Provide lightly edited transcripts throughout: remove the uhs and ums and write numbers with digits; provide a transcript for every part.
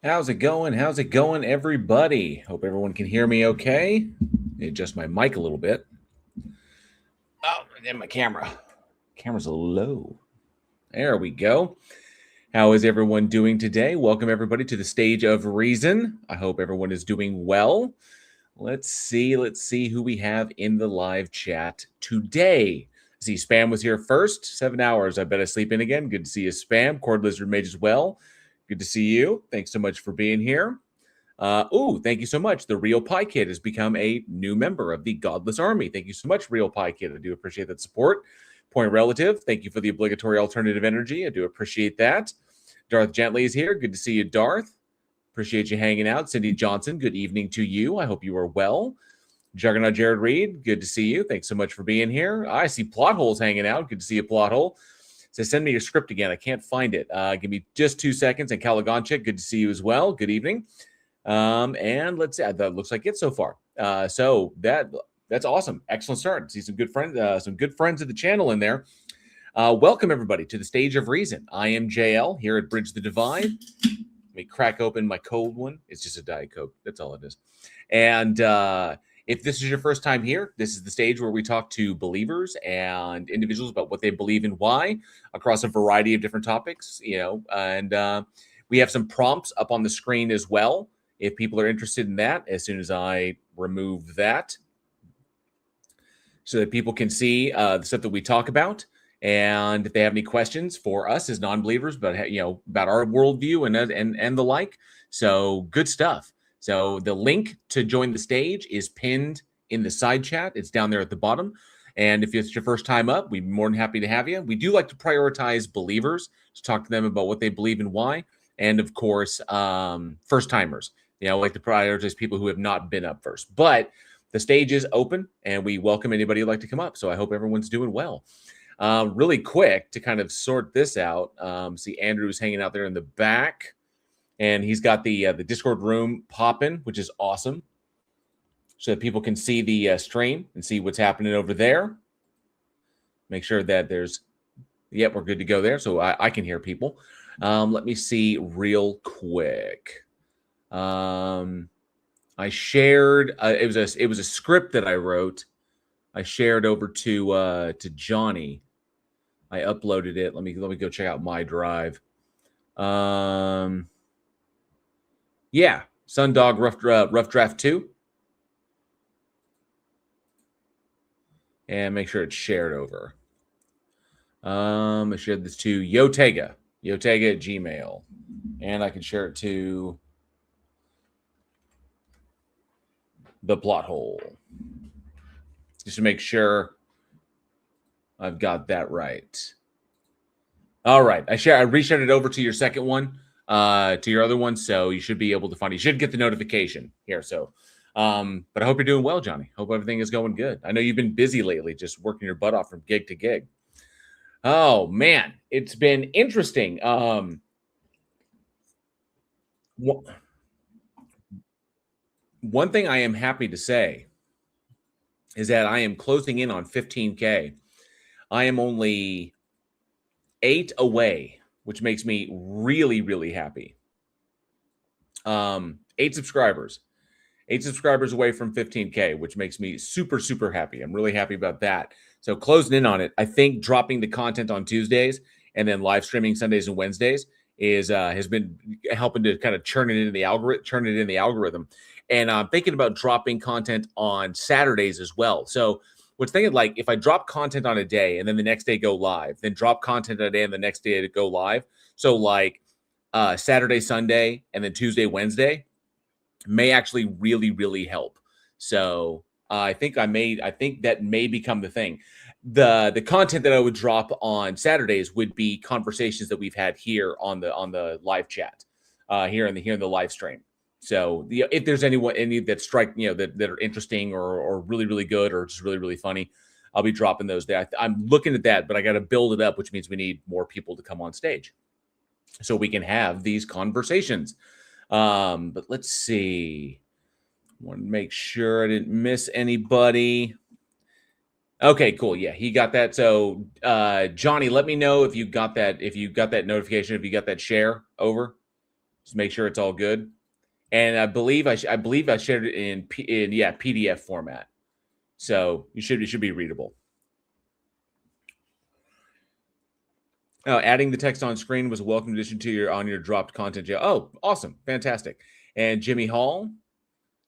How's it going? How's it going, everybody? Hope everyone can hear me okay. Adjust my mic a little bit. Oh, and my camera's a little low. There we go. How is everyone doing today? Welcome, everybody, to the Stage of Reason. I hope everyone is doing well. Let's see who we have in the live chat today. I see Spam was here first. 7 hours. I bet I sleep in again. Good to see you, Spam. Cord Lizard Mage as well. Good to see you. Thanks so much for being here. Thank you so much. The Real Pie Kid has become a new member of the Godless Army. Thank you so much, Real Pie Kid. I do appreciate that support. Point Relative, thank you for the obligatory alternative energy. I do appreciate that. Darth Gently is here. Good to see you, Darth. Appreciate you hanging out. Cindy Johnson, good evening to you. I hope you are well. Juggernaut Jared Reed, good to see you. Thanks so much for being here. I see Plot Holes hanging out. Good to see you, Plot Hole. So send me your script again. I can't find it. Give me just 2 seconds. And Calagonchik, good to see you as well. Good evening. And let's see. That looks like it so far. So that's awesome. Excellent start. See some good friends of the channel in there. Welcome everybody to the Stage of Reason. I am JL here at Bridge the Divide. Let me crack open my cold one. It's just a Diet Coke. That's all it is. And if this is your first time here, this is the stage where we talk to believers and individuals about what they believe and why across a variety of different topics, and we have some prompts up on the screen as well if people are interested in that as soon as I remove that so that people can see the stuff that we talk about. And if they have any questions for us as non-believers, but about our worldview and the like. So good stuff. So the link to join the stage is pinned in the side chat. It's down there at the bottom. And if it's your first time up, we'd be more than happy to have you. We do like to prioritize believers to talk to them about what they believe and why. And of course, first timers. Like to prioritize people who have not been up first. But the stage is open and we welcome anybody who'd like to come up. So I hope everyone's doing well. Really quick to kind of sort this out. See Andrew's hanging out there in the back. And he's got the Discord room popping, which is awesome. So that people can see the stream and see what's happening over there. Make sure that we're good to go there. So I can hear people. Let me see real quick. I shared, it was a script that I wrote. I shared over to Johnny. I uploaded it. Let me go check out my drive. Yeah, Sundog Rough Draft 2. And make sure it's shared over. I shared this to Yotega at Gmail. And I can share it to the Plot Hole. Just to make sure I've got that right. All right. I reshared it over to your second one. To your other one, so you should be able to find it. You should get the notification here. So, but I hope you're doing well, Johnny. Hope everything is going good. I know you've been busy lately, just working your butt off from gig to gig. Oh man, it's been interesting. One thing I am happy to say is that I am closing in on 15K. I am only 8 away, which makes me really, really happy. 8 subscribers. 8 subscribers away from 15K, which makes me super, super happy. I'm really happy about that. So closing in on it. I think dropping the content on Tuesdays and then live streaming Sundays and Wednesdays has been helping to kind of turn it in the algorithm. And I'm thinking about dropping content on Saturdays as well. So was thinking, like, if I drop content on a day and then the next day go live, then drop content on a day and the next day to go live. So like Saturday, Sunday, and then Tuesday, Wednesday may actually really, really help. So I think that may become the thing. The content that I would drop on Saturdays would be conversations that we've had here on the live chat, here in the live stream. So if there's any that strike that are interesting or really really good or just really really funny, I'll be dropping those there. I'm looking at that, but I got to build it up, which means we need more people to come on stage so we can have these conversations. But let's see. I want to make sure I didn't miss anybody. Okay, cool. Yeah, he got that. So, Johnny, let me know if you got that. If you got that notification, if you got that share over, just make sure it's all good. And I believe I shared it in PDF format, so it should be readable. Adding the text on screen was a welcome addition to your dropped content. Jail. Oh, awesome, fantastic. And Jimmy Hall,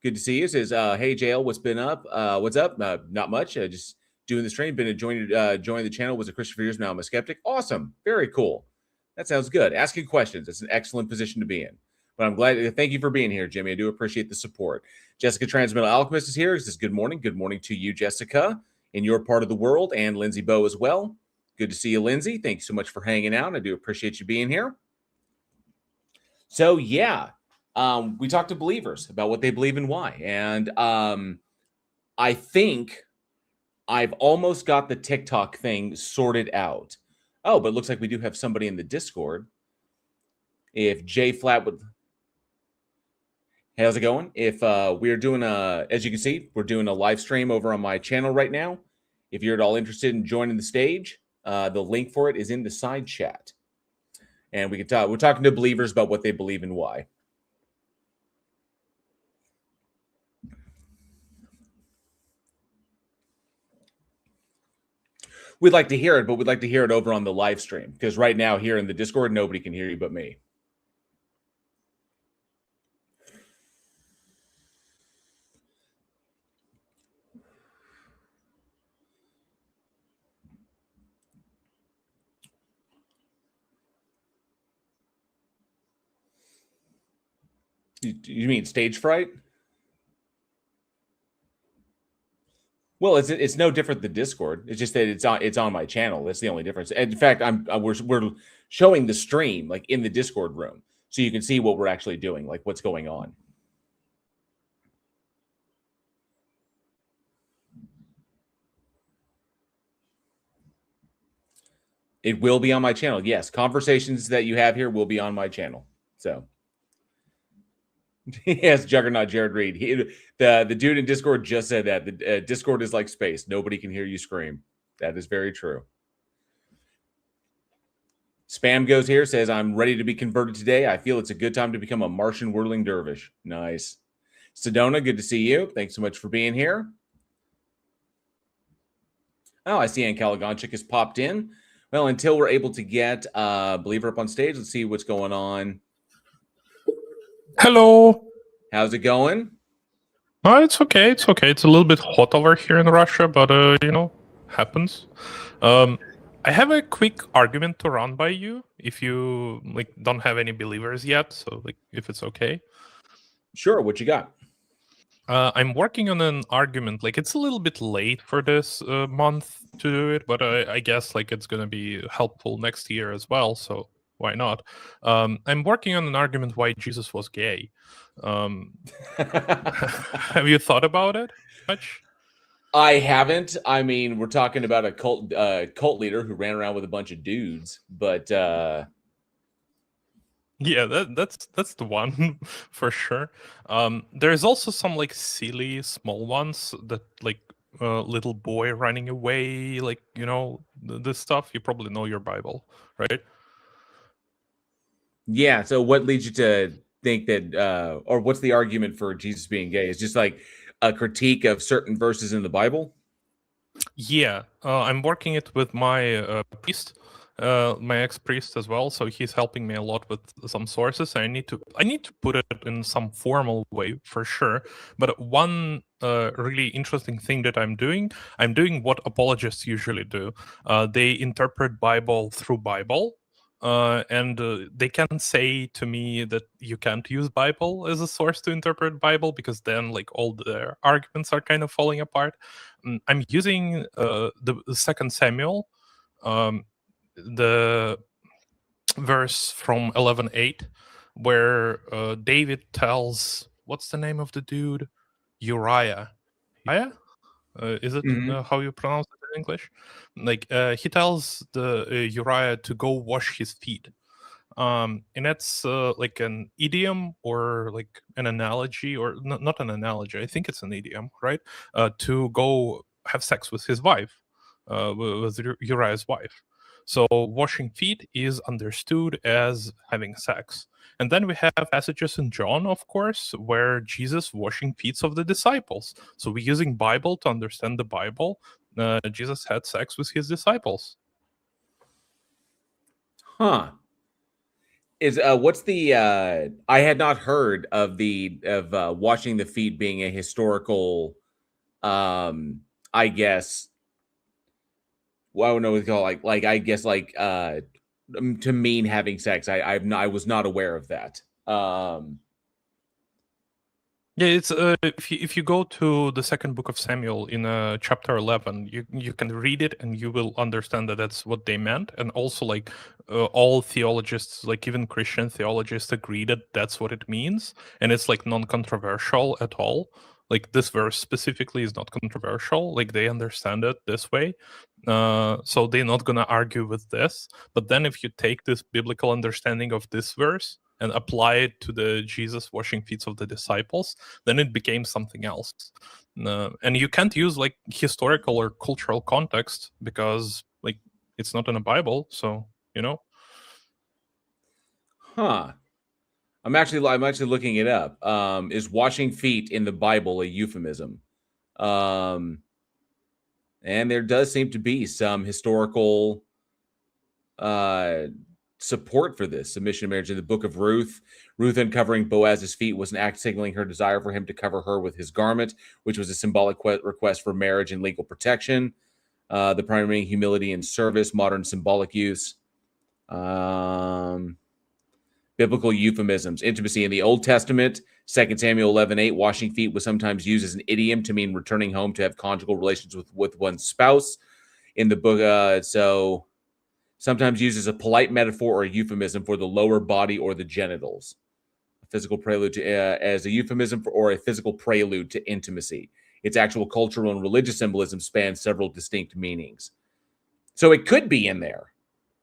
good to see you. Says, "Hey, JL, what's been up? What's up? Not much. Just doing the stream. Been enjoying the channel. Was a Christian for years. Now I'm a skeptic. Awesome, very cool. That sounds good. Asking questions. It's an excellent position to be in. But I'm glad. Thank you for being here, Jimmy. I do appreciate the support. Jessica Transmittal Alchemist is here. Says, good morning. Good morning to you, Jessica, in your part of the world, and Lindsay Bowe as well. Good to see you, Lindsay. Thank you so much for hanging out. I do appreciate you being here. So yeah. We talked to believers about what they believe and why. And I think I've almost got the TikTok thing sorted out. Oh, but it looks like we do have somebody in the Discord. If Jay Flat would... How's it going? If we're doing as you can see, we're doing a live stream over on my channel right now. If you're at all interested in joining the stage, the link for it is in the side chat. And we can talk. We're talking to believers about what they believe and why. We'd like to hear it, but we'd like to hear it over on the live stream, because right now here in the Discord, nobody can hear you but me. You mean stage fright? Well, it's no different than Discord. It's just that it's on my channel. That's the only difference. And in fact, we're showing the stream like in the Discord room, so you can see what we're actually doing, like what's going on. It will be on my channel. Yes, conversations that you have here will be on my channel. So. Yes, Juggernaut Jared Reed. The dude in Discord just said that. The Discord is like space. Nobody can hear you scream. That is very true. Spam Goes here, says, I'm ready to be converted today. I feel it's a good time to become a Martian whirling dervish. Nice. Sedona, good to see you. Thanks so much for being here. Oh, I see Ann Calagonchik has popped in. Well, until we're able to get Believer up on stage, let's see what's going on. Hello. How's it going? It's okay. It's okay. It's a little bit hot over here in Russia, but happens. I have a quick argument to run by you if you don't have any believers yet. So if it's okay. Sure. What you got? I'm working on an argument. It's a little bit late for this month to do it, but I guess it's going to be helpful next year as well. So why not? I'm working on an argument why Jesus was gay. Have you thought about it much? I haven't. I mean, we're talking about a cult leader who ran around with a bunch of dudes, but yeah, that's the one for sure. There's also some silly small ones that little boy running away, this stuff. You probably know your Bible, right? Yeah. So what leads you to think that, or what's the argument for Jesus being gay? It's just like a critique of certain verses in the Bible? Yeah, I'm working it with my priest, my ex-priest as well. So he's helping me a lot with some sources. I need to put it in some formal way for sure. But one really interesting thing that I'm doing what apologists usually do. They interpret Bible through Bible. and they can say to me that you can't use Bible as a source to interpret Bible because then like all their arguments are kind of falling apart. I'm using the Second Samuel, the verse from 11:8, where David tells, what's the name of the dude? Uriah. Uriah? Is it Mhm. how you pronounce it in English? Like he tells the Uriah to go wash his feet. And that's like an idiom or like an analogy, or not an analogy. I think it's an idiom, right? To go have sex with his wife, with Uriah's wife. So washing feet is understood as having sex. And then we have passages in John, of course, where Jesus washing feet of the disciples. So we're using Bible to understand the Bible. Jesus had sex with his disciples. Huh. Is what's the I had not heard of the of washing the feet being a historical I guess well, I don't know what to call it, I guess to mean having sex. I was not aware of that. Yeah, it's if you go to the second book of Samuel in chapter 11, you can read it and you will understand that that's what they meant. And also, like all theologists, like even Christian theologists, agree that that's what it means, and it's like non-controversial at all. Like this verse specifically is not controversial. Like they understand it this way, so they're not gonna argue with this. But then if you take this biblical understanding of this verse and apply it to the Jesus washing feet of the disciples, then it became something else. And you can't use like historical or cultural context because like it's not in a Bible. So Huh. I'm actually looking it up. Is washing feet in the Bible a euphemism? Um, and there does seem to be some historical uh support for this submission of marriage in the book of Ruth uncovering Boaz's feet was an act signaling her desire for him to cover her with his garment, which was a symbolic request for marriage and legal protection. The primary humility and service, modern symbolic use. Biblical euphemisms, intimacy in the Old Testament, 2 Samuel 11:8, washing feet was sometimes used as an idiom to mean returning home to have conjugal relations with one's spouse. In the book, so sometimes used as a polite metaphor or a euphemism for the lower body or the genitals. A physical prelude to, as a euphemism for, or a physical prelude to intimacy. Its actual cultural and religious symbolism spans several distinct meanings. So it could be in there.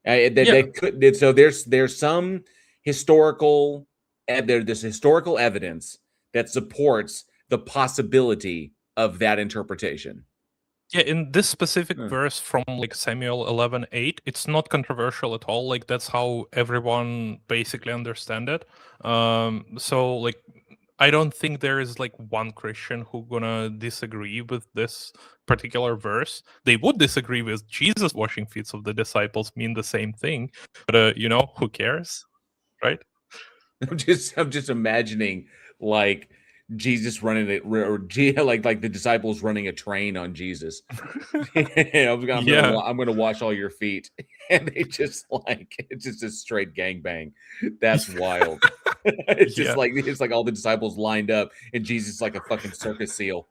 yeah, That could. So there's some historical there's historical evidence that supports the possibility of that interpretation. yeah. In this specific Huh. verse from like Samuel 11:8, it's not controversial at all. Like that's how everyone basically understand it. So like I don't think there is like one Christian who gonna disagree with this particular verse. They would disagree with Jesus washing feet of the disciples mean the same thing, but who cares, right? I'm just imagining like Jesus running it, or like the disciples running a train on Jesus. Yeah, I'm gonna wash all your feet, and they just like it's just a straight gangbang. That's wild. yeah, It's like all the disciples lined up, and Jesus is like a fucking circus seal.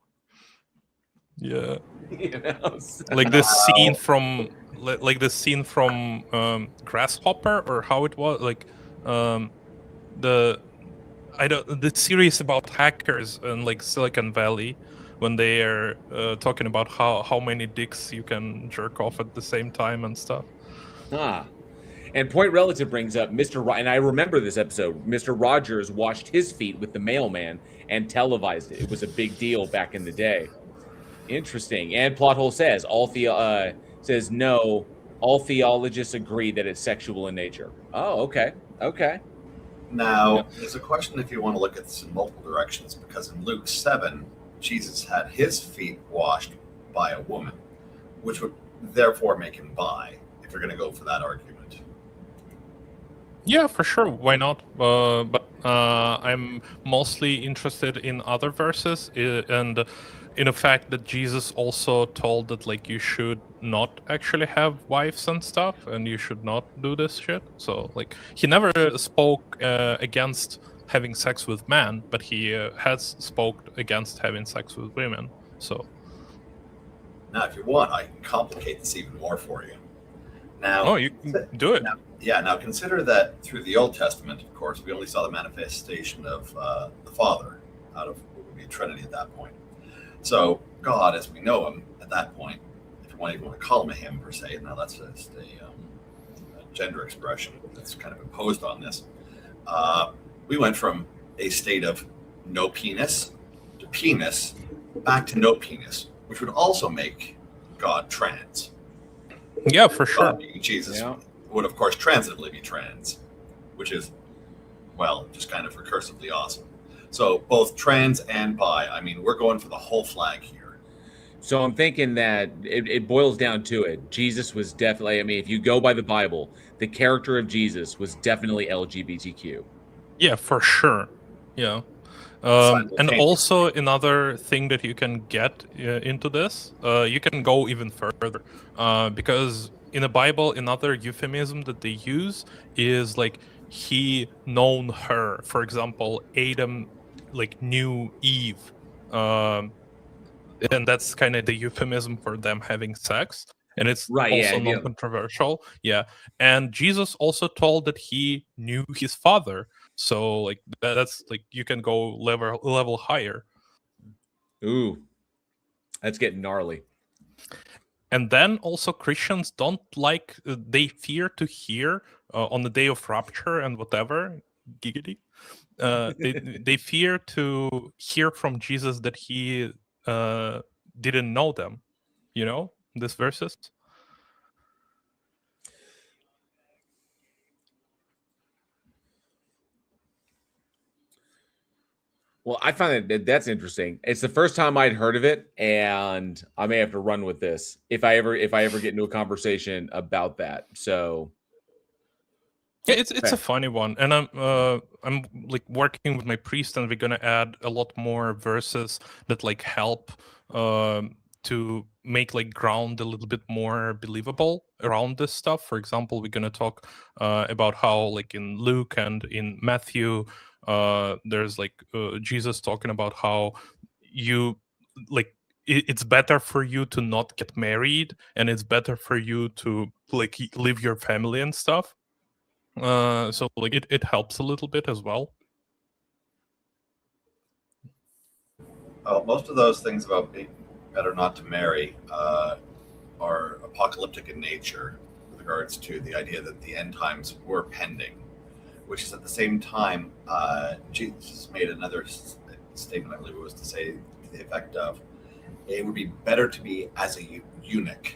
yeah. You know? Like this scene Now, from Grasshopper, or how it was like the I don't the series about hackers in like Silicon Valley, when they are talking about how many dicks you can jerk off at the same time and stuff. Ah. And Point Relative brings up and I remember this episode. Mr. Rogers washed his feet with the mailman and televised it. It was a big deal back in the day. Interesting. And Plothole says no. All theologists agree that it's sexual in nature. Oh, okay, okay. Yeah. there's a question if you want to look at this in multiple directions, because in Luke 7, Jesus had his feet washed by a woman, which would therefore make him bi, if you're going to go for that argument. Yeah, for sure. Why not? But I'm mostly interested in other verses, and in effect that Jesus also told that like you should not actually have wives and stuff, and you should not do this shit. So like he never spoke against having sex with men, but he has spoke against having sex with women. So Now, if you want, I can complicate this even more for you. Now, oh, you can do it. Now consider that through the Old Testament, of course, we only saw the manifestation of the Father out of what would be Trinity at that point. So God, as we know him at that point, if you even want to call him a him per se, now that's just a gender expression that's kind of imposed on this. We went from a state of no penis to penis back to no penis, which would also make God trans. Yeah, for sure. God, being Jesus would, of course, transitively be trans, which is, well, just kind of recursively awesome. So both trans and bi, I mean, we're going for the whole flag here. So I'm thinking that it boils down to it. Jesus was definitely, I mean, if you go by the Bible, the character of Jesus was definitely LGBTQ. Yeah, for sure. Yeah. And also another thing that you can get into this, you can go even further, because in the Bible, another euphemism that they use is like he known her. For example, Adam like knew Eve, and that's kind of the euphemism for them having sex. And it's also non-controversial. Yeah. And Jesus also told that he knew his father. So like that's like you can go level higher. Ooh, that's getting gnarly. And then also Christians don't like, they fear to hear on the day of rapture and whatever, giggity. They fear to hear from Jesus that he didn't know them. You know, these verses. Well, I find that's interesting. It's the first time I'd heard of it, and I may have to run with this if I ever get into a conversation about that. So yeah, it's a funny one, and I'm like working with my priest, and we're gonna add a lot more verses that like help to make like ground a little bit more believable around this stuff. For example, we're gonna talk about how like in Luke and in Matthew, there's like Jesus talking about how you like it's better for you to not get married, and it's better for you to like live your family and stuff. So like it helps a little bit as well. Well, most of those things about being better not to marry are apocalyptic in nature with regards to the idea that the end times were pending, which is at the same time, Jesus made another statement, I believe it was to say to the effect of, it would be better to be as a eunuch.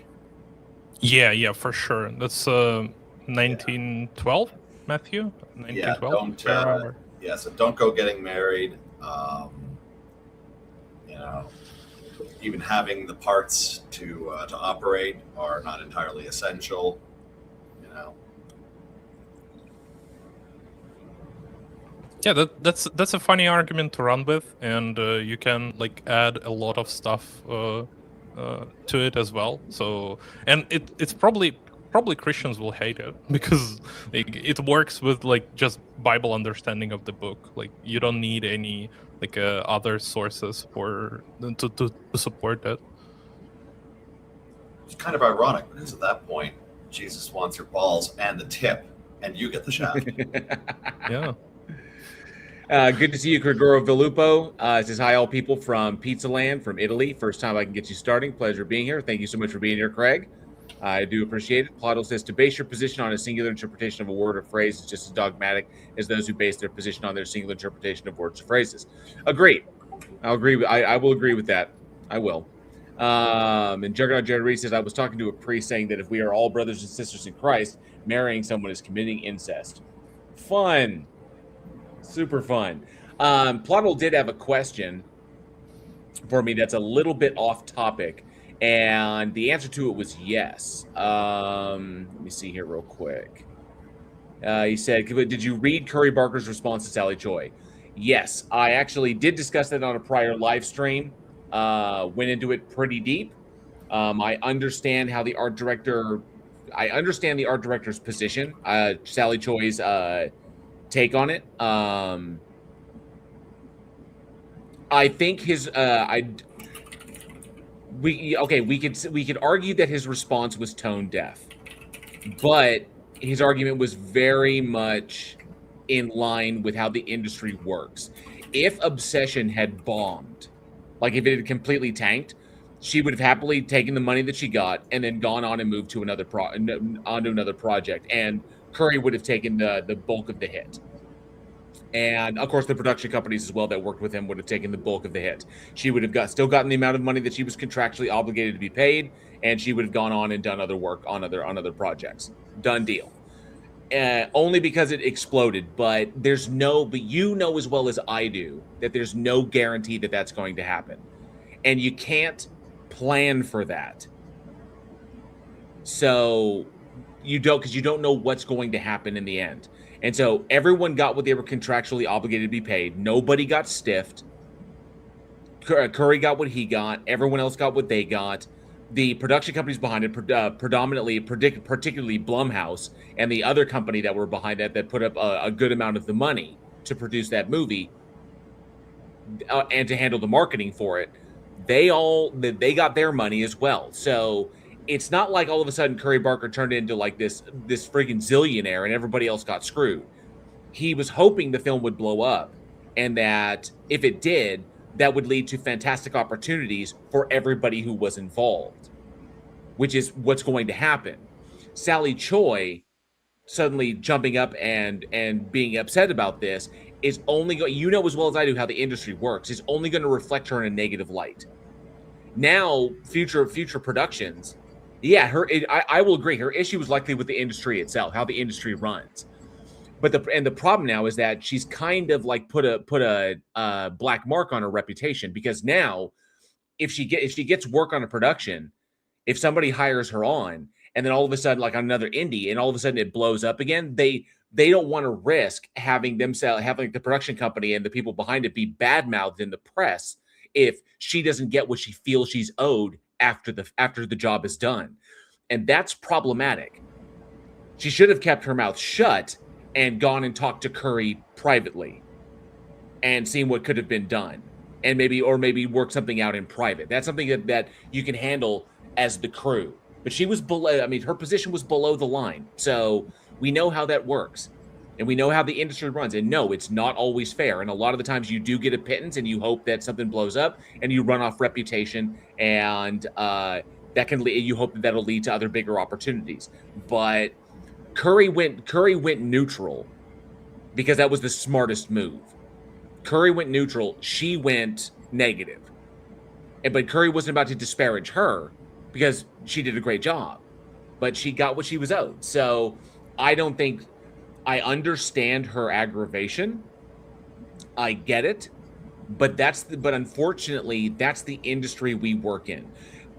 Yeah, for sure. That's 1912, Matthew? 1912? So don't go getting married. You know, even having the parts to operate are not entirely essential. You know. Yeah, that's a funny argument to run with, and you can like add a lot of stuff to it as well. So, and it's probably Christians will hate it because like, it works with like just Bible understanding of the book. Like you don't need any like other sources for to support that. It's kind of ironic because at that point, Jesus wants your balls and the tip, and you get the shaft. Yeah. Good to see you, Gregoro Villupo. It says, hi, all people from Pizza Land, from Italy. First time I can get you starting. Pleasure being here. Thank you so much for being here, Craig. I do appreciate it. Plotto says, to base your position on a singular interpretation of a word or phrase is just as dogmatic as those who base their position on their singular interpretation of words or phrases. Agreed. I'll agree. I will agree with that. I will. And Juggernaut Jared Reed says, I was talking to a priest saying that if we are all brothers and sisters in Christ, marrying someone is committing incest. Fun. Super fun. Plottle did have a question for me that's a little bit off topic, and the answer to it was yes. Let me see here real quick. He said, did you read Curry Barker's response to Sally Choi? Yes, I actually did discuss that on a prior live stream. went into it pretty deep. I understand how the art director. I understand the art director's position. Sally Choi's take on it. I think his. We could argue that his response was tone deaf, but his argument was very much in line with how the industry works. If Obsession had bombed, like if it had completely tanked, she would have happily taken the money that she got and then gone on and moved to another onto another project, and Curry would have taken the bulk of the hit. And of course, the production companies as well that worked with him would have taken the bulk of the hit. She would have still gotten the amount of money that she was contractually obligated to be paid, and she would have gone on and done other work on other projects. Done deal. Only because it exploded, but you know as well as I do that there's no guarantee that that's going to happen, and you can't plan for that. So you don't, because you don't know what's going to happen in the end. And so everyone got what they were contractually obligated to be paid. Nobody got stiffed. Curry got what he got. Everyone else got what they got. The production companies behind it, particularly Blumhouse and the other company that were behind that put up a good amount of the money to produce that movie and to handle the marketing for it, they got their money as well. So it's not like all of a sudden Curry Barker turned into like this friggin' zillionaire and everybody else got screwed. He was hoping the film would blow up, and that if it did, that would lead to fantastic opportunities for everybody who was involved, which is what's going to happen. Sally Choi suddenly jumping up and being upset about this is only going, you know as well as I do how the industry works, is only going to reflect her in a negative light. Now, future productions, yeah, I will agree. Her issue is likely with the industry itself, how the industry runs. But the problem now is that she's kind of like put a black mark on her reputation, because now if she gets work on a production, if somebody hires her on and then all of a sudden like on another indie and all of a sudden it blows up again, they don't want to risk having the production company and the people behind it be badmouthed in the press if she doesn't get what she feels she's owed after the job is done. And that's problematic. She should have kept her mouth shut and gone and talked to Curry privately and seen what could have been done, and maybe work something out in private. That's something that you can handle as the crew. But she was below, her position was below the line. So we know how that works. And we know how the industry runs. And no, it's not always fair. And a lot of the times you do get a pittance and you hope that something blows up and you run off reputation, and you hope that that'll lead to other bigger opportunities. But Curry went neutral because that was the smartest move. Curry went neutral. She went negative. But Curry wasn't about to disparage her because she did a great job. But she got what she was owed. So I understand her aggravation. I get it. But unfortunately, that's the industry we work in.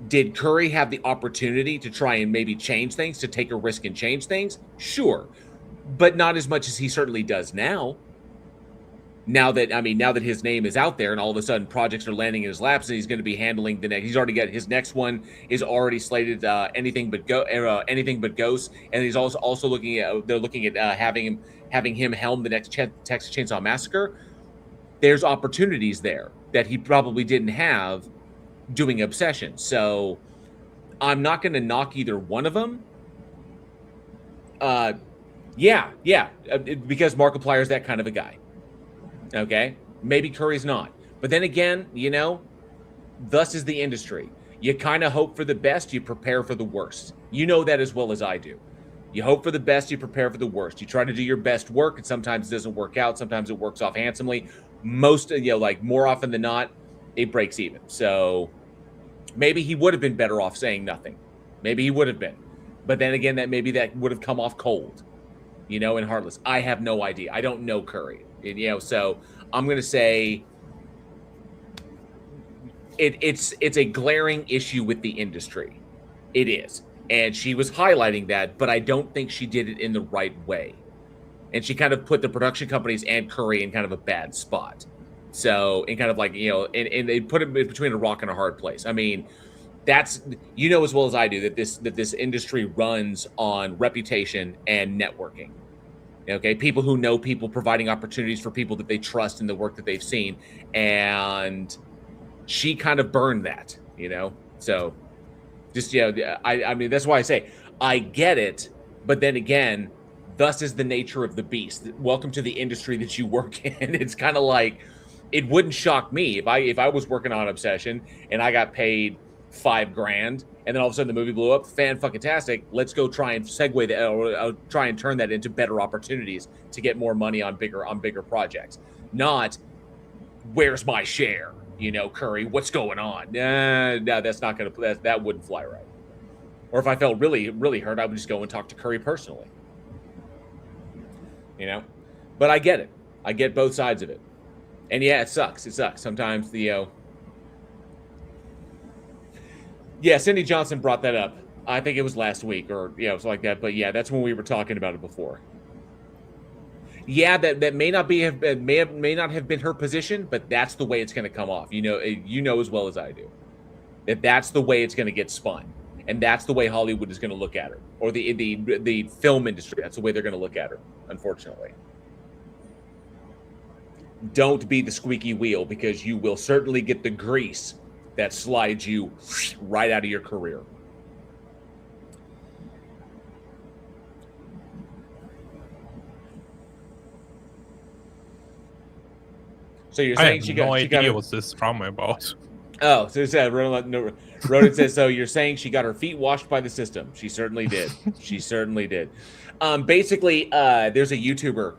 Did Curry have the opportunity to try and maybe change things, to take a risk and change things? Sure. But not as much as he certainly does now. Now that his name is out there and all of a sudden projects are landing in his laps and he's going to be handling the next, he's already got his next one is already slated anything but Ghost, and he's also looking at having him helm the next Texas Chainsaw Massacre. There's opportunities there that he probably didn't have doing Obsession. So I'm not going to knock either one of them. Because Markiplier's that kind of a guy. Okay, maybe Curry's not. But then again, thus is the industry. You kind of hope for the best, you prepare for the worst. You know that as well as I do. You hope for the best, you prepare for the worst. You try to do your best work, and sometimes it doesn't work out. Sometimes it works off handsomely. More often than not, it breaks even. So maybe he would have been better off saying nothing. Maybe he would have been. But then again, that would have come off cold, and heartless. I have no idea. I don't know Curry. So I'm going to say it's a glaring issue with the industry. It is. And she was highlighting that, but I don't think she did it in the right way. And she kind of put the production companies and Curry in kind of a bad spot. So, and kind of like, and they put it between a rock and a hard place. I mean, that's, as well as I do, that this industry runs on reputation and networking. Okay, people who know people, providing opportunities for people that they trust in the work that they've seen, and she kind of burned that, So, just I mean, that's why I say I get it, but then again, thus is the nature of the beast. Welcome to the industry that you work in. It's kind of like, it wouldn't shock me if I was working on Obsession and I got paid $5,000, and then all of a sudden the movie blew up. Fan-fucking-tastic. Let's go try and segue that, or try and turn that into better opportunities to get more money on bigger projects. Not, where's my share? Curry, what's going on? No, that's not gonna. That wouldn't fly right. Or if I felt really, really hurt, I would just go and talk to Curry personally. But I get it. I get both sides of it. And yeah, it sucks. It sucks. Sometimes yeah, Cindy Johnson brought that up. I think it was last week or something like that. But yeah, that's when we were talking about it before. Yeah, that may not have been her position, but that's the way it's going to come off. As well as I do, that's the way it's going to get spun, and that's the way Hollywood is going to look at her, or the film industry. That's the way they're going to look at her. Unfortunately, don't be the squeaky wheel, because you will certainly get the grease that slides you right out of your career. So you're saying she got what's this drama about? Oh, so it said Ronan says, so you're saying she got her feet washed by the system? She certainly did. She certainly did. Basically, there's a YouTuber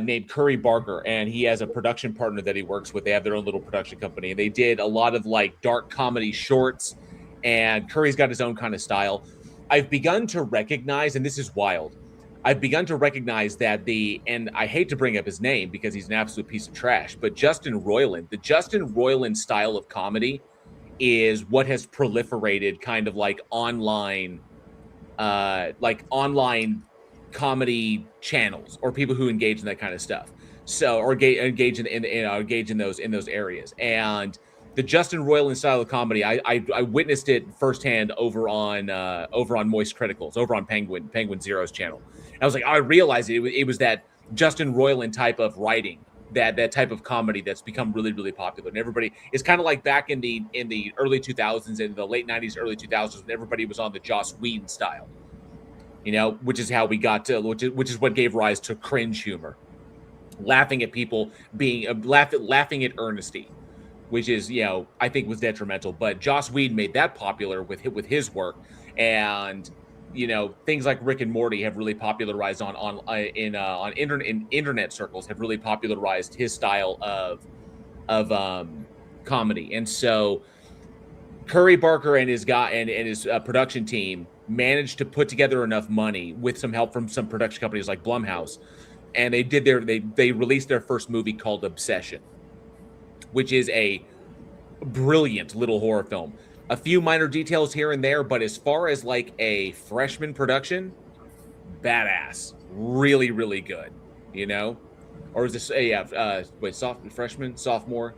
named Curry Barker, and he has a production partner that he works with. They have their own little production company, and they did a lot of like dark comedy shorts. And Curry's got his own kind of style. I've begun to recognize, and this is wild, I've begun to recognize that and I hate to bring up his name because he's an absolute piece of trash, but Justin Roiland, the Justin Roiland style of comedy is what has proliferated kind of like online comedy channels, or people who engage in that kind of stuff. So, or engage in those areas. And the Justin Roiland style of comedy, I witnessed it firsthand over on Moist Criticals, over on Penguin Zero's channel. And I was like, I realized it was that Justin Roiland type of writing, that type of comedy that's become really, really popular. And everybody, it's kind of like back in the early 2000s, in the late 90s, early 2000s, when everybody was on the Joss Whedon style, which is how we got to, which is what gave rise to cringe humor, laughing at people being laughing at earnesty, which is, I think was detrimental. But Joss Whedon made that popular with his work. And things like Rick and Morty have really popularized in internet circles, have really popularized his style of comedy. And so Curry Barker and his production team managed to put together enough money with some help from some production companies like Blumhouse, and they released their first movie called Obsession, which is a brilliant little horror film. A few minor details here and there, but as far as like a freshman production, badass, really, really good, Or is this sophomore?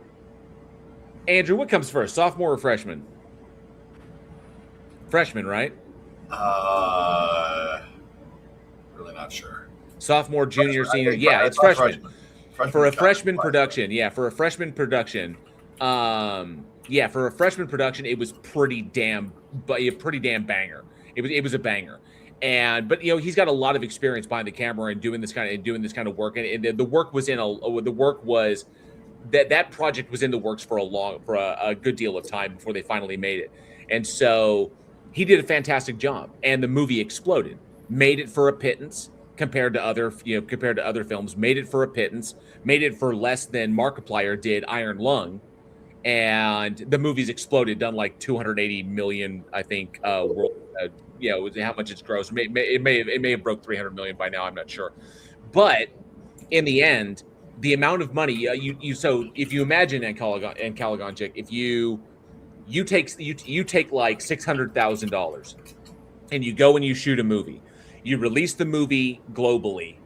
Andrew, what comes first, sophomore or freshman? Freshman, right? Really not sure. Sophomore, junior, senior. Yeah, it's freshman. For a freshman production, for a freshman production, it was pretty damn banger. It was a banger. But he's got a lot of experience behind the camera and doing this kind of work. And the work was that project was in the works for a good deal of time before they finally made it. And so he did a fantastic job, and the movie exploded. Made it for a pittance compared to other films. Made it for a pittance. Made it for less than Markiplier did Iron Lung. And the movie's exploded, done like 280 million, I think, world. How much it's grossed. It may have broke 300 million by now. I'm not sure, but in the end, the amount of money so if you imagine in Kalagonchik, if you take like $600,000 and you go and you shoot a movie, you release the movie globally,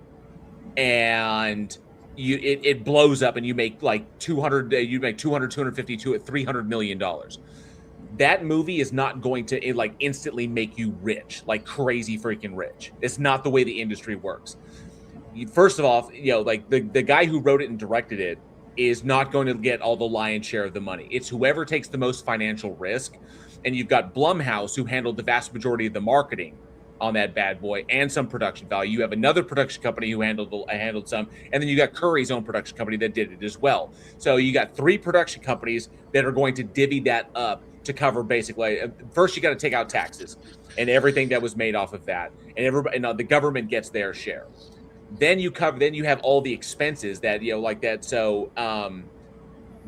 and it blows up and you make like 250 to $300 million. That movie is not going to like instantly make you rich, like crazy freaking rich. It's not the way the industry works. First of all, like the guy who wrote it and directed it is not going to get all the lion's share of the money. It's whoever takes the most financial risk. And you've got Blumhouse, who handled the vast majority of the marketing on that bad boy and some production value. You have another production company who handled some, and then you got Curry's own production company that did it as well. So you got 3 production companies that are going to divvy that up to cover basically. First, you got to take out taxes and everything that was made off of that, and everybody, and the government gets their share. Then you have all the expenses that like that. So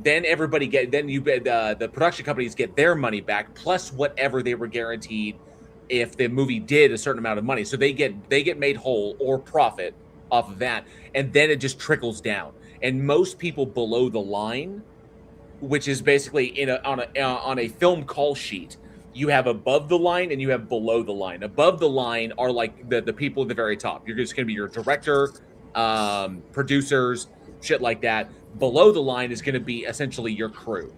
then the production companies get their money back plus whatever they were guaranteed if the movie did a certain amount of money. So they get made whole or profit off of that, and then it just trickles down. And most people below the line, which is basically on a film call sheet, you have above the line and you have below the line. Above the line are like the people at the very top. You're just going to be your director, producers, shit like that. Below the line is going to be essentially your crew,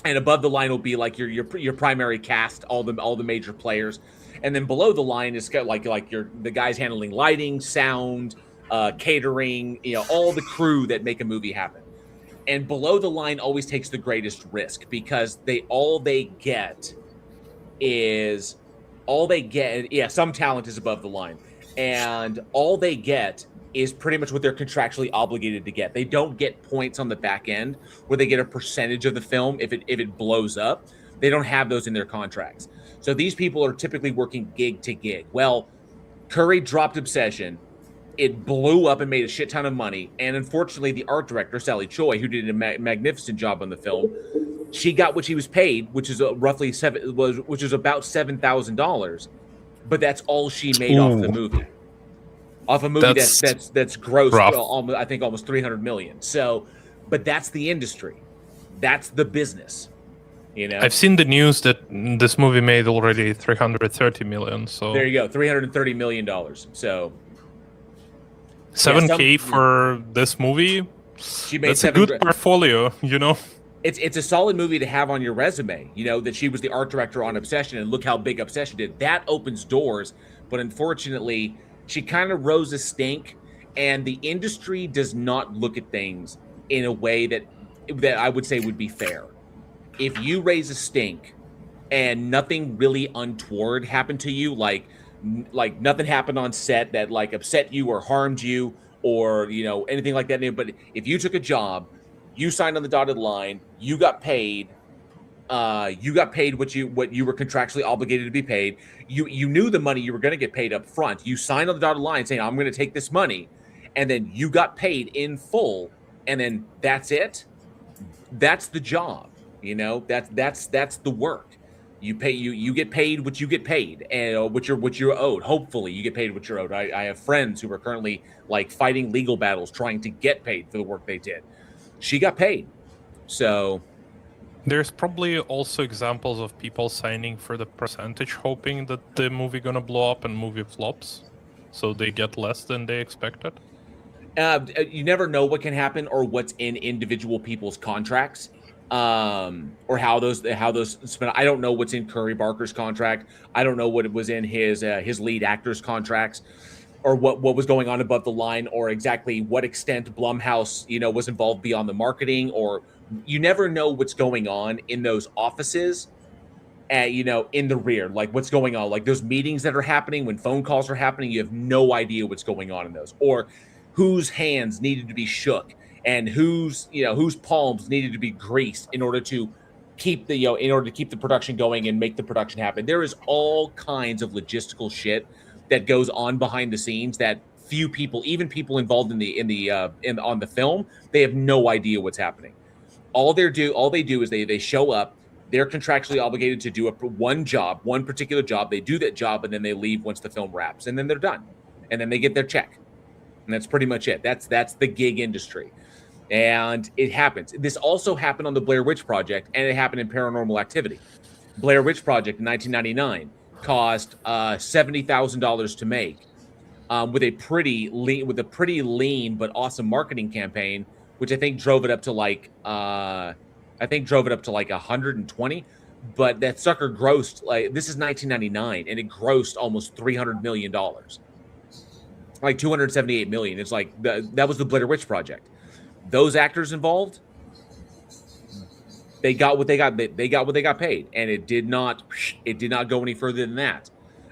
and above the line will be like your primary cast, all the major players, and then below the line is like the guys handling lighting, sound, catering, all the crew that make a movie happen. And below the line always takes the greatest risk because all they get. Some talent is above the line, and all they get is pretty much what they're contractually obligated to get. They don't get points on the back end where they get a percentage of the film if it blows up. They don't have those in their contracts. So these people are typically working gig to gig. Well, Curry dropped Obsession. It blew up and made a shit ton of money. And unfortunately, the art director, Sally Choi, who did a magnificent job on the film, she got what she was paid, which is about $7,000. But that's all she made off the movie. Off a movie that's grossed, I think, almost $300 million. So, but that's the industry. That's the business. I've seen the news that this movie made already $330 million. So there you go, $330 million. So $7,000 for this movie. She made that's a good portfolio, It's a solid movie to have on your resume, that she was the art director on Obsession, and look how big Obsession did. That opens doors, but unfortunately, she kind of rose a stink, and the industry does not look at things in a way that I would say would be fair. If you raise a stink and nothing really untoward happened to you, like nothing happened on set that like upset you or harmed you or anything like that, but if you took a job, you signed on the dotted line, you got paid what you were contractually obligated to be paid. You knew the money you were going to get paid up front. You signed on the dotted line saying, I'm going to take this money, and then you got paid in full, and then that's it. That's the job. That's the work. You get paid what you get paid, and what you're owed. Hopefully you get paid what you're owed. I have friends who are currently like fighting legal battles trying to get paid for the work they did. She got paid. So there's probably also examples of people signing for the percentage, hoping that the movie gonna blow up and movie flops, so they get less than they expected. You never know what can happen or what's in individual people's contracts, or how those spend. I don't know what's in Curry Barker's contract. I don't know what was in his lead actor's contracts, or what was going on above the line, or exactly what extent Blumhouse was involved beyond the marketing, or you never know what's going on in those offices, in the rear, like what's going on, like those meetings that are happening when phone calls are happening. You have no idea what's going on in those, or whose hands needed to be shook and whose palms needed to be greased in order to keep the production going and make the production happen. There is all kinds of logistical shit that goes on behind the scenes that few people, even people involved on the film, they have no idea what's happening. All they do is they show up. They're contractually obligated to do one particular job. They do that job, and then they leave once the film wraps, and then they're done, and then they get their check, and that's pretty much it. That's the gig industry, and it happens. This also happened on the Blair Witch Project, and it happened in Paranormal Activity. Blair Witch Project in 1999 cost $70,000 to make. with a pretty lean but awesome marketing campaign, which I think drove it up to like 120. But that sucker grossed, like, this is 1999, and it grossed almost $300 million, like 278 million. It's like that was the Blair Witch Project. Those actors involved, they got what they got. They got what they got paid, and it did not go any further than that.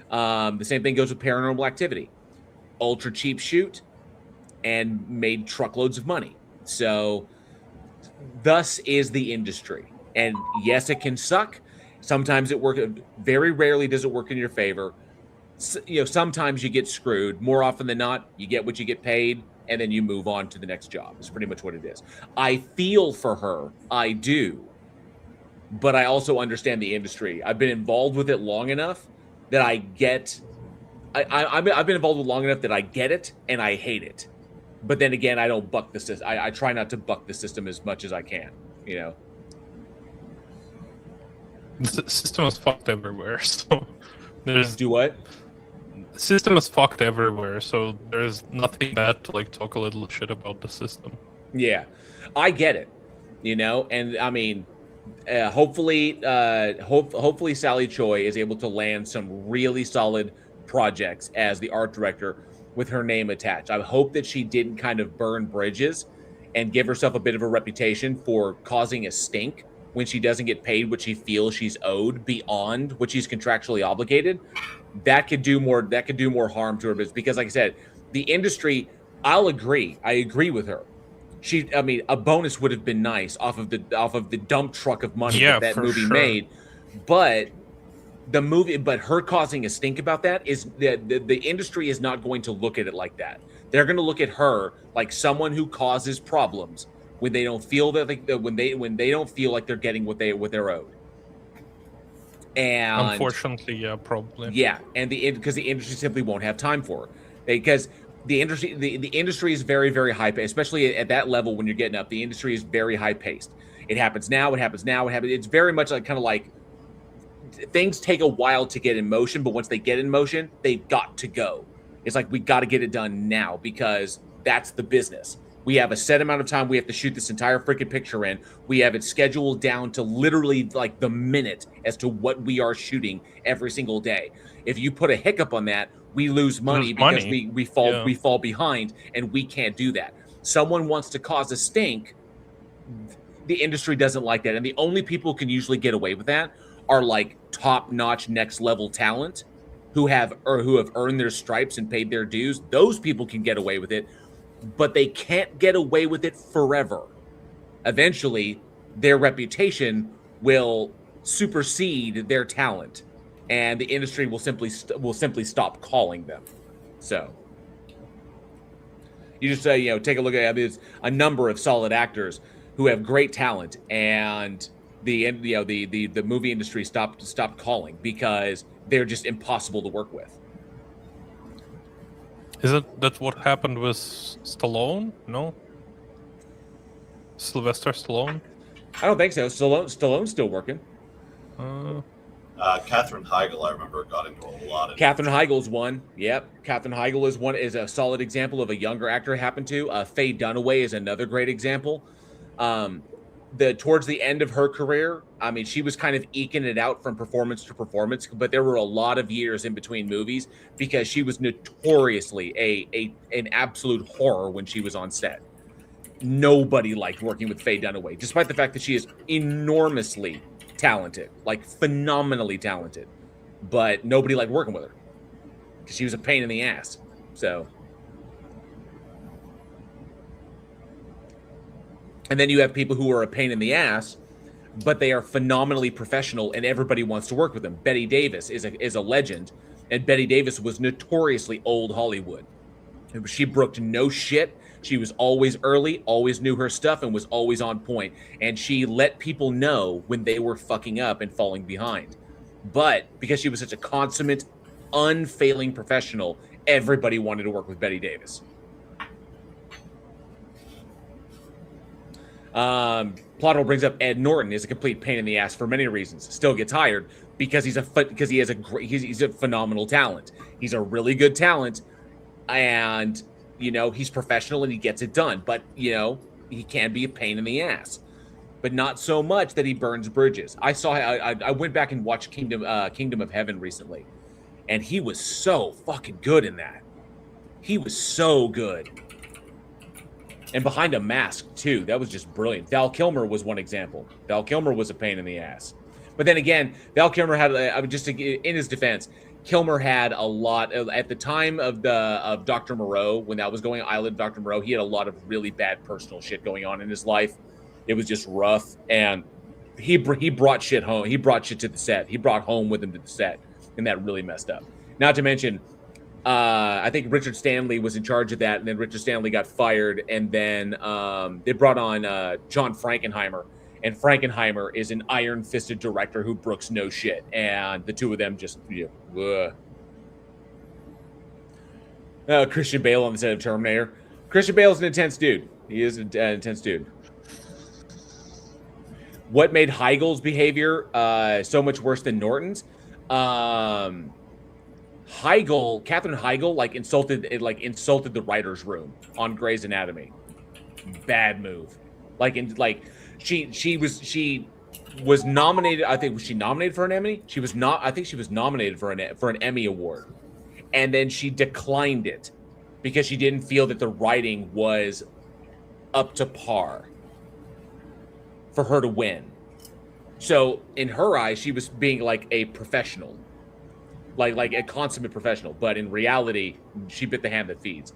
The same thing goes with Paranormal Activity. Ultra cheap shoot, and made truckloads of money. So, thus is the industry. And yes, it can suck. Sometimes it works. Very rarely does it work in your favor. Sometimes you get screwed. More often than not, you get what you get paid, and then you move on to the next job. It's pretty much what it is. I feel for her. I do. But I also understand the industry. I've been involved with it long enough that I get. I've been involved with it long enough that I get it, and I hate it. But then again, I don't buck the system. I try not to buck the system as much as I can. The system is fucked everywhere, so there's Do what? the system is fucked everywhere, so there's nothing bad to like talk a little shit about the system. Yeah, I get it. And I mean, hopefully Sally Choi is able to land some really solid projects as the art director with her name attached. I hope that she didn't kind of burn bridges and give herself a bit of a reputation for causing a stink when she doesn't get paid what she feels she's owed beyond what she's contractually obligated. That could do more harm to her business, because like I said, the industry, I agree with her. A bonus would have been nice off of the dump truck of money that movie made, but her causing a stink about that is the industry is not going to look at it like that. They're going to look at her like someone who causes problems when they don't feel that when they don't feel like they're getting what they're owed. And unfortunately, yeah, probably. Yeah, and because the industry simply won't have time for her, because the industry is very, very high paced, especially at that level when you're getting up. The industry is very high paced. It happens now. It's very much like things take a while to get in motion, but once they get in motion, they've got to go. It's like, we got to get it done now, because that's the business. We have a set amount of time we have to shoot this entire freaking picture in. We have it scheduled down to literally like the minute as to what we are shooting every single day. If you put a hiccup on that, we lose money because we fall behind, and we can't do that. Someone wants to cause a stink. The industry doesn't like that, and the only people who can usually get away with that are like top-notch, next-level talent who have earned their stripes and paid their dues. Those people can get away with it, but they can't get away with it forever. Eventually, their reputation will supersede their talent, and the industry will simply stop calling them. So you just take a look at there's a number of solid actors who have great talent, and the movie industry stopped calling because they're just impossible to work with. Isn't that what happened with Stallone? No? Sylvester Stallone? I don't think so. Stallone's still working. Katherine Heigl, I remember, got into a lot of. Katherine Heigl's one. Yep. Katherine Heigl is a solid example of a younger actor it happened to. Faye Dunaway is another great example. Towards the end of her career, I mean, she was kind of eking it out from performance to performance, but there were a lot of years in between movies because she was notoriously an absolute horror when she was on set. Nobody liked working with Faye Dunaway, despite the fact that she is enormously talented, like phenomenally talented, but nobody liked working with her because she was a pain in the ass. So. And then you have people who are a pain in the ass, but they are phenomenally professional, and everybody wants to work with them. Bette Davis is a legend, and Bette Davis was notoriously old Hollywood. She brooked no shit. She was always early, always knew her stuff, and was always on point. And she let people know when they were fucking up and falling behind. But because she was such a consummate, unfailing professional, everybody wanted to work with Bette Davis. Plottle brings up Ed Norton is a complete pain in the ass for many reasons. Still gets hired because he's a phenomenal talent. He's a really good talent. and he's professional and he gets it done. But he can be a pain in the ass, but not so much that he burns bridges. I went back and watched Kingdom of Heaven recently, and he was so fucking good in that. He was so good. And behind a mask, too. That was just brilliant. Val Kilmer was one example. Val Kilmer was a pain in the ass. But then again, Val Kilmer had, in his defense, Kilmer had a lot of, at the time of Dr. Moreau, when that was going on, Island Dr. Moreau, he had a lot of really bad personal shit going on in his life. It was just rough. And he brought shit home. He brought shit to the set. He brought home with him to the set. And that really messed up. Not to mention, I think Richard Stanley was in charge of that, and then Richard Stanley got fired, and then they brought on John Frankenheimer, and Frankenheimer is an iron-fisted director who brooks no shit, and the two of them just, Christian Bale on the set of Terminator. Christian Bale's an intense dude. He is an intense dude. What made Heigl's behavior so much worse than Norton's? Katherine Heigl, insulted the writer's room on Grey's Anatomy. Bad move. She was nominated. I think, was she nominated for an Emmy? She was not. I think she was nominated for an Emmy award, and then she declined it because she didn't feel that the writing was up to par for her to win. So in her eyes, she was being like a professional. Like a consummate professional, but in reality, she bit the hand that feeds.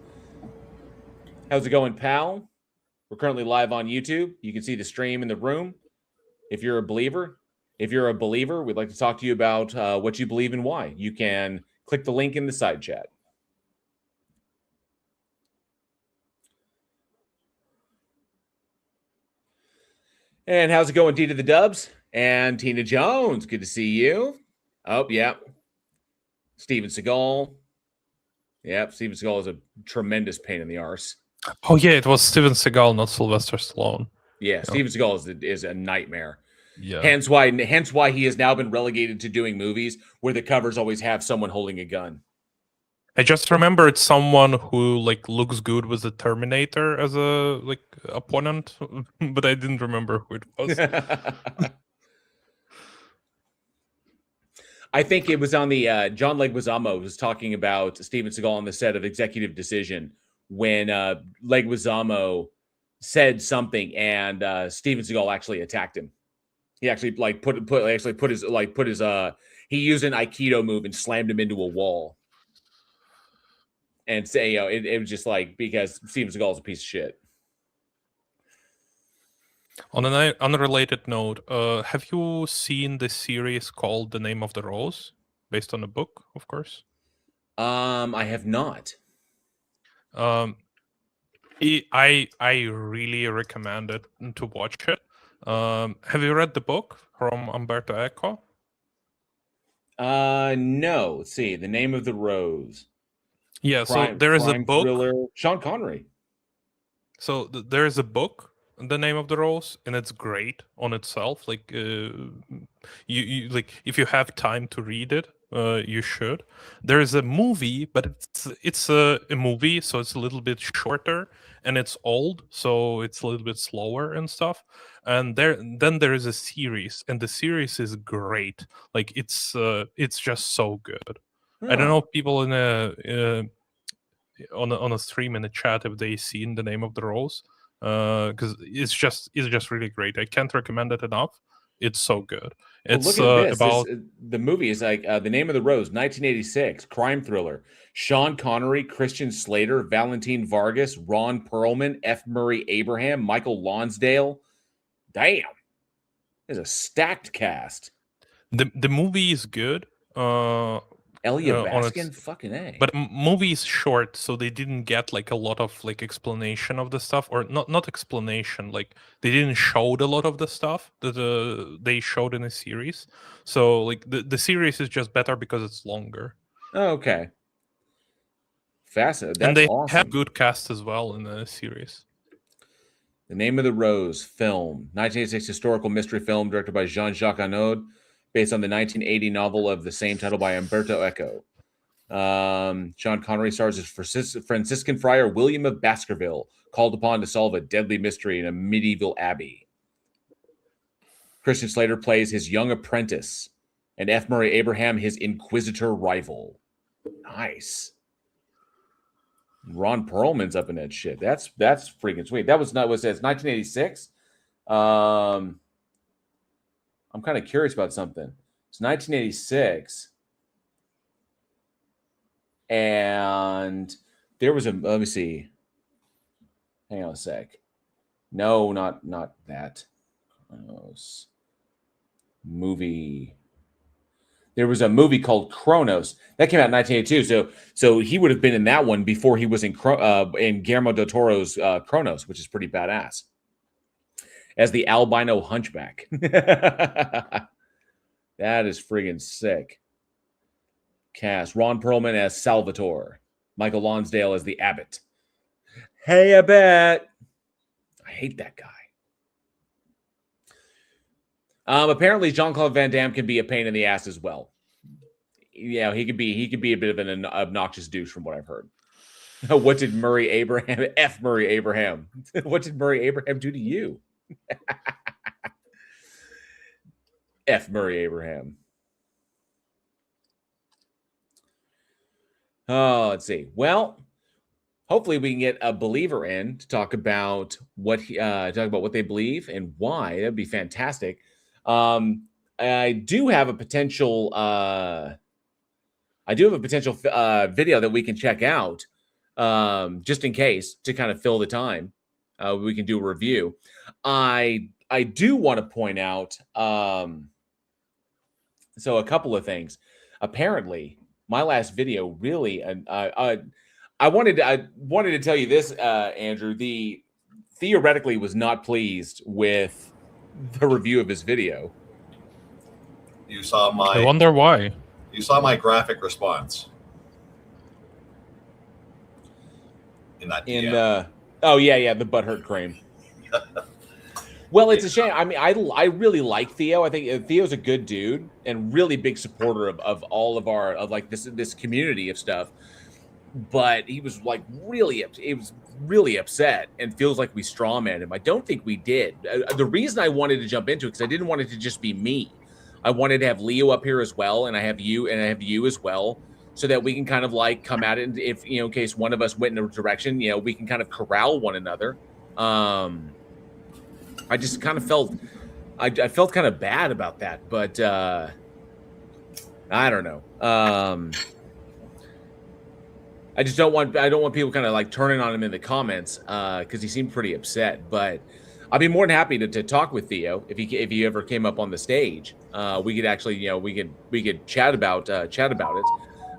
How's it going, pal? We're currently live on YouTube. You can see the stream in the room. If you're a believer, we'd like to talk to you about what you believe and why. You can click the link in the side chat. And how's it going, D to the Dubs? And Tina Jones, good to see you. Oh, yeah. Steven Seagal. Yep, Steven Seagal is a tremendous pain in the arse. Oh yeah, it was Steven Seagal, not Sylvester Stallone. Yeah, Steven Seagal is a nightmare. Yeah. Hence why he has now been relegated to doing movies where the covers always have someone holding a gun. I just remembered someone who looks good with the Terminator as a opponent, but I didn't remember who it was. I think it was on the John Leguizamo was talking about Steven Seagal on the set of Executive Decision when Leguizamo said something and Steven Seagal actually attacked him. He actually he used an Aikido move and slammed him into a wall. And say, it was just because Steven Seagal is a piece of shit. On an unrelated note, have you seen the series called The Name of the Rose, based on a book, of course? I have not. I really recommend it to watch it. Have you read the book from Umberto Eco? No. Let's see. The Name of the Rose. Yeah, so there is a book. Thriller. Sean Connery. So there is a book, The Name of the Rose, and it's great on itself. You if you have time to read it, you should. There is a movie, but it's a movie, so it's a little bit shorter, and it's old, so it's a little bit slower and stuff. And then there is a series, and the series is great. It's just so good. I don't know if people on a stream in the chat if they seen The Name of the Rose, because it's just really great. I can't recommend it enough. It's so good. It's look at this. The movie is The Name of the Rose, 1986 crime thriller. Sean Connery, Christian Slater, Valentine Vargas, Ron Perlman, F. Murray Abraham, Michael Lonsdale. Damn, there's a stacked cast. The movie is good. Elia Baskin, fucking A. But movie is short, so they didn't get a lot of explanation of the stuff, or not explanation. They didn't show a lot of the stuff that they showed in a series. So the series is just better because it's longer. Oh, okay. Fascinating. That's and they awesome. have good cast as well in the series. The Name of the Rose film, 1986 historical mystery film directed by Jean-Jacques Annaud, based on the 1980 novel of the same title by Umberto Eco. Sean Connery stars as Franciscan friar William of Baskerville, called upon to solve a deadly mystery in a medieval abbey. Christian Slater plays his young apprentice, and F. Murray Abraham his inquisitor rival. Nice. Ron Perlman's up in that shit. That's freaking sweet. That was 1986. I'm kind of curious about something. It's 1986, and there was a. Let me see. Hang on a sec. No, not that. Movie. There was a movie called Kronos that came out in 1982. So he would have been in that one before he was in Guillermo del Toro's Kronos, which is pretty badass. As the albino hunchback. That is friggin' sick. Cast Ron Perlman as Salvatore. Michael Lonsdale as the abbot. Hey, Abbott. I hate that guy. Apparently, Jean-Claude Van Damme can be a pain in the ass as well. Yeah, he could be a bit of an obnoxious douche, from what I've heard. What did Murray Abraham? F. Murray Abraham. What did Murray Abraham do to you? F. Murray Abraham. Oh, let's see. Well, hopefully we can get a believer in to talk about what they believe and why. That'd be fantastic. I do have a potential video that we can check out, just in case, to kind of fill the time. We can do a review. I do want to point out so a couple of things. Apparently, my last video really, I wanted to tell you this, Andrew. Theoretically was not pleased with the review of his video. You saw I wonder why. You saw my graphic response in that DM. the butthurt cream. Well, it's a shame. I mean, I really like Theo. I think Theo's a good dude and really big supporter of all of our this community of stuff. But he was really upset and feels like we strawmanned him. I don't think we did. The reason I wanted to jump into it, because I didn't want it to just be me. I wanted to have Leo up here as well, and I have you as well, so that we can kind of like come at it. And if in case one of us went in a direction, we can kind of corral one another. I just kind of felt, I felt kind of bad about that, but I don't know. I don't want people kind of like turning on him in the comments because he seemed pretty upset. But I'd be more than happy to talk with Theo if he ever came up on the stage. We could actually we could chat about it.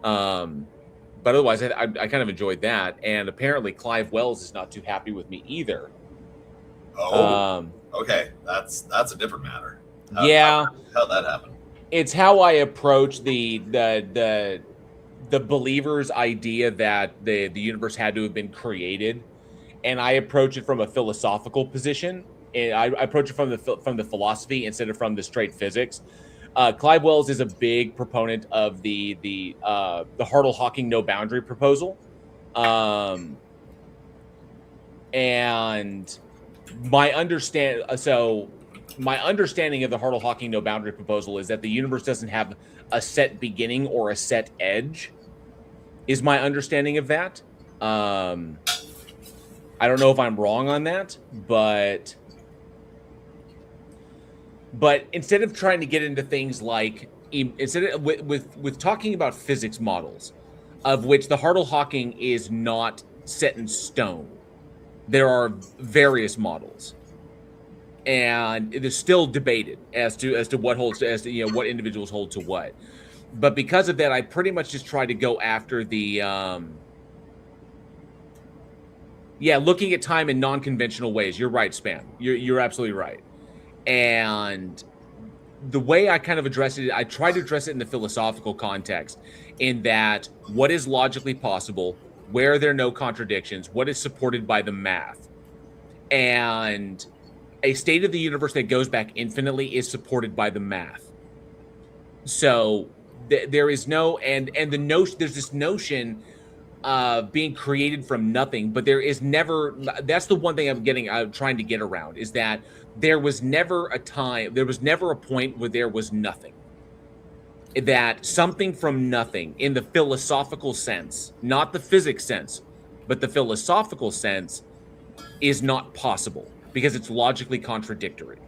But otherwise, I kind of enjoyed that. And apparently, Clive Wells is not too happy with me either. Oh, okay, that's a different matter. How'd that happen? It's how I approach the believer's idea that the universe had to have been created, and I approach it from a philosophical position. And I approach it from the philosophy instead of from the straight physics. Clive Wells is a big proponent of the Hartle-Hawking no boundary proposal, and my understanding of the Hartle-Hawking no boundary proposal is that the universe doesn't have a set beginning or a set edge, is my understanding of that. I don't know if I'm wrong on that, but instead of trying to get into things like, with talking about physics models, of which the Hartle-Hawking is not set in stone, there are various models, and it is still debated as to what holds to, what individuals hold to what. But because of that, I pretty much just try to go after the looking at time in non-conventional ways. You're right, Spam. You're absolutely right. And the way I kind of address it, I try to address it in the philosophical context, in that what is logically possible, where there are no contradictions, what is supported by the math, and a state of the universe that goes back infinitely is supported by the math. So there is no and the notion there's this notion being created from nothing, but there is never. That's the one thing I'm trying to get around is that there was never a point where there was nothing. That something from nothing in the philosophical sense, not the physics sense, but the philosophical sense is not possible because it's logically contradictory.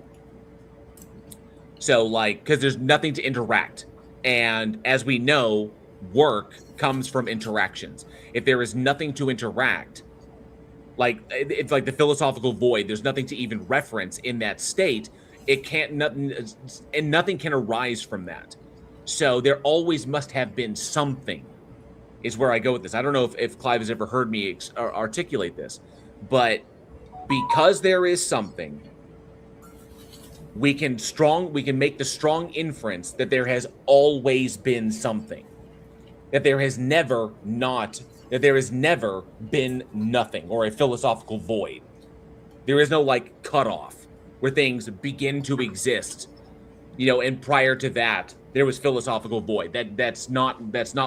So, like, because there's nothing to interact. And as we know, work comes from interactions. If there is nothing to interact, like it's like the philosophical void, there's nothing to even reference in that state. It can't, nothing, and nothing can arise from that. So there always must have been something, is where I go with this. I don't know if Clive has ever heard me articulate this, but because there is something, we can make the strong inference that there has always been something. That there has never been nothing or a philosophical void. There is no like cutoff where things begin to exist, and prior to that there was philosophical void. That's not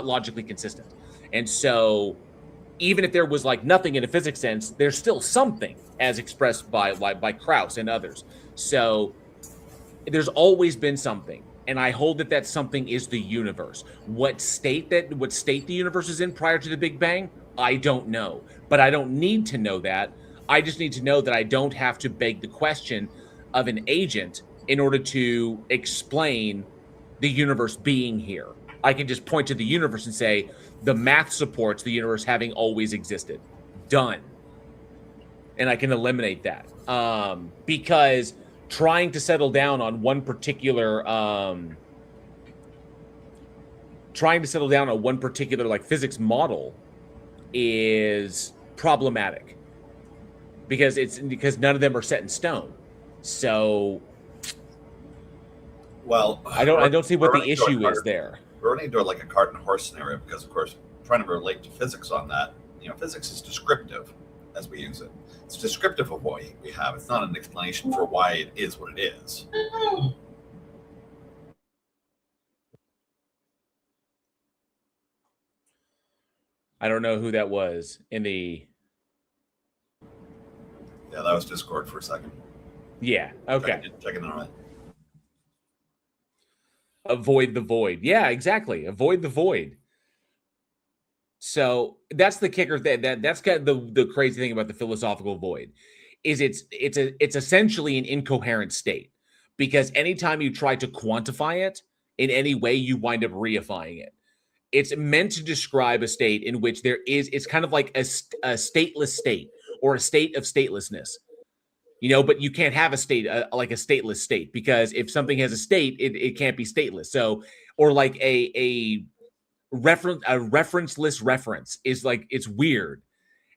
logically consistent. And so even if there was like nothing in a physics sense, there's still something as expressed by Krauss and others. So there's always been something. And I hold that something is the universe. What state the universe is in prior to the Big Bang, I don't know. But I don't need to know that. I just need to know that I don't have to beg the question of an agent in order to explain the universe being here. I can just point to the universe and say, the math supports the universe having always existed. Done. And I can eliminate that. Because trying to settle down on one particular like physics model is problematic because none of them are set in stone. So I don't see what the issue is there. We're running into like a cart and horse scenario because, of course, trying to relate to physics on that, physics is descriptive as we use it. It's descriptive of what we have. It's not an explanation for why it is what it is. I don't know who that was in the... Yeah, that was Discord for a second. Yeah, okay. Checking on it. Avoid the void. Yeah, exactly. Avoid the void. So that's the kicker. That's kind of the crazy thing about the philosophical void is it's essentially an incoherent state, because anytime you try to quantify it in any way, you wind up reifying it. It's meant to describe a state in which it's kind of like a stateless state or a state of statelessness, but you can't have a state like a stateless state, because if something has a state, it can't be stateless. So, or like a referenceless reference is like, it's weird.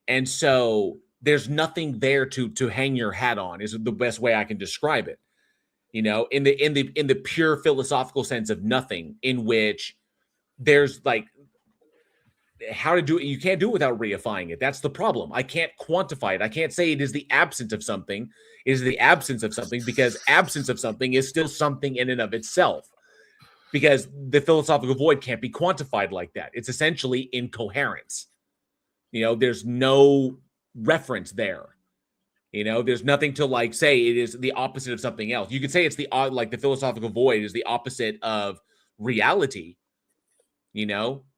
And so there's nothing there to hang your hat on is the best way I can describe it. In the pure philosophical sense of nothing, in which there's like how to do it. You can't do it without reifying it. That's the problem. I can't quantify it. I can't say it is the absence of something. It is the absence of something, because absence of something is still something in and of itself. Because the philosophical void can't be quantified like that. It's essentially incoherence. There's no reference there. There's nothing to like say it is the opposite of something else. You could say it's the philosophical void is the opposite of reality,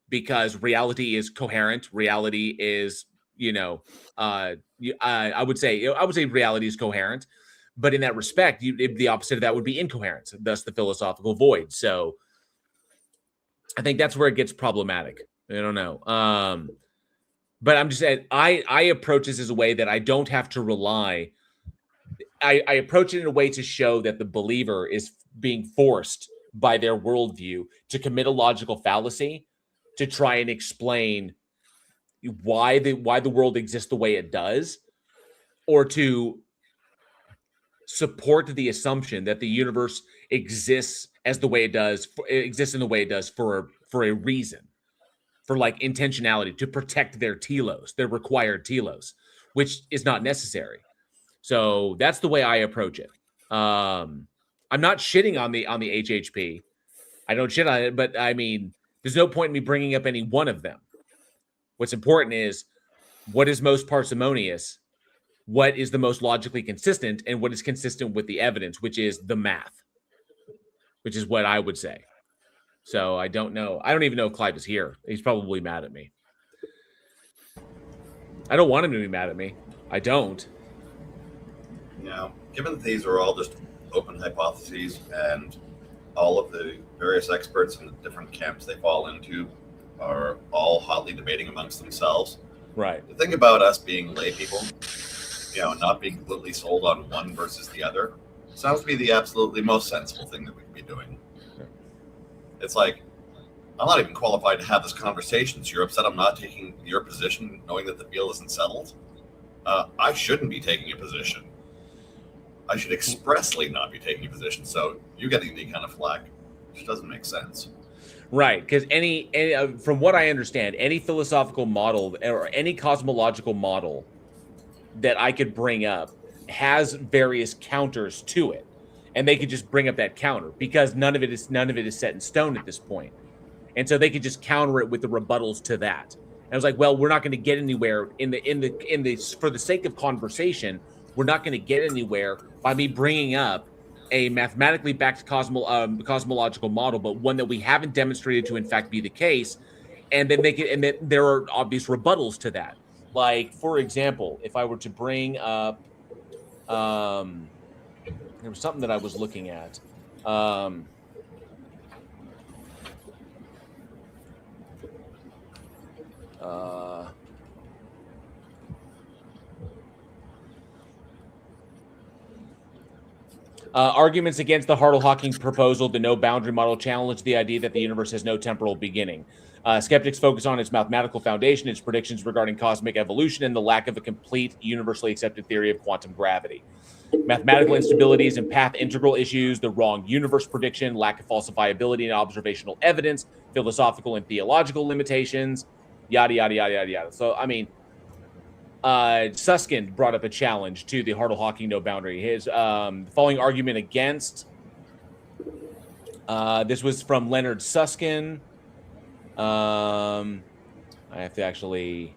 because reality is coherent. Reality is, I would say reality is coherent, but in that respect, the opposite of that would be incoherence, thus the philosophical void. So I think that's where it gets problematic. I don't know. But I'm just saying, I approach this as a way that I don't have to rely. I approach it in a way to show that the believer is being forced by their worldview to commit a logical fallacy to try and explain why the world exists the way it does, or to support the assumption that the universe exists in the way it does for a reason, for like intentionality, to protect their required telos, which is not necessary. So that's the way I approach it. I'm not shitting on the HHP. I don't shit on it, but I mean, there's no point in me bringing up any one of them. What's important is what is most parsimonious, what is the most logically consistent, and what is consistent with the evidence, which is the math, which is what I would say. So I don't know. I don't even know if Clive is here. He's probably mad at me. I don't want him to be mad at me. I don't. Given that these are all just open hypotheses and all of the various experts in the different camps they fall into are all hotly debating amongst themselves. Right. The thing about us being lay people, not being completely sold on one versus the other, sounds to be the absolutely most sensible thing that we could be doing. Yeah. It's like, I'm not even qualified to have this conversation, so you're upset I'm not taking your position knowing that the deal isn't settled? I shouldn't be taking a position. I should expressly not be taking a position, so you getting any kind of flack just doesn't make sense. Right, because any from what I understand, any philosophical model or any cosmological model that I could bring up has various counters to it, and they could just bring up that counter because none of it is set in stone at this point, and so they could just counter it with the rebuttals to that. And I was like, well, we're not going to get anywhere in the for the sake of conversation. We're not going to get anywhere by me bringing up a mathematically backed cosmological model, but one that we haven't demonstrated to in fact be the case, and then there are obvious rebuttals to that. Like, for example, if I were to bring up, there was something that I was looking at. Arguments against the Hartle-Hawking proposal, the no boundary model, challenge the idea that the universe has no temporal beginning. Skeptics focus on its mathematical foundation, its predictions regarding cosmic evolution, and the lack of a complete, universally accepted theory of quantum gravity. Mathematical instabilities and path integral issues, the wrong universe prediction, lack of falsifiability and observational evidence, philosophical and theological limitations, yada, yada, yada, yada, yada. So, I mean, Susskind brought up a challenge to the Hartle-Hawking no boundary. His following argument against this was from Leonard Susskind. I have to actually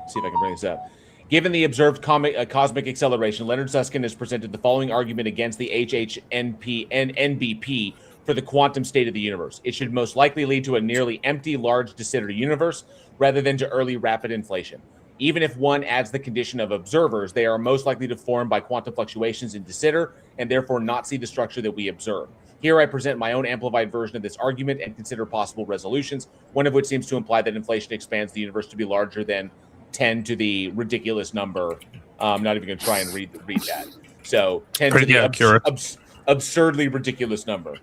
see if I can bring this up. Given the observed cosmic acceleration, Leonard Susskind has presented the following argument against the HHNP and NBP for the quantum state of the universe. It should most likely lead to a nearly empty, large de Sitter universe rather than to early rapid inflation. Even if one adds the condition of observers, they are most likely to form by quantum fluctuations in de Sitter and therefore not see the structure that we observe. Here I present my own amplified version of this argument and consider possible resolutions, one of which seems to imply that inflation expands the universe to be larger than 10 to the ridiculous number. I'm not even going to try and read that. So 10 Pretty to accurate. Absurdly ridiculous number.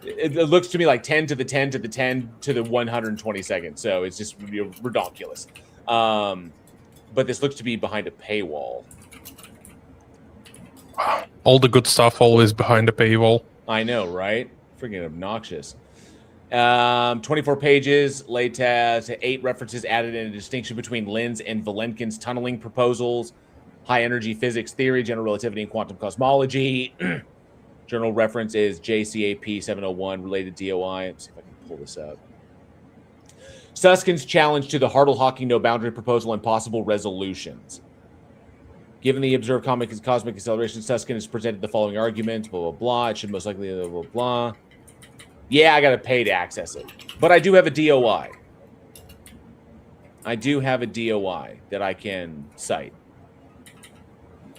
It looks to me like 10 to the 10 to the 10 to the 122nd. So it's just ridiculous. But this looks to be behind a paywall. All the good stuff always behind a paywall. I know, right? Freaking obnoxious. 24 pages, later 8 references added in a distinction between Linz and Vilenkin's tunneling proposals, high energy physics theory, general relativity, and quantum cosmology. Journal reference is JCAP 701, related DOI. Let's see if I can pull this up. Suskind's challenge to the Hartle-Hawking no boundary proposal and possible resolutions. Given the observed cosmic acceleration, Susskind has presented the following arguments, blah, blah, blah. It should most likely, blah, blah, blah. Yeah, I got to pay to access it. But I do have a DOI. I do have a DOI that I can cite.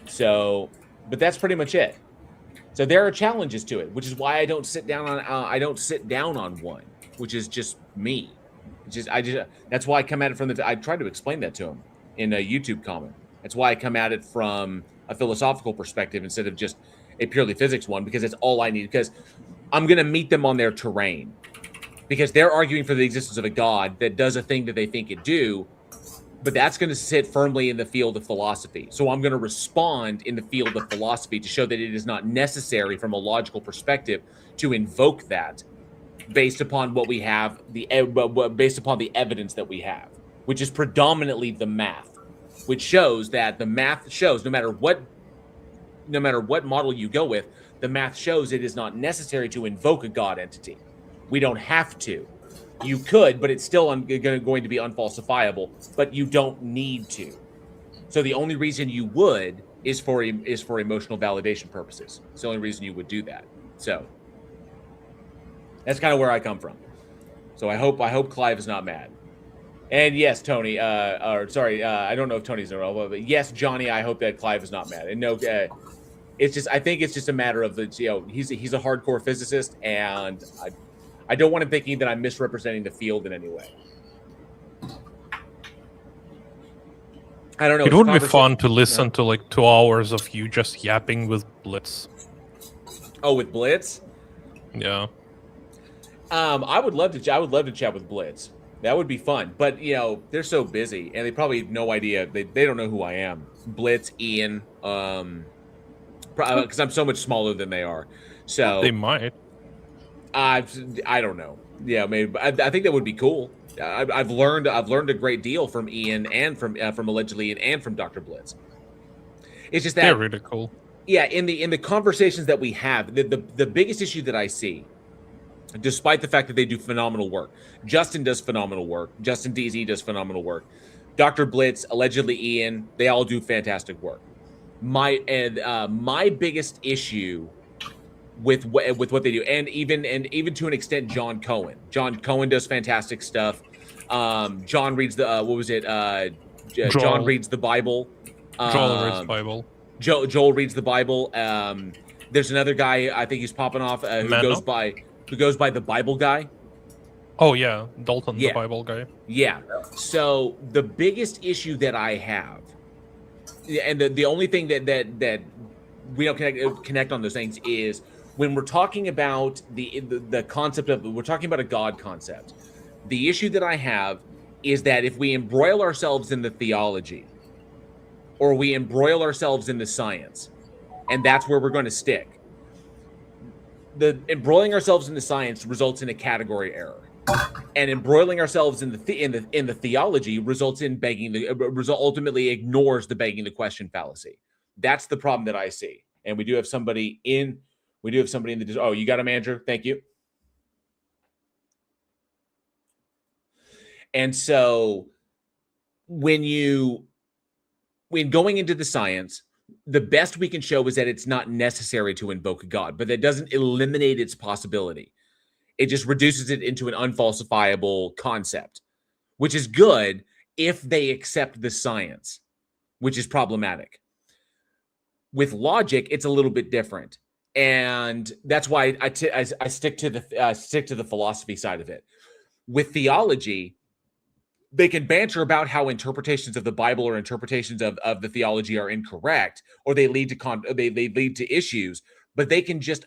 So, but that's pretty much it. So there are challenges to it, which is why I don't sit down on one, which is just me. That's why I come at it from I tried to explain that to him in a YouTube comment. That's why I come at it from a philosophical perspective instead of just a purely physics one, because it's all I need. Because I'm going to meet them on their terrain, because they're arguing for the existence of a God that does a thing that they think it do, but that's going to sit firmly in the field of philosophy. So I'm going to respond in the field of philosophy to show that it is not necessary from a logical perspective to invoke that based upon what we have, based upon the evidence that we have, which is predominantly the math, which shows that the math shows no matter what model you go with, The math shows it is not necessary to invoke a God entity. We don't have to. You could, but it's still going to be unfalsifiable, but you don't need to. So the only reason you would is for emotional validation purposes. It's the only reason you would do that. So that's kind of where I come from. So I hope Clive is not mad. And yes, Tony, I don't know if Tony's in a row, but yes, Johnny, I hope that Clive is not mad. And no, I think it's just a matter of he's a hardcore physicist, and I don't want him thinking that I'm misrepresenting the field in any way. I don't know. It would be fun to listen to like 2 hours of you just yapping with Blitz. Oh, with Blitz? Yeah. I would love to chat with Blitz. That would be fun. But they're so busy, and they probably have no idea. They don't know who I am. Blitz, Ian, because I'm so much smaller than they are. So they might. I don't know. Yeah, maybe. I think that would be cool. I've learned a great deal from Ian and from allegedly Ian and from Dr. Blitz. It's just that they're really cool. Yeah, in the conversations that we have, the biggest issue that I see, despite the fact that they do phenomenal work, Justin does phenomenal work, Justin DZ does phenomenal work, Dr. Blitz, allegedly Ian, they all do fantastic work. My biggest issue with what they do, and even to an extent, John Cohen does fantastic stuff. John reads the John reads the Bible. Joel reads the Bible. Joel reads the Bible. There's another guy I think he's popping off who goes by the Bible guy. Oh yeah, Dalton, the Bible guy. Yeah. So the biggest issue that I have, and the only thing that we don't connect on those things is when we're talking about the concept of, we're talking about a God concept. The issue that I have is that if we embroil ourselves in the theology, or we embroil ourselves in the science, and that's where we're going to stick, the embroiling ourselves in the science results in a category error, and embroiling ourselves in the theology results in ultimately ignores the begging the question fallacy. That's the problem that I see. And we do have somebody in the, oh, you got him, Andrew. Thank you. And so when going into the science, the best we can show is that it's not necessary to invoke God, but that doesn't eliminate its possibility. It just reduces it into an unfalsifiable concept, which is good if they accept the science, which is problematic. With logic, it's a little bit different, and that's why I stick to the philosophy side of it. With theology, they can banter about how interpretations of the Bible or interpretations of the theology are incorrect, or they lead to issues, but they can just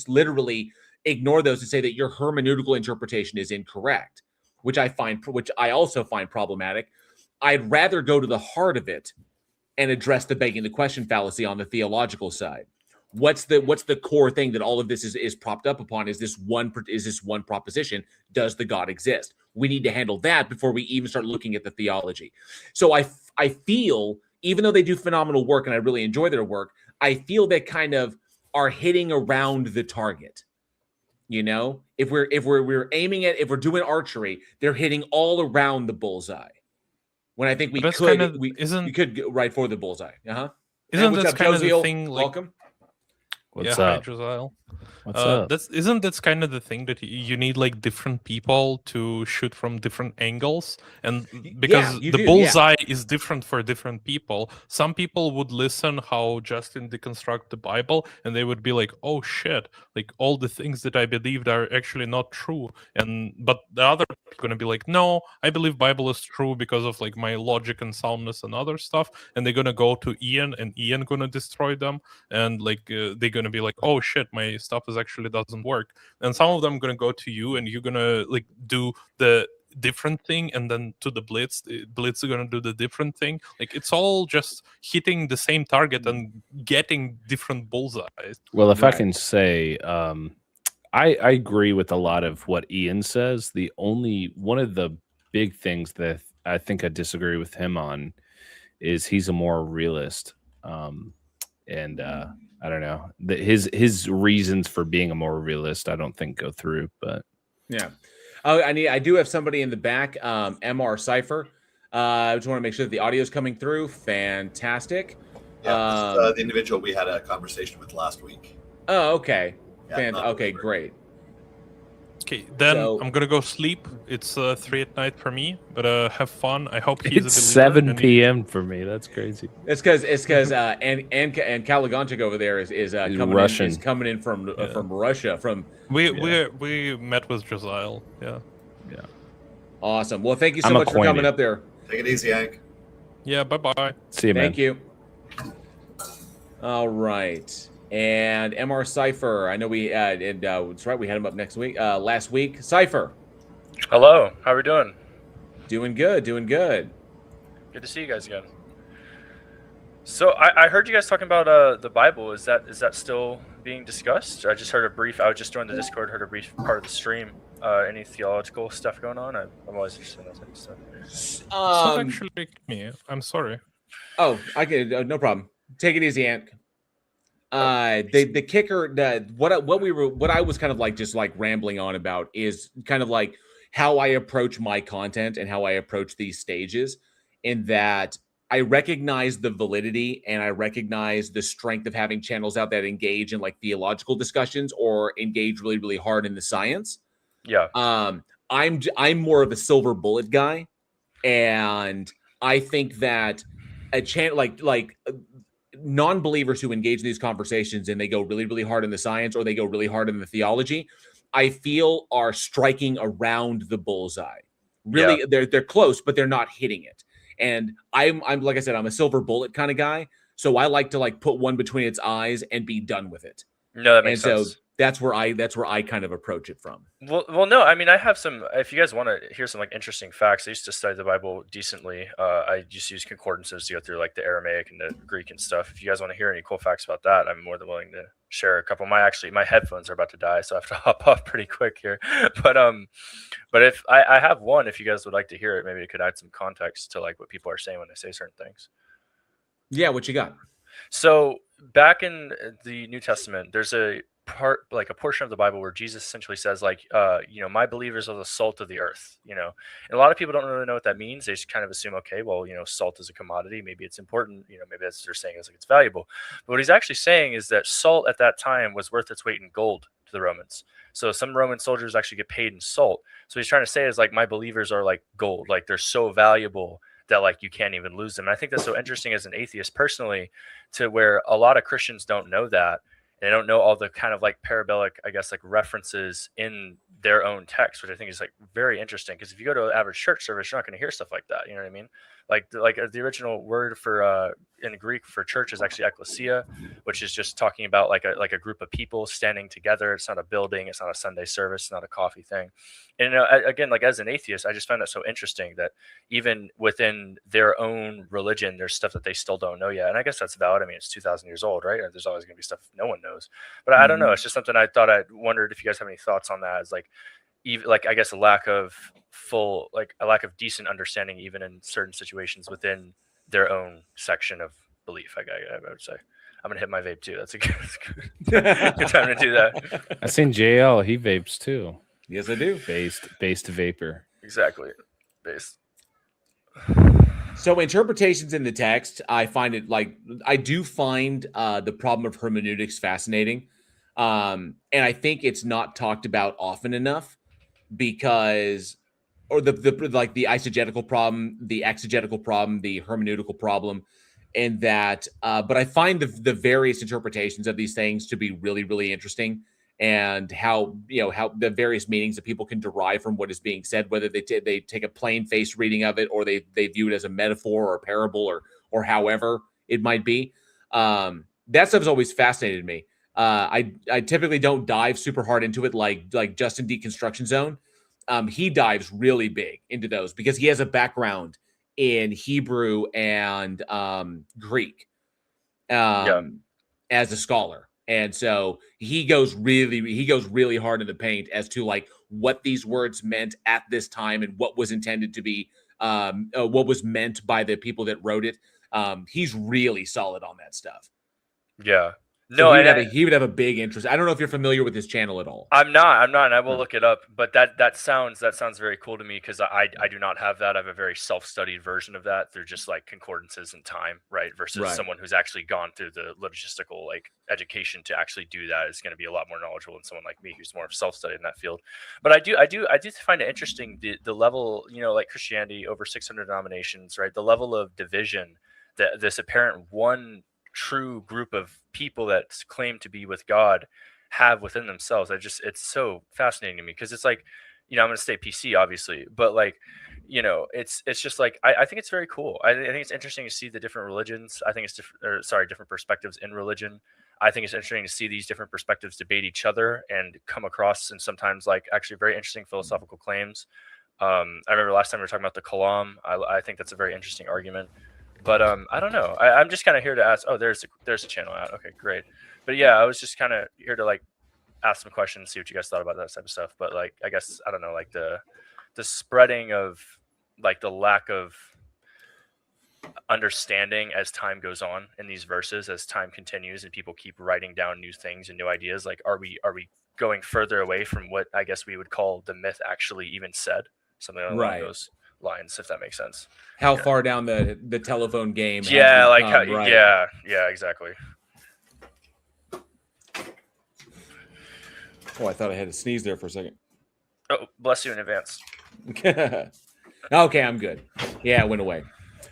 literally ignore those and say that your hermeneutical interpretation is incorrect, which I also find problematic. I'd rather go to the heart of it and address the begging the question fallacy on the theological side. What's the core thing that all of this is propped up upon? Is this one proposition? Does the God exist? We need to handle that before we even start looking at the theology. So I feel, even though they do phenomenal work and I really enjoy their work, I feel they kind of are hitting around the target. If we're aiming at, if we're doing archery, they're hitting all around the bullseye. When I think we could go right for the bullseye. Isn't that kind of the thing? Welcome. What's up? Hi, Josiel. What's up? That's kind of the thing that you need like different people to shoot from different angles, and because the bullseye is different for different people. Some people would listen how Justin deconstruct the Bible, and they would be like, "Oh shit! Like all the things that I believed are actually not true." But the other people are gonna be like, "No, I believe Bible is true because of like my logic and soundness and other stuff." And they're gonna go to Ian, and Ian gonna destroy them, and like they're gonna be like, "Oh shit, my stuff actually doesn't work." And some of them gonna go to you, and you're gonna like do the different thing, and then to the Blitz is gonna do the different thing. Like it's all just hitting the same target and getting different bullseyes. Well, if I can say, I agree with a lot of what Ian says. The only one of the big things that I think I disagree with him on is he's a more realist. and I don't know, his reasons for being a more realist, I don't think go through. But yeah. Oh, I do have somebody in the back, MR Cipher. I just want to make sure that the audio is coming through. Fantastic. Yeah, this is the individual we had a conversation with last week. Oh, okay. Yeah, Okay, great. Okay, then So- I'm gonna go sleep. It's 3 at night for me, but have fun. I hope he's it's a believer. 7 p.m. for me. That's crazy. It's because and Kalaganchik over there is He's coming Russian. in, is coming in from Russia from. We met with Josiah. Yeah. Awesome. Well, thank you so I'm much for coming acquainted. up there. Take it easy, Hank. Yeah. Bye. See you, man. Thank you. All right. And MR Cipher, I know we that's right, we had him up last week. Cipher, Hello, how are we doing? doing good. Good to see you guys again. So I heard you guys talking about the Bible. Is that still being discussed? I just heard a brief. I was just joined the Discord, heard a brief part of the stream. Any theological stuff going on? I'm always interested in that type of stuff. It's not actually me. I'm sorry. Oh, I can no problem. Take it easy, Ant. The kicker, what I was kind of like just like rambling on about is kind of like how I approach my content and how I approach these stages, in that I recognize the validity and I recognize the strength of having channels out that engage in like theological discussions or engage really, really hard in the science. Yeah. I'm more of a silver bullet guy, and I think that a channel like non-believers who engage in these conversations and they go really, really hard in the science or they go really hard in the theology, I feel are striking around the bullseye. Really, they're close, but they're not hitting it. And I'm like I said, I'm a silver bullet kind of guy, so I like to like put one between its eyes and be done with it. No, that makes sense. So that's where I kind of approach it from. Well, no. I mean, I have some. If you guys want to hear some like interesting facts, I used to study the Bible decently. I just use concordances to go through like the Aramaic and the Greek and stuff. If you guys want to hear any cool facts about that, I'm more than willing to share a couple. My headphones are about to die, so I have to hop off pretty quick here. But if I have one, if you guys would like to hear it, maybe it could add some context to like what people are saying when they say certain things. Yeah, what you got? So back in the New Testament, there's a portion of the Bible where Jesus essentially says like, my believers are the salt of the earth, and a lot of people don't really know what that means. They just kind of assume, okay, well, salt is a commodity. Maybe it's important. Maybe that's what they're saying is like it's valuable. But what he's actually saying is that salt at that time was worth its weight in gold to the Romans. So some Roman soldiers actually get paid in salt. So he's trying to say is like, my believers are like gold. Like they're so valuable that like you can't even lose them. And I think that's so interesting as an atheist personally, to where a lot of Christians don't know that. They don't know all the kind of like parabolic, I guess, like references in their own text, which I think is like very interesting. Because if you go to an average church service, you're not going to hear stuff like that. You know what I mean? Like the original word for in Greek for church is actually ecclesia, which is just talking about like a group of people standing together. It's not a building. It's not a Sunday service. It's not a coffee thing. And again, like as an atheist, I just found that so interesting that even within their own religion, there's stuff that they still don't know yet. And I guess that's valid. I mean, it's 2,000 years old, right? There's always going to be stuff no one knows. But I don't know. It's just something I wondered if you guys have any thoughts on that. As like, even like I guess a lack of decent understanding, even in certain situations within their own section of belief. I would say. I'm gonna hit my vape too. That's a good time to do that. I seen JL. He vapes too. Yes, I do. Based vapor. Exactly. Based. So interpretations in the text, I find it like I do find the problem of hermeneutics fascinating, and I think it's not talked about often enough because, or the like the eisegetical problem, the exegetical problem, the hermeneutical problem, and that. But I find the various interpretations of these things to be really, really interesting, and how how the various meanings that people can derive from what is being said, whether they take a plain face reading of it or they view it as a metaphor or a parable or however it might be. That stuff has always fascinated me. I typically don't dive super hard into it like Justin Deconstruction Zone. He dives really big into those because he has a background in Hebrew and Greek as a scholar. And so he goes really hard in the paint as to like what these words meant at this time and what was intended to be, what was meant by the people that wrote it. He's really solid on that stuff. Yeah. So No, he would have a big interest. I don't know if you're familiar with his channel at all. I'm not, and I will No. look it up. But that sounds very cool to me because I do not have that. I have a very self-studied version of that through just like concordances and time, right? Versus Right. someone who's actually gone through the logistical like education to actually do that is going to be a lot more knowledgeable than someone like me who's more self-studied in that field. But I do find it interesting the level, you know, like Christianity over 600 denominations, right? The level of division that this apparent one true group of people that claim to be with God have within themselves. It's so fascinating to me because it's like, you know, I'm going to stay PC obviously, but like, you know, it's just like I think it's very cool. I think it's interesting to see the different religions. I think it's different perspectives in religion. I think it's interesting to see these different perspectives debate each other and come across and sometimes like actually very interesting philosophical claims. I remember last time we were talking about the Kalam. I think that's a very interesting argument. But I don't know. I'm just kind of here to ask. Oh, there's a channel out. Okay, great. But yeah, I was just kind of here to like ask some questions, see what you guys thought about that type of stuff. But like, I guess I don't know, like the spreading of like the lack of understanding as time goes on in these verses, as time continues, and people keep writing down new things and new ideas. Like, are we going further away from what I guess we would call the myth actually even said? Something along Right. those lines, if that makes sense. How far down the telephone game? Yeah, have we like come, how, right? yeah, exactly. Oh, I thought I had to sneeze there for a second. Oh, bless you in advance. Okay, I'm good. Yeah, it went away.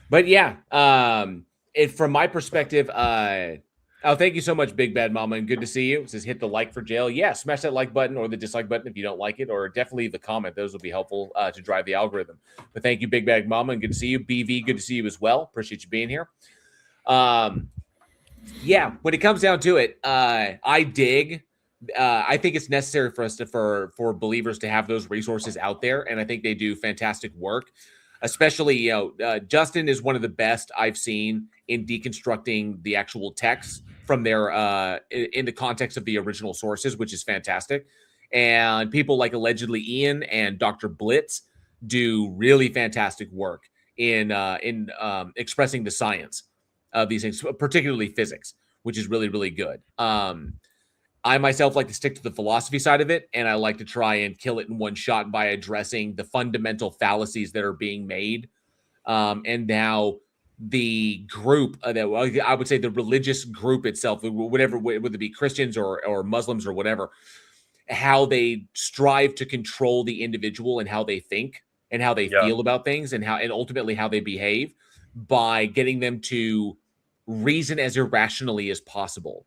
But yeah, from my perspective, oh, thank you so much, Big Bad Mama, and good to see you. It says hit the like for jail. Yeah, smash that like button or the dislike button if you don't like it, or definitely leave a comment. Those will be helpful to drive the algorithm. But thank you, Big Bad Mama, and good to see you. BV, good to see you as well. Appreciate you being here. Yeah, when it comes down to it, I dig. I think it's necessary for us for believers to have those resources out there, and I think they do fantastic work. Especially, you know, Justin is one of the best I've seen in deconstructing the actual text from their in the context of the original sources, which is fantastic. And people like allegedly Ian and Dr. Blitz do really fantastic work in expressing the science of these things, particularly physics, which is really, really good. I myself like to stick to the philosophy side of it, and I like to try and kill it in one shot by addressing the fundamental fallacies that are being made. And now the group that I would say the religious group itself, whatever, whether it be Christians or Muslims or whatever, how they strive to control the individual and how they think and how they feel about things and ultimately how they behave by getting them to reason as irrationally as possible.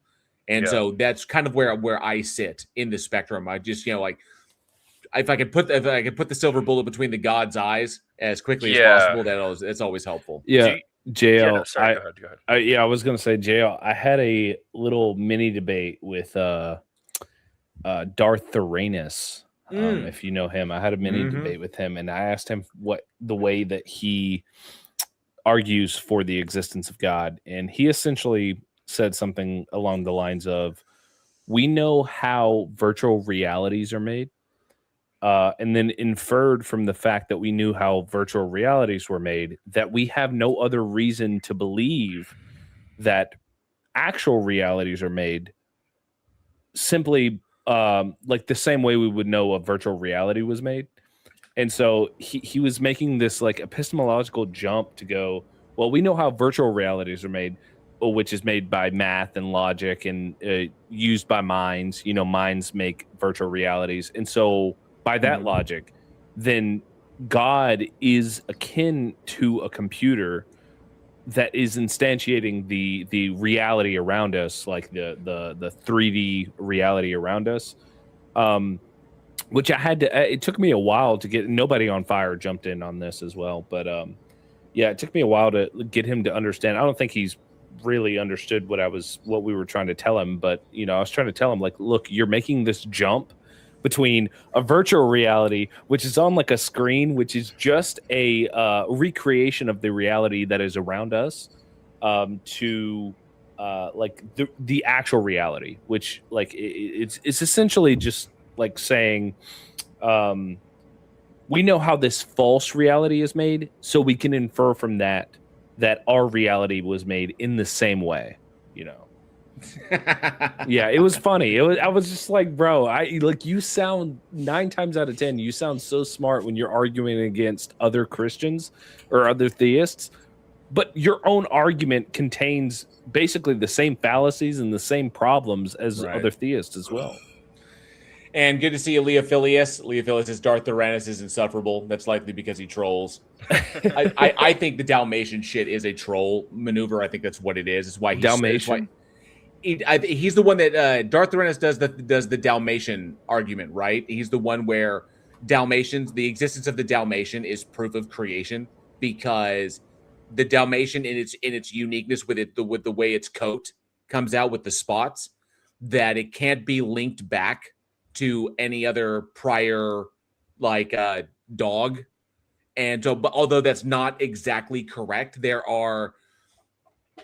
And so that's kind of where I sit in the spectrum. I just, you know, like if I could put the silver bullet between the God's eyes as quickly as possible, that's always helpful. Yeah. JL, sorry, go ahead. I was going to say, JL, I had a little mini debate with Darth Tyrannus. If you know him, I had a mini debate with him, and I asked him what the way that he argues for the existence of God, and he essentially said something along the lines of, we know how virtual realities are made, and then inferred from the fact that we knew how virtual realities were made that we have no other reason to believe that actual realities are made, simply like the same way we would know a virtual reality was made. And so he was making this like epistemological jump to go, well, we know how virtual realities are made, which is made by math and logic and used by minds. You know, minds make virtual realities. And so by that logic, then God is akin to a computer that is instantiating the reality around us, like the 3D reality around us. Which I had to, it took me a while to get, nobody on fire jumped in on this as well. But yeah, it took me a while to get him to understand. I don't think he's really understood what we were trying to tell him. But, you know, I was trying to tell him, like, look, you're making this jump between a virtual reality, which is on like a screen, which is just a recreation of the reality that is around us, to like the actual reality, which like it's essentially just like saying, we know how this false reality is made, so we can infer from that our reality was made in the same way, you know. Yeah, it was funny. I was just like, bro, you sound 9 times out of 10, you sound so smart when you're arguing against other Christians or other theists, but your own argument contains basically the same fallacies and the same problems as Right. other theists as well. And good to see you, Leophilius. Leophilius says Darth Tyrannus is insufferable. That's likely because he trolls. I think the Dalmatian shit is a troll maneuver. I think that's what it is. It's why he's Dalmatian? He's the one that Darth Tyrannus does the Dalmatian argument, right? He's the one where the existence of the Dalmatian is proof of creation, because the Dalmatian in its uniqueness with the way its coat comes out with the spots, that it can't be linked back to any other prior dog. And so, but although that's not exactly correct,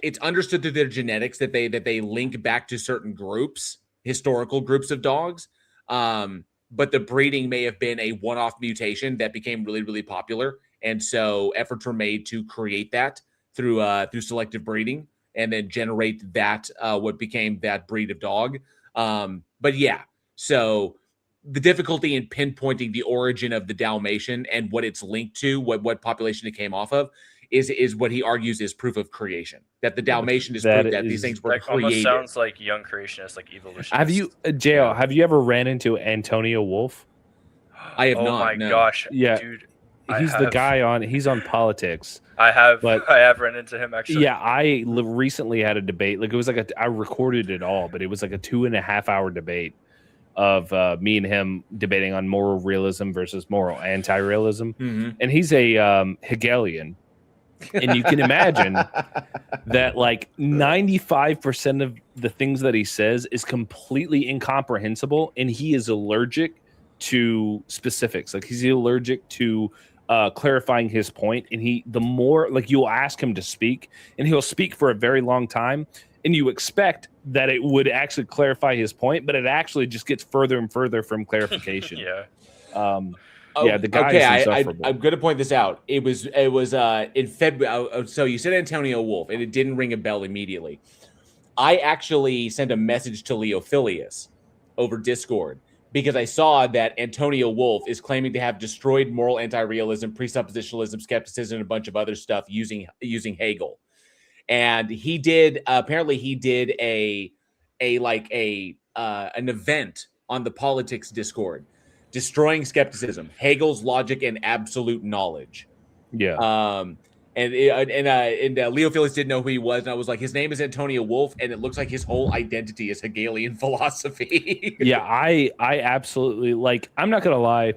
it's understood through their genetics that they link back to certain groups, historical groups of dogs. But the breeding may have been a one-off mutation that became really, really popular. And so efforts were made to create that through selective breeding, and then generate that what became that breed of dog. But yeah, so the difficulty in pinpointing the origin of the Dalmatian and what it's linked to, what population it came off of, is what he argues is proof of creation. That the Dalmatian is proof that these things were That almost created. sounds like young creationists, like evolutionists. Have you, JL, have you ever ran into Antonio Wolf? I have not. Oh my no. gosh, Yeah. dude. He's the guy he's on politics. I have run into him actually. Yeah, I recently had a debate. Like, it was I recorded it all, but it was like a 2.5-hour debate of me and him debating on moral realism versus moral anti-realism. Mm-hmm. And he's a Hegelian. And you can imagine that 95% of the things that he says is completely incomprehensible, and he is allergic to specifics. Like, he's allergic to clarifying his point, and the more you'll ask him to speak, and he'll speak for a very long time, and you expect that it would actually clarify his point, but it actually just gets further and further from clarification. Yeah. The guy is insufferable. I'm going to point this out. It was in February. So you said Antonio Wolf, and it didn't ring a bell immediately. I actually sent a message to Leophilius over Discord, because I saw that Antonio Wolf is claiming to have destroyed moral anti-realism, presuppositionalism, skepticism, and a bunch of other stuff using Hegel. And he did apparently an event on the politics Discord, destroying skepticism, Hegel's logic, and absolute knowledge. Yeah. And Leophilius didn't know who he was, and I was like, his name is Antonio Wolf, and it looks like his whole identity is Hegelian philosophy. Yeah, I absolutely, I'm not gonna lie,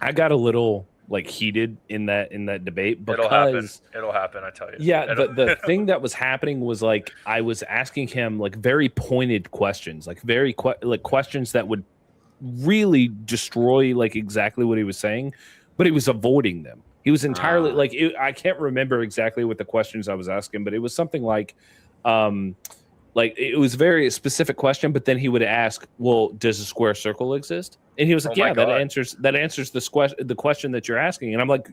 I got a little heated in that debate, because it'll happen, I tell you. Yeah, the thing that was happening was I was asking him very pointed questions, questions that would really destroy exactly what he was saying, but he was avoiding them. He was entirely I can't remember exactly what the questions I was asking, but it was something it was a very specific question. But then he would ask, "Well, does a square circle exist?" And he was like, "Yeah, that answers the question that you're asking." And I'm like,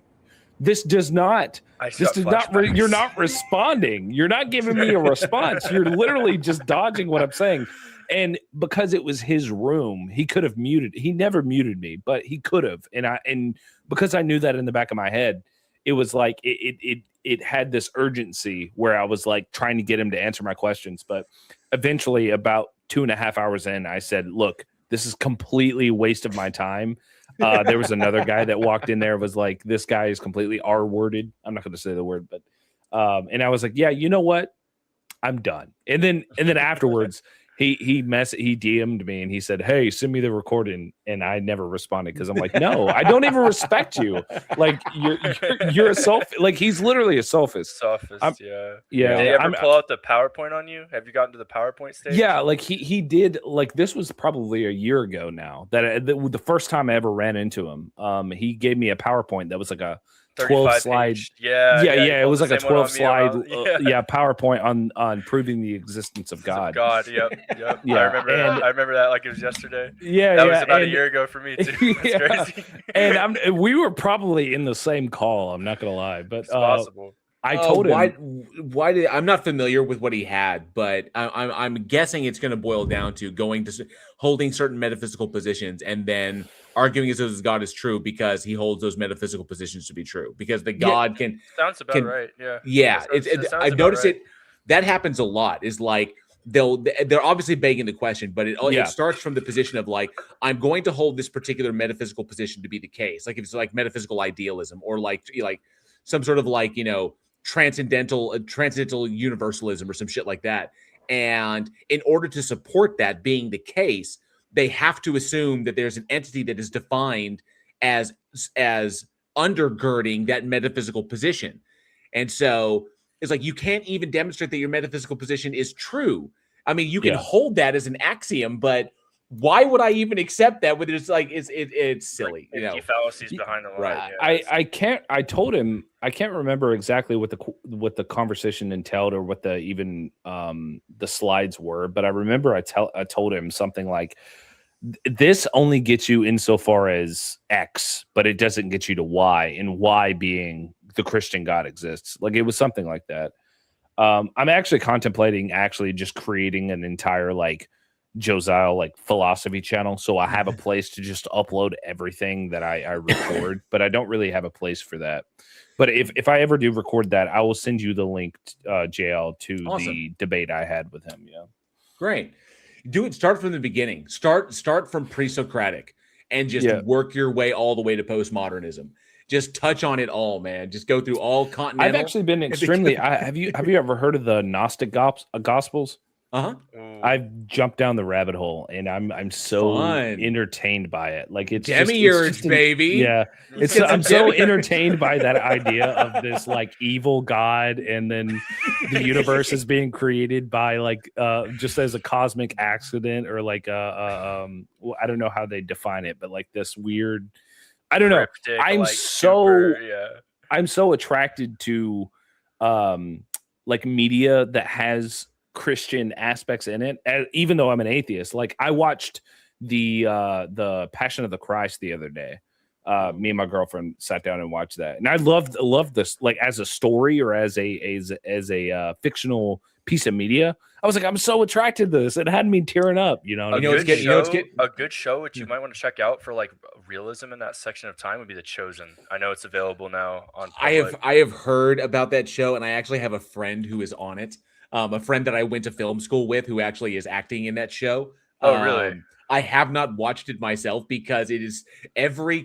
"This does not. You're not responding. You're not giving me a response. You're literally just dodging what I'm saying." And because it was his room, he could have muted. He never muted me, but he could have. And because I knew that in the back of my head, it was it had this urgency where I was trying to get him to answer my questions. But eventually, about 2.5 hours in, I said, "Look, this is completely a waste of my time." There was another guy that walked in there, was like, "This guy is completely R-worded." I'm not going to say the word, but and I was like, "Yeah, you know what? I'm done." And then afterwards, he DM'd me and he said, "Hey, send me the recording," and I never responded, because I'm like, "No, I don't even respect you. You're a sophist." He's literally a sophist. Yeah. Yeah. Did he ever pull out the PowerPoint on you? Have you gotten to the PowerPoint stage? Yeah, he did. This was probably a year ago now, that the first time I ever ran into him. He gave me a PowerPoint that was a 12 slide. Yeah. It was a 12 slide PowerPoint on proving the existence of God. Yep. Yeah, I remember that like it was yesterday. Yeah, that was about a year ago for me too. That's crazy. And we were probably in the same call. I'm not gonna lie, but it's possible. I told him why did I'm not familiar with what he had, but I'm guessing it's going to boil down to holding certain metaphysical positions and then arguing as though God is true because he holds those metaphysical positions to be true because the God can sounds about can right. Yeah, yeah. That sounds I've about noticed right. it. That happens a lot. Is like they're obviously begging the question, but it starts from the position of like I'm going to hold this particular metaphysical position to be the case. Like if it's like metaphysical idealism or like some sort of like transcendental universalism or some shit like that. And in order to support that being the case, they have to assume that there's an entity that is defined as undergirding that metaphysical position. And so it's like you can't even demonstrate that your metaphysical position is true. I mean, you can hold that as an axiom, but why would I even accept that when it's like it's silly, like fallacies behind the line. Right. Yeah, I told him I can't remember exactly what the conversation entailed or what the even the slides were, but I remember I told him something like this only gets you insofar as X, but it doesn't get you to Y, and Y being the Christian God exists. Like it was something like that. I'm actually contemplating just creating an entire like Josiah like philosophy channel, so I have a place to just upload everything that I record, but I don't really have a place for that. But if I ever do record that, I will send you the link, JL, to the debate I had with him. Yeah, great. Do it. Start from the beginning. Start from pre-Socratic and just work your way all the way to postmodernism. Just touch on it all, man. Just go through all continental. I've actually been extremely. Have you ever heard of the Gnostic Gospels? I've jumped down the rabbit hole, and I'm so entertained by it. Like it's demiurge, baby. Yeah, I'm so entertained by that idea of this like evil god, and then the universe is being created by like just as a cosmic accident, or like I don't know how they define it, but like this weird. I don't know. I'm so attracted to like media that has Christian aspects in it, even though I'm an atheist. Like I watched the Passion of the Christ the other day. Me and my girlfriend sat down and watched that, and I loved this like as a story or as a fictional piece of media. I was like, I'm so attracted to this. It had me tearing up. A good show which you might want to check out for like realism in that section of time would be The Chosen. I know it's available now on public. I have heard about that show, and I actually have a friend who is on it. A friend that I went to film school with who actually is acting in that show. Oh, really? I have not watched it myself because it is every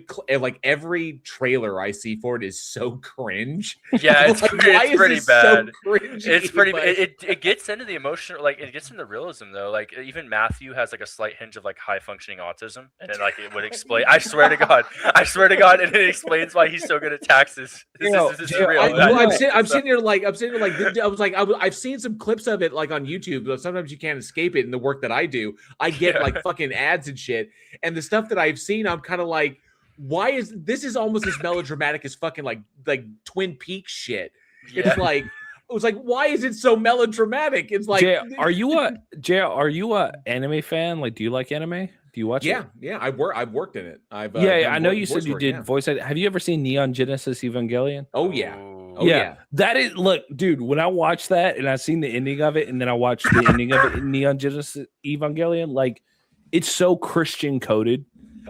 trailer I see for it is so cringe. Yeah, it's, like, it's pretty bad. So cringy? It's pretty. It gets into the emotional, like it gets into realism though. Like even Matthew has like a slight hinge of like high functioning autism, and then like it would explain. I swear to God, and it explains why he's so good at taxes. This is real. I'm sitting here like I was like I've seen some clips of it like on YouTube, but sometimes you can't escape it in the work that I do. I get like fucking ads and shit, and the stuff that I've seen, I'm kind of like, why is this almost as melodramatic as fucking like Twin Peaks shit? Yeah. It was like, why is it so melodramatic? It's like, are you a anime fan? Like, do you like anime? Do you watch it? Yeah. I've worked in it. I know you said you did voice. Have you ever seen Neon Genesis Evangelion? Oh yeah. That is, look, dude, when I watched that and I seen the ending of it, and then I watched the ending of it in Neon Genesis Evangelion, like it's so Christian coded.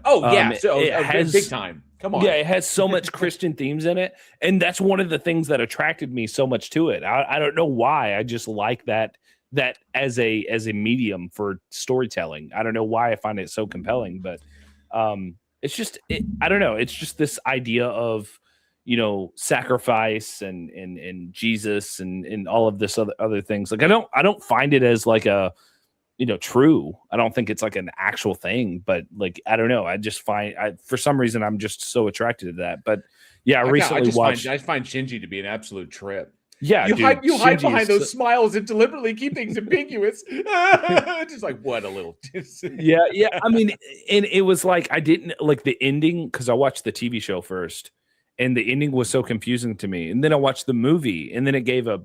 Oh yeah, so it has big time. Come on. Yeah, it has so much Christian themes in it, and that's one of the things that attracted me so much to it. I don't know why. I just like that as a medium for storytelling. I don't know why I find it so compelling, but it's just I don't know. It's just this idea of sacrifice and Jesus and all of this other things. Like I don't find it as like a true. I don't think it's like an actual thing, but like I don't know. I just for some reason I'm just so attracted to that. But yeah, I find Shinji to be an absolute trip. Yeah, you hide behind those smiles and deliberately keep things ambiguous. Just like what a little. yeah. I mean, and it was like I didn't like the ending because I watched the TV show first, and the ending was so confusing to me. And then I watched the movie, and then it gave a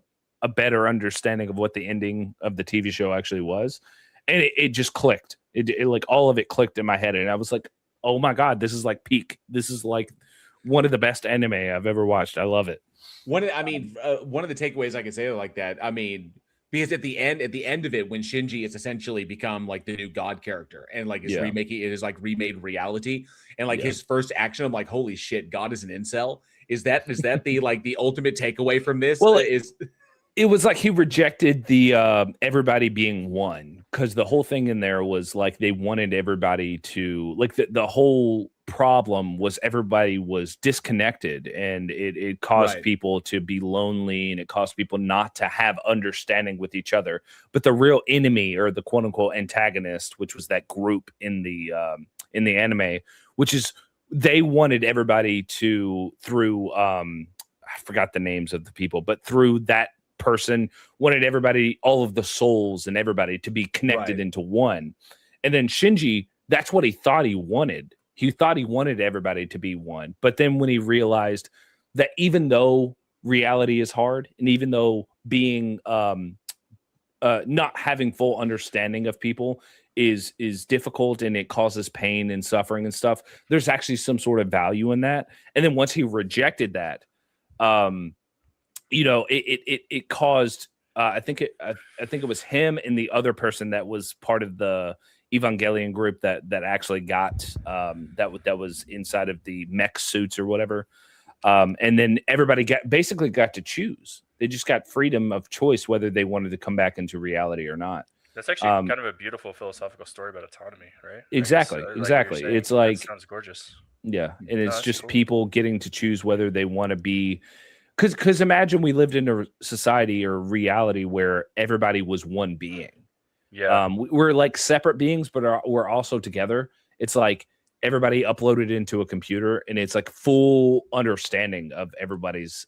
better understanding of what the ending of the TV show actually was. And it just clicked. It like all of it clicked in my head. And I was like, oh my God, this is like peak. This is like one of the best anime I've ever watched. I love it. One of the takeaways I can say like that. I mean, because at the end of it, when Shinji has essentially become like the new god character and like is remaking it is like remade reality, and like his first action, I'm like, holy shit, God is an incel. Is that the like the ultimate takeaway from this? Well, it was like he rejected the everybody being one, because the whole thing in there was like they wanted everybody to like the whole problem was everybody was disconnected, and it caused people to be lonely, and it caused people not to have understanding with each other. But the real enemy, or the quote unquote antagonist, which was that group in the anime, which is they wanted everybody to through I forgot the names of the people, but through that person wanted everybody, all of the souls and everybody to be connected into one. And then Shinji, that's what he thought he wanted. He thought he wanted everybody to be one. But then when he realized that even though reality is hard, and even though being not having full understanding of people is difficult, and it causes pain and suffering and stuff, there's actually some sort of value in that. And then once he rejected that, it caused I think it was him and the other person that was part of the Evangelion group that actually got that was inside of the mech suits or whatever, and then everybody basically got to choose. They just got freedom of choice whether they wanted to come back into reality or not. That's actually kind of a beautiful philosophical story about autonomy, right? Exactly. It's like, that sounds gorgeous. Yeah, and it's just cool. people getting to choose whether they want to be. Because imagine we lived in a society or reality where everybody was one being. Yeah. We're like separate beings, but we're also together. It's like everybody uploaded into a computer, and it's like full understanding of everybody's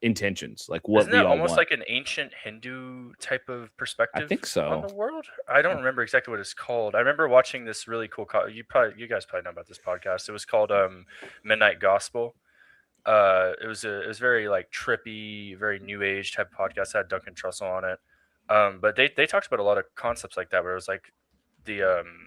intentions, like what Isn't we that all almost want. like an ancient Hindu type of perspective? I think so. On the world, I don't remember exactly what it's called. I remember watching this really cool. You guys probably know about this podcast. It was called Midnight Gospel. It was very like trippy, very new age type of podcast. It had Duncan Trussell on it. But they talked about a lot of concepts like that, where it was like the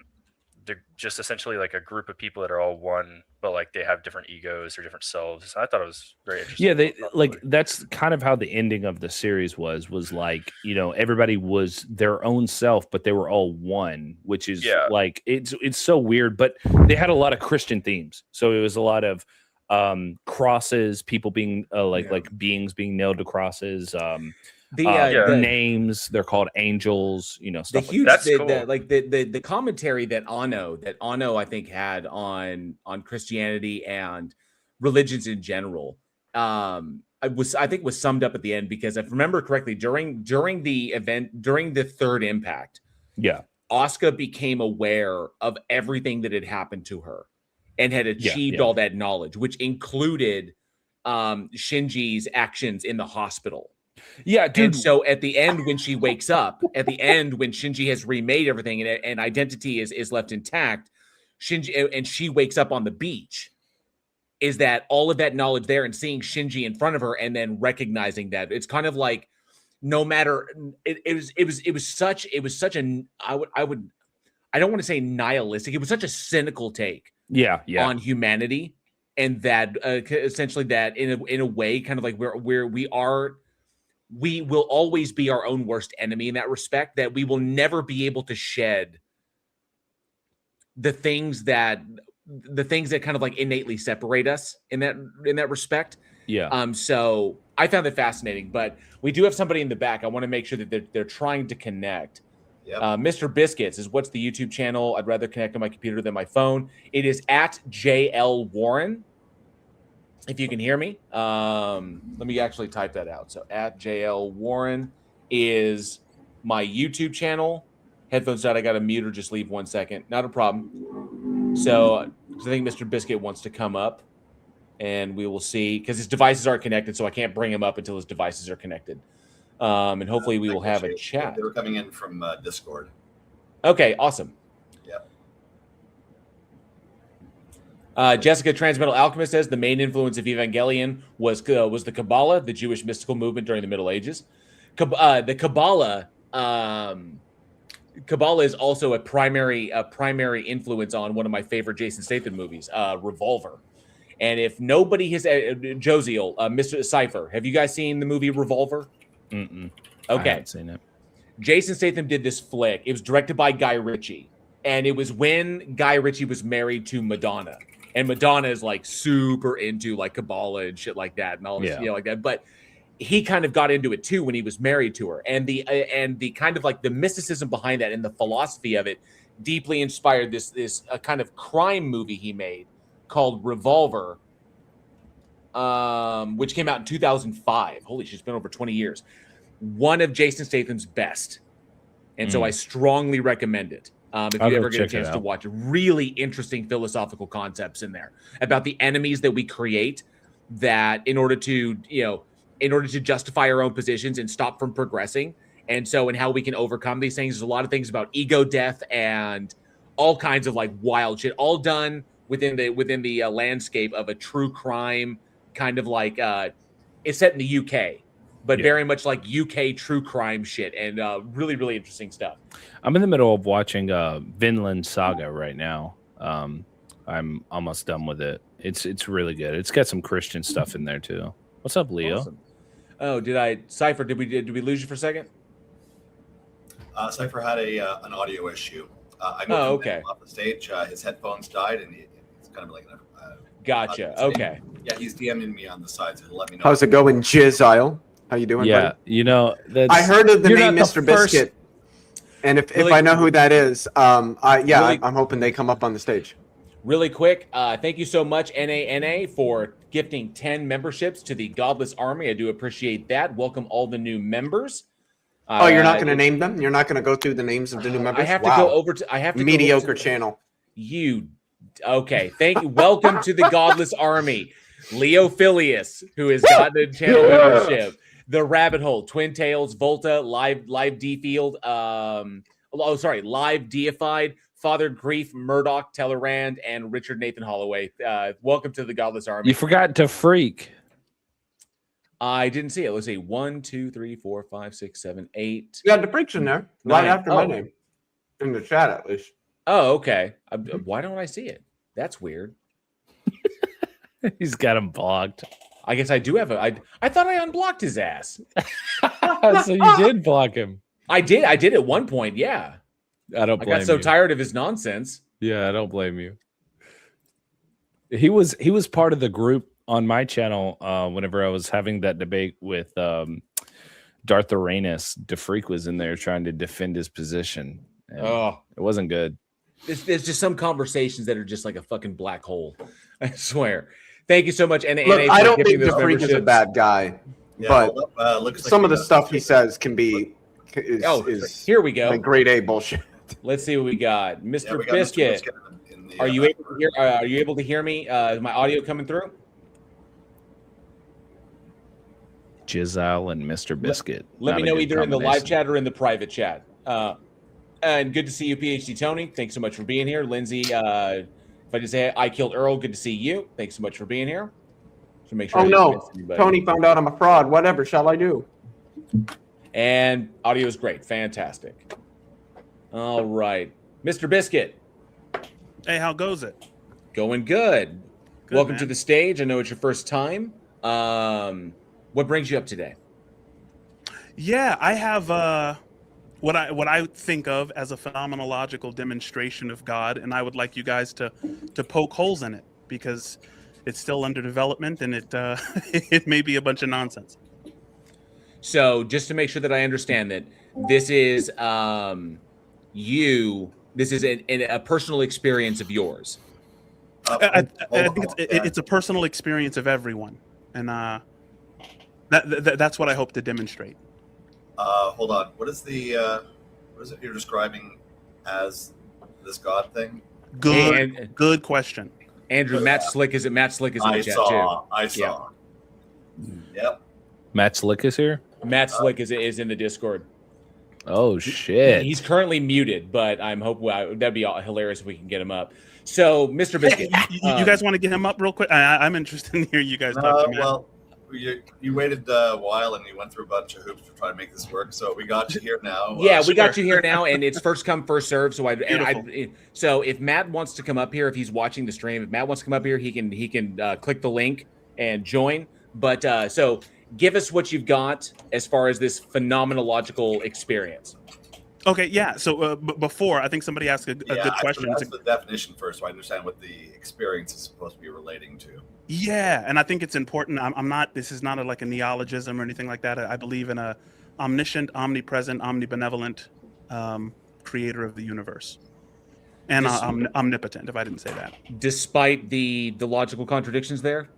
just essentially like a group of people that are all one, but like they have different egos or different selves. I thought it was very interesting. Yeah, they like that's kind of how the ending of the series was like, everybody was their own self, but they were all one, which is like it's so weird. But they had a lot of Christian themes, so it was a lot of crosses, people being like beings being nailed to crosses. The names, they're called angels, stuff the like huge that. cool. the commentary that Anno I think had on Christianity and religions in general I think was summed up at the end, because if I remember correctly, during the event, during the third impact, Asuka became aware of everything that had happened to her and had achieved all that knowledge, which included Shinji's actions in the hospital. Yeah, dude. And so at the end, when she wakes up, at the end, when Shinji has remade everything and identity is left intact, Shinji, and she wakes up on the beach, is that all of that knowledge there, and seeing Shinji in front of her, and then recognizing that it's kind of like, no matter it was such an I don't want to say nihilistic. It was such a cynical take on humanity, and that essentially that in a way, kind of like we will always be our own worst enemy in that respect, that we will never be able to shed the things that kind of like innately separate us in that respect. So I found that fascinating. But we do have somebody in the back. I want to make sure that they're trying to connect. Mr. Biscuits is, what's the YouTube channel? I'd rather connect on my computer than my phone. It is at JL Warren. If you can hear me, let me actually type that out. So at JL Warren is my YouTube channel. Headphones out. I got to mute or just leave 1 second. Not a problem. So I think Mr. Biscuit wants to come up, and we will see, because his devices aren't connected, so I can't bring him up until his devices are connected. And hopefully we will have a chat. They were coming in from Discord. Okay, awesome. Jessica Transmetal Alchemist says the main influence of Evangelion was the Kabbalah, the Jewish mystical movement during the Middle Ages. The Kabbalah is also a primary influence on one of my favorite Jason Statham movies, Revolver. And if nobody has, Josiel, Mr. Cypher, have you guys seen the movie Revolver? Mm-mm. Okay. I haven't seen it. Jason Statham did this flick. It was directed by Guy Ritchie. And it was when Guy Ritchie was married to Madonna. And Madonna is like super into like Kabbalah and shit like that and all this, like that. But he kind of got into it too when he was married to her. And the kind of like the mysticism behind that and the philosophy of it deeply inspired this kind of crime movie he made called Revolver, which came out in 2005. Holy shit, it's been over 20 years. One of Jason Statham's best. And so I strongly recommend it. If you ever get a chance to watch it. Really interesting philosophical concepts in there about the enemies that we create that in order to justify our own positions and stop from progressing. And how we can overcome these things. There's a lot of things about ego death and all kinds of like wild shit, all done within the landscape of a true crime kind of like it's set in the UK, but very much like UK true crime shit and really, really interesting stuff. I'm in the middle of watching Vinland Saga right now. I'm almost done with it. It's really good. It's got some Christian stuff in there too. What's up, Leo? Awesome. Oh, Cypher, did we lose you for a second? Cypher had an audio issue. I moved him off the stage. His headphones died, and it's kind of like gotcha. Okay. Yeah, he's DMing me on the side, so let me know. How's it going, Jizile? How you doing? Yeah, buddy? I heard of the name Mr. Biscuit, and if I know who that is, I'm hoping they come up on the stage. Really quick, thank you so much, NANA, for gifting 10 memberships to the Godless Army. I do appreciate that. Welcome all the new members. You're not going to name them? You're not going to go through the names of the new members? I have to go over to. I have to mediocre channel. Okay? Thank you. Welcome to the Godless Army, Leo Phileas, who has gotten a channel membership. The Rabbit Hole, Twin Tails, Volta, Live D-Field, Live Deified, Father Grief, Murdoch, Tellerand, and Richard Nathan Holloway. Welcome to the Godless Army. You forgot to freak. I didn't see it. Let's see. 1, 2, 3, 4, 5, 6, 7, 8. You got the freaks in there, right after my name. In the chat, at least. Oh, okay. Why don't I see it? That's weird. He's got him blocked. I guess I do have I thought I unblocked his ass. So you did block him. I did at one point, yeah. I don't blame you. I got so tired of his nonsense. Yeah, I don't blame you. He was part of the group on my channel whenever I was having that debate with Darth Uranus. DeFreak was in there trying to defend his position. It wasn't good. There's just some conversations that are just like a fucking black hole. I swear. Thank you so much. Look, I don't think DeFreak is a bad guy, but some of the stuff he says can be here we go. Like grade A bullshit. Let's see what we got. Mr. Biscuit. Are you able to hear me? Is my audio coming through? Jizile and Mr. Biscuit. Let me know either in the live chat or in the private chat. And good to see you, PhD Tony. Thanks so much for being here. Lindsay, if I just say I killed Earl, good to see you. Thanks so much for being here. So make sure. Oh no, Tony found out I'm a fraud. Whatever shall I do? And audio is great. Fantastic. All right. Mr. Biscuit. Hey, how goes it? Going good. Welcome to the stage. I know it's your first time. What brings you up today? Yeah, I have what I think of as a phenomenological demonstration of God, and I would like you guys to poke holes in it because it's still under development and it it may be a bunch of nonsense. So, just to make sure that I understand that this is this is a personal experience of yours. I think it's a personal experience of everyone, and that's what I hope to demonstrate. Hold on. What is it you're describing as this God thing? Good question. Andrew, Matt Slick is in the chat too. I saw. Yep. Matt Slick is here? Matt Slick is in the Discord. Oh shit! He's currently muted, but I'm hoping that'd be hilarious if we can get him up. So, Mr. Biscuit, you guys want to get him up real quick? I'm interested in hearing you guys talk to Matt. Well, you waited a while and you went through a bunch of hoops to try to make this work. So we got you here now. Yeah, we got you here now, and it's first come, first serve. So Beautiful. So if Matt wants to come up here, if he's watching the stream, if Matt wants to come up here, he can click the link and join. But so give us what you've got as far as this phenomenological experience. Okay, yeah. So before, I think somebody asked a good question. That's the definition first, so I understand what the experience is supposed to be relating to. Yeah, and I think it's important. I'm not. This is not like a neologism or anything like that. I believe in a omniscient, omnipresent, omnibenevolent creator of the universe, and omnipotent. If I didn't say that, Despite the logical contradictions there,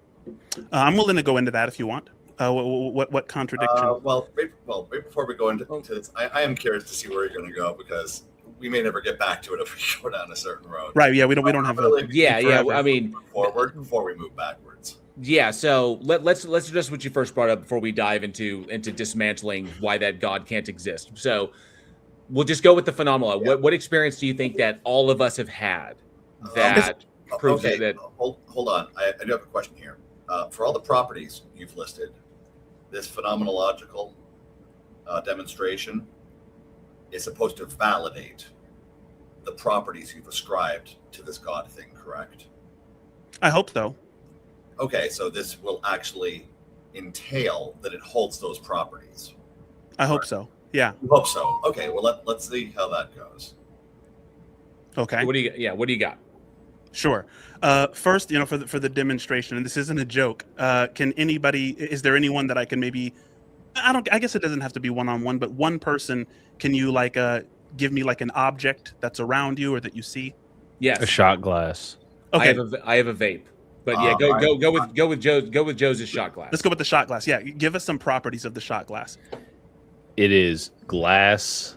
I'm willing to go into that if you want. What contradiction? Well, right before we go into this, I am curious to see where you're going to go, because we may never get back to it if we go down a certain road. Right? Yeah, we don't have really, I mean, forward before we move backwards. Yeah, so let's address what you first brought up before we dive into dismantling why that God can't exist. So we'll just go with the phenomena. Yeah. What experience do you think that all of us have had that proves that? Hold on, I do have a question here. For all the properties you've listed, this phenomenological demonstration is supposed to validate the properties you've ascribed to this God thing, correct? I hope so. Okay, so this will actually entail that it holds those properties. I hope so. Yeah. You hope so. Okay, well let's see how that goes. Okay. What do you got? Sure. First, for the demonstration, and this isn't a joke. Is there anyone that I can maybe? I guess it doesn't have to be one-on-one, but one person. Can you give me like an object that's around you or that you see? Yes. A shot glass. Okay. I have a vape. But yeah, go with Joe's shot glass. Let's go with the shot glass. Yeah, give us some properties of the shot glass. It is glass.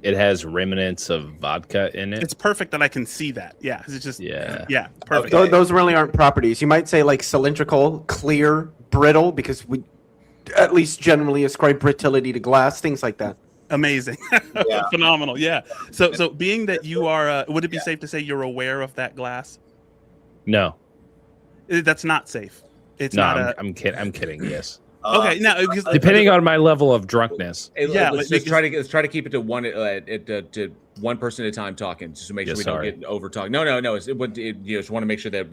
It has remnants of vodka in it. It's perfect that I can see that. Yeah, it's just perfect. Okay. Those really aren't properties. You might say like cylindrical, clear, brittle, because we at least generally ascribe brittility to glass, things like that. Amazing. Yeah. Phenomenal. Yeah. So being that you are, would it be safe to say you're aware of that glass? No. That's not safe. It's No, not. I'm kidding. Yes. Okay. Now, Depending on my level of drunkness. Yeah, let's try to keep it to one to one person at a time talking, just to make sure we don't get over talking. No. You just want to make sure that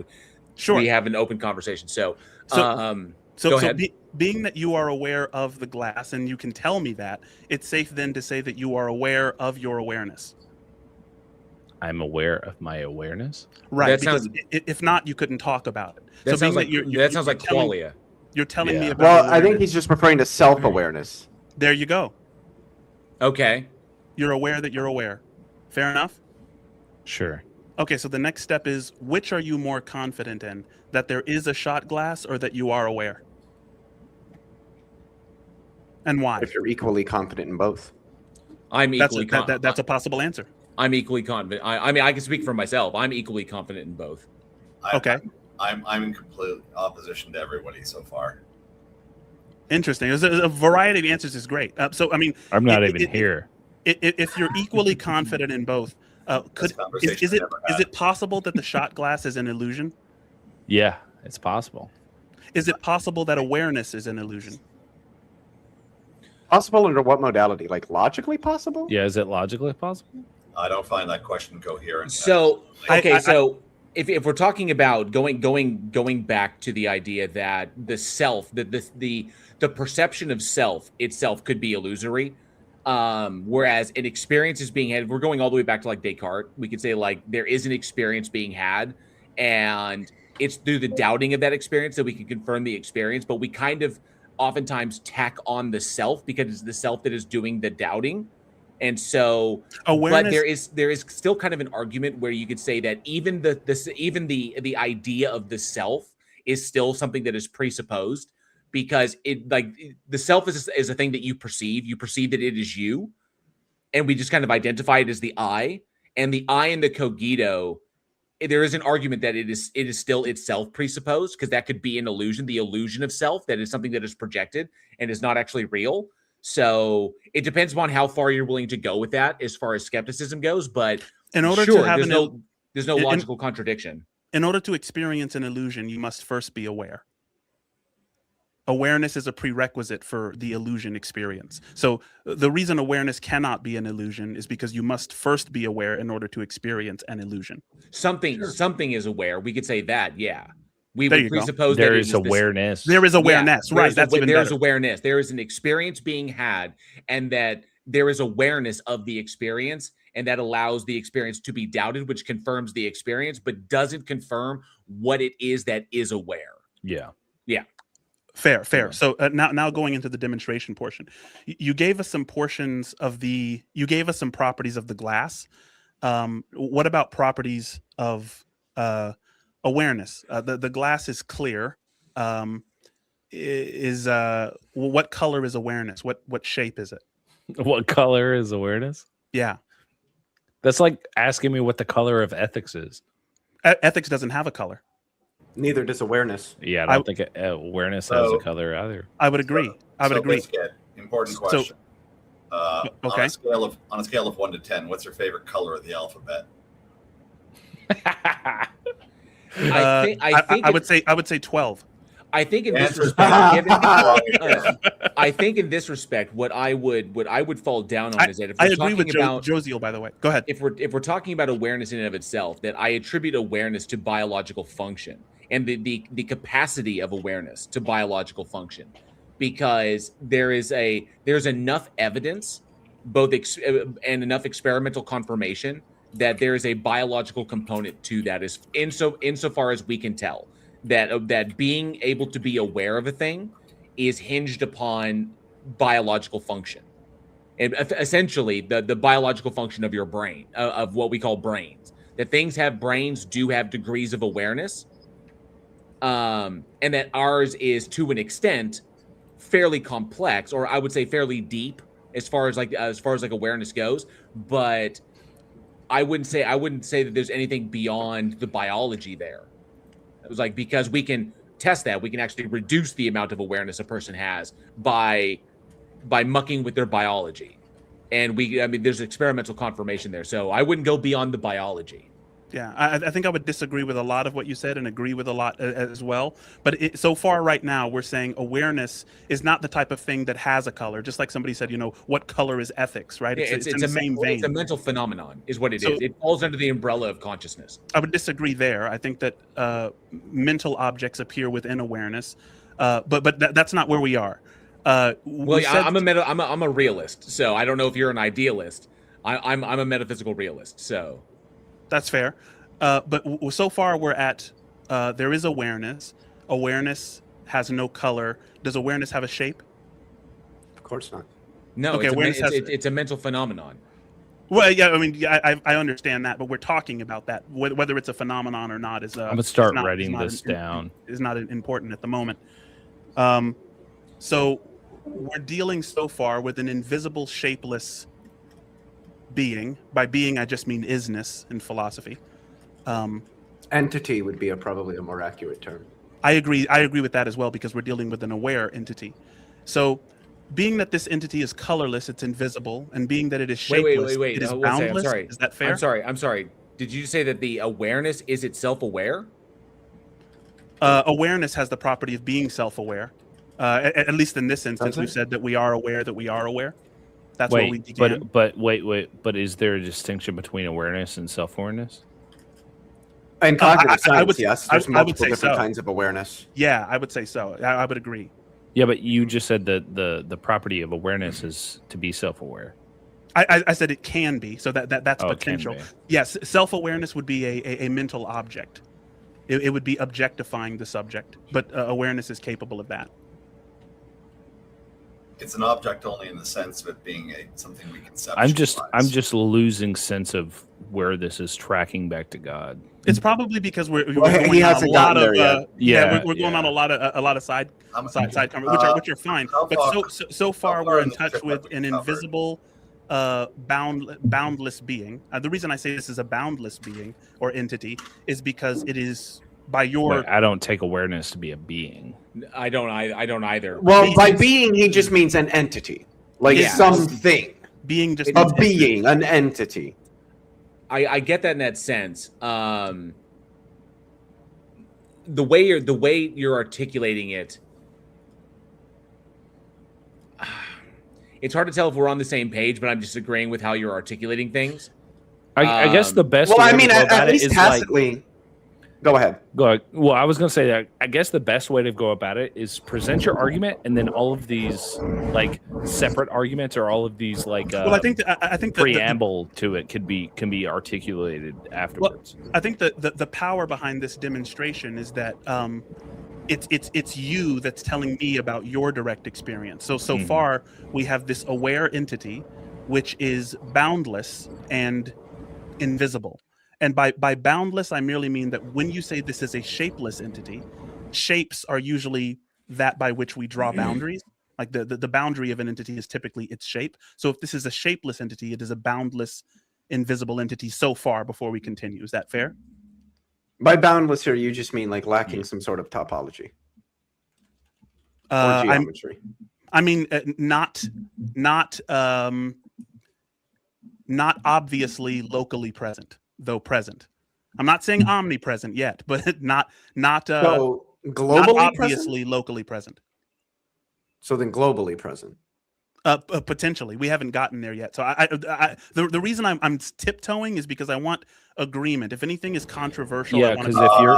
we have an open conversation. So go ahead. Being that you are aware of the glass and you can tell me that, it's safe then to say that you are aware of your awareness. I'm aware of my awareness. Right. Because if not, you couldn't talk about it. That sounds like qualia. You're telling me about. Well, I think he's just referring to self-awareness. There you go. Okay. You're aware that you're aware. Fair enough? Sure. Okay, so the next step is, which are you more confident in? That there is a shot glass or that you are aware? And why? If you're equally confident in both. I'm equally confident. That's a possible answer. I'm equally confident. I mean, I can speak for myself. I'm equally confident in both. Okay. I'm in complete opposition to everybody so far. Interesting. A variety of answers is great. So, I mean, I'm not even here. If you're equally confident in both, is it possible that the shot glass is an illusion? Yeah, it's possible. Is it possible that awareness is an illusion? Possible under what modality? Like logically possible? Yeah, is it logically possible? I don't find that question coherent. So, if we're talking about going back to the idea that the self, the perception of self itself could be illusory, whereas an experience is being had. We're going all the way back to like Descartes. We could say like there is an experience being had, and it's through the doubting of that experience that we can confirm the experience. But we kind of oftentimes tack on the self because it's the self that is doing the doubting. And so, awareness, but there is still kind of an argument where you could say that even the idea of the self is still something that is presupposed, because it like the self is a thing that you perceive that it is you, and we just kind of identify it as the I, and the I and the cogito. There is an argument that it is still itself presupposed, because that could be an illusion, the illusion of self, that is something that is projected and is not actually real. So it depends upon how far you're willing to go with that as far as skepticism goes. But in order to have there's no logical contradiction. In order to experience an illusion, you must first be aware. awareness is a prerequisite for the illusion experience. So the reason awareness cannot be an illusion is because you must first be aware in order to experience an illusion. Something is aware. We could say that, yeah. We There would you go. presuppose There that is awareness. There is awareness, Yeah, right? That's even there's better. awareness. There is an experience being had, and that there is awareness of the experience, and that allows the experience to be doubted, which confirms the experience, but doesn't confirm what it is that is aware. Yeah. Yeah. Fair. So now going into the demonstration portion, you gave us some portions of you gave us some properties of the glass. What about properties of awareness? The glass is clear. What color is awareness? What shape is it? What color is awareness? Yeah. That's like asking me what the color of ethics is. Ethics doesn't have a color. Neither does awareness. Yeah, I don't think awareness has a color either. I would agree. Biscuit, important question. Okay. On a scale of 1 to 10, what's your favorite color of the alphabet? I would say 12. I think in this respect, I think in this respect, what I would fall down on is that if we're agree talking with about Josiel, by the way. Go ahead. If we're talking about awareness in and of itself, that I attribute awareness to biological function and the capacity of awareness to biological function, because there's enough evidence, and enough experimental confirmation that there is a biological component to that, is insofar as we can tell. That being able to be aware of a thing is hinged upon biological function, and essentially the biological function of your brain, of what we call brains. That things have brains, do have degrees of awareness, and that ours is to an extent fairly complex, or I would say fairly deep as far as awareness goes. But I wouldn't say that there's anything beyond the biology there. It was like, because we can test that, we can actually reduce the amount of awareness a person has by mucking with their biology. And there's experimental confirmation there. So I wouldn't go beyond the biology. Yeah, I think I would disagree with a lot of what you said and agree with a lot as well. But so far right now, we're saying awareness is not the type of thing that has a color. Just like somebody said, what color is ethics, right? It's in the same vein. It's a mental phenomenon is what it is. It falls under the umbrella of consciousness. I would disagree there. I think that mental objects appear within awareness, but that's not where we are. I'm a realist, so I don't know if you're an idealist. I'm a metaphysical realist, so... That's fair. But so far we're at, there is awareness. Awareness has no color. Does awareness have a shape? Of course not. No, okay, it's a mental phenomenon. Well, yeah, I understand that, but we're talking about that. Whether it's a phenomenon or not is... I'm going to start writing this down. Is not important at the moment. So we're dealing so far with an invisible, shapeless being. By being, I just mean isness in philosophy. Entity would be probably a more accurate term. I agree with that as well, because we're dealing with an aware entity. So being that this entity is colorless, it's invisible, and being that it is shapeless, it is boundless. I'm sorry. Is that fair? I'm sorry. Did you say that the awareness is itself aware? Awareness has the property of being self-aware. At least in this instance, we've said that we are aware that we are aware. That's where we began. But is there a distinction between awareness and self-awareness? In cognitive science, yes. There's multiple different kinds of awareness. Yeah, I would say so. I would agree. Yeah, but you just said that the property of awareness is to be self-aware. I said it can be, so that's potential. Yes, self-awareness would be a mental object. It would be objectifying the subject, but awareness is capable of that. It's an object only in the sense of it being something we conceptualize. I'm just losing sense of where this is tracking back to God. It's probably because we're going on a lot of we're going on a lot of side which are fine. But so far we're in touch with an invisible, boundless being. The reason I say this is a boundless being or entity is because it is by your. I don't take awareness to be a being. I don't either. Well, by being, he just means an entity, like something. Being just a being, an entity. I get that in that sense. The way you're articulating it it's hard to tell if we're on the same page, but I'm just agreeing with how you're articulating things. I guess the best. Well, way I mean, to go about at least it is tacitly. Go ahead. Go ahead. Well, I was going to say that I guess the best way to go about it is present your argument, and then all of these like separate arguments or all of these like well, I think the preamble to it can be articulated afterwards. Well, I think the power behind this demonstration is that it's you that's telling me about your direct experience. So far we have this aware entity, which is boundless and invisible. And by boundless, I merely mean that when you say this is a shapeless entity, shapes are usually that by which we draw boundaries. Like the boundary of an entity is typically its shape. So if this is a shapeless entity, it is a boundless, invisible entity so far before we continue. Is that fair? By boundless here, you just mean like lacking some sort of topology or geometry. I mean, not obviously locally present, though present. I'm not saying omnipresent yet, but not so globally not obviously present? locally present. So then globally present. Potentially, we haven't gotten there yet. So the reason I'm tiptoeing is because I want agreement. If anything is controversial, yeah, because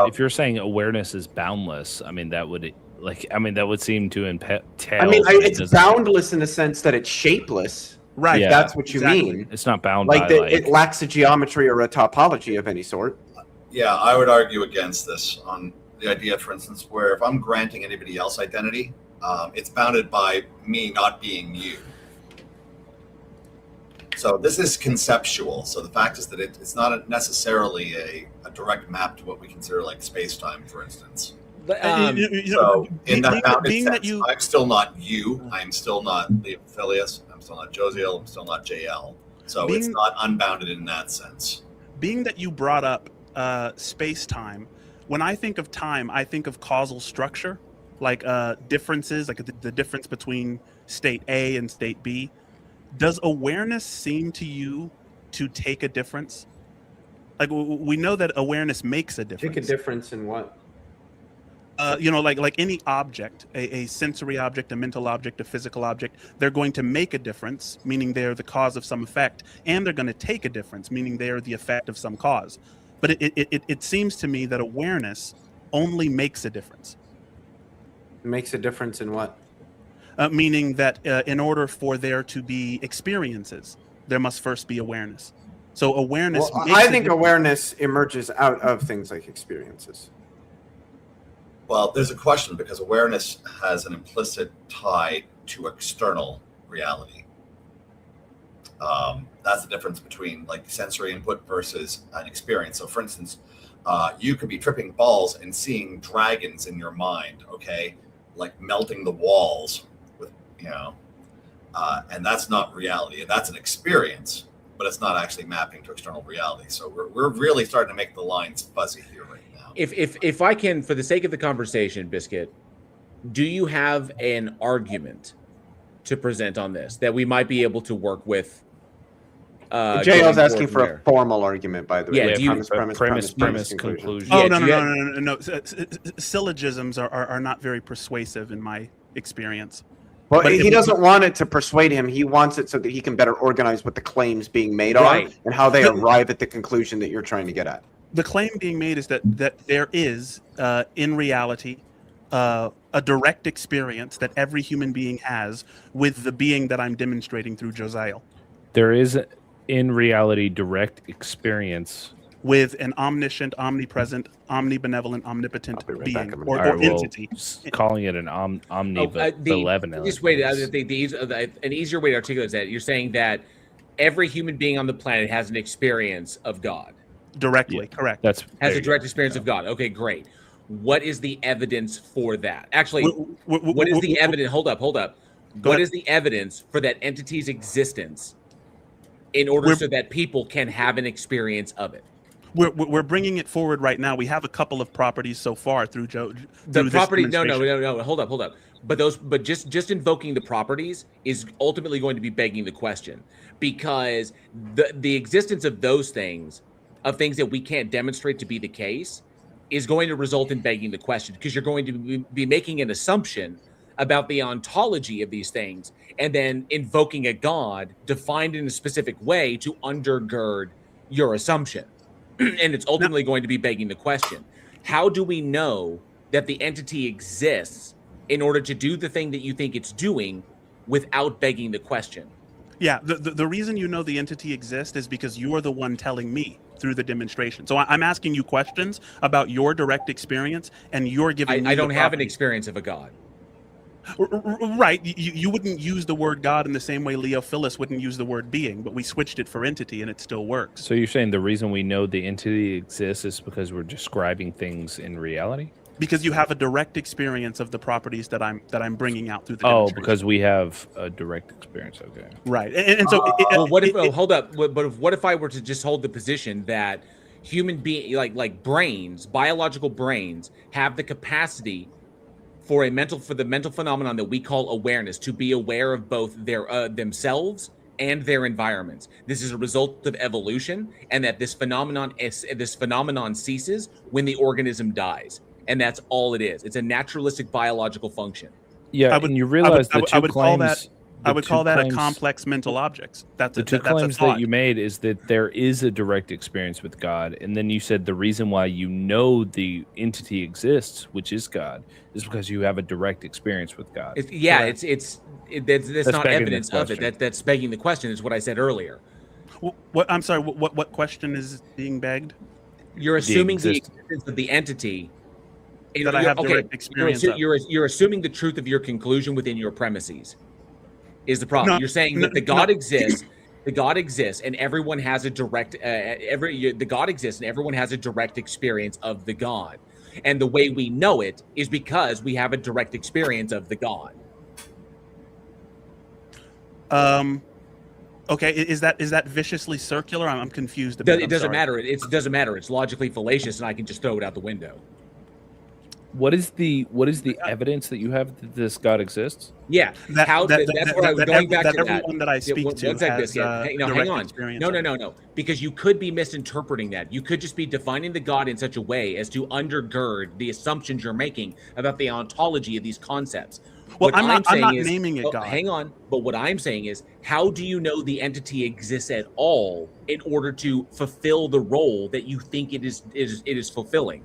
if you're saying awareness is boundless, I mean that would seem to entail. I mean, it's boundless in the sense that it's shapeless. Right. Yeah, That's what you mean. It's not bound like, by it lacks a geometry or a topology of any sort. Yeah, I would argue against this on the idea, for instance, where if I'm granting anybody else identity, it's bounded by me not being you. So this is conceptual. So the fact is that it's not necessarily a direct map to what we consider like space-time, for instance. So in that bounded sense, I'm still not you. I'm still not Theophilus. I'm still not Josiel. I'm still not JL. So it's not unbounded in that sense. Being that you brought up space-time, when I think of time, I think of causal structure, like differences, like the difference between state A and state B. Does awareness seem to you to take a difference? Like we know that awareness makes a difference. Take a difference in what? Like any object, a sensory object, a mental object, a physical object, they're going to make a difference, meaning they're the cause of some effect, and they're going to take a difference, meaning they're the effect of some cause. But it seems to me that awareness only makes a difference. Makes a difference in what? Meaning that in order for there to be experiences, there must first be awareness. So awareness. Well, I think awareness emerges out of things like experiences. Well, there's a question because awareness has an implicit tie to external reality. That's the difference between like sensory input versus an experience. So, for instance, you could be tripping balls and seeing dragons in your mind, okay, like melting the walls with, and that's not reality. That's an experience, but it's not actually mapping to external reality. So we're really starting to make the lines fuzzy here right now. If I can, for the sake of the conversation, Biscuit, do you have an argument to present on this that we might be able to work with? JL's asking for a formal argument, by the way. Yeah, premise, conclusion. Oh, no. Syllogisms are not very persuasive in my experience. Well, he doesn't want it to persuade him. He wants it so that he can better organize what the claims being made are and how they arrive at the conclusion that you're trying to get at. The claim being made is that there is, in reality, a direct experience that every human being has with the being that I'm demonstrating through Josiel. There is, in reality, direct experience with an omniscient, omnipresent, omnibenevolent, omnipotent being or entity. Calling it an omnibenevolent. Just wait. An easier way to articulate that you're saying that every human being on the planet has an experience of God. Directly, correct. Has a direct experience of God. Okay, great. What is the evidence for that? Actually, what is the evidence? Hold up. What is the evidence for that entity's existence in order so that people can have an experience of it? We're bringing it forward right now. We have a couple of properties so far through Joe. The property, no. Hold up. But just invoking the properties is ultimately going to be begging the question, because the existence of those things, of things that we can't demonstrate to be the case, is going to result in begging the question, because you're going to be making an assumption about the ontology of these things and then invoking a God defined in a specific way to undergird your assumption. And it's ultimately going to be begging the question, how do we know that the entity exists in order to do the thing that you think it's doing without begging the question? Yeah, the reason you know the entity exists is because you're the one telling me through the demonstration. So I'm asking you questions about your direct experience, and you're giving me I don't the have an property. experience of a God. Right. You wouldn't use the word God in the same way Leo Phillis wouldn't use the word being, but we switched it for entity and it still works. So you're saying the reason we know the entity exists is because we're describing things in reality? Because you have a direct experience of the properties that I'm bringing out through the Oh, demonstration. because we have a direct experience. Okay. Right. And so Well, what if hold up, but what if I were to just hold the position that human being like brains, biological brains, have the capacity for the mental phenomenon that we call awareness, to be aware of both their themselves and their environments. This is a result of evolution, and that this phenomenon ceases when the organism dies, and that's all it is. It's a naturalistic biological function. Yeah, and you realize the two claims. I would call that a complex mental objects. The two claims that you made is that there is a direct experience with God, and then you said the reason why you know the entity exists, which is God, is because you have a direct experience with God. That's not evidence of it. That's begging the question. Is what I said earlier. What I'm sorry. What question is being begged? You're assuming the existence of the entity. That I have direct experience of. You're assuming the truth of your conclusion within your premises. Is the problem? No, you're saying that the God exists. The God exists, and everyone has a direct. The God exists, and everyone has a direct experience of the God. And the way we know it is because we have a direct experience of the God. Okay, is that viciously circular? I'm confused about it. It doesn't matter. It doesn't matter. It's logically fallacious, and I can just throw it out the window. What is the evidence that you have that this God exists? Yeah, that's where I was going back to that. Everyone that I speak to has hang on. Experience. No. Because you could be misinterpreting that. You could just be defining the God in such a way as to undergird the assumptions you're making about the ontology of these concepts. Well, I'm not naming it God. Hang on. But what I'm saying is, how do you know the entity exists at all in order to fulfill the role that you think it is fulfilling?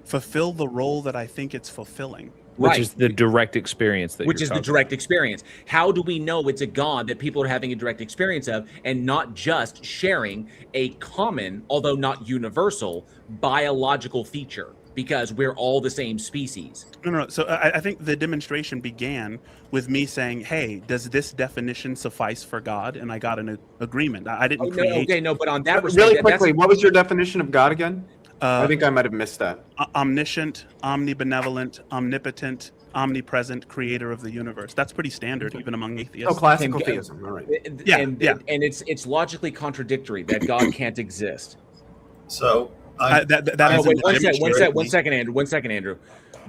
Fulfill the role that I think it's fulfilling. Which is the direct experience the direct experience. How do we know it's a God that people are having a direct experience of, and not just sharing a common, although not universal, biological feature? Because we're all the same species. No. So I think the demonstration began with me saying, "Hey, does this definition suffice for God?" And I got an agreement. I didn't create. Okay, no, but on that really quickly, what was your definition of God again? I think I might have missed that. Omniscient, omnibenevolent, omnipotent, omnipresent, creator of the universe. That's pretty standard, even among atheists. Oh, classical theism. All right. And it's logically contradictory that God can't exist. So one second, Andrew.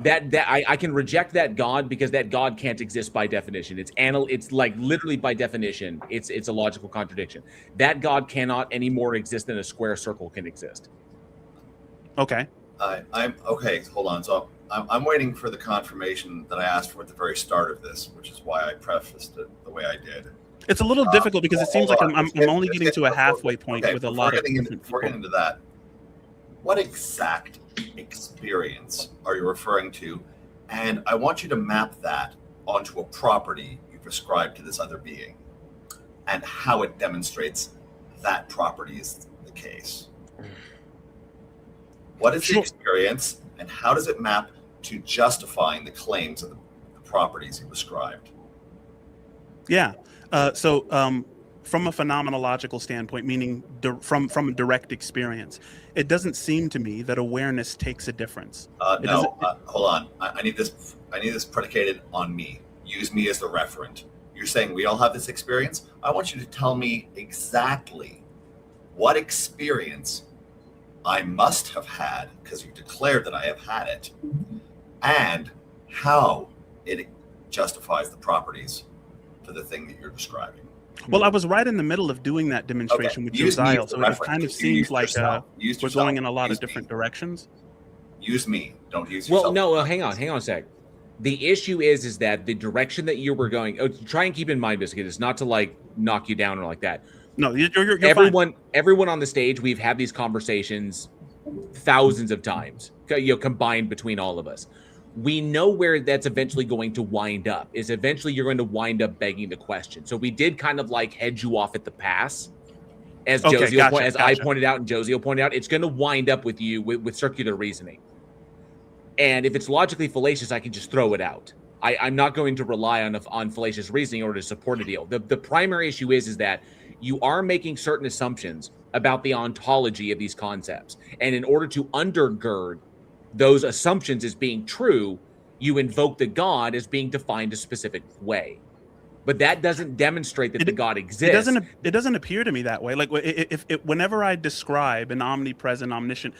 That I can reject that God because that God can't exist by definition. It's like literally by definition, it's a logical contradiction. That God cannot anymore exist than a square circle can exist. Okay. I'm okay. Hold on. So I'm waiting for the confirmation that I asked for at the very start of this, which is why I prefaced it the way I did. It's a little difficult because it seems like I'm only getting to a halfway point with a lot of. Before getting into that, what exact experience are you referring to? And I want you to map that onto a property you've ascribed to this other being, and how it demonstrates that property is the case. What is the experience, and how does it map to justifying the claims of the properties you ascribed? Yeah. So from a phenomenological standpoint, meaning from direct experience, it doesn't seem to me that awareness takes a difference. No, hold on. I need this predicated on me. Use me as the referent. You're saying we all have this experience? I want you to tell me exactly what experience I must have had, because you declared that I have had it, and how it justifies the properes for the thing that you're describing. Well, I was right in the middle of doing that demonstration with Josiah, so it kind of seems like we're going in a lot of different directions. Use me. Don't use yourself. Well, no, hang on a sec. The issue is that the direction that you were going. Try and keep in mind, Biscuit, it's not to like knock you down or like that. No, you're everyone. fine. Everyone on the stage, we've had these conversations thousands of times, combined between all of us. We know where that's eventually going to wind up. Is eventually you're going to wind up begging the question. So we did kind of like hedge you off at the pass, as I pointed out and Josio pointed out. It's going to wind up with you with circular reasoning. And if it's logically fallacious, I can just throw it out. I'm not going to rely on fallacious reasoning in order to support a deal. The primary issue is that you are making certain assumptions about the ontology of these concepts. And in order to undergird those assumptions as being true, you invoke the God as being defined a specific way. But that doesn't demonstrate that the God exists. It doesn't appear to me that way. Like if whenever I describe an omnipresent, omniscient,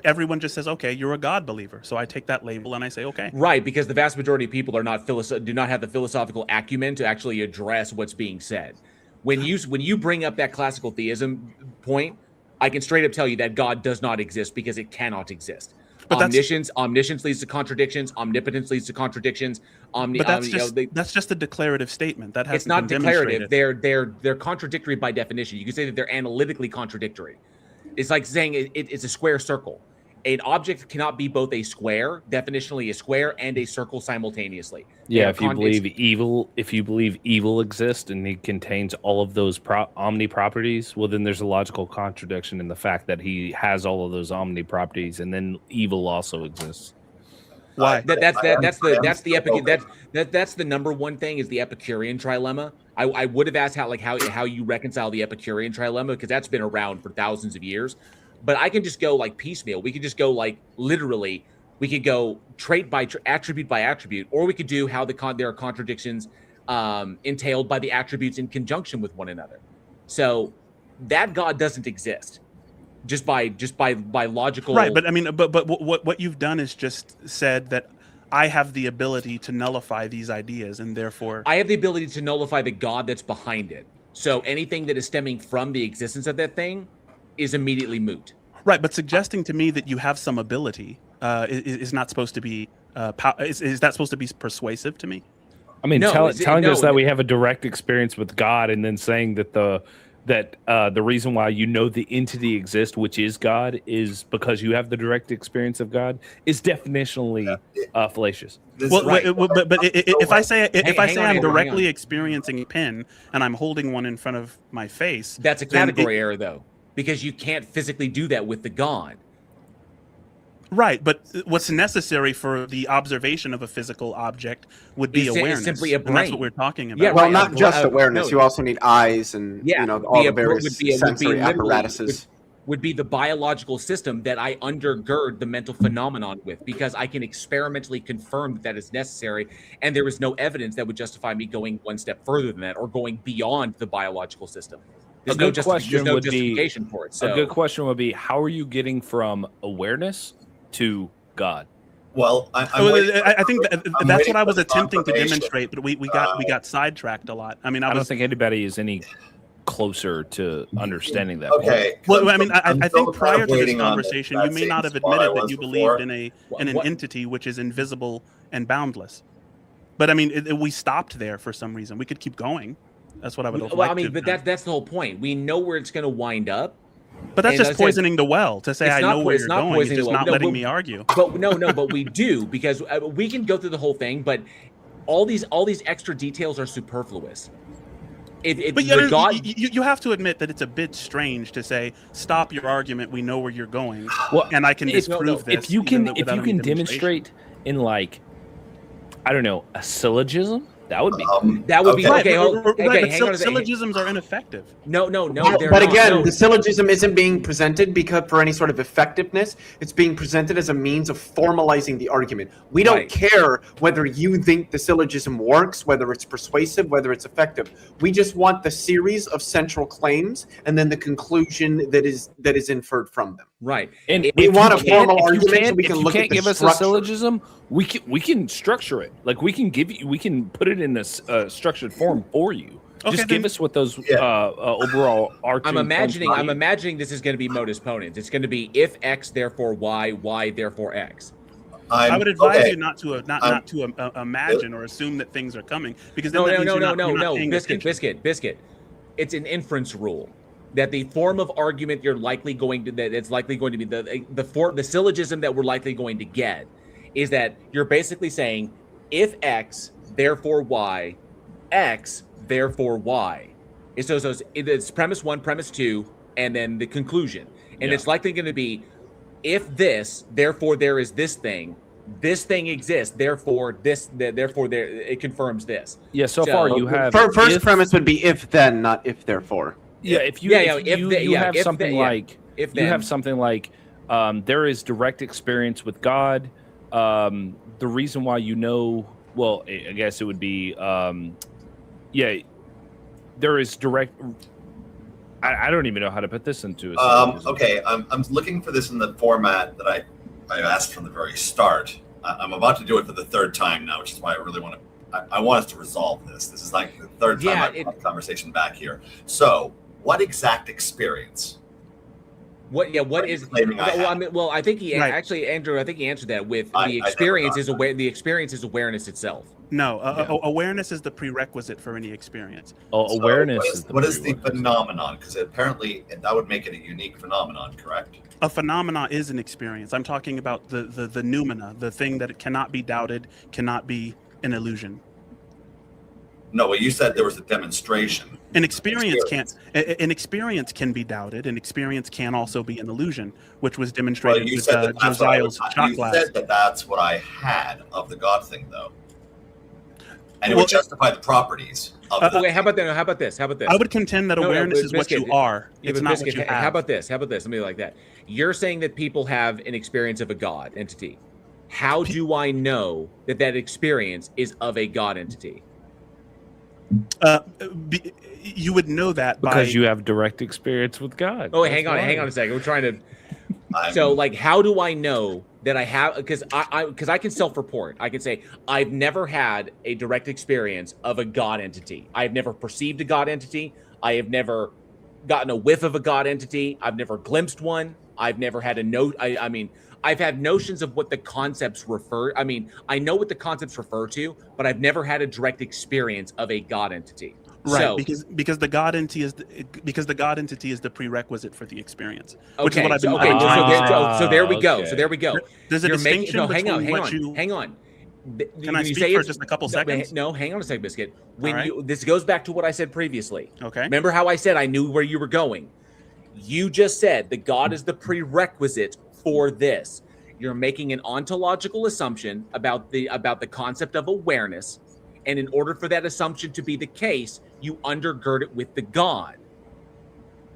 everyone just says, "Okay, you're a God believer." So I take that label and I say, "Okay." Right, because the vast majority of people are do not have the philosophical acumen to actually address what's being said. When you bring up that classical theism point, I can straight up tell you that God does not exist because it cannot exist. But omniscience leads to contradictions. Omnipotence leads to contradictions. That's just a declarative statement. That hasn't it's not been declarative. They're contradictory by definition. You can say that they're analytically contradictory. It's like saying it's a square circle. An object cannot be both a square, definitionally a square, and a circle simultaneously. Yeah, if you believe evil exists and it contains all of those omni properties, well, then there's a logical contradiction in the fact that he has all of those omni properties, and then evil also exists. Why? That's the number one thing is the Epicurean trilemma. I would have asked how you reconcile the Epicurean trilemma, because that's been around for thousands of years. But I can just go like piecemeal. We could just go like literally. We could go trait by attribute by attribute, or we could do how there are contradictions entailed by the attributes in conjunction with one another. So that God doesn't exist just by logical. Right, but I mean, but what you've done is just said that I have the ability to nullify these ideas, and therefore I have the ability to nullify the God that's behind it. So anything that is stemming from the existence of that thing is immediately moot. Right, but suggesting to me that you have some ability is not supposed to be is that supposed to be persuasive to me? I mean, telling us that we have a direct experience with God, and then saying that the reason why the entity exists, which is God, is because you have the direct experience of God, is definitionally fallacious. Well, right. but if I say I'm directly experiencing a pin and I'm holding one in front of my face, that's a category error, though. Because you can't physically do that with the God. Right, but what's necessary for the observation of a physical object would be awareness. It's simply a brain. And that's what we're talking about. Yeah, well, not just awareness. You also need eyes and all the various sensory apparatuses. Would be the biological system that I undergird the mental phenomenon with, because I can experimentally confirm that is necessary, and there is no evidence that would justify me going one step further than that or going beyond the biological system. There's no justification for it. So. A good question would be, how are you getting from awareness to God? Well, I think that's what I was attempting to demonstrate, but we got sidetracked a lot. I mean, I don't think anybody is any closer to understanding that. Okay. Well, I mean, I think prior to this conversation, you may not have admitted that you believed in an entity which is invisible and boundless. But I mean, we stopped there for some reason. We could keep going. That's what I would like to. Well, I mean, but that's the whole point. We know where it's going to wind up. But that's just poisoning the well to say I know where you're going. It's just not letting me argue. But but we do, because we can go through the whole thing. But all these extra details are superfluous. But you have to admit that it's a bit strange to say, stop your argument. We know where you're going, and I can disprove this. If you can demonstrate in, like, I don't know, a syllogism. That would be okay. Syllogisms are ineffective. No. But again, the syllogism isn't being presented because for any sort of effectiveness. It's being presented as a means of formalizing the argument. We don't care whether you think the syllogism works, whether it's persuasive, whether it's effective. We just want the series of central claims and then the conclusion that is inferred from them. Right. And we want a formal argument so we can look at the structure. If you can't give us a syllogism, we can structure it. Like, we can put it in a structured form for you. Okay, just give us what those overall arching. I'm imagining this is going to be modus ponens. It's going to be if X, therefore Y, Y, therefore X. I would advise you not to imagine or assume that things are coming, because then no, biscuit. It's an inference rule that the form of argument you're likely going to be the syllogism that we're likely going to get is that you're basically saying if X, therefore Y, X, therefore Y. So it's premise 1, premise 2, and then the conclusion. And it's likely going to be if this, therefore there is this thing exists, therefore it confirms this. Yeah, so far you have first premise would be if then, not if therefore. Yeah, if you have something like there is direct experience with God. The reason why I guess it would be there is direct. I don't even know how to put this into a okay, I'm looking for this in the format that I asked from the very start. I'm about to do it for the third time now, which is why I really want to. I want us to resolve this. This is like the third time I've had a conversation back here. So, what exact experience? What is? I think he actually, Andrew. I think he answered that with the experience is aware. The experience is awareness itself. No, awareness is the prerequisite for any experience. Awareness. What is the phenomenon? Because apparently that would make it a unique phenomenon, correct? A phenomenon is an experience. I'm talking about the noumena, the thing that it cannot be doubted, cannot be an illusion. No, well, you said there was a demonstration. An experience can be doubted. An experience can also be an illusion, which was demonstrated with Josiah's shot glass. You said that's what I had of the God thing, though. And it would justify the properties of that. Wait, how about this? I would contend that awareness is what you are. It's not what you have. How about this? Something like that. You're saying that people have an experience of a God entity. How do I know that experience is of a God entity? You would know that because you have direct experience with God. Oh, hang on a second. We're trying to. So, like, how do I know that I have? Because I can self-report. I can say I've never had a direct experience of a God entity. I have never perceived a God entity. I have never gotten a whiff of a God entity. I've never glimpsed one. I've never had a note. I mean, I've had notions of what the concepts refer. I mean, I know what the concepts refer to, but I've never had a direct experience of a God entity. Right, so, because the God entity is the prerequisite for the experience. Which is what I've been. So there we go. So there we go. There's a distinction between hang on. Can I speak for just a couple seconds? No, hang on a second, Biscuit. This goes back to what I said previously. Okay. Remember how I said I knew where you were going? You just said that God is the prerequisite for this. You're making an ontological assumption about the concept of awareness, and in order for that assumption to be the case, you undergird it with the God,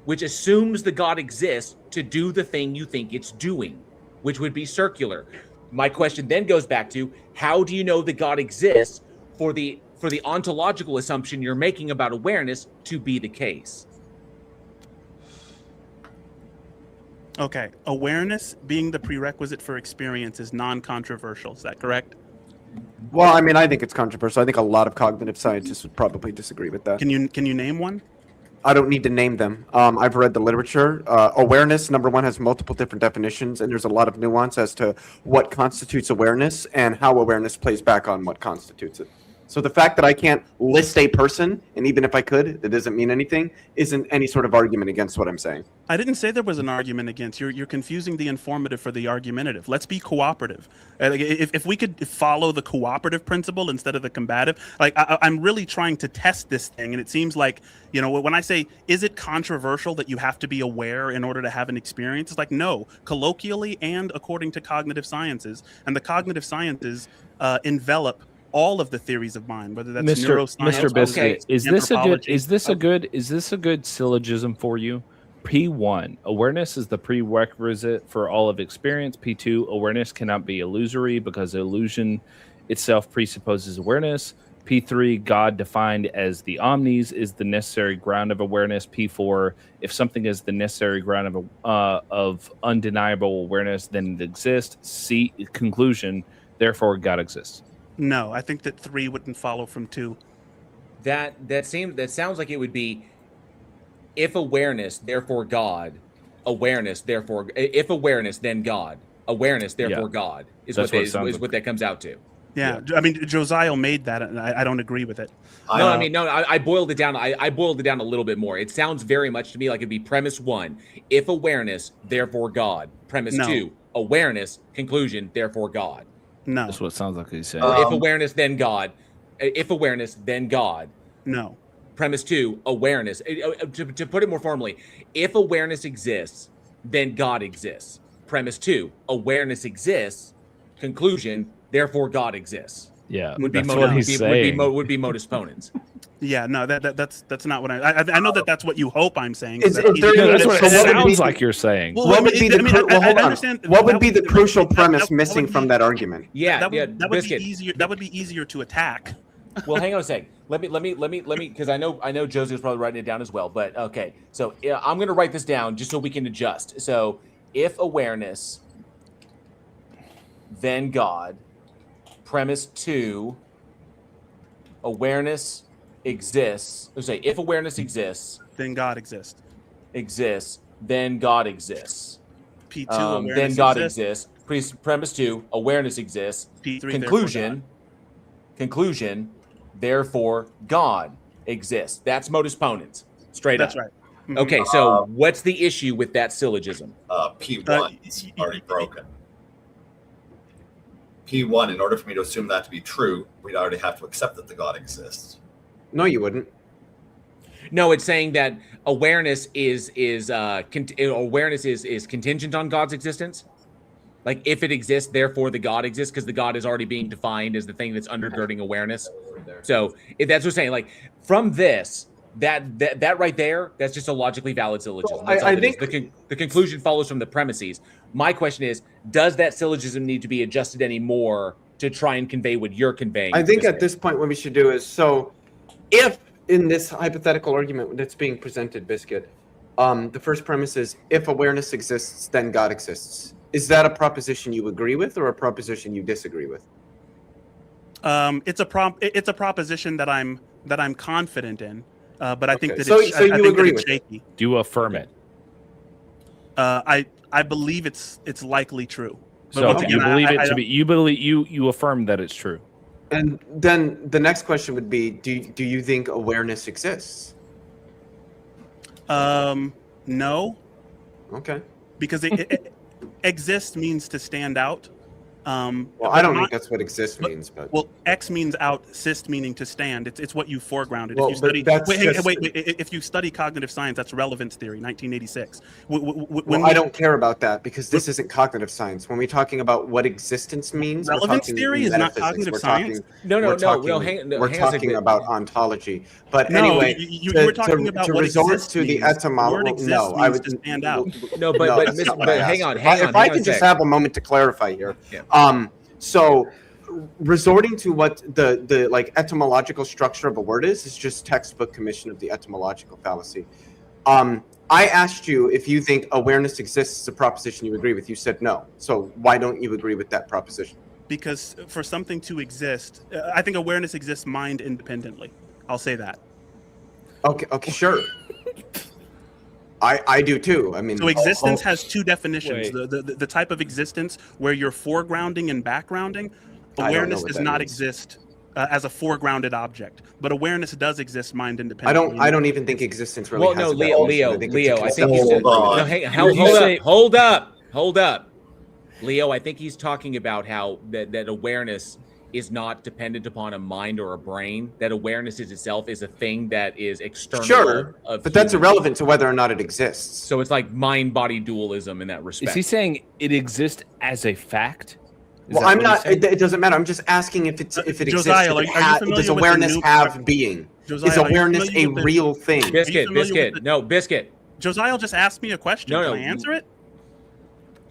which assumes the God exists to do the thing you think it's doing, which would be circular. My question then goes back to, how do you know the God exists for the ontological assumption you're making about awareness to be the case? Okay, awareness being the prerequisite for experience is non-controversial. Is that correct? Well, I mean, I think it's controversial. I think a lot of cognitive scientists would probably disagree with that. Can you name one? I don't need to name them. I've read the literature. Awareness, number one, has multiple different definitions, and there's a lot of nuance as to what constitutes awareness and how awareness plays back on what constitutes it. So the fact that I can't list a person, and even if I could, it doesn't mean anything, isn't any sort of argument against what I'm saying. I didn't say there was an argument against. You're confusing the informative for the argumentative. Let's be cooperative. If we could follow the cooperative principle instead of the combative, I'm really trying to test this thing, and it seems like, when I say, is it controversial that you have to be aware in order to have an experience? It's like, no, colloquially and according to cognitive sciences, and the cognitive sciences envelop all of the theories of mind, whether that's neuroscience. Mr. Biscuit, is this a good syllogism for you? P1, awareness is the prerequisite for all of experience. P2, awareness cannot be illusory because illusion itself presupposes awareness. P3, God defined as the omnis is the necessary ground of awareness. P4, if something is the necessary ground of undeniable awareness, then it exists. C, conclusion, therefore God exists. No, I think that 3 wouldn't follow from 2. That sounds like it would be, if awareness, therefore God, awareness, therefore, if awareness, then God, awareness, therefore Yeah. God is That's what what it sounds is like. what that comes out to. Yeah, I mean, Josiah made that, and I don't agree with it. I boiled it down. I boiled it down a little bit more. It sounds very much to me like it'd be premise 1, if awareness, therefore God. Premise No. 2, awareness, conclusion, therefore God. No, That's what it sounds like he's saying. Or if awareness, then God. If awareness, then God. no. Premise 2, awareness. To put it more formally, if awareness exists, then God exists. Premise 2, awareness exists. Conclusion, therefore God exists. Yeah, Would be that's what he's saying. would be modus ponens. Yeah, no, that's not what I know that's what you hope I'm saying. Is That's there easy. any- That's what So it what would sounds be- like you're saying. Well, What would be the I understand. what would That be the crucial premise that would missing be- from that argument? Yeah, that would, that would Biscuit. be easier. That would be easier to attack. Well, hang on a sec. Let me, because I know Josie's probably writing it down as well. But okay, so I'm gonna write this down just so we can adjust. So if awareness, then God. Premise 2, awareness exists. Let's say if awareness exists, Then God exists. then God exists. P2 Then awareness God exists. exists. Premise 2, awareness exists. P3 Conclusion, therefore God exists. That's modus ponens. Straight That's up. right. Mhm. Okay, so what's the issue with that syllogism? P1 is already broken. P1, in order for me to assume that to be true, we'd already have to accept that the God exists. No, you wouldn't. No, it's saying that awareness is contingent on God's existence. Like if it exists, therefore the God exists, because the God is already being defined as the thing that's undergirding awareness. So if that's what we're saying. Like from this, that right there, that's just a logically valid syllogism. That's all I it is. think- The conclusion follows from the premises. My question is, does that syllogism need to be adjusted anymore to try and convey what you're conveying? I think at this point, what we should do is if in this hypothetical argument that's being presented, Biscuit, the first premise is if awareness exists, then God exists. Is that a proposition you agree with or a proposition you disagree with? It's a proposition that I'm confident in, but I think Okay. that So it's, you I think that agree it's with it? shaky. Do you affirm it? I believe it's likely true. But So once you again, believe I it to don't- be. You believe you affirm that it's true. And then the next question would be, do you think awareness exists? No, Okay. because it exist means to stand out. Well, but I don't not- think that's what exist means, but Well, X means out, sist meaning to stand. It's what you foregrounded. Well, if you but study, that's wait, just- wait. If you study cognitive science, that's relevance theory, 1986. well, I don't care about that because this isn't cognitive science. When we're talking about what existence means, we're Relevance talking theory is not metaphysics. cognitive We're science. No, we're talking, hang we're on a talking second. about ontology. But No, anyway, you were talking about to what resort exists to the means. etymology. Word exists No, I means would to stand out. No, but that's not what but I hang asked. on, If hang on. If I could just have a moment to clarify here. Yeah. So resorting to what the like etymological structure of a word is just textbook commission of the etymological fallacy. I asked you if you think awareness exists as a proposition you agree with. You said no. So why don't you agree with that proposition? Because for something to exist, I think awareness exists mind independently. I'll say that. Okay, sure. I do too. I mean, So existence has two definitions. Wait. The type of existence where you're foregrounding and backgrounding. I don't know Awareness what does that not means. exist as a foregrounded object, but awareness does exist mind independently. I don't even think existence really Well, has no, a Leo, definition. Leo. I it's a think he's conceptual Hold on. no. argument. Hang, hold You up, say- hold up, Leo. I think he's talking about how that awareness is not dependent upon a mind or a brain. That awareness is itself is a thing that is external. Sure, of but that's human. irrelevant to whether or not it exists. So it's like mind-body dualism in that respect. Is he saying it exists as a fact? Is Well, that I'm what he's not. saying? It doesn't matter. I'm just asking if it exists. Josiah, if are it you ha- familiar does with the awareness new- have being? Josiah, Is are you awareness a familiar with the- real thing? Are you Biscuit, familiar with biscuit, the- no biscuit. Josiah just asked me a question. No, Can no, I answer it?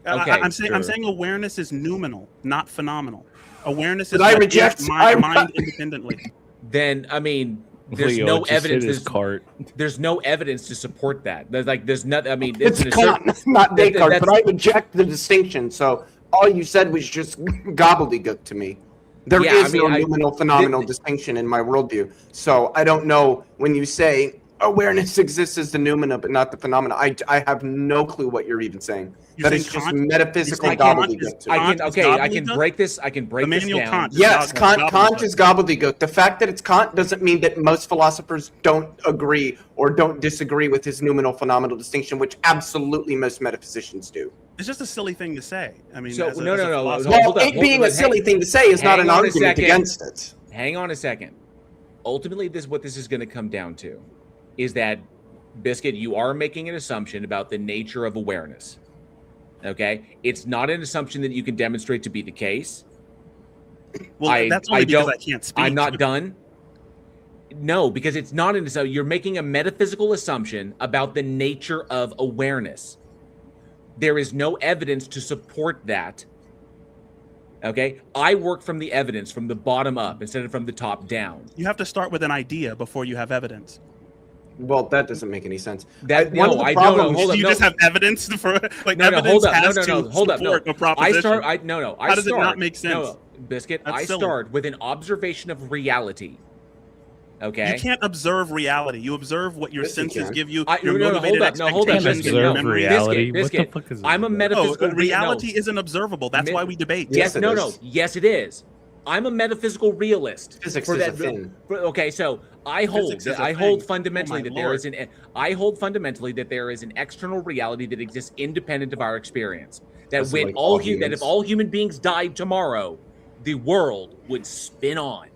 Okay, I'm saying sure. awareness is noumenal, not phenomenal. Awareness But is I what reject- is I- mind independently. Then I mean, there's Leo no just evidence. hit his cart. There's no evidence to support that. There's nothing. I mean, It's an Kant, not that- Descartes. that's- But I reject the distinction. So all you said was just gobbledygook to me. There Yeah, is I mean, no noumenal phenomenal distinction in my worldview. So I don't know when you say awareness exists as the noumena, but not the phenomena. I have no clue what you're even saying. You're That saying is just Kant- metaphysical you're saying Kant gobbledygook. is- to me. Kant I can gobbledygook? break this. I can break this Immanuel down. Kant is Yes, Kant gobbledygook. is gobbledygook. The fact that it's Kant doesn't mean that most philosophers don't agree or don't disagree with his noumenal phenomenal distinction, which absolutely most metaphysicians do. It's just a silly thing to say. I mean, So, as a- no, as a no, no, philosopher- Well, hold up, it being a hang- silly thing to say is not hang an on a argument second. against it. Hang on a second. Ultimately, what this is going to come down to is that, Biscuit, you are making an assumption about the nature of awareness. Okay? It's not an assumption that you can demonstrate to be the case. Well, that's only because don't- I can't speak. I'm not done. No, because it's not an assumption. You're making a metaphysical assumption about the nature of awareness. There is no evidence to support that. Okay? I work from the evidence from the bottom up instead of from the top down. You have to start with an idea before you have evidence. Well, that doesn't make any sense. That One of no, the I don't know. problems- Hold up, you no. just have evidence for like No, no, evidence hold up. has No, no, no, to hold up. No. support a proposition. I How does it not make sense? No, Biscuit, That's I silly. start with an observation of reality. Okay? You can't observe reality. You observe what your Yes, you senses can. give you. I- Your no, no, motivated hold up, no, hold up, expectations Biscuit, and your no. memories. reality. Biscuit, What the fuck is I'm a that? metaphysical No, reality isn't observable. That's why we debate. Yes, it no, is. no. Yes, it is. I'm a metaphysical realist. Physics for is that, a thing. Okay, so I hold Physics is a I hold thing. fundamentally Oh, my that there Lord. is I hold fundamentally that there is an external reality that exists independent of our experience. That That's when like all all that humans. if all human beings died tomorrow, the world would spin on.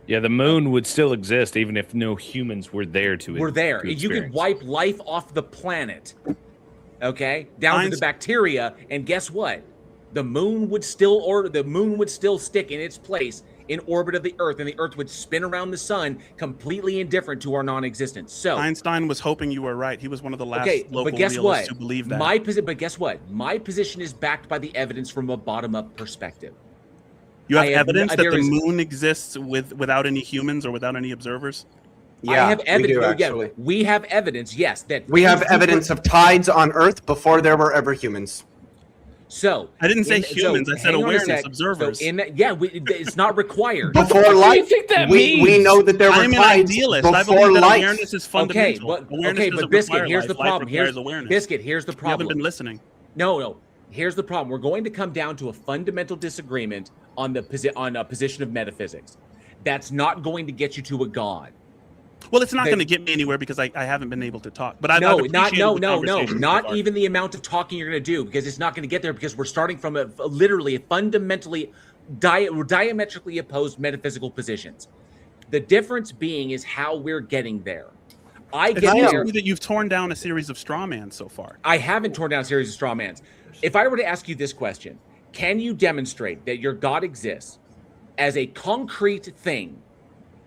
Yeah, the moon would still exist even if no humans were there to. We're there. to You could experience. wipe life off the planet. Okay? Down to the bacteria, and guess what? The moon would still stick in its place in orbit of the Earth, and the Earth would spin around the sun, completely indifferent to our non-existence. So Einstein was hoping you were right. He was one of the last okay, local but guess realists what? who believed that. But guess what? My position is backed by the evidence from a bottom-up perspective. You have I have- evidence that there the is- moon exists without any humans or without any observers. Yeah, I have evidence. we do, yeah, actually. we have evidence. Yes, that We have evidence of tides on Earth before there were ever humans. So I didn't say in- humans. I said hang on a awareness, sec. observers. So in that, yeah, it's not required. Before do you light, think that we means? know that there were I'm an tides idealist. I before believe that light. awareness is Okay, fundamental. but Awareness doesn't Biscuit, require here's the life. Life problem. requires awareness. Biscuit, here's the You haven't problem. been listening. No. Here's the problem. We're going to come down to a fundamental disagreement on the position of metaphysics. That's not going to get you to a god. Well, it's not They- going to get me anywhere because I haven't been able to talk. But I'd No, appreciate not the conversation so not far. even the amount of talking you're going to do, because it's not going to get there, because we're starting from literally fundamentally diametrically opposed metaphysical positions. The difference being is how we're getting there. I It get seems there. to me that you've torn down a series of straw mans so far. I haven't torn down a series of straw mans. If I were to ask you this question, can you demonstrate that your God exists as a concrete thing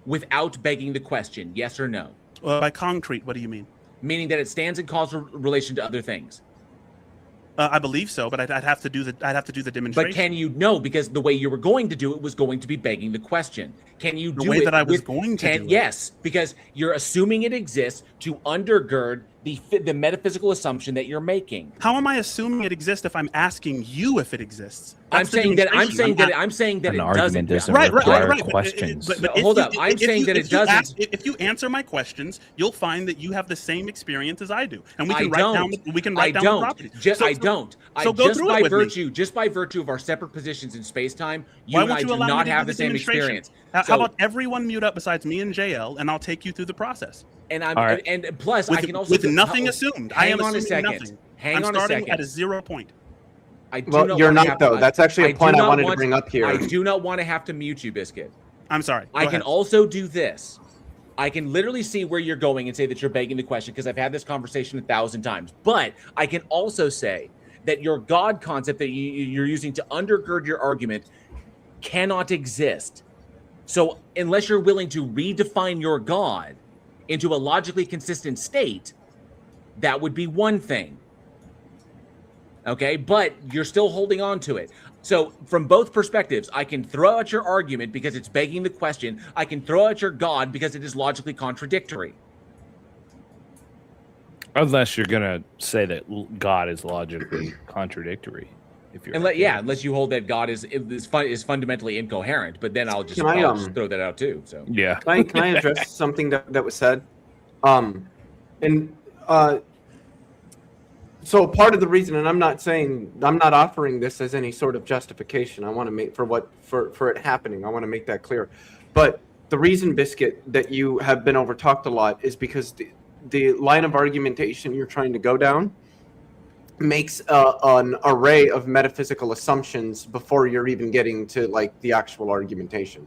without begging the question, yes or no? By concrete, what do you mean? Meaning that it stands in causal relation to other things. I believe so, but I'd have to do the demonstration. But can you know? Because the way you were going to do it was going to be begging the question. Can you The do way it that I was with- going to can, do it? Yes, because you're assuming it exists to undergird the metaphysical assumption that you're making. How am I assuming it exists if I'm asking you if it exists? I'm That's the saying that demonstration. I'm saying that An it argument doesn't. doesn't Right. require But- questions. But No, if hold you- up. I'm if saying you- that if it you doesn't. if you answer my questions, you'll find that you have the same experience as I do, and we I can write don't. down. We can I write down don't. the properties. I don't. So go just through it by with me. virtue, just by virtue of our separate positions in space time, you Why and I won't you do allow me not to have do the same demonstration? experience. How So- about everyone mute up besides me and JL, and I'll take you through the process And I'm All right. and plus with, I can also with do- nothing assumed. I Hang am on a assuming second. nothing. Hang I'm on a starting second. at a 0 point. I do Well, not you're wanna not, have though. to- That's actually a do point I not wanted to want- bring up here. I do not want to have to mute you, Biscuit. I'm sorry. I Go can ahead. also do this. I can literally see where you're going and say that you're begging the question, because I've had this conversation 1,000 times. But I can also say that your God concept that you're using to undergird your argument cannot exist. So unless you're willing to redefine your God into a logically consistent state, that would be one thing. Okay, but you're still holding on to it. So from both perspectives, I can throw out your argument because it's begging the question. I can throw out your God because it is logically contradictory. Unless you're gonna say that God is logically contradictory. If you're Unless you hold that God is fundamentally incoherent, but then I'll just throw that out too. So yeah. Can I address something that was said? And so part of the reason, and I'm not offering this as any sort of justification. I want to make for it happening. I want to make that clear. But the reason, Biscuit, that you have been overtalked a lot is because the line of argumentation you're trying to go down makes an array of metaphysical assumptions before you're even getting to like the actual argumentation.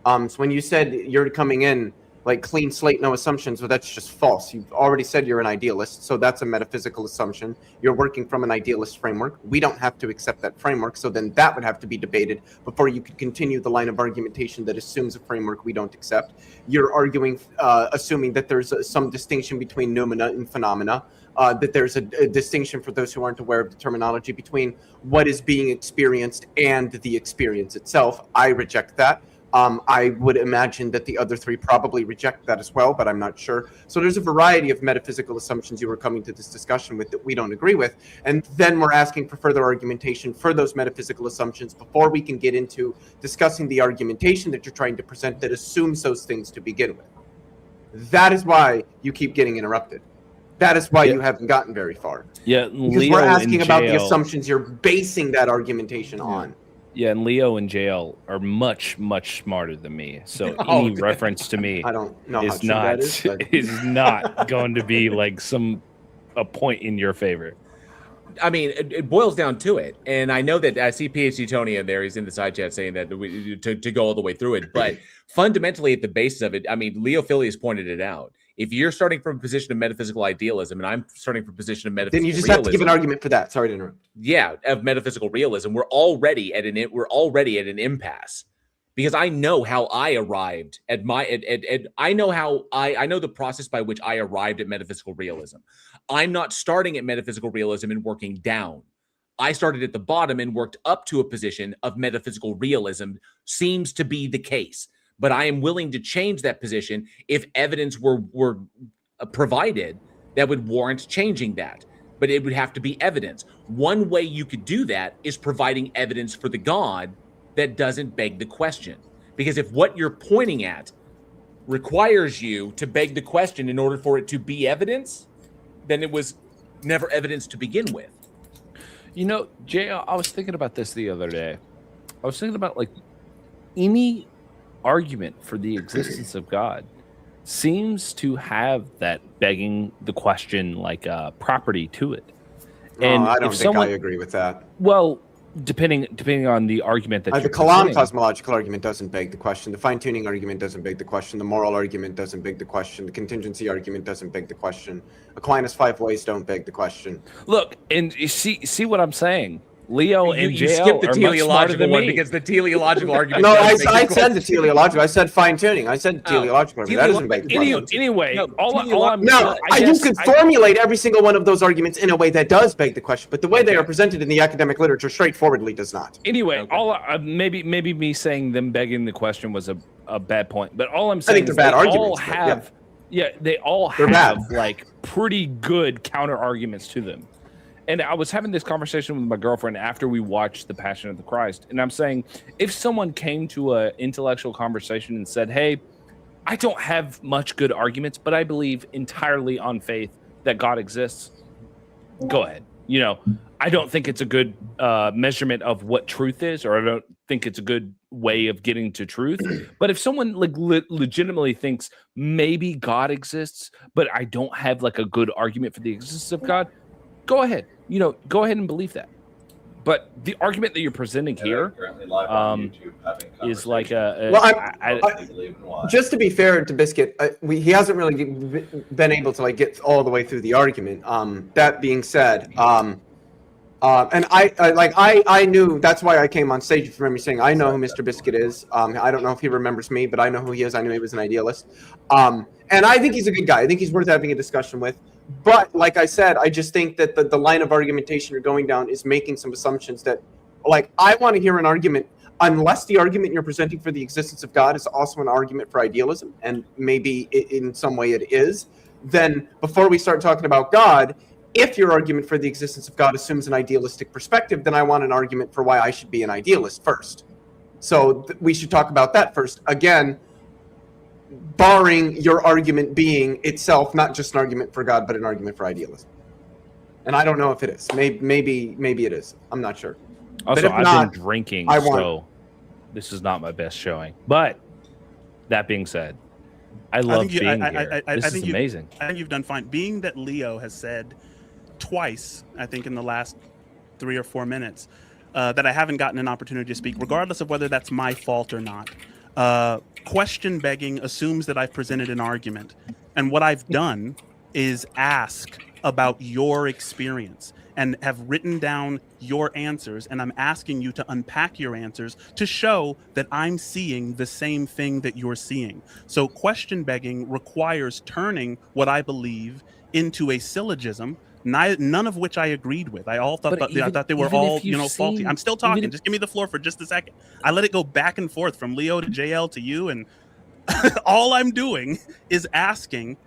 So when you said you're coming in like clean slate, no assumptions, well, that's just false. You've already said you're an idealist, so that's a metaphysical assumption. You're working from an idealist framework. We don't have to accept that framework, so then that would have to be debated before you could continue the line of argumentation that assumes a framework we don't accept. You're arguing, assuming that there's some distinction between noumena and phenomena, that there's a distinction, for those who aren't aware of the terminology, between what is being experienced and the experience itself. I reject that. I would imagine that the other three probably reject that as well, but I'm not sure. So there's a variety of metaphysical assumptions you were coming to this discussion with that we don't agree with. And then we're asking for further argumentation for those metaphysical assumptions before we can get into discussing the argumentation that you're trying to present that assumes those things to begin with. That is why you keep getting interrupted. That is why you haven't gotten very far. Yeah, because Leo we're asking in about jail, the assumptions you're basing that argumentation on. Yeah, and Leo in jail are much, much smarter than me. So any reference to me I don't know is how true not that is, but... is not going to be like a point in your favor. I mean, it boils down to it, and I know that I see PhD Tony in there. He's in the side chat saying that to go all the way through it, but fundamentally, at the basis of it, I mean, Leo Phileas pointed it out. If you're starting from a position of metaphysical idealism, and I'm starting from a position of metaphysical then you just realism, have to give an argument for that. Sorry to interrupt. Yeah, of metaphysical realism, we're already at an impasse, because I know how I arrived at I know the process by which I arrived at metaphysical realism. I'm not starting at metaphysical realism and working down. I started at the bottom and worked up to a position of metaphysical realism. Seems to be the case, but I am willing to change that position if evidence were provided that would warrant changing that. But it would have to be evidence. One way you could do that is providing evidence for the God that doesn't beg the question. Because if what you're pointing at requires you to beg the question in order for it to be evidence, then it was never evidence to begin with. You know, Jay, I was thinking about this the other day. I was thinking about like any argument for the existence of God seems to have that begging the question like property to it. And I don't think I agree with that. Well, depending on the argument that the Kalam cosmological argument doesn't beg the question. The fine-tuning argument doesn't beg the question. The moral argument doesn't beg the question. The contingency argument doesn't beg the question. Aquinas' 5 ways don't beg the question. Look, and you see what I'm saying. Leo and you JL skipped the are teleological one me. because the teleological argument. No, I said the teleological. I said fine-tuning. I said teleological argument. That doesn't beg the question. Anyway, you can formulate every single one of those arguments in a way that does beg the question, but the way they are presented in the academic literature straightforwardly does not. Anyway, maybe me saying them begging the question was a bad point, but all I'm saying I think they're bad arguments. They all have like pretty good counter arguments to them. And I was having this conversation with my girlfriend after we watched The Passion of the Christ. And I'm saying, if someone came to an intellectual conversation and said, hey, I don't have much good arguments, but I believe entirely on faith that God exists, go ahead. You know, I don't think it's a good measurement of what truth is, or I don't think it's a good way of getting to truth. But if someone like legitimately thinks maybe God exists, but I don't have like a good argument for the existence of God, go ahead. You know, go ahead and believe that. But the argument that you're presenting here is like just to be fair to Biscuit, he hasn't really been able to like get all the way through the argument. That being said, and I knew, that's why I came on stage. If you remember me saying, I know who Mr. Biscuit is. I don't know if he remembers me, but I know who he is. I knew he was an idealist. And I think he's a good guy. I think he's worth having a discussion with. But like I said, I just think that the line of argumentation you're going down is making some assumptions that, like, I want to hear an argument, unless the argument you're presenting for the existence of God is also an argument for idealism, and maybe in some way it is, then before we start talking about God, if your argument for the existence of God assumes an idealistic perspective, then I want an argument for why I should be an idealist first. So we should talk about that first. Again, barring your argument being itself not just an argument for God, but an argument for idealism. And I don't know if it is. Maybe it is. I'm not sure. Also, if I've not, been drinking, I want- so this is not my best showing. But that being said, I love being here. This is amazing. I think you've done fine. Being that Leo has said twice, I think in the last 3 or 4 minutes, that I haven't gotten an opportunity to speak, regardless of whether that's my fault or not. Question begging assumes that I've presented an argument. And what I've done is ask about your experience and have written down your answers. And I'm asking you to unpack your answers to show that I'm seeing the same thing that you're seeing. So question begging requires turning what I believe into a syllogism, none of which I agreed with. I thought they were all faulty. I'm still talking. Just give me the floor for just a second. I let it go back and forth from Leo to JL to you, and all I'm doing is asking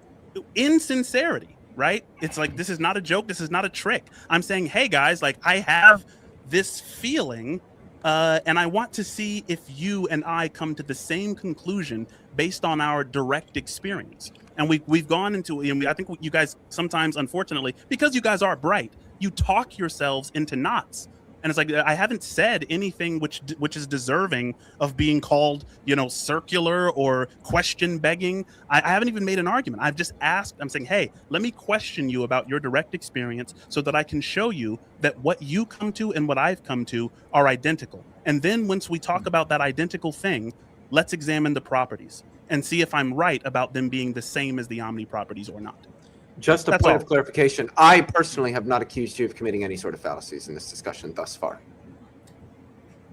in sincerity, right? It's like, this is not a joke. This is not a trick. I'm saying, hey guys, like, I have this feeling, and I want to see if you and I come to the same conclusion based on our direct experience. And we've gone into, I think you guys sometimes, unfortunately, because you guys are bright, you talk yourselves into knots. And it's like, I haven't said anything which is deserving of being called, circular or question begging. I haven't even made an argument. I've just asked. I'm saying, hey, let me question you about your direct experience so that I can show you that what you come to and what I've come to are identical. And then once we talk about that identical thing, let's examine the properties and see if I'm right about them being the same as the omni properties or not. Just a point of clarification. I personally have not accused you of committing any sort of fallacies in this discussion thus far.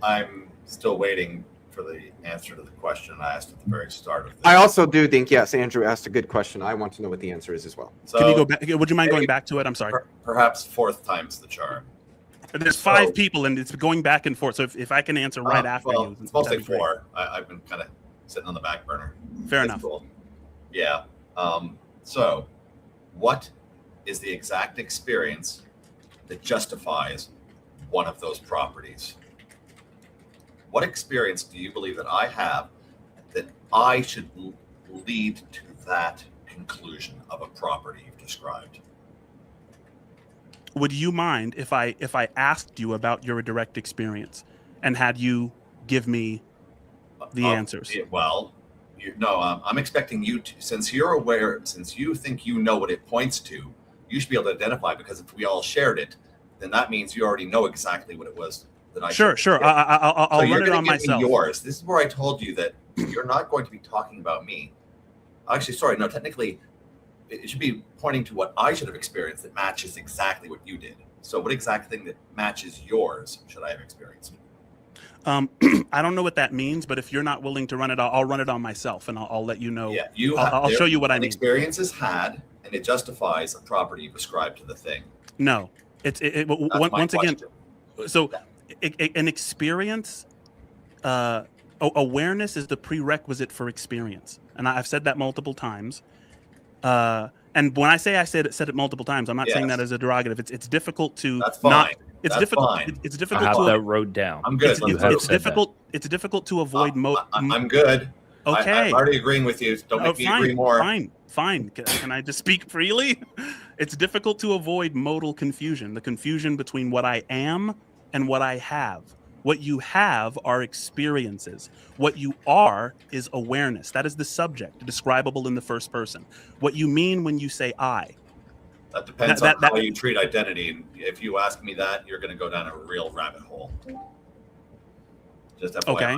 I'm still waiting for the answer to the question I asked at the very start of this. I also do think, yes, Andrew asked a good question. I want to know what the answer is as well. So, can you go back? Would you mind going back to it? I'm sorry. Perhaps fourth time's the charm. There's 5 people, and it's going back and forth. So if I can answer right after you. It's mostly 4. I've been kind of sitting on the back burner. Fair enough. Cool. Yeah. So, what is the exact experience that justifies one of those properties? What experience do you believe that I have that I should lead to that conclusion of a property you've described? Would you mind if I asked you about your direct experience and had you give me the answers? Well, I'm expecting you to, since you're aware, since you think you know what it points to, you should be able to identify, because if we all shared it, then that means you already know exactly what it was that I Sure. I'll run it on myself. Yours. This is where I told you that you're not going to be talking about me. Actually, sorry, no, technically, it should be pointing to what I should have experienced that matches exactly what you did. So what exact thing that matches yours should I have experienced? I don't know what that means, but if you're not willing to run it, I'll run it on myself, and I'll let you know. Yeah, I'll show you what I mean. Experience is had, and it justifies a property you've ascribed to the thing. No, once again. So, an experience, awareness is the prerequisite for experience, and I've said that multiple times. And when I said it multiple times, I'm not saying that as a derogative. It's difficult to That's fine. not. It's That's difficult. fine. It's difficult. I have that wrote down. I'm good. It's difficult. It's difficult to avoid. I'm good. Okay. I'm already agreeing with you. Don't make me agree more. Fine. Can I just speak freely? It's difficult to avoid modal confusion, the confusion between what I am and what I have. What you have are experiences. What you are is awareness. That is the subject, describable in the first person. What you mean when you say I. That depends on how you treat identity. And if you ask me that, you're going to go down a real rabbit hole. Just FYI. Okay.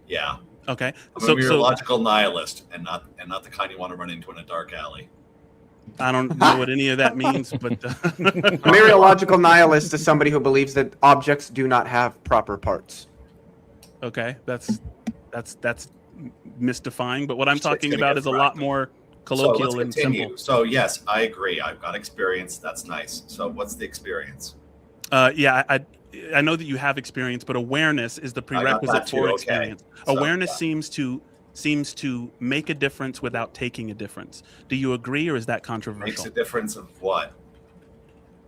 Yeah. Okay. I'm a logical nihilist, and not the kind you want to run into in a dark alley. I don't know what any of that means, but a mereological nihilist is somebody who believes that objects do not have proper parts. Okay, that's mystifying. But what I'm talking about is a lot more colloquial and simple. So yes, I agree. I've got experience. That's nice. So what's the experience? Yeah, I know that you have experience, but awareness is the prerequisite for experience. Okay. Awareness seems to make a difference without taking a difference. Do you agree, or is that controversial? Makes a difference of what?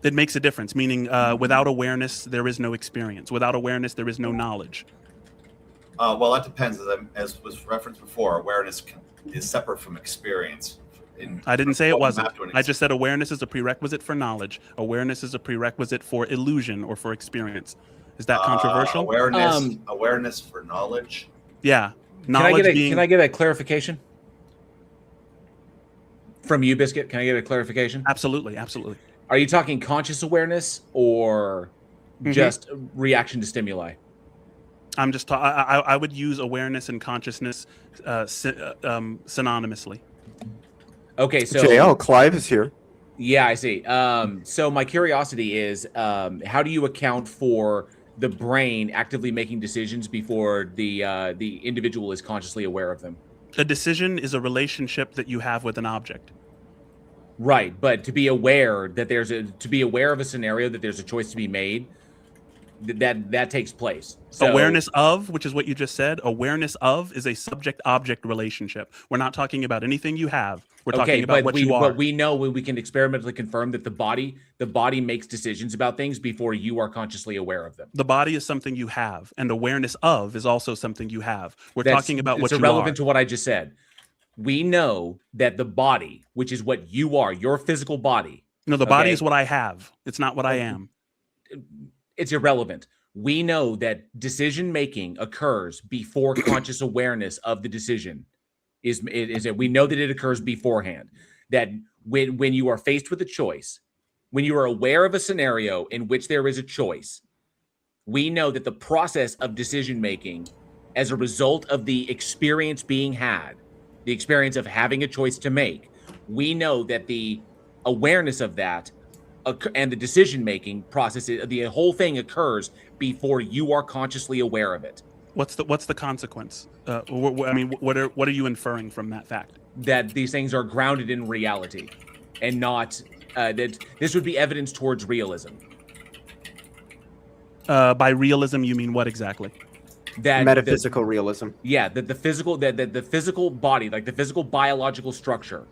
It makes a difference, meaning without awareness, there is no experience. Without awareness, there is no knowledge. Well, that depends. As was referenced before, awareness is separate from experience. I didn't say it wasn't. I just said awareness is a prerequisite for knowledge. Awareness is a prerequisite for illusion or for experience. Is that controversial? Awareness for knowledge. Yeah. Can I get a clarification from you, Biscuit? Can I get a clarification? Absolutely. Are you talking conscious awareness or just reaction to stimuli? I'm just. I would use awareness and consciousness synonymously. Okay, so JL, Clive is here. Yeah, I see. So my curiosity is, how do you account for the brain actively making decisions before the individual is consciously aware of them? A decision is a relationship that you have with an object. Right, but to be aware that to be aware of a scenario that there's a choice to be made, that takes place. So, awareness of, which is what you just said, awareness of is a subject-object relationship. We're not talking about anything you have. We're talking about what you are. But we know we can experimentally confirm that the body makes decisions about things before you are consciously aware of them. The body is something you have, and awareness of is also something you have. We're talking about what you are. It's irrelevant to what I just said. We know that the body, which is what you are, your physical body. No, the body is what I have. It's not what I am. It's irrelevant. We know that decision making occurs before conscious awareness of the decision. Is that we know that it occurs beforehand. That when you are faced with a choice, when you are aware of a scenario in which there is a choice, we know that the process of decision making, as a result of the experience being had, the experience of having a choice to make, we know that the awareness of that and the decision-making process, the whole thing occurs before you are consciously aware of it. What's the consequence? What are you inferring from that fact? That these things are grounded in reality, and not that this would be evidence towards realism. By realism, you mean what exactly? That metaphysical realism. Yeah, that the physical body, like the physical biological structure,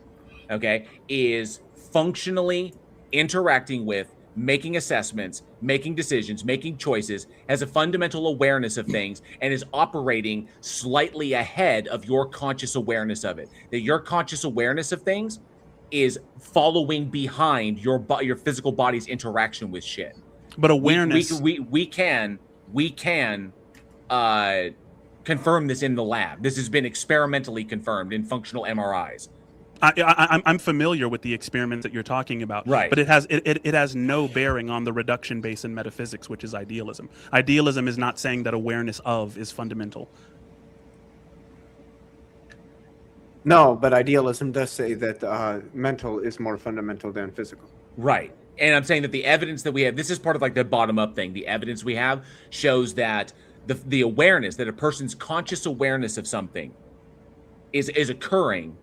okay, is functionally interacting with, making assessments, making decisions, making choices, has a fundamental awareness of things, and is operating slightly ahead of your conscious awareness of it. That your conscious awareness of things is following behind your physical body's interaction with shit. But awareness, we can confirm this in the lab. This has been experimentally confirmed in functional MRIs. I'm familiar with the experiments that you're talking about, right? But it has no bearing on the reduction base in metaphysics, which is idealism. Idealism is not saying that awareness of is fundamental. No, but idealism does say that mental is more fundamental than physical. Right. And I'm saying that the evidence that we have, this is part of like the bottom-up thing. The evidence we have shows that the awareness, that a person's conscious awareness of something is occurring.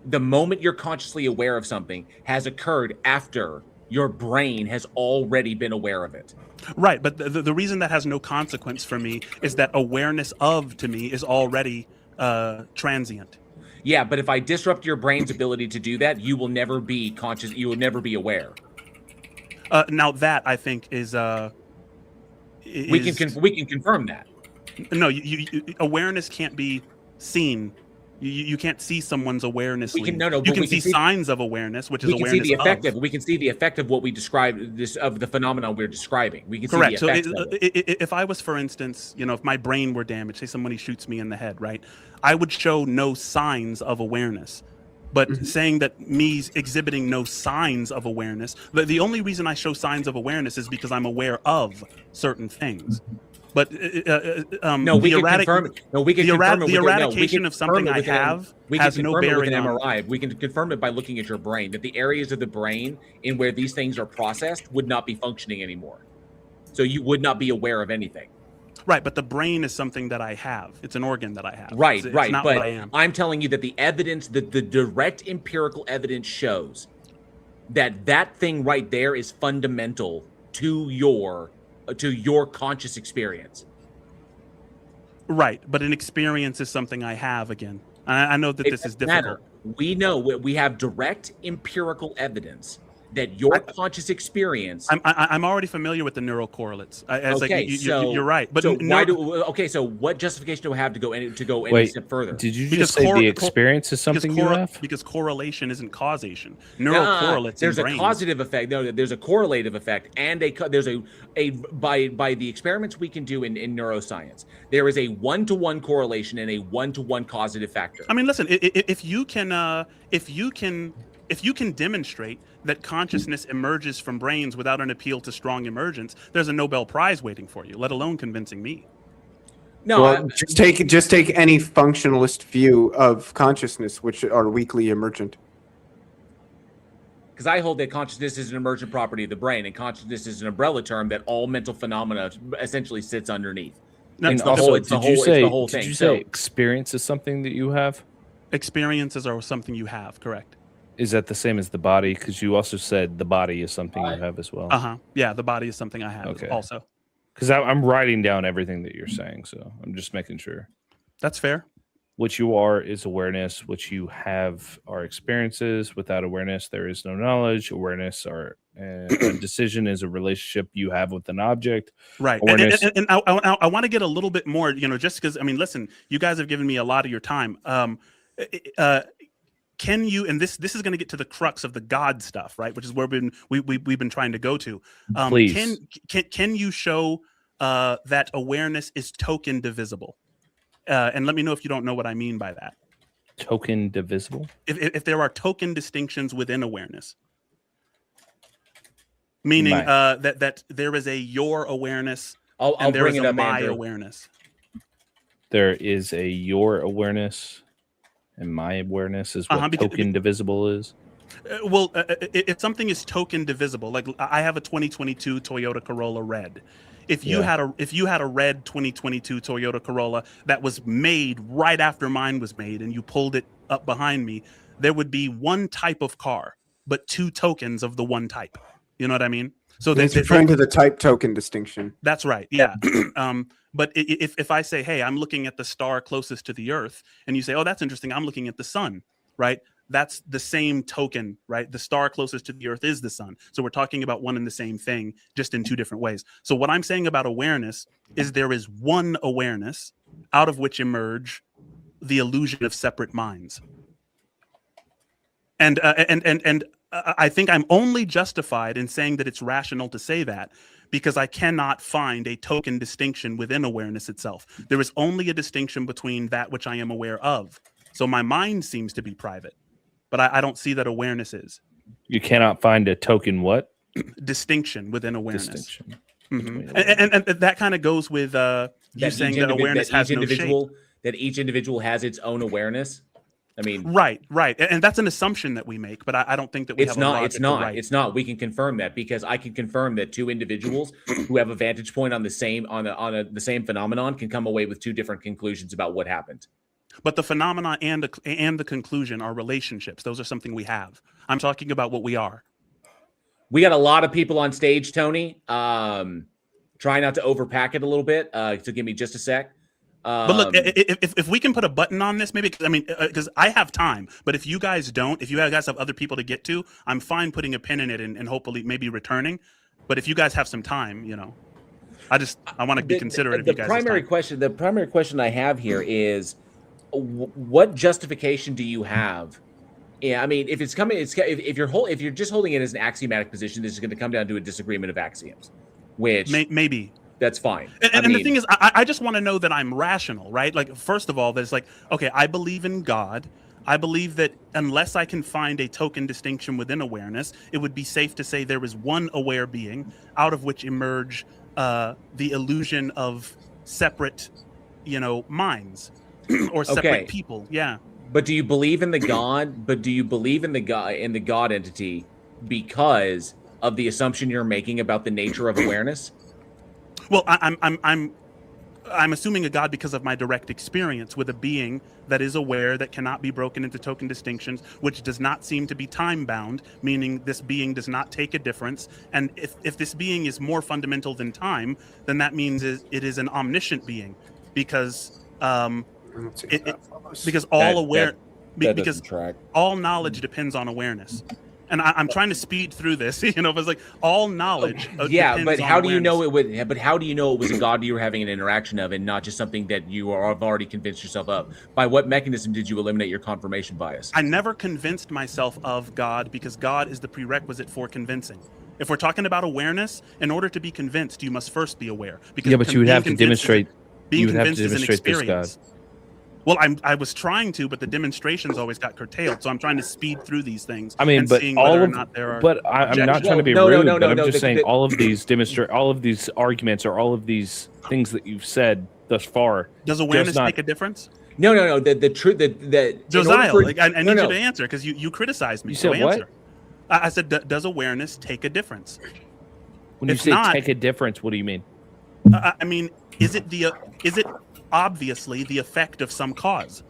The moment you're consciously aware of something has occurred after your brain has already been aware of it. Right, but the reason that has no consequence for me is that awareness of, to me, is already transient. Yeah, but if I disrupt your brain's ability to do that, you will never be conscious. You will never be aware. Now that, I think, is we can confirm that. No, awareness can't be seen. You can't see someone's awareness. You can see signs of awareness, which is awareness of. We can see the effect of what we describe of the phenomenon we're describing. We can correct. See the effect so if I was, for instance, if my brain were damaged, say somebody shoots me in the head, right? I would show no signs of awareness. But saying that me exhibiting no signs of awareness, the only reason I show signs of awareness is because I'm aware of certain things. But we can confirm it. No, we can confirm it. The eradication of something I have has no bearing on MRI. We can confirm it by looking at your brain, that the areas of the brain in where these things are processed would not be functioning anymore. So you would not be aware of anything. Right, but the brain is something that I have. It's an organ that I have. Right, it's right. Not but what I am. I'm telling you that the evidence, the direct empirical evidence shows that thing right there is fundamental to your conscious experience. Right, but an experience is something I have again. I know that this is difficult. We know we have direct empirical evidence that your conscious experience. I'm already familiar with the neural correlates. You're right. But so what justification do I have to go any step further? Did you just say the experience is something you have? Because correlation isn't causation. Neural correlates. There's a causative effect. No, there's a correlative effect, and there's by the experiments we can do in neuroscience, there is a 1-to-1 correlation and a 1-to-1 causative factor. I mean, listen, if you can demonstrate that consciousness emerges from brains without an appeal to strong emergence, there's a Nobel Prize waiting for you, let alone convincing me. No, well, just take any functionalist view of consciousness, which are weakly emergent. Because I hold that consciousness is an emergent property of the brain, and consciousness is an umbrella term that all mental phenomena essentially sits underneath. Did you say experience is something that you have? Experiences are something you have, correct. Is that the same as the body? Because you also said the body is something you have as well. Yeah, the body is something I have also. Because I'm writing down everything that you're saying, so I'm just making sure. That's fair. What you are is awareness. What you have are experiences. Without awareness, there is no knowledge. Awareness a decision is a relationship you have with an object. Right. And I want to get a little bit more, just because, I mean, listen, you guys have given me a lot of your time. Can you, and this is going to get to the crux of the God stuff, right? Which is where we've been trying to go to. Please. Can you show that awareness is token divisible? And let me know if you don't know what I mean by that. Token divisible? If there are token distinctions within awareness, meaning that there is a your awareness and there is a my awareness. There is a your awareness. And my awareness is what token divisible is? If something is token divisible, like I have a 2022 Toyota Corolla Red. If you had a red 2022 Toyota Corolla that was made right after mine was made, and you pulled it up behind me, there would be one type of car, but two tokens of the one type. You know what I mean? So it's referring to the type token distinction. That's right. Yeah. But if I say, hey, I'm looking at the star closest to the Earth, and you say, oh, that's interesting, I'm looking at the sun, right? That's the same token, right? The star closest to the Earth is the sun. So we're talking about one and the same thing, just in two different ways. So what I'm saying about awareness is there is one awareness out of which emerge the illusion of separate minds. And I think I'm only justified in saying that it's rational to say that because I cannot find a token distinction within awareness itself. There is only a distinction between that which I am aware of. So my mind seems to be private, but I don't see that awareness is. You cannot find a token what? Distinction within awareness. Distinction. Mm-hmm. And that kind of goes with you saying that awareness has no shape. That each individual has its own awareness. I mean, right, and that's an assumption that we make, but I don't think that we have a logic to write. It's not. We can confirm that because I can confirm that two individuals who have a vantage point on the same the same phenomenon can come away with two different conclusions about what happened. But the phenomena and the conclusion are relationships. Those are something we have. I'm talking about what we are. We got a lot of people on stage, Tony. Try not to overpack it a little bit. So give me just a sec. But look, if we can put a button on this, maybe, because I have time, but if you guys don't, if you guys have other people to get to, I'm fine putting a pin in it and hopefully maybe returning. But if you guys have some time, I want to be considerate of you guys. The primary question I have here is, what justification do you have? Yeah, I mean, if you're just holding it as an axiomatic position, this is going to come down to a disagreement of axioms, which maybe. That's fine. And the thing is, I just want to know that I'm rational, right? Like, first of all, there's like, okay, I believe in God. I believe that unless I can find a token distinction within awareness, it would be safe to say there is one aware being out of which emerge the illusion of separate, minds or separate people. Yeah. But do you believe in the God? But do you believe in the God entity because of the assumption you're making about the nature of awareness? Well, I'm assuming a God because of my direct experience with a being that is aware, that cannot be broken into token distinctions, which does not seem to be time bound, meaning this being does not take a difference. And if this being is more fundamental than time, then that means it is an omniscient being, because all knowledge depends on awareness. And I'm trying to speed through this. You know, but it's like all knowledge. Yeah, depends but on how do you know awareness. it would? But how do you know it was a god you were having an interaction of, and not just something that you have already convinced yourself of? By what mechanism did you eliminate your confirmation bias? I never convinced myself of God because God is the prerequisite for convincing. If we're talking about awareness, in order to be convinced, you must first be aware. Because Yeah, but you would being have to convinced is demonstrate. being You would have to convinced is an demonstrate this God. experience. Well, I was trying to, but the demonstrations always got curtailed. So I'm trying to speed through these things. I mean, and but seeing all whether or of, not there are. but I'm not trying to be No, rude, no, but I'm no, just saying all of these arguments or all of these things that you've said thus far. Does awareness not- make a difference? No. The truth that Josiah, I need no. you to answer because you criticized me. You so said what? answer. I said, does awareness take a difference? When you If say not- take a difference, what do you mean? I mean, is it obviously the effect of some cause?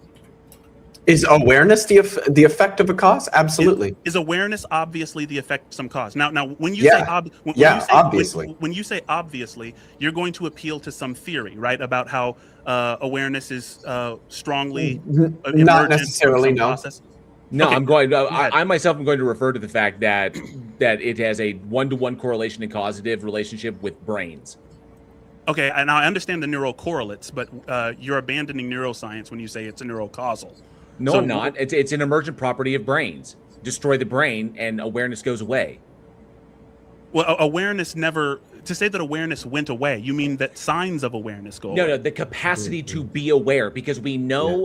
Is awareness the effect of a cause? Absolutely. Is awareness obviously the effect of some cause? Now, when you Yeah. say Obviously. when you say obviously, you're going to appeal to some theory, right, about how awareness is strongly Not emergent necessarily, from some no. process? No, Okay, I'm going. ahead. I myself am going to refer to the fact that it has a 1-to-1 correlation and causative relationship with brains. Okay, and I understand the neural correlates, but you're abandoning neuroscience when you say it's a neurocausal. No, So- I'm not. It's an emergent property of brains. Destroy the brain, and awareness goes away. Well, awareness never. To say that awareness went away, you mean that signs of awareness go away? No, the capacity to be aware, because we know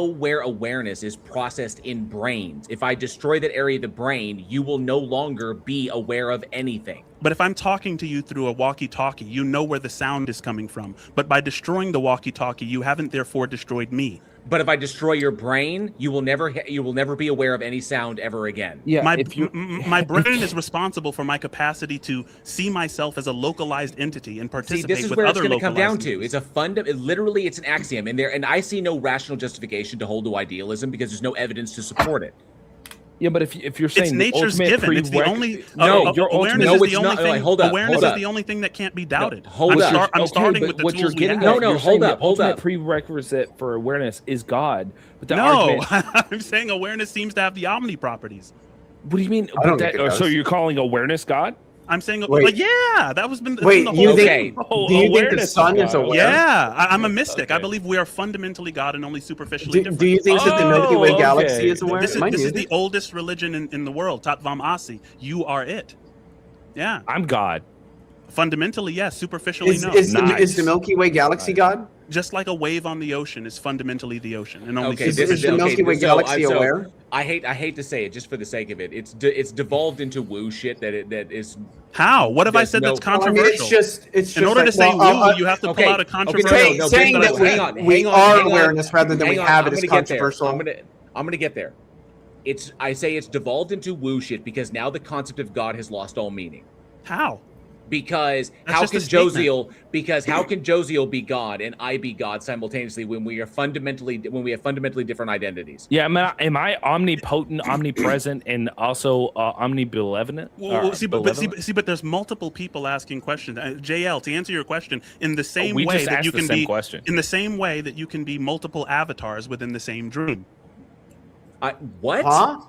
where awareness is processed in brains. If I destroy that area of the brain, you will no longer be aware of anything. But if I'm talking to you through a walkie-talkie, you know where the sound is coming from. But by destroying the walkie-talkie, you haven't therefore destroyed me. But if I destroy your brain, you will never be aware of any sound ever again. Yeah, My brain is responsible for my capacity to see myself as a localized entity and See, participate this is with where it's other going to come localized down to. entities. Literally, it's an axiom in there, and I see no rational justification to hold to idealism because there's no evidence to support it. yeah, but if you're saying It's the nature's ultimate given. It's the only. No, your awareness ultimate- is No, the it's only not. thing. Wait, hold up, awareness hold is up. the only thing that can't be doubted. hold I'm, up. I'm Okay, starting but with the what tools you're we getting have. at, No, you're hold saying up, the hold ultimate up. prerequisite for awareness is God. But the No, argument, I'm saying awareness seems to have the omni properties. what do you mean? I don't think it So does. you're calling awareness God? I'm saying, Wait. like, yeah, that was been. Wait, the you whole think? Okay. Oh, Do you think the awareness sun is is God. aware? Yeah, I'm a mystic. I Okay. believe we are fundamentally God and only superficially different. Do you think that the Milky Way Oh, galaxy okay. is aware? This Mine is is. the oldest religion in the world, Tatvam Asi. You are it. Yeah, I'm God. fundamentally, yes. Superficially, no. Is Nice. the Milky Way galaxy God? Just like a wave on the ocean is fundamentally the ocean, and only Okay, Is, this is the okay, Milky Way so- galaxy so- aware? I hate to say it, just for the sake of it. It's devolved into woo shit that is. How? What have I There's said that's no- Well, I mean, controversial? it's just in order like, to say well, woo, you have to okay, pull out a okay, controversial. no, saying but that hang on, we hang on, are hang on, awareness rather than we hang on, have I'm it is gonna get there. controversial. I'm gonna get there. I say it's devolved into woo shit because now the concept of God has lost all meaning. How? Because That's how just a can statement. Josiel be God and I be God simultaneously when we have fundamentally different identities? Yeah, am I omnipotent, omnipresent, and also omnibenevolent? Well, but there's multiple people asking questions. JL, to answer your question, in the same we way just that asked you the can same be question. in the same way that you can be multiple avatars within the same dream. What? Huh?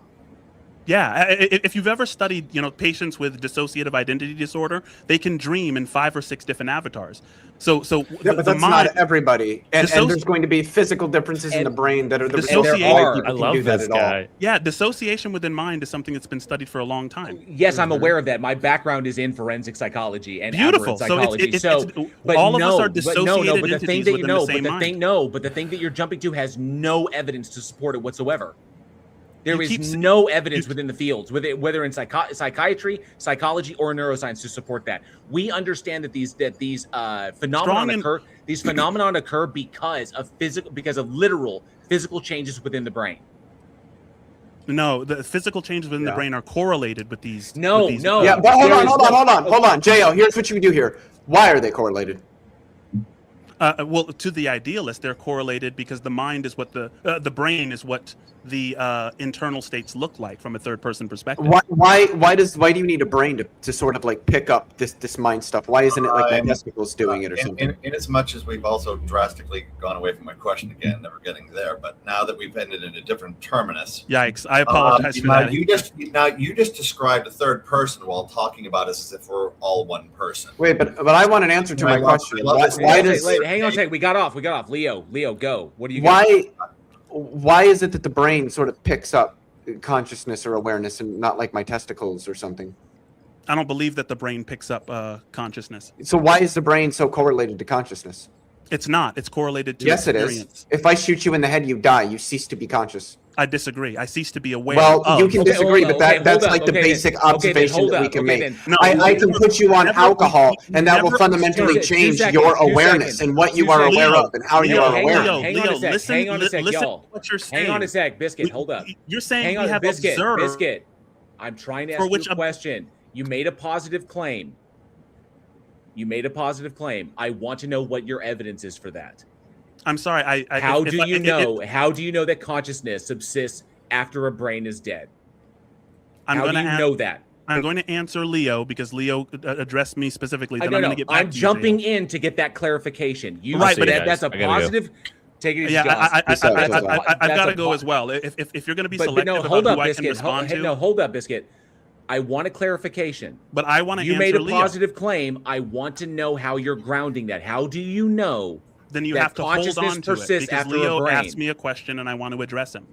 Yeah, if you've ever studied, patients with dissociative identity disorder, they can dream in 5 or 6 different avatars. So Yeah, but that's mind, not everybody, and Dissoci- there's going to be physical differences in the brain that are the result of Dissociate- why There are. people I can love do that this at all. guy. yeah, dissociation within mind is something that's been studied for a long time. Yes, I'm aware of that. My background is in forensic psychology and Beautiful. aberrant So psychology. it's all of us are dissociated but the thing entities that within the same mind. but the thing that you're jumping to has no evidence to support it whatsoever. There You is keep no evidence within the fields, whether in psychiatry, psychology, or neuroscience, to support that. We understand that these phenomenon occur because of literal physical changes within the brain. No, the physical changes within the brain are correlated with these. No, with these no. Yeah, but hold There on, is hold on. JL, here's what you do here. Why are they correlated? Well, to the idealist, they're correlated because the mind is what the brain is what the internal states look like from a third-person perspective. Why do you need a brain to sort of like pick up this mind stuff? Why isn't it like the testicles doing it or something? In as much as we've also drastically gone away from my question again, never getting there, but now that we've ended in a different terminus. Yikes! I apologize for that. You just described a third person while talking about us as if we're all one person. Wait, but I want an answer to my question. Hang on a second. We got off. Leo, go. What do you? Why is it that the brain sort of picks up consciousness or awareness and not like my testicles or something? I don't believe that the brain picks up consciousness. So why is the brain so correlated to consciousness? It's not. It's correlated to yes, experience. It is. If I shoot you in the head, you die. You cease to be conscious. I disagree. I cease to be aware. Well, of. you can disagree, but that's like the basic observation that we can make. No, I can put you on alcohol, and that will fundamentally change your awareness and what you are aware of and how you are aware of. Hang on a sec, y'all. What you're saying. Hang on a sec, Biscuit. Hold up. You're saying we have observed. Biscuit. I'm trying to ask you a question. You made a positive claim. I want to know what your evidence is for that. I'm sorry. How do you know that consciousness subsists after a brain is dead? How do you know that? I'm going to answer Leo because Leo addressed me specifically. Then I'm going to get back I'm to you, jumping in to get that clarification. Right, but that's a positive. Take it easy. Yeah, I've got to go as well. If you're going to be selective about who I can respond to. No, hold up, Biscuit. I want a clarification. But I want to answer Leo. You made a Leo. positive claim. I want to know how you're grounding that. How do you know? Then you have to hold on to it because Leo asked me a question and I want to address him.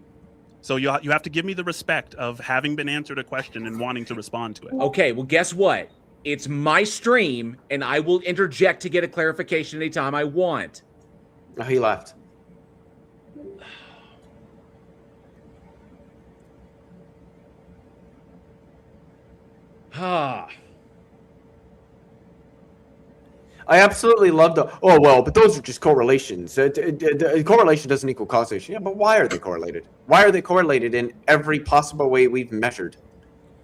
So you have to give me the respect of having been answered a question and wanting to respond to it. Okay, well, guess what? It's my stream, and I will interject to get a clarification anytime I want. Oh, he left. I absolutely love but those are just correlations. Correlation doesn't equal causation. Yeah, but why are they correlated? Why are they correlated in every possible way we've measured?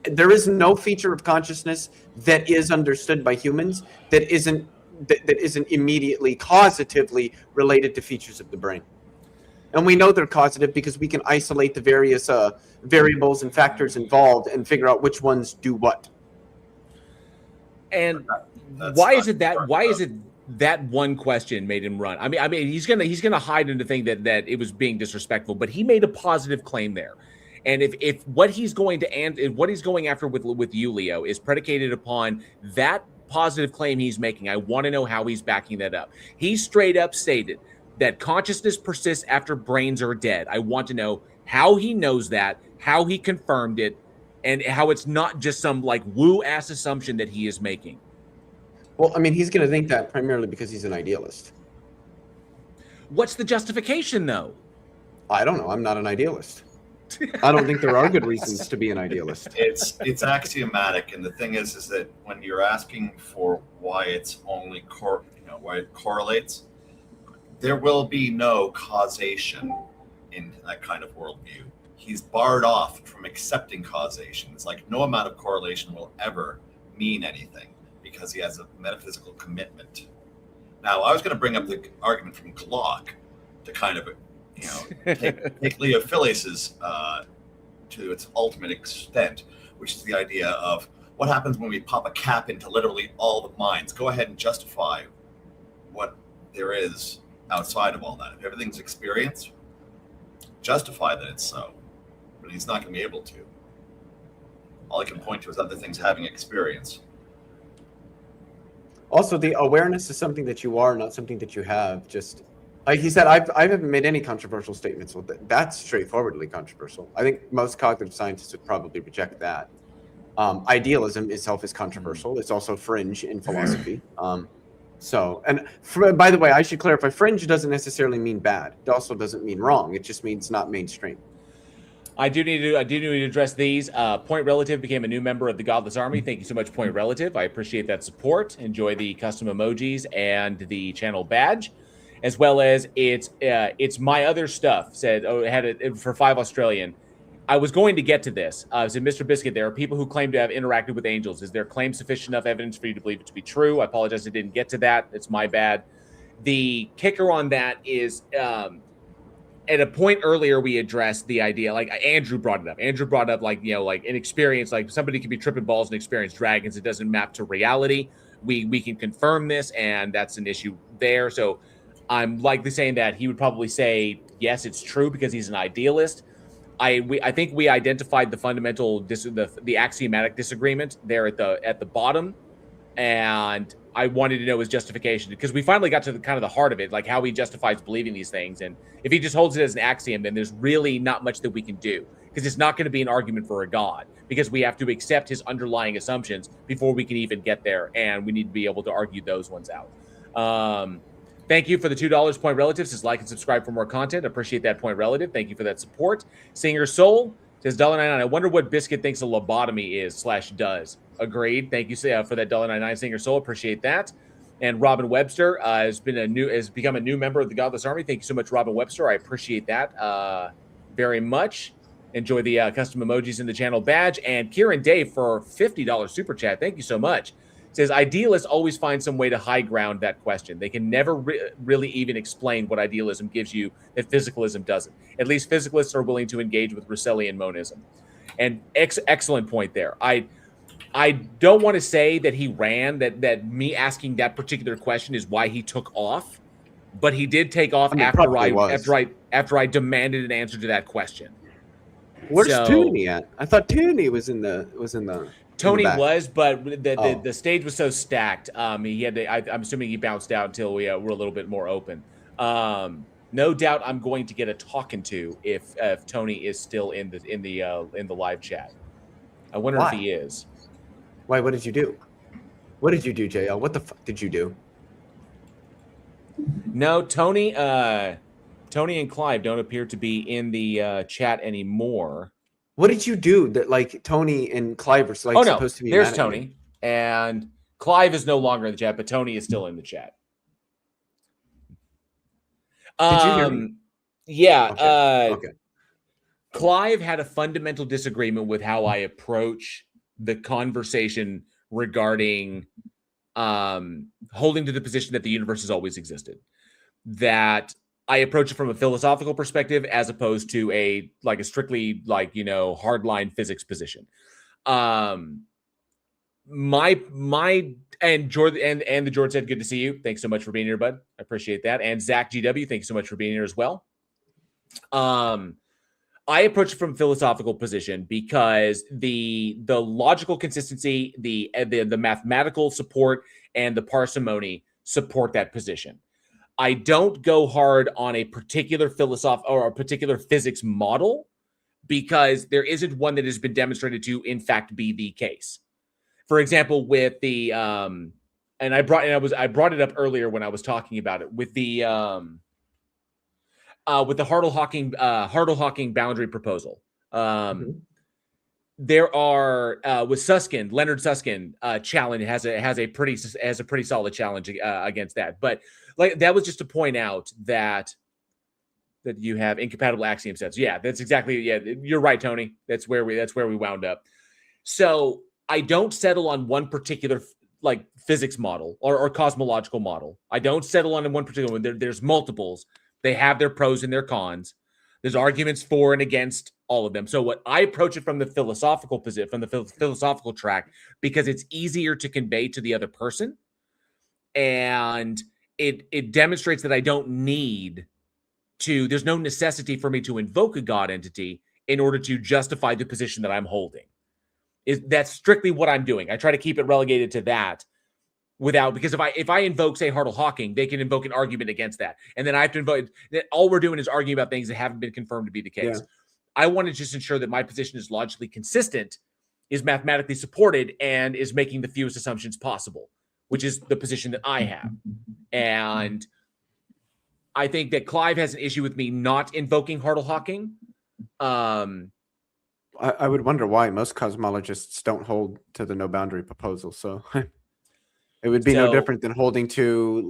There is no feature of consciousness that is understood by humans that isn't immediately causatively related to features of the brain. And we know they're causative because we can isolate the various variables and factors involved and figure out which ones do what. And why is it that one question made him run? I mean, he's gonna hide in the thing that it was being disrespectful, but he made a positive claim there. And if what he's going after with you, Leo, is predicated upon that positive claim he's making, I want to know how he's backing that up. He straight up stated that consciousness persists after brains are dead. I want to know how he knows that, how he confirmed it, and how it's not just some like woo-ass assumption that he is making. Well, I mean, he's going to think that primarily because he's an idealist. What's the justification, though? I don't know. I'm not an idealist. I don't think there are good reasons to be an idealist. It's axiomatic, and the thing is that when you're asking for why it's only why it correlates, there will be no causation in that kind of worldview. He's barred off from accepting causation. It's like no amount of correlation will ever mean anything because he has a metaphysical commitment. Now, I was going to bring up the argument from Glock to kind of, take Leo Philes's to its ultimate extent, which is the idea of what happens when we pop a cap into literally all the minds. Go ahead and justify what there is outside of all that. If everything's experience, justify that it's so. But he's not going to be able to. All I can point to is other things having experience. Also, the awareness is something that you are, not something that you have. Just like he said, I haven't made any controversial statements. Well, that's straightforwardly controversial. I think most cognitive scientists would probably reject that. Idealism itself is controversial. It's also fringe in philosophy. By the way, I should clarify, fringe doesn't necessarily mean bad. It also doesn't mean wrong. It just means not mainstream. I do need to address these. Point Relative became a new member of the Godless Army. Thank you so much, Point Relative. I appreciate that support. Enjoy the custom emojis and the channel badge, as well as it's my other stuff. Said had it for 5 Australian. I was going to get to this. Said Mr. Biscuit, there are people who claim to have interacted with angels. Is their claim sufficient enough evidence for you to believe it to be true? I apologize, I didn't get to that. It's my bad. The kicker on that is at a point earlier, we addressed the idea, like Andrew brought it up. Andrew brought up, like, like an experience, like somebody could be tripping balls and experience dragons. It doesn't map to reality. We can confirm this, and that's an issue there. So I'm likely saying that he would probably say, yes, it's true because he's an idealist. I think we identified the fundamental, the axiomatic disagreement there at the bottom. And I wanted to know his justification because we finally got to the kind of the heart of it, like how he justifies believing these things. And if he just holds it as an axiom, then there's really not much that we can do because it's not going to be an argument for a god because we have to accept his underlying assumptions before we can even get there. And we need to be able to argue those ones out. Thank you for the $2 Point Relative. Says like and subscribe for more content. Appreciate that, Point Relative. Thank you for that support. Singer Soul says $1.99. I wonder what Biscuit thinks a lobotomy is / does. Agreed. Thank you for that $1.99, Singer Soul. Appreciate that. And Robin Webster has become a new member of the Godless Army. Thank you so much, Robin Webster. I appreciate that very much. Enjoy the custom emojis in the channel badge. And Kieran Dave for $50 super chat. Thank you so much. Says idealists always find some way to high ground that question. They can never really even explain what idealism gives you that physicalism doesn't. At least physicalists are willing to engage with Russellian monism. And excellent point there. I don't want to say that he ran, that me asking that particular question is why he took off, but he did take off after I demanded an answer to that question. Where's Tony at? I thought Tony was in the Tony was, but the stage was so stacked. He had to, I'm assuming he bounced out until we were a little bit more open. No doubt, I'm going to get a talking to if Tony is still in the live chat. I wonder if he is. Why? What did you do? What did you do, JL? What the fuck did you do? No, Tony and Clive don't appear to be in the chat anymore. What did you do that like Tony and Clive are supposed to be? There's Tony, and Clive is no longer in the chat, but Tony is still in the chat. Did you hear me? Yeah. Okay. Clive had a fundamental disagreement with how I approach the conversation regarding holding to the position that the universe has always existed. That I approach it from a philosophical perspective as opposed to a strictly hardline physics position. And Jordan and the George said, good to see you. Thanks so much for being here, bud. I appreciate that. And Zach GW, thanks so much for being here as well. I approach it from a philosophical position because the logical consistency, the mathematical support, and the parsimony support that position. I don't go hard on a particular or a particular physics model because there isn't one that has been demonstrated to, in fact, be the case. For example, with the and I brought it up earlier when I was talking about it with the Hartle-Hawking boundary proposal. There are with Susskind, Leonard Susskind challenge has a pretty solid challenge against that. But that was just to point out that you have incompatible axiom sets. Yeah, that's exactly. Yeah, you're right, Tony. That's where we wound up. So I don't settle on one particular physics model or cosmological model. I don't settle on one particular one. There's multiples. They have their pros and their cons. There's arguments for and against all of them. So what I approach it from the philosophical position, from the philosophical track, because it's easier to convey to the other person, and it demonstrates that I don't need to. There's no necessity for me to invoke a God entity in order to justify the position that I'm holding. That's strictly what I'm doing. I try to keep it relegated to that. Because if I invoke, say, Hartle-Hawking, they can invoke an argument against that. And then I have to invoke that. All we're doing is arguing about things that haven't been confirmed to be the case. Yeah. I want to just ensure that my position is logically consistent, is mathematically supported, and is making the fewest assumptions possible, which is the position that I have. And I think that Clive has an issue with me not invoking Hartle-Hawking. I would wonder why most cosmologists don't hold to the no boundary proposal. So it would be no different than holding to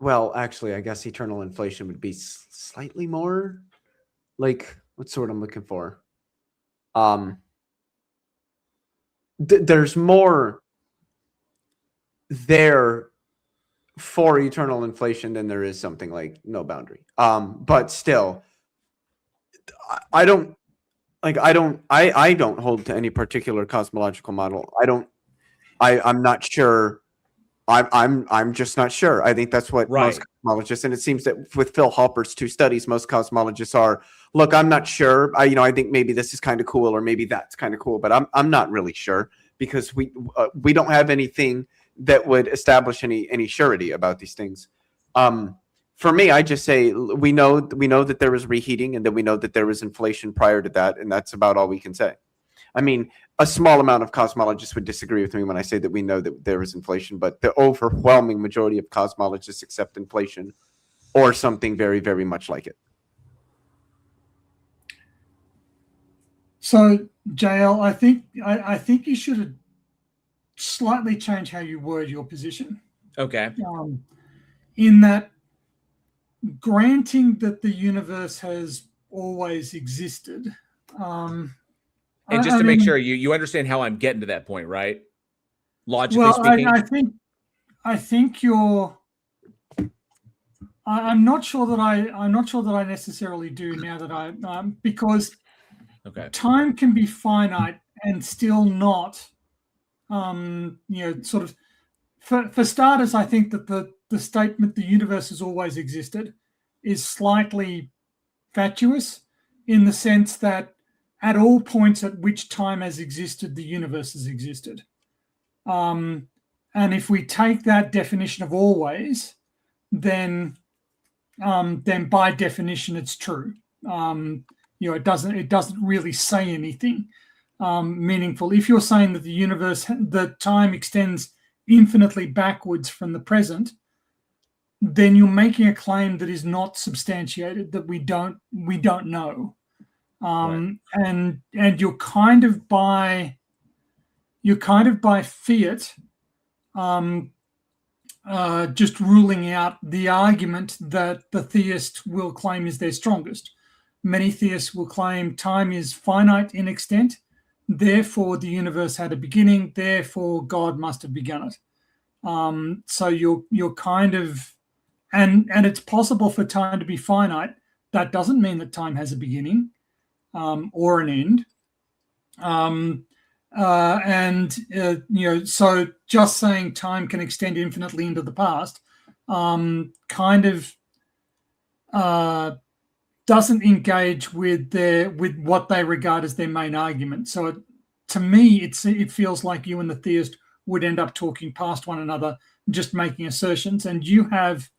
well, actually, I guess eternal inflation would be slightly more what's the word I'm looking for? There's more there for eternal inflation than there is something like no boundary. But still, I don't hold to any particular cosmological model. I'm not sure. I'm just not sure. I think that's what most cosmologists, and it seems that with Phil Halpert's 2 studies, most cosmologists are. Look, I'm not sure. I think maybe this is kind of cool, or maybe that's kind of cool, but I'm not really sure because we don't have anything that would establish any surety about these things. For me, I just say we know that there was reheating, and that we know that there was inflation prior to that, and that's about all we can say. I mean, a small amount of cosmologists would disagree with me when I say that we know that there is inflation, but the overwhelming majority of cosmologists accept inflation or something very, very much like it. So, JL, I think you should slightly change how you word your position. Okay. In that, granting that the universe has always existed. And just to make sure you understand how I'm getting to that point, right? Logically speaking. I think you're. I'm not sure that I necessarily do now that because time can be finite and still not. Sort of. For starters, I think that the statement "the universe has always existed" is slightly fatuous in the sense that at all points at which time has existed, the universe has existed. And if we take that definition of always, then by definition it's true. It doesn't really say anything meaningful. If you're saying that the time extends infinitely backwards from the present, then you're making a claim that is not substantiated, that we don't know. And you're kind of by fiat just ruling out the argument that the theist will claim is their strongest. Many theists will claim time is finite in extent, therefore the universe had a beginning, therefore God must have begun it. So you're kind of, and it's possible for time to be finite. That doesn't mean that time has a beginning or an end. So just saying time can extend infinitely into the past kind of doesn't engage with what they regard as their main argument. So to me, it feels like you and the theist would end up talking past one another, just making assertions, and you have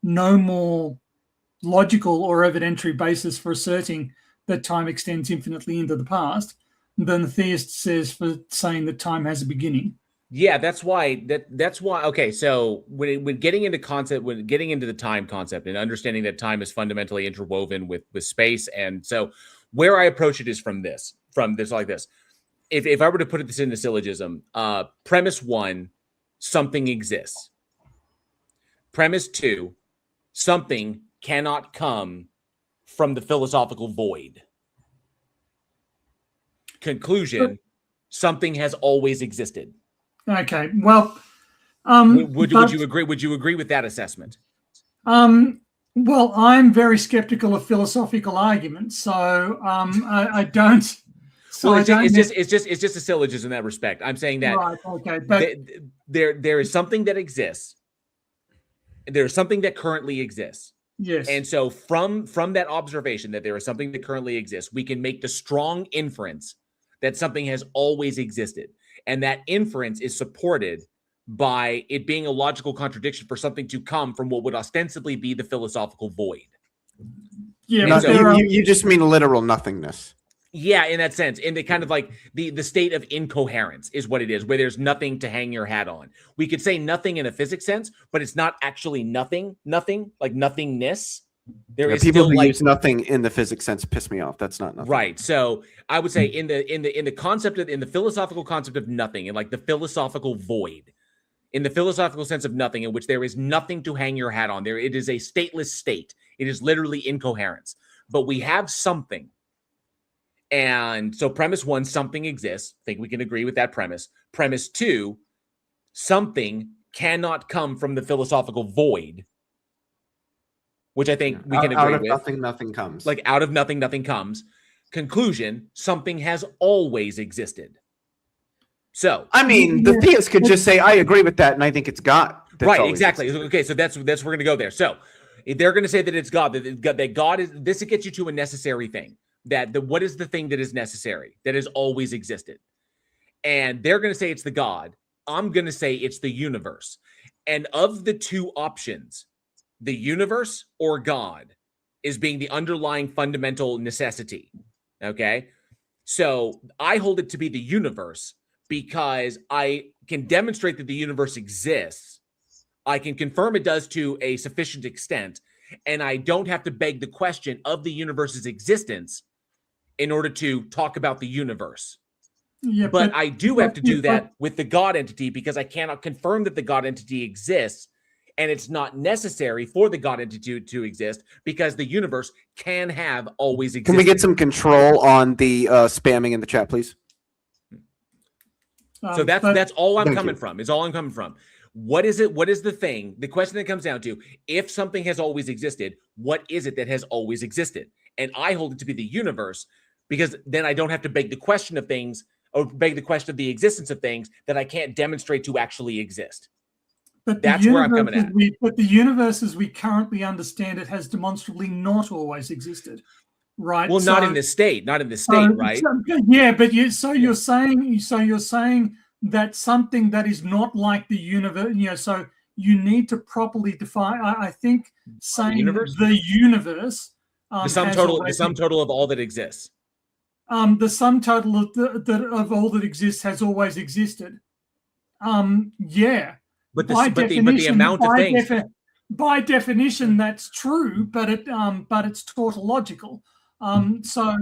no more logical or evidentiary basis for asserting that time extends infinitely into the past than the theist says for saying that time has a beginning. Yeah, that's why. Okay, so when getting into the time concept and understanding that time is fundamentally interwoven with space, and so where I approach it is from this like this. If I were to put this into syllogism, premise 1, something exists. Premise 2, something cannot come from the philosophical void. Conclusion, something has always existed. Okay, well, would you agree? Would you agree with that assessment? Well, I'm very skeptical of philosophical arguments, so I don't. So well, it's just a syllogism in that respect. I'm saying that right, okay, but there is something that exists. There's something that currently exists. Yes. And so from that observation that there is something that currently exists, we can make the strong inference that something has always existed. And that inference is supported by it being a logical contradiction for something to come from what would ostensibly be the philosophical void. Yeah, so you just mean literal nothingness. Yeah, in that sense. In the kind of like the state of incoherence is what it is, where there's nothing to hang your hat on. We could say nothing in a physics sense, but it's not actually nothing, like nothingness. There is people still who like use nothing in the physics sense piss me off. That's not nothing. Right. So I would say in the philosophical concept of nothing, and like the philosophical void, in the philosophical sense of nothing, in which there is nothing to hang your hat on, it is a stateless state. It is literally incoherence. But we have something. And so premise 1, something exists. I think we can agree with that premise. Premise 2, something cannot come from the philosophical void, which I think we can agree out of with. nothing, nothing comes. Like out of nothing, nothing comes. Conclusion, something has always existed. So I mean, the theist could just say, I agree with that, and I think it's God. Right, exactly. Existed. Okay, so that's we're going to go there. So if they're going to say that it's God, that God is, this gets you to a necessary thing. What is the thing that is necessary, that has always existed? And they're going to say it's the God. I'm going to say it's the universe. And of the two options, the universe or God is being the underlying fundamental necessity. Okay. So I hold it to be the universe because I can demonstrate that the universe exists. I can confirm it does to a sufficient extent. And I don't have to beg the question of the universe's existence in order to talk about the universe. Yeah, but I do have to do that with the God entity because I cannot confirm that the God entity exists. And it's not necessary for the God entity to exist because the universe can have always existed. Can we get some control on the spamming in the chat, please? So that's all I'm coming from. Is all I'm coming from. What is it? What is the thing? The question that comes down to, if something has always existed, what is it that has always existed? And I hold it to be the universe because then I don't have to beg the question of things or beg the question of the existence of things that I can't demonstrate to actually exist. But that's where I'm coming at. But the universe as we currently understand it has demonstrably not always existed, right? Well, not in this state, right? Yeah, but you're saying that something that is not like the universe, so you need to properly define. I think saying the universe, the sum total of all that exists. The sum total of all that exists has always existed. Yeah. But the amount of things by definition that's true, but it's tautological. So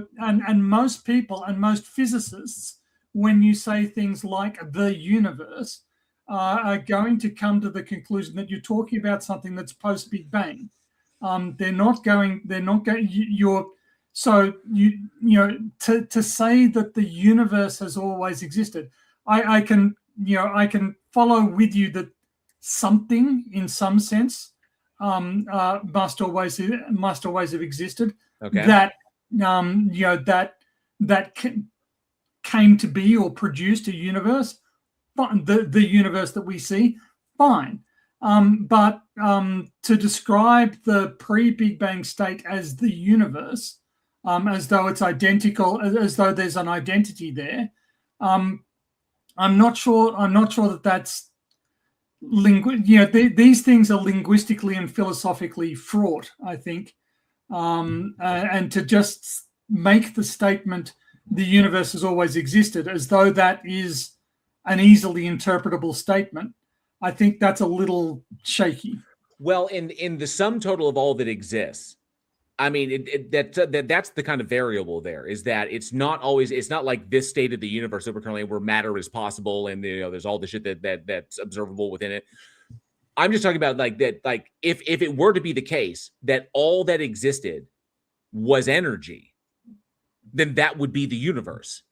most people and most physicists, when you say things like the universe, are going to come to the conclusion that you're talking about something that's post Big Bang. To say that the universe has always existed, I can follow with you that something in some sense must always have existed. Okay. That came to be or produced a universe, the universe that we see, fine. But to describe the pre-Big Bang state as the universe, as though it's identical, as though there's an identity there, I'm not sure that that's these things are linguistically and philosophically fraught, I think. And to just make the statement the universe has always existed as though that is an easily interpretable statement, I think that's a little shaky. Well, in the sum total of all that exists, I mean, that's the kind of variable there, is that it's not like this state of the universe that we're currently in, where matter is possible and there's all the shit that's observable within it. I'm just talking about like that, like if it were to be the case that all that existed was energy, then that would be the universe.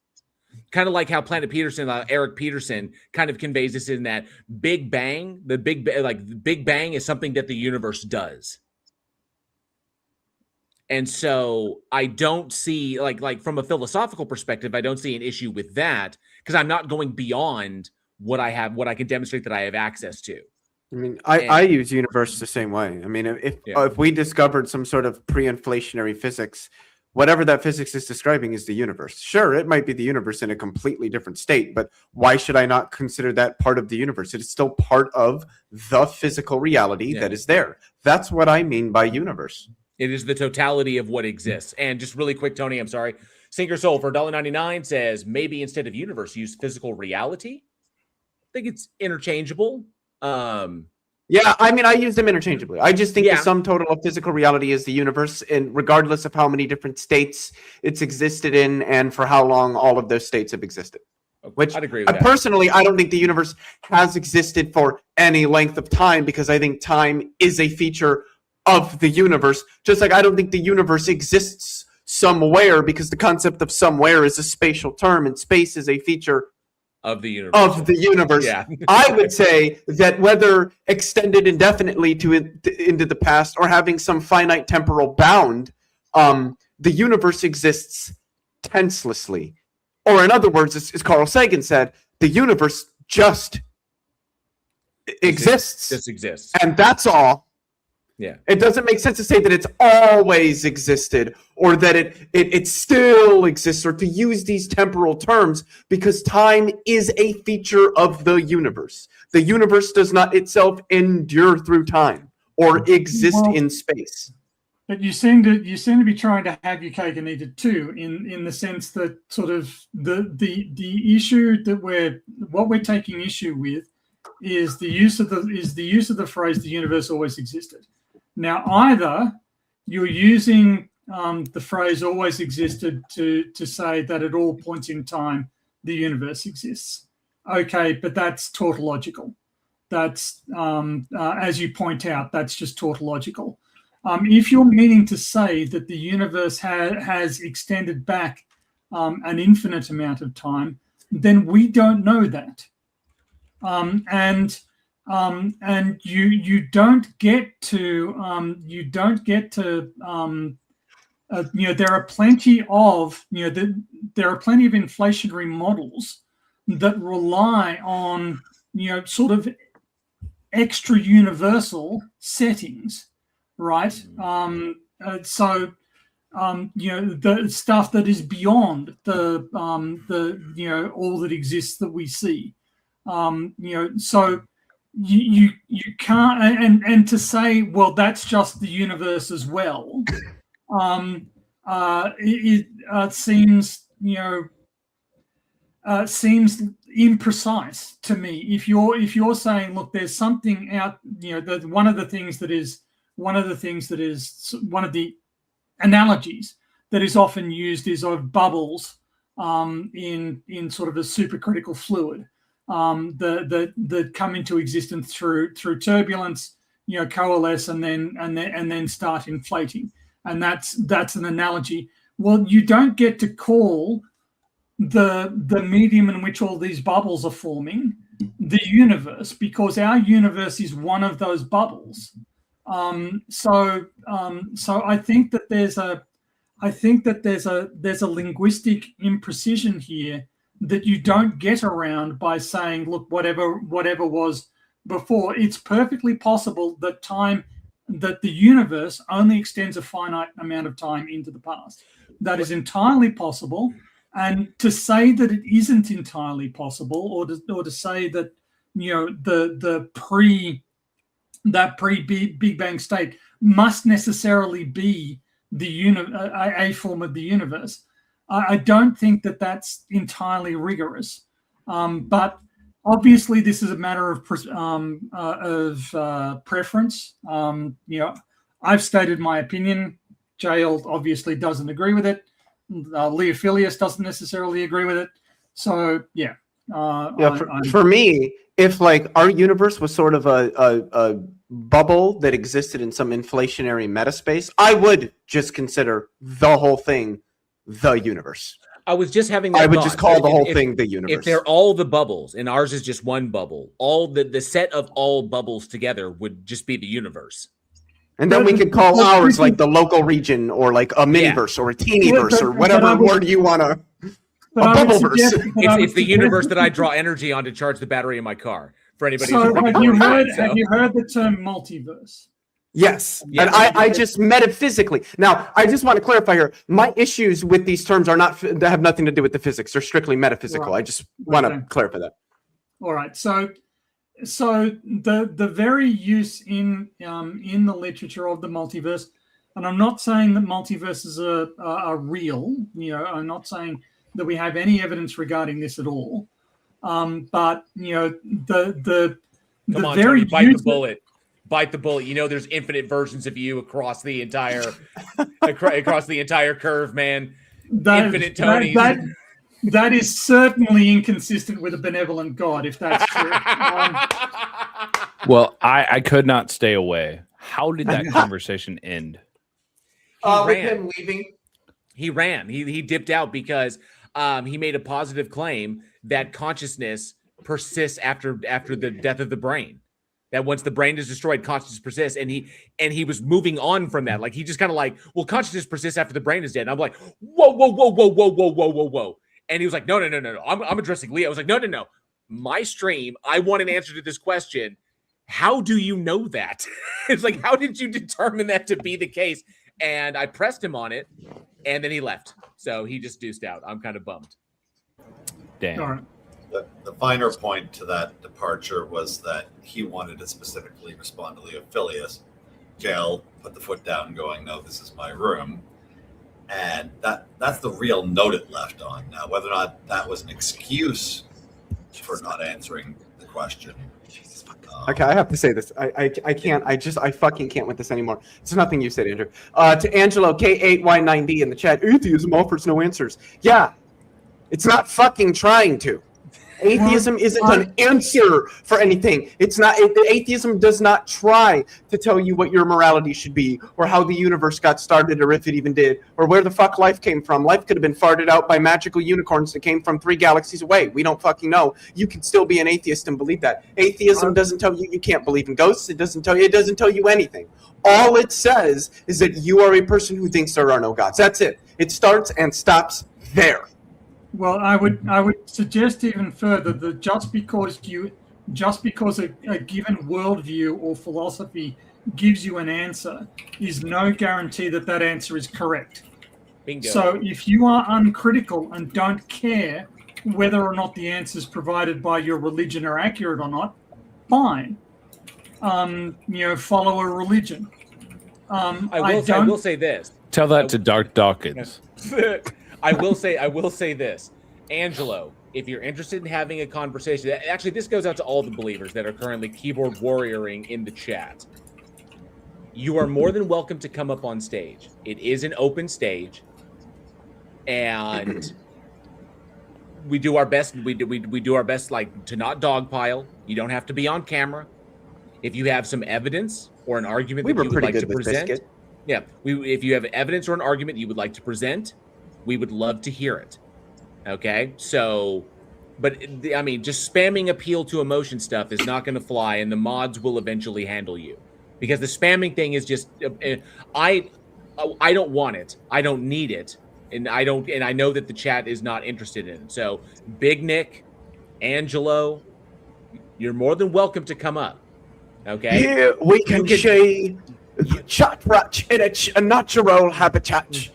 Kind of like how Planet Peterson, Eric Peterson, kind of conveys this in that Big Bang. The Big Bang is something that the universe does. And so I don't see, like from a philosophical perspective, I don't see an issue with that because I'm not going beyond what I can demonstrate that I have access to. I mean, I use universe the same way. I mean, if we discovered some sort of pre-inflationary physics, whatever that physics is describing is the universe. Sure, it might be the universe in a completely different state, but why should I not consider that part of the universe? It is still part of the physical reality that is there. That's what I mean by universe. It is the totality of what exists. And just really quick, Tony, I'm sorry. Sinker Soul for $1.99 says, maybe instead of universe, use physical reality. I think it's interchangeable. Yeah, I mean, I use them interchangeably. I just think the sum total of physical reality is the universe, and regardless of how many different states it's existed in and for how long all of those states have existed. Which I'd agree with that. Personally, I don't think the universe has existed for any length of time because I think time is a feature of the universe. Just like I don't think the universe exists somewhere because the concept of somewhere is a spatial term and space is a feature of the universe. Of the universe. Yeah. I would say that whether extended indefinitely into the past or having some finite temporal bound, the universe exists tenselessly. Or in other words, as Carl Sagan said, the universe just exists. Just exists. And that's all. Yeah. It doesn't make sense to say that it's always existed or that it still exists, or to use these temporal terms, because time is a feature of the universe. The universe does not itself endure through time or exist in space. But you seem to be trying to have your cake and eat it too, in the sense that sort of the issue that what we're taking issue with is the use of the phrase "the universe always existed." Now, either you're using the phrase "always existed" to say that at all points in time the universe exists. Okay, but that's tautological. That's as you point out, that's just tautological. If you're meaning to say that the universe has extended back an infinite amount of time, then we don't know that. And you don't get to there are plenty of inflationary models that rely on sort of extra universal settings, right? The stuff that is beyond the all that exists that we see. So you can't, and to say, well, that's just the universe as well, it seems seems imprecise to me. If you're saying, look, there's something out, that one of the analogies that is often used is of bubbles in sort of a supercritical fluid that come into existence through turbulence, coalesce and then start inflating, and that's an analogy. Well, you don't get to call the medium in which all these bubbles are forming the universe, because our universe is one of those bubbles. So I think that there's a linguistic imprecision here that you don't get around by saying, look, whatever was before. It's perfectly possible that the universe only extends a finite amount of time into the past. That is entirely possible. And to say that it isn't entirely possible, or to say that the pre-Big Bang state must necessarily be a form of the universe, I don't think that that's entirely rigorous. But obviously, this is a matter of preference. I've stated my opinion. Jael obviously doesn't agree with it. Leophilius doesn't necessarily agree with it. So yeah. For me, if like our universe was sort of a bubble that existed in some inflationary metaspace, I would just consider the whole thing the universe. I was just having that I would thought. just call the whole thing the universe. If they're all the bubbles and ours is just one bubble, all the set of all bubbles together would just be the universe. And then we could call ours like the local region, or like a miniverse, or a teenyverse, or whatever word you want to. A bubbleverse. It's the universe that I draw energy on to charge the battery in my car. For anybody. So have you heard the term multiverse? Yes. And I just metaphysically. Now, I just want to clarify here. My issues with these terms they have nothing to do with the physics. They're strictly metaphysical. Right. I just want to clarify that. All right. So the very use in the literature of the multiverse, and I'm not saying that multiverses are real. I'm not saying that we have any evidence regarding this at all. But the Come on, very Tony, bite the bullet. Bite the bullet. There's infinite versions of you across the entire curve, man. Infinite Tonys. That is certainly inconsistent with a benevolent God, if that's true. Well, I could not stay away. How did that conversation end? With him leaving. He ran. He dipped out because he made a positive claim that consciousness persists after the death of the brain. That once the brain is destroyed, consciousness persists, and he was moving on from that. Like he just kind of like, well, consciousness persists after the brain is dead. And I'm like, whoa. And he was like, no. I'm addressing Leah. I was like, no. My stream, I want an answer to this question. How do you know that? It's like, how did you determine that to be the case? And I pressed him on it, and then he left. So he just deuced out. I'm kind of bummed. Damn. All right. The finer point to that departure was that he wanted to specifically respond to Leophilius. Jail put the foot down, going, "No, this is my room," and that's the real note it left on. Now, whether or not that was an excuse for not answering the question. Okay, I have to say this. I can't. I fucking can't with this anymore. It's nothing you said, Andrew. To Angelo K8Y9D in the chat, atheism offers no answers. Yeah, it's not fucking trying to. Atheism isn't an answer for anything. It's not. Atheism does not try to tell you what your morality should be, or how the universe got started, or if it even did, or where the fuck life came from. Life could have been farted out by magical unicorns that came from 3 galaxies away. We don't fucking know. You can still be an atheist and believe that. Atheism doesn't tell you can't believe in ghosts. It doesn't tell you anything. All it says is that you are a person who thinks there are no gods. That's it. It starts and stops there. Well, I would suggest even further that just because a given worldview or philosophy gives you an answer is no guarantee that answer is correct. Bingo. So if you are uncritical and don't care whether or not the answers provided by your religion are accurate or not, fine. Follow a religion. I will say this. Tell that to Dark Dawkins. I will say this, Angelo, if you're interested in having a conversation, actually this goes out to all the believers that are currently keyboard warrioring in the chat. You are more than welcome to come up on stage. It is an open stage, and we do our best. We do our best, like, to not dogpile. You don't have to be on camera. If you have some evidence or an argument that you would like to present, if you have evidence or an argument you would like to present, we would love to hear it. Okay? So, but I mean, just spamming appeal to emotion stuff is not going to fly, and the mods will eventually handle you. Because the spamming thing is just, I don't want it. I don't need it. And I know that the chat is not interested in it. So, Big Nick, Angelo, you're more than welcome to come up. Okay? Here we can see the chat rat in a natural habitat,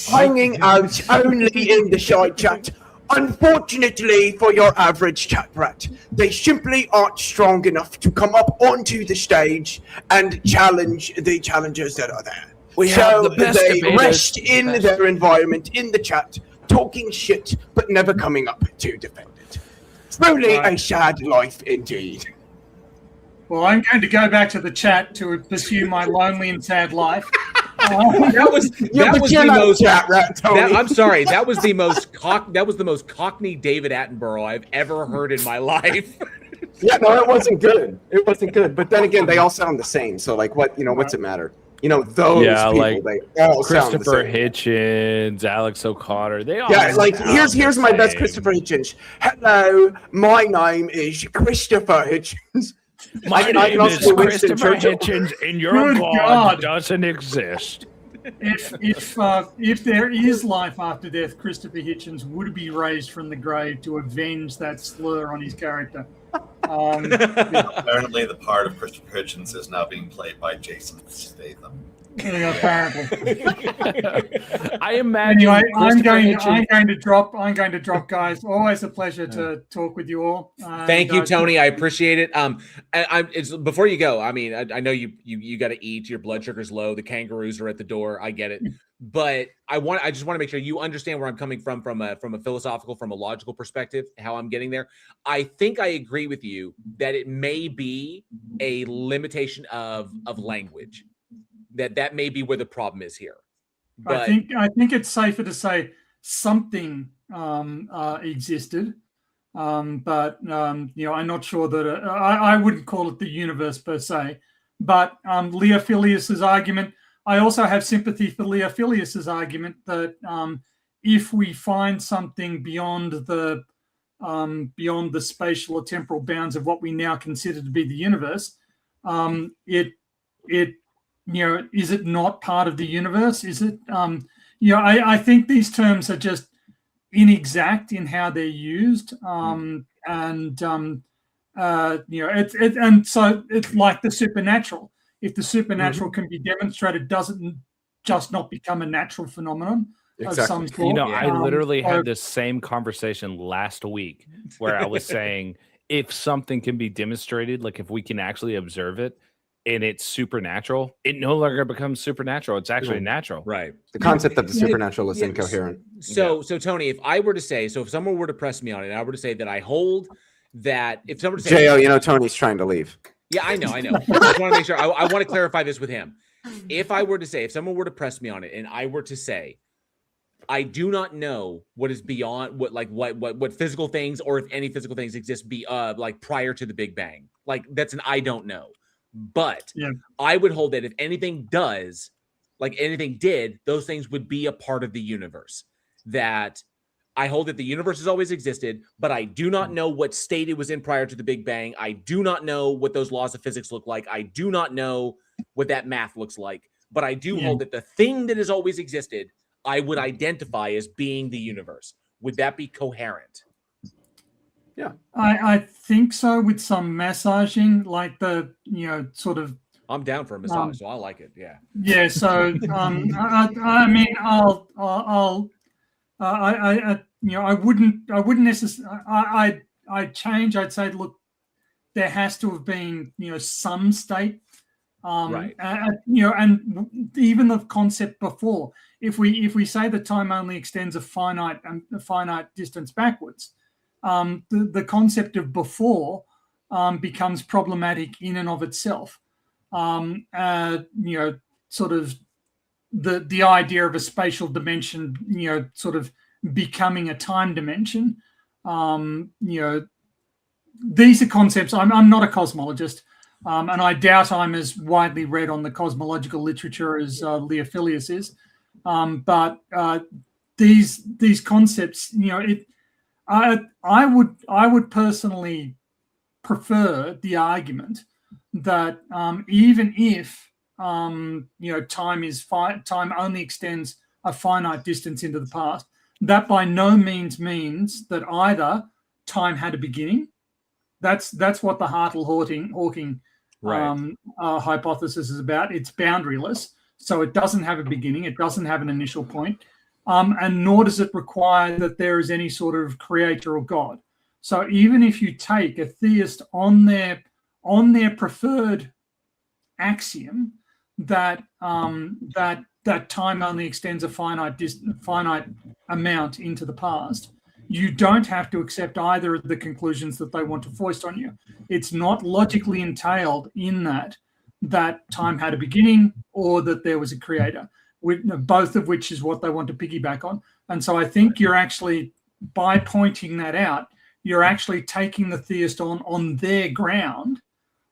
hanging out only in the side chat. Unfortunately for your average chat rat, they simply aren't strong enough to come up onto the stage and challenge the challengers that are there. Have the best they debaters. rest in their environment in the chat, talking shit, but never coming up to defend it. Truly a sad life indeed. Well, I'm going to go back to the chat to pursue my lonely and sad life. That was the most chat rat, Tony. I'm sorry. That was the most Cockney David Attenborough I've ever heard in my life. Yeah, no, it wasn't good. It wasn't good. But then again, they all sound the same. So, like, what's it matter? Those people, like they all sound the Christopher same. Hitchens, Alex O'Connor. They all here's my best Christopher Hitchens. Hello, my name is Christopher Hitchens. My name is Christopher Hitchens, and your God doesn't exist. If there is life after death, Christopher Hitchens would be raised from the grave to avenge that slur on his character. Apparently, the part of Christopher Hitchens is now being played by Jason Statham. Apparently. I imagine. Anyway, I'm going to drop, guys. Always a pleasure to talk with you all. Thank you, Tony. I appreciate it. It's before you go. I mean, I know you got to eat. Your blood sugar's low. The kangaroos are at the door. I get it. But I just want to make sure you understand where I'm coming from a philosophical, from a logical perspective, how I'm getting there. I think I agree with you that it may be a limitation of language. That may be where the problem is here. But I think it's safer to say something existed, but I'm not sure that I wouldn't call it the universe per se. But Leophilius's argument, I also have sympathy for Leophilius's argument that if we find something beyond the spatial or temporal bounds of what we now consider to be the universe, it is it not part of the universe? Is it? I think these terms are just inexact in how they're used, and so it's like the supernatural. If the supernatural can be demonstrated, doesn't just not become a natural phenomenon of some sort. I literally had this same conversation last week where I was saying, if something can be demonstrated, like if we can actually observe it and it's supernatural, it no longer becomes supernatural. It's actually natural. Right. The concept of the supernatural is incoherent. So Tony, if I were to say, if someone were to press me on it, and I were to say that I hold that, if someone were to say, J.O., Tony's trying to leave. Yeah, I know. I just want to make sure. I want to clarify this with him. If I were to say, if someone were to press me on it, and I were to say, I do not know what is beyond what physical things, or if any physical things exist like prior to the Big Bang. Like that's an I don't know. But I would hold that if anything does, like anything did, those things would be a part of the universe. That I hold that the universe has always existed, but I do not know what state it was in prior to the Big Bang. I do not know what those laws of physics look like. I do not know what that math looks like. But I do hold that the thing that has always existed, I would identify as being the universe. Would that be coherent? Yeah. I think so, with some massaging, like the, sort of. I'm down for a massage, so I like it. Yeah. Yeah. So, I mean, I wouldn't necessarily, I'd change. I'd say, look, there has to have been, some state, right. And even the concept before, if we say that time only extends a finite distance backwards, the concept of before becomes problematic in and of itself. Sort of the idea of a spatial dimension, sort of becoming a time dimension. These are concepts. I'm not a cosmologist, and I doubt I'm as widely read on the cosmological literature as Leophilius is. But these concepts, I would personally prefer the argument that even if time only extends a finite distance into the past, that by no means means that either time had a beginning. That's what the Hartle-Hawking hypothesis is about. It's boundaryless, so it doesn't have a beginning. It doesn't have an initial point, and nor does it require that there is any sort of creator or God. So even if you take a theist on their preferred axiom that that time only extends a finite amount into the past, you don't have to accept either of the conclusions that they want to foist on you. It's not logically entailed in that time had a beginning or that there was a creator, both of which is what they want to piggyback on. And so I think you're actually, by pointing that out, you're actually taking the theist on their ground,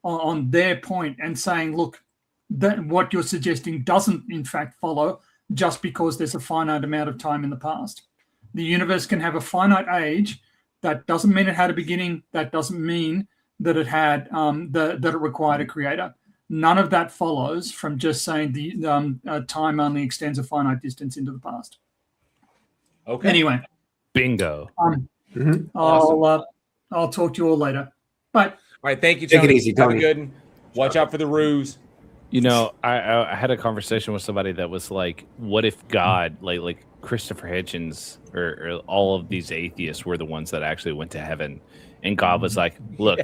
on their point, and saying, look, that what you're suggesting doesn't in fact follow just because there's a finite amount of time in the past. The universe can have a finite age. That doesn't mean it had a beginning. That doesn't mean that it had that it required a creator. None of that follows from just saying the time only extends a finite distance into the past. Okay. Anyway, bingo. Awesome. I'll talk to you all later. Bye. All right. Thank you, Tony. Take it easy, Tony. Have a good one. Watch out for the ruse. I had a conversation with somebody that was like, what if God, like Christopher Hitchens or all of these atheists were the ones that actually went to heaven, and God was like, look,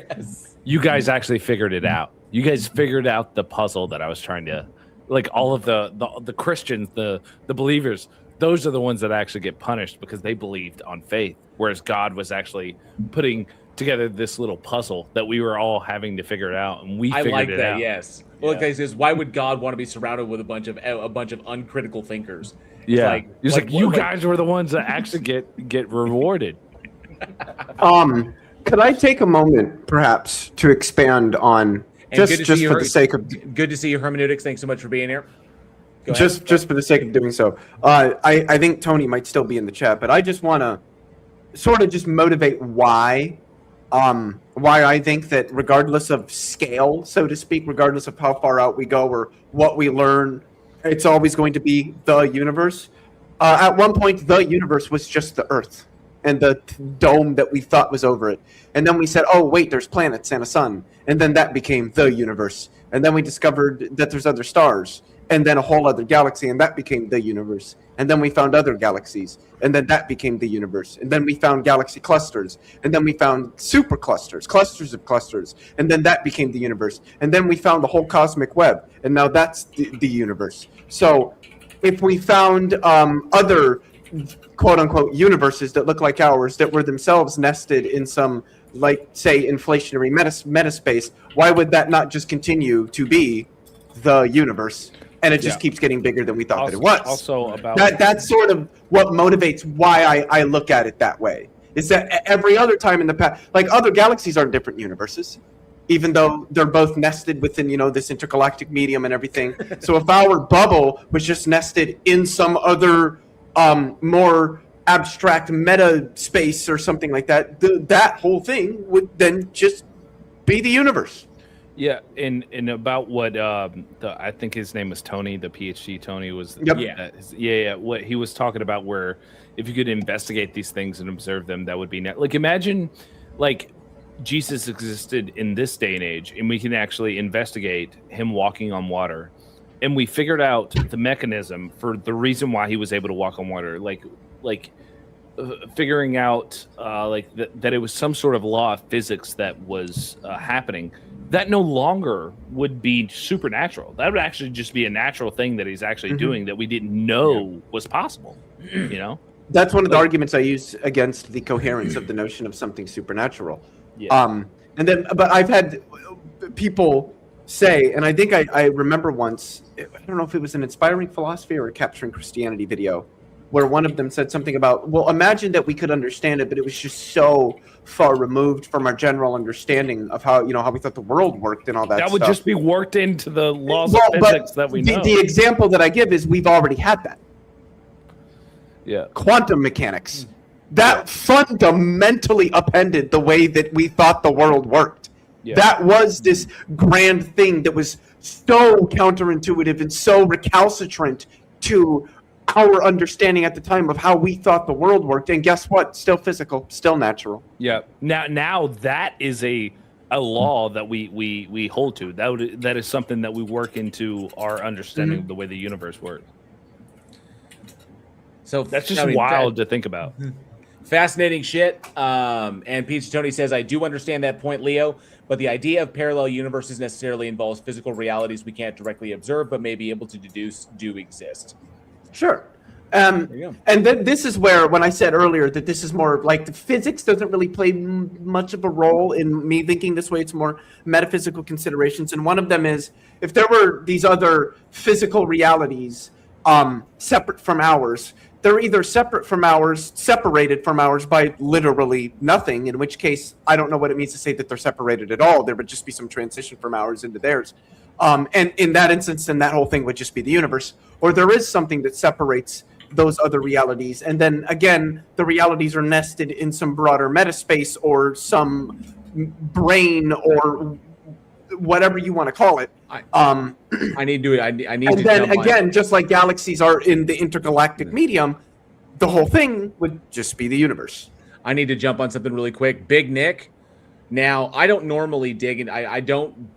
you guys actually figured it out. You guys figured out the puzzle that I was trying to, like, all of the Christians, the believers, those are the ones that actually get punished because they believed on faith, whereas God was actually putting together this little puzzle that we were all having to figure it out, and we figured it out. Yes. Well, like he says, why would God want to be surrounded with a bunch of uncritical thinkers? Yeah, it's like you guys were the ones that actually get rewarded. Could I take a moment, perhaps, to expand on just for the sake of good to see you, hermeneutics. Thanks so much for being here. Just for the sake of doing so, I think Tony might still be in the chat, but I just want to sort of just motivate why I think that regardless of scale, so to speak, regardless of how far out we go or what we learn, it's always going to be the universe. At one point, the universe was just the Earth and the dome that we thought was over it. And then we said, oh, wait, there's planets and a sun. And then that became the universe. And then we discovered that there's other stars and then a whole other galaxy, and that became the universe. And then we found other galaxies, and then that became the universe. And then we found galaxy clusters, and then we found super clusters, clusters of clusters, and then that became the universe. And then we found the whole cosmic web, and now that's the universe. So if we found other quote-unquote universes that look like ours that were themselves nested in some, like, say, inflationary metaspace, why would that not just continue to be the universe? And it just keeps getting bigger than we thought that it was. Also about that's sort of what motivates why I look at it that way. Is that every other time in the past, like other galaxies are different universes, even though they're both nested within, this intergalactic medium and everything. So if our bubble was just nested in some other more abstract meta space or something like that, that whole thing would then just be the universe. Yeah, and about what I think his name was Tony, the PhD Tony was. Yep. What he was talking about, where if you could investigate these things and observe them, that would be like imagine, like Jesus existed in this day and age, and we can actually investigate him walking on water, and we figured out the mechanism for the reason why he was able to walk on water, figuring out that it was some sort of law of physics that was happening. That no longer would be supernatural. That would actually just be a natural thing that he's actually doing that we didn't know was possible. That's one of the arguments I use against the coherence of the notion of something supernatural. Yeah. But I've had people say, and I think I remember once, I don't know if it was an Inspiring Philosophy or a Capturing Christianity video, where one of them said something about, well, imagine that we could understand it, but it was just so far removed from our general understanding of how we thought the world worked and all that stuff. That would just be worked into the laws of physics that we know. The example that I give is we've already had that. Yeah. Quantum mechanics. That fundamentally upended the way that we thought the world worked. Yeah. That was this grand thing that was so counterintuitive and so recalcitrant to our understanding at the time of how we thought the world worked. And guess what? Still physical, still natural. Yeah. Now that is a law that we hold to. That is something that we work into our understanding of the way the universe works. So that's just wild to think about. Fascinating shit. And Peach Tony says, I do understand that point, Leo, but the idea of parallel universes necessarily involves physical realities we can't directly observe, but may be able to deduce do exist. Sure. And then this is where, when I said earlier that this is more like the physics doesn't really play much of a role in me thinking this way. It's more metaphysical considerations. And one of them is, if there were these other physical realities separate from ours, they're either separated from ours by literally nothing, in which case I don't know what it means to say that they're separated at all. There would just be some transition from ours into theirs. And in that instance, then that whole thing would just be the universe. Or there is something that separates those other realities. And then again, the realities are nested in some broader metaspace or some brain or whatever you want to call it. I need to. And then again, just like galaxies are in the intergalactic medium, the whole thing would just be the universe. I need to jump on something really quick. Big Nick. Now, I don't normally dig in. I don't.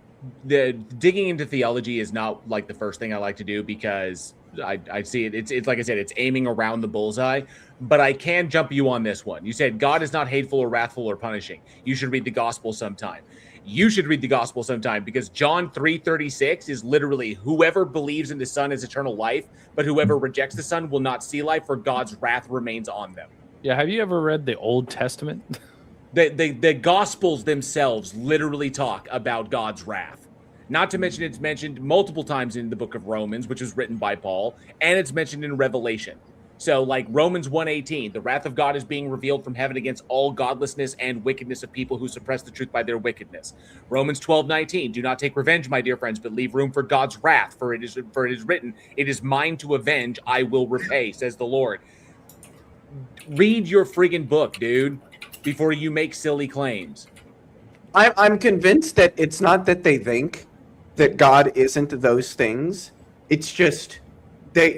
The digging into theology is not like the first thing I like to do because I see it. It's like I said, it's aiming around the bullseye. But I can jump you on this one. You said God is not hateful or wrathful or punishing. You should read the gospel sometime. You should read the gospel sometime because John 3:36 is literally whoever believes in the Son has eternal life, but whoever rejects the Son will not see life, for God's wrath remains on them. Yeah, have you ever read the Old Testament? The Gospels themselves literally talk about God's wrath. Not to mention it's mentioned multiple times in the book of Romans, which was written by Paul, and it's mentioned in Revelation. So like Romans 1:18, the wrath of God is being revealed from heaven against all godlessness and wickedness of people who suppress the truth by their wickedness. Romans 12:19, do not take revenge, my dear friends, but leave room for God's wrath, for it is written, it is mine to avenge, I will repay, says the Lord. Read your friggin' book, dude, before you make silly claims. I'm convinced that it's not that they think that God isn't those things. It's just they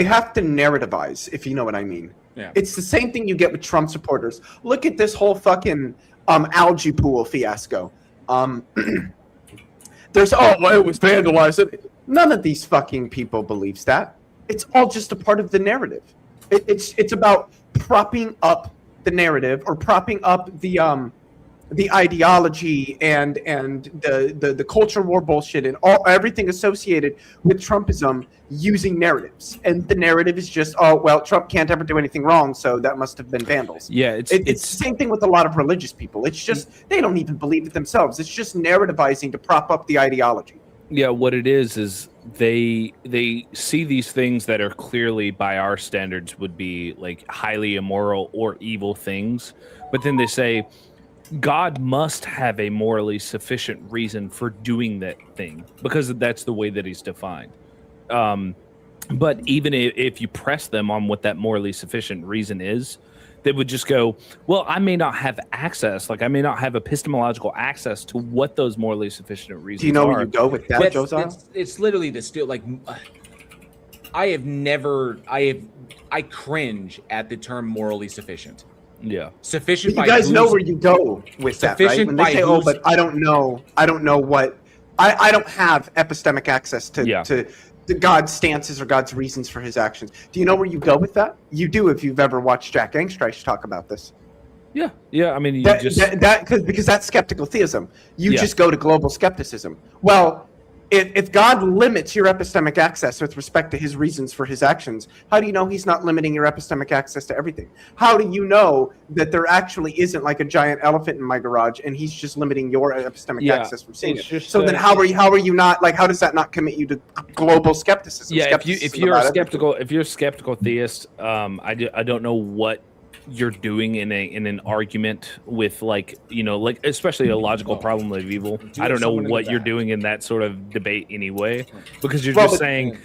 have to narrativize, if you know what I mean. Yeah. It's the same thing you get with Trump supporters. Look at this whole fucking algae pool fiasco. There's it was vandalized. None of these fucking people believes that. It's all just a part of the narrative. It's about propping up the narrative or propping up the ideology and the culture war bullshit and everything associated with Trumpism using narratives. And the narrative is just, Trump can't ever do anything wrong, so that must have been vandals. Yeah, it's the same thing with a lot of religious people. It's just they don't even believe it themselves. It's just narrativizing to prop up the ideology. Yeah, what it is they see these things that are clearly by our standards would be like highly immoral or evil things, but then they say God must have a morally sufficient reason for doing that thing because that's the way that he's defined. But even if you press them on what that morally sufficient reason is, they would just go, well, I may not have access, like I may not have epistemological access to what those morally sufficient reasons are. Do you know where you go with that, Josiah? It's literally the still like I cringe at the term morally sufficient. Yeah. Sufficient But by you guys whose, know where you go with that, right? When they say, but I don't know what I don't have epistemic access to God's stances or God's reasons for his actions. Do you know where you go with that? You do if you've ever watched Jack Angstreich talk about this. Yeah. I mean, because that's skeptical theism. You just go to global skepticism. Well, if God limits your epistemic access with respect to his reasons for his actions, how do you know he's not limiting your epistemic access to everything? How do you know that there actually isn't like a giant elephant in my garage and he's just limiting your epistemic access from seeing it? So then how are you not, like, how does that not commit you to global skepticism? Yeah, if you're a skeptical theist, I don't know what you're doing in an argument with like especially a logical problem of evil. I don't know what you're doing in that sort of debate anyway, because you're just saying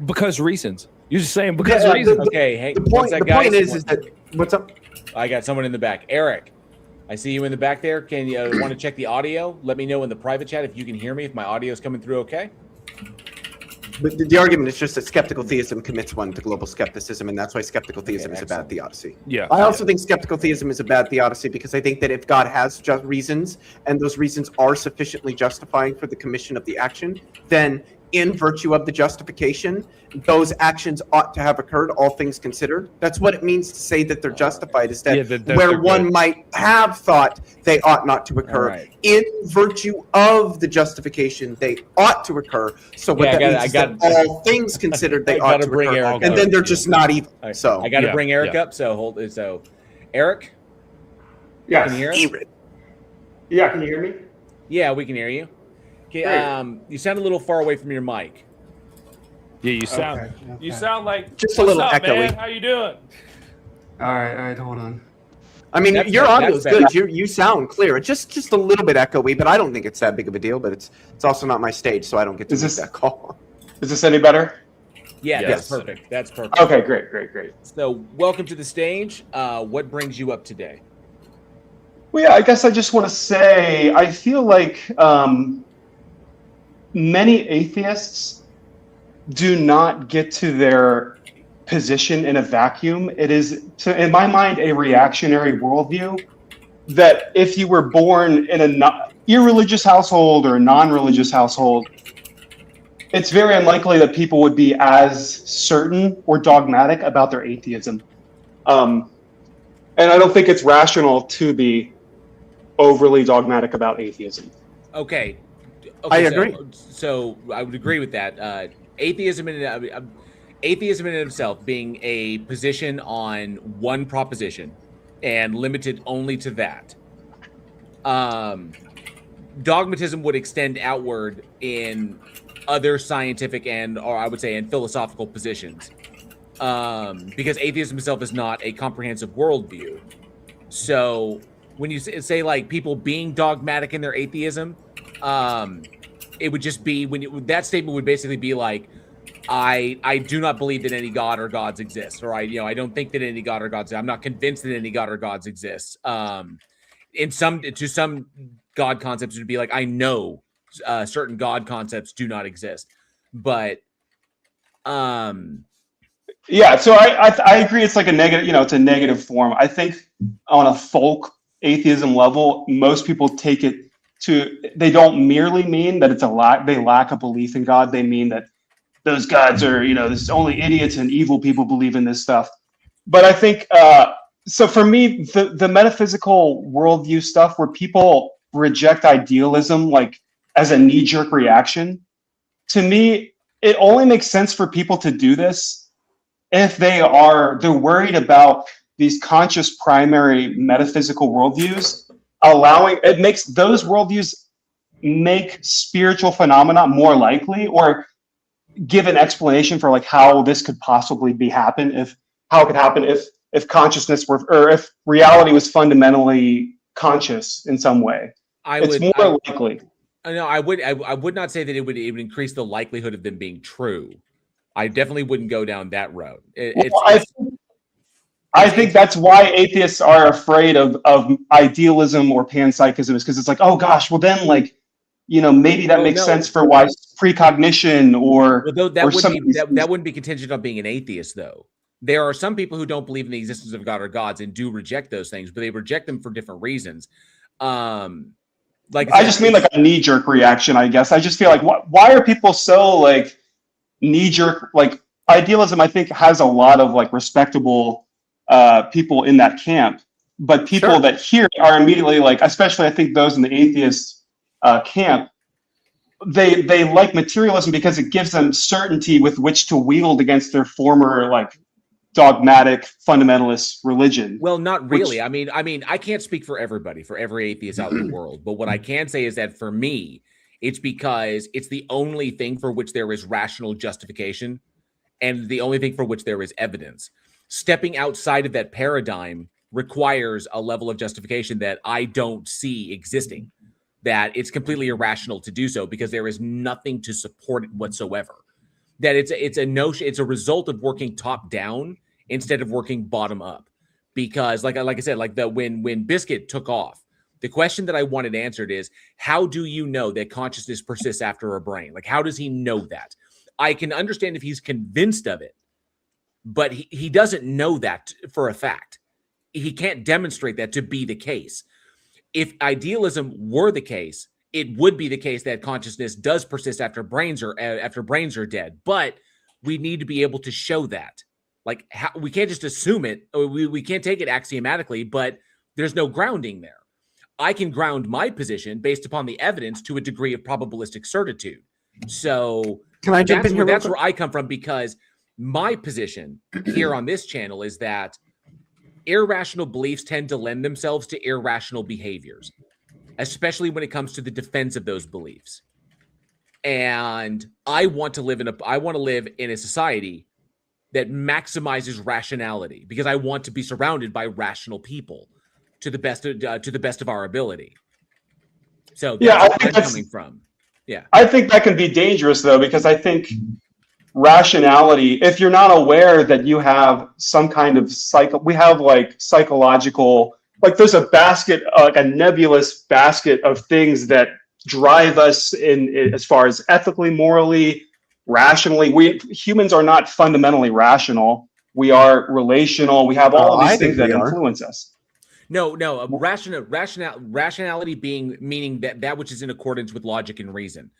because reasons. You're just saying because reasons. Okay, hey, the point is that what's up? I got someone in the back. Eric, I see you in the back there. Can you want to check the audio? Let me know in the private chat if you can hear me, if my audio is coming through okay. But the argument is just that skeptical theism commits one to global skepticism, and that's why skeptical theism is a bad theodicy. Yeah. I also think skeptical theism is a bad theodicy because I think that if God has just reasons, and those reasons are sufficiently justifying for the commission of the action, then in virtue of the justification, those actions ought to have occurred, all things considered. That's what it means to say that they're justified, is that where one might have thought they ought not to occur, in virtue of the justification, they ought to occur. So what that means is that all things considered, they ought to occur. And then they're just not evil. So I got to bring Eric up. So Eric? Yes. Can you hear us? Yeah, can you hear me? Yeah, we can hear you. Okay, you sound a little far away from your mic. Yeah, you sound Okay. you sound like just a little up, echoey. Man? How you doing? All right, hold on. I mean, your audio is good. You sound clear. It's just a little bit echoey, but I don't think it's that big of a deal. But it's also not my stage, so I don't get to make that call. Is this any better? Yeah, that's perfect. That's perfect. Okay, great. So, welcome to the stage. What brings you up today? Well, yeah, I guess I just want to say I feel like many atheists do not get to their position in a vacuum. It is, in my mind, a reactionary worldview that if you were born in an irreligious household or a non-religious household, it's very unlikely that people would be as certain or dogmatic about their atheism. And I don't think it's rational to be overly dogmatic about atheism. Okay, I agree. So I would agree with that. Atheism in and of itself being a position on one proposition and limited only to that. Dogmatism would extend outward in other scientific and, or I would say, in philosophical positions. because atheism itself is not a comprehensive worldview. So when you say like people being dogmatic in their atheism, it would just be that statement would basically be like, I do not believe that any god or gods exist, or I don't think that any god or gods. I'm not convinced that any god or gods exists. To some god concepts, it would be like, I know certain god concepts do not exist, but yeah. So I agree. It's like a negative. It's a negative form. I think on a folk atheism level, most people take it to. They don't merely mean that it's they lack a belief in God. They mean that those gods are, this only idiots and evil people believe in this stuff. But I think, so for me, the metaphysical worldview stuff where people reject idealism like as a knee-jerk reaction, to me, it only makes sense for people to do this if they're worried about these conscious primary metaphysical worldviews, it makes those worldviews make spiritual phenomena more likely, or give an explanation for like how this could possibly how it could happen if consciousness or if reality was fundamentally conscious in some way. It's more likely. No, I would not say that it would increase the likelihood of them being true. I definitely wouldn't go down that road. I think that's why atheists are afraid of idealism or panpsychism, is because it's like, oh gosh, well then like, maybe that makes sense for why precognition that wouldn't be contingent on being an atheist, though. There are some people who don't believe in the existence of God or gods and do reject those things, but they reject them for different reasons. I just mean like a knee-jerk reaction, I guess. I just feel like why are people so like knee-jerk? Like idealism, I think, has a lot of like respectable people in that camp, but people that hear it are immediately like, especially I think those in the atheist camp, they like materialism because it gives them certainty with which to wield against their former like dogmatic fundamentalist religion. Well, not really. I mean, I can't speak for everybody, for every atheist out in the world, but what I can say is that for me, it's because it's the only thing for which there is rational justification and the only thing for which there is evidence. Stepping outside of that paradigm requires a level of justification that I don't see existing, that it's completely irrational to do so because there is nothing to support it whatsoever. That it's a notion, it's a result of working top down instead of working bottom up. Because like I said, like when Biscuit took off, the question that I wanted answered is, how do you know that consciousness persists after a brain? Like, how does he know that? I can understand if he's convinced of it, but he doesn't know that for a fact. He can't demonstrate that to be the case. If idealism were the case, it would be the case that consciousness does persist after brains are dead. But we need to be able to show that. Like, we can't just assume it. We can't take it axiomatically, but there's no grounding there. I can ground my position based upon the evidence to a degree of probabilistic certitude. So can I jump in here? That's where I come from, because my position here on this channel is that irrational beliefs tend to lend themselves to irrational behaviors, especially when it comes to the defense of those beliefs. And I want to live in a society that maximizes rationality, because I want to be surrounded by rational people to the best of our ability. So that's where I'm coming from. Yeah, I think that can be dangerous though, because I think rationality, if you're not aware that you have some kind of psychological, like there's a basket, like a nebulous basket of things that drive us in as far as ethically, morally, rationally. Humans are not fundamentally rational. We are relational. We have all of these things that influence us. No. Rationality meaning that which is in accordance with logic and reason.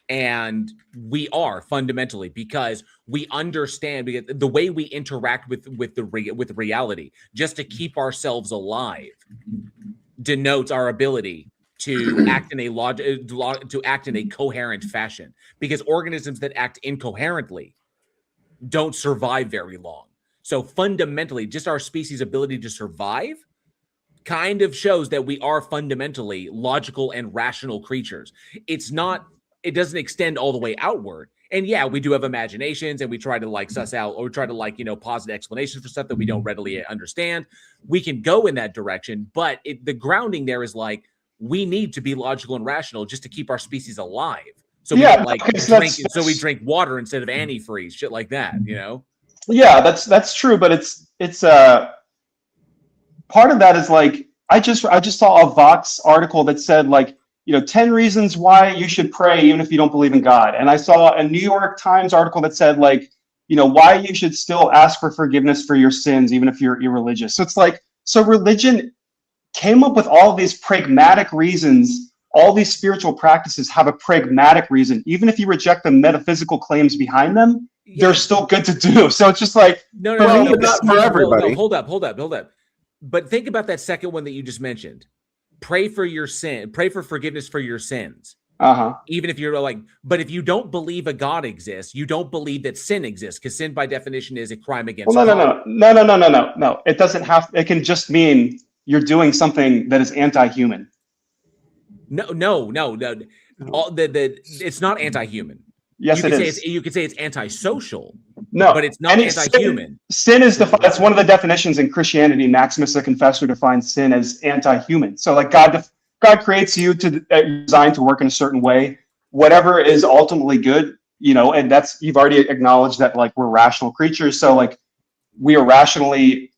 And we are fundamentally, because we understand the way we interact with reality just to keep ourselves alive denotes our ability to act in a coherent fashion, because organisms that act incoherently don't survive very long. So fundamentally, just our species' ability to survive kind of shows that we are fundamentally logical and rational creatures. It doesn't extend all the way outward. And yeah, we do have imaginations and we try to like suss out or try to like, posit explanations for stuff that we don't readily understand. We can go in that direction, but the grounding there is like, we need to be logical and rational just to keep our species alive. So we don't like drink, so we drink water instead of antifreeze, shit like that, Yeah, that's true, but it's part of that is like I just saw a Vox article that said like 10 reasons why you should pray even if you don't believe in God, and I saw a New York Times article that said like why you should still ask for forgiveness for your sins even if you're irreligious. So it's like religion came up with all these pragmatic reasons. All these spiritual practices have a pragmatic reason, even if you reject the metaphysical claims behind them. They're still good to do. So it's just like no, not for everybody. No, hold up. But think about that second one that you just mentioned. Pray for your sin. Pray for forgiveness for your sins. Even if you're like, but if you don't believe a God exists, you don't believe that sin exists, because sin by definition is a crime against God. No. It doesn't have. It can just mean you're doing something that is anti-human. No. It's not anti-human. Yes, it is. You could say it's antisocial. No, but it's not anti-human. Sin is that's one of the definitions in Christianity. Maximus the Confessor defines sin as anti-human. So like God creates you to designed to work in a certain way. Whatever is ultimately good, and that's, you've already acknowledged that like we're rational creatures. So like we are rationally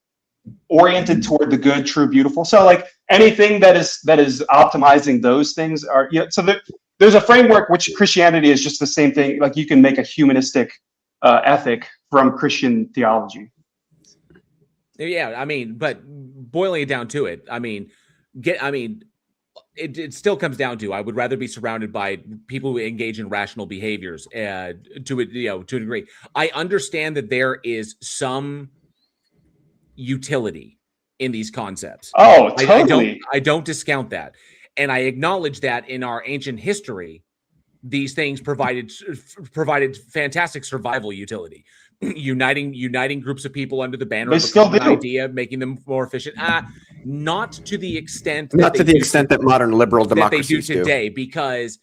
oriented toward the good, true, beautiful. So like anything that is optimizing those things are so there's a framework, which Christianity is just the same thing. Like you can make a humanistic ethic from Christian theology. Yeah, I mean, but boiling it down to it, it still comes down to, I would rather be surrounded by people who engage in rational behaviors to a degree. I understand that there is some utility in these concepts. Oh, totally. I don't discount that. And I acknowledge that in our ancient history, these things provided fantastic survival utility, uniting groups of people under the banner of a common idea, making them more efficient. Not to the extent that modern liberal democracies do today, because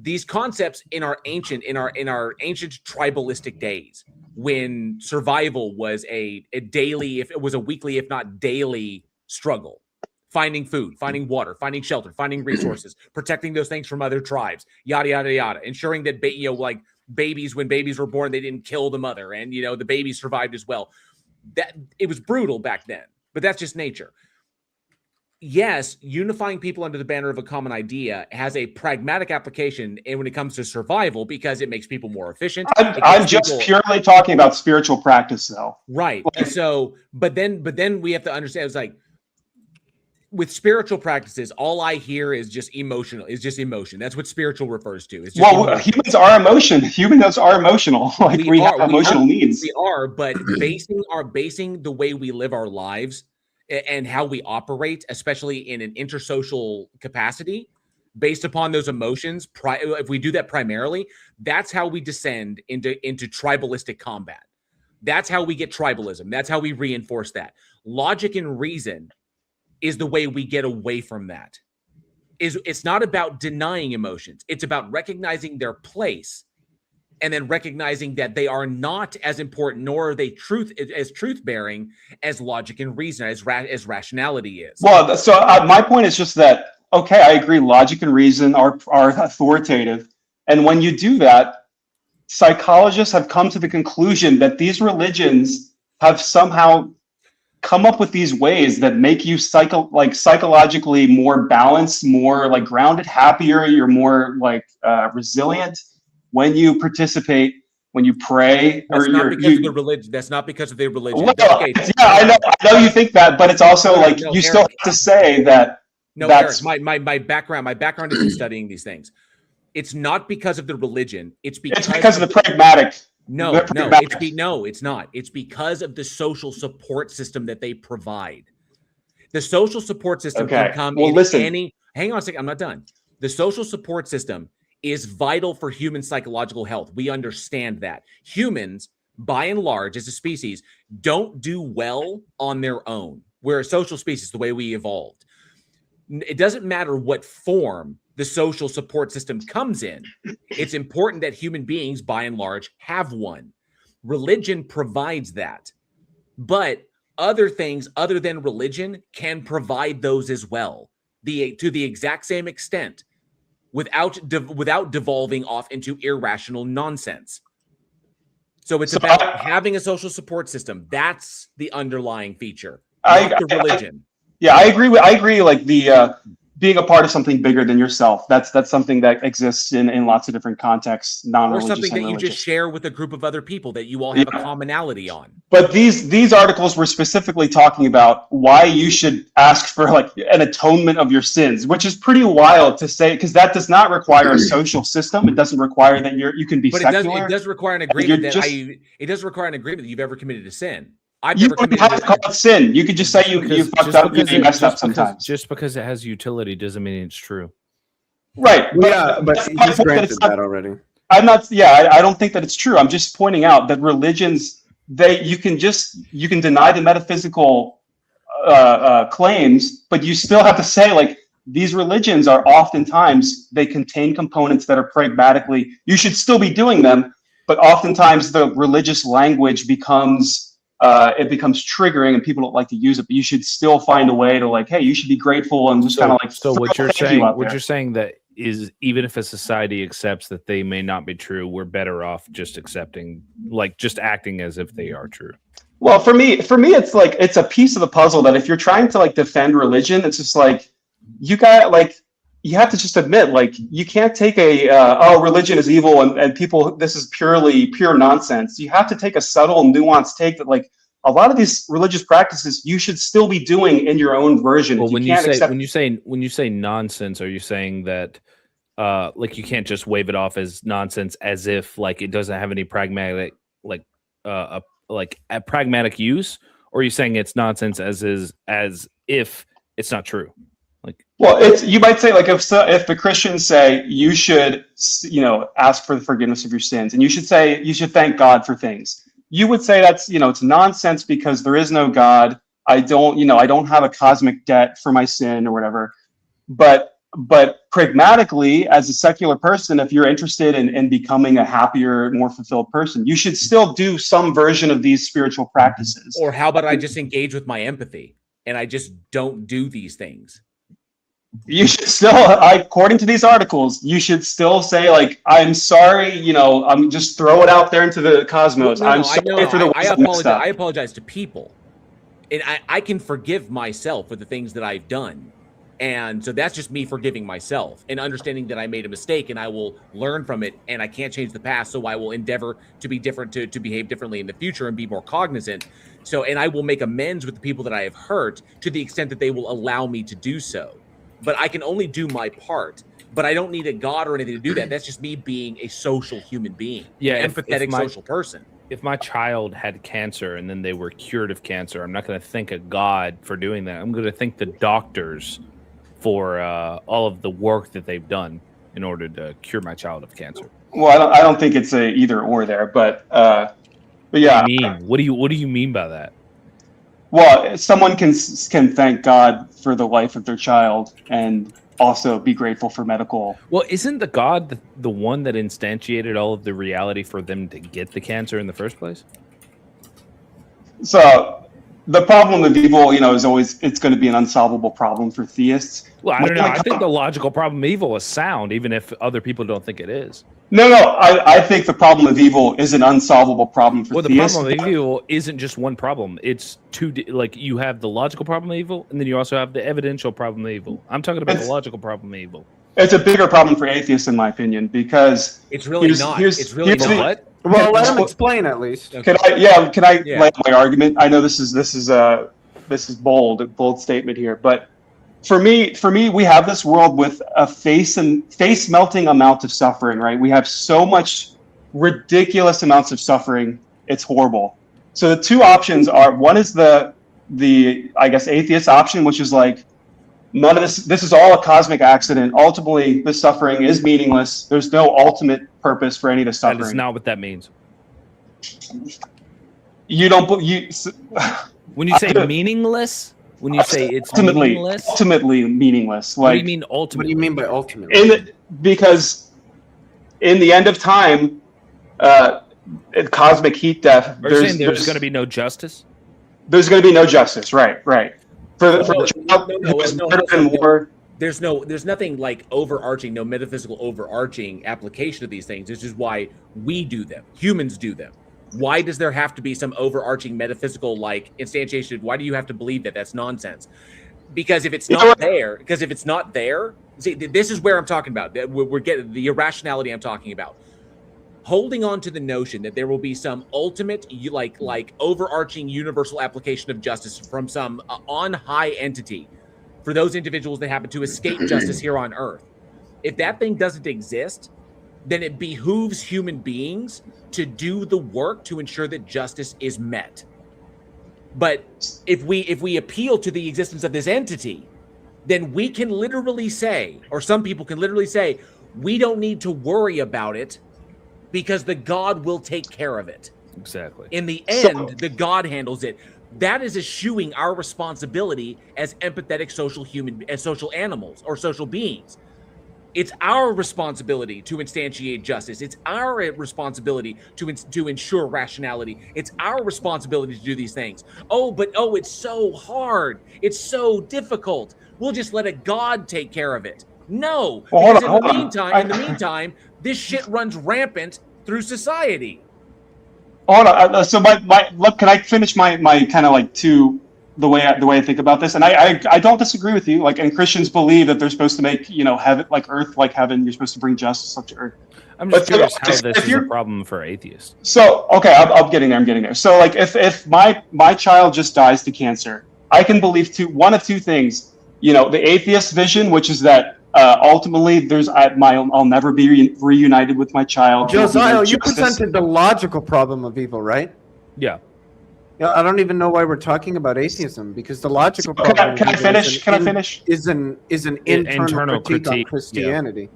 these concepts in our ancient tribalistic days, when survival was a daily, if it was a weekly, if not daily struggle. Finding food, finding water, finding shelter, finding resources, protecting those things from other tribes, yada, yada, yada. Ensuring that, like babies, when babies were born, they didn't kill the mother, and, the baby survived as well. That it was brutal back then, but that's just nature. Yes, unifying people under the banner of a common idea has a pragmatic application, and when it comes to survival, because it makes people more efficient. I'm just purely talking about spiritual practice, though. Right. So, but then we have to understand, it's like, with spiritual practices, all I hear is just emotional. That's what spiritual refers to. It's just humans are emotion. Humans are emotional. Like we have emotional needs. We are, but basing the way we live our lives and how we operate, especially in an intersocial capacity, based upon those emotions. If we do that primarily, that's how we descend into tribalistic combat. That's how we get tribalism. That's how we reinforce that. Logic and reason is the way we get away from that. It's not about denying emotions. It's about recognizing their place, and then recognizing that they are not as important, nor are they truth-bearing as logic and reason, as rationality is. Well, so my point is just that, okay, I agree, logic and reason are authoritative. And when you do that, psychologists have come to the conclusion that these religions have somehow come up with these ways that make you psychologically more balanced, more like grounded, happier. You're more like resilient when you participate, when you pray. That's not because of the religion. That's not because of their religion. Well, okay. Yeah, I know you think that, but it's also still have to say that. No, Eric, my background is in studying these things. It's not because of the religion. It's because of the pragmatic. No, it's not. It's because of the social support system that they provide. The social support system can come any. Hang on a second. I'm not done. The social support system is vital for human psychological health. We understand that. Humans, by and large, as a species, don't do well on their own. We're a social species, the way we evolved. it doesn't matter what form the social support system comes in. It's important that human beings, by and large, have one. Religion provides that. But other things other than religion can provide those as well, to the exact same extent, without devolving off into irrational nonsense. So it's about having a social support system. That's the underlying feature, not the religion. I agree. Like the being a part of something bigger than yourself. That's something that exists in lots of different contexts, non-religious, or something that you just share with a group of other people that you all have a commonality on. But these articles were specifically talking about why you should ask for like an atonement of your sins, which is pretty wild to say, because that does not require a social system. It doesn't require that you can be secular. It does require an agreement it does require an agreement that you've ever committed a sin. You don't have to call it sin. You could just say you fucked up, you messed up sometimes. Just because it has utility doesn't mean it's true. Right. But he's granted that already. I'm not. Yeah, I don't think that it's true. I'm just pointing out that religions, you can deny the metaphysical claims, but you still have to say like these religions are oftentimes they contain components that are pragmatically. You should still be doing them, but oftentimes the religious language becomes triggering and people don't like to use it, but you should still find a way to like, hey, you should be grateful and just kind of like. So what you're saying that is, even if a society accepts that they may not be true, we're better off just accepting, like just acting as if they are true. Well, for me, it's like, it's a piece of the puzzle that if you're trying to like defend religion, it's just like, you have to just admit, like, you can't take religion is evil and people, this is pure nonsense. You have to take a subtle, nuanced take that like a lot of these religious practices you should still be doing in your own version. Well, when you say nonsense, are you saying that like you can't just wave it off as nonsense as if like it doesn't have any pragmatic a pragmatic use, or are you saying it's nonsense as if it's not true? Well, you might say like if the Christians say you should, ask for the forgiveness of your sins, and you should thank God for things. You would say that's, it's nonsense because there is no God. I don't have a cosmic debt for my sin or whatever. But pragmatically, as a secular person, if you're interested in becoming a happier, more fulfilled person, you should still do some version of these spiritual practices. Or how about I just engage with my empathy and I just don't do these things? You should still, according to these articles, you should still say like, I'm sorry, I'm just throw it out there into the cosmos. I'm sorry for the ways I apologize to people. And I can forgive myself for the things that I've done. And so that's just me forgiving myself and understanding that I made a mistake and I will learn from it and I can't change the past. So I will endeavor to be different, to behave differently in the future and be more cognizant. So, and I will make amends with the people that I have hurt to the extent that they will allow me to do so. But I can only do my part. But I don't need a God or anything to do that. That's just me being a social human being. Yeah, an empathetic social person. If my child had cancer and then they were cured of cancer, I'm not going to thank a God for doing that. I'm going to thank the doctors for all of the work that they've done in order to cure my child of cancer. Well, I don't think it's a either or there, but yeah. What do you mean by that? Well, someone can thank God for the life of their child and also be grateful for medical. Well, isn't the God the one that instantiated all of the reality for them to get the cancer in the first place? So the problem of evil, is always, it's going to be an unsolvable problem for theists. Well, I don't know. I think the logical problem of evil is sound, even if other people don't think it is. No. I think the problem of evil is an unsolvable problem for theists. The problem of evil isn't just one problem. It's two. Like you have the logical problem of evil, and then you also have the evidential problem of evil. I'm talking about the logical problem of evil. It's a bigger problem for atheists, in my opinion, because it's really not. It's really not. Well, let him explain at least. Can I lay my argument? I know this is bold statement here, but for me, we have this world with a face melting amount of suffering, right? We have so much ridiculous amounts of suffering. It's horrible. So the two options are, one is the I guess atheist option, which is like, none of this is all a cosmic accident. Ultimately, the suffering is meaningless. There's no ultimate purpose for any of the suffering. That is not what that means. You don't when you say meaningless, when you say it's ultimately meaningless? ultimately meaningless. What do Like, you mean What do ultimately? you mean by ultimately? because in the end of time, in cosmic heat death, Are you saying there's going to be no justice? there's going to be no justice. Right. For No, the child no, who was no, murdered no, in no. war. There's nothing like overarching, no metaphysical overarching application of these things. This is why we do them. Humans do them. Why does there have to be some overarching metaphysical like instantiation? Why do you have to believe that? That's nonsense. Because if it's not there, see, this is where I'm talking about. We're getting the irrationality I'm talking about. Holding on to the notion that there will be some ultimate, like overarching universal application of justice from some on high entity for those individuals that happen to escape justice here on Earth. If that thing doesn't exist, then it behooves human beings to do the work to ensure that justice is met. But if we appeal to the existence of this entity, then we can literally say, or some people can literally say, we don't need to worry about it because the God will take care of it. Exactly. In the end, the God handles it. That is eschewing our responsibility as empathetic social animals or social beings. It's our responsibility to instantiate justice. It's our responsibility to ensure rationality. It's our responsibility to do these things. It's so hard. It's so difficult. We'll just let a God take care of it. No, because in the meantime, this shit runs rampant through society. Hold on. So look, can I finish my kind of like the way I think about this? And I don't disagree with you. Like, and Christians believe that they're supposed to make heaven like earth like heaven. You're supposed to bring justice up to earth. I'm just curious how this is a problem for atheists. So okay, I'm getting there. So like, if my child just dies to cancer, I can believe one of two things. The atheist vision, which is that ultimately I'll never be reunited with my child. Josiah, you presented the logical problem of evil, right? Yeah. Yeah, I don't even know why we're talking about atheism, because the logical problem. Can I finish? Can I finish? Is an internal critique on Christianity.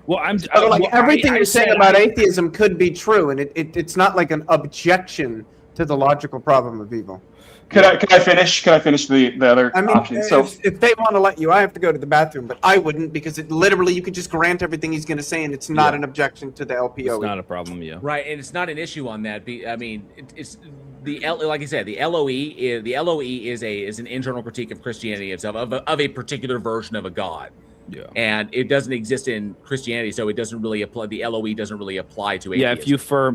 Yeah. Well, everything you're saying about atheism could be true, and it's not like an objection to the logical problem of evil. Can I finish? Can I finish the other option? So if they want to let you, I have to go to the bathroom, but I wouldn't, because it literally you could just grant everything he's going to say, and it's not an objection to the LPO. It's not a problem, yeah. Right, and it's not an issue on that. I mean, it's like I said, the LOE is an internal critique of Christianity itself, of a particular version of a God. Yeah. And it doesn't exist in Christianity, so it doesn't really apply. The LOE doesn't really apply to atheism. Yeah,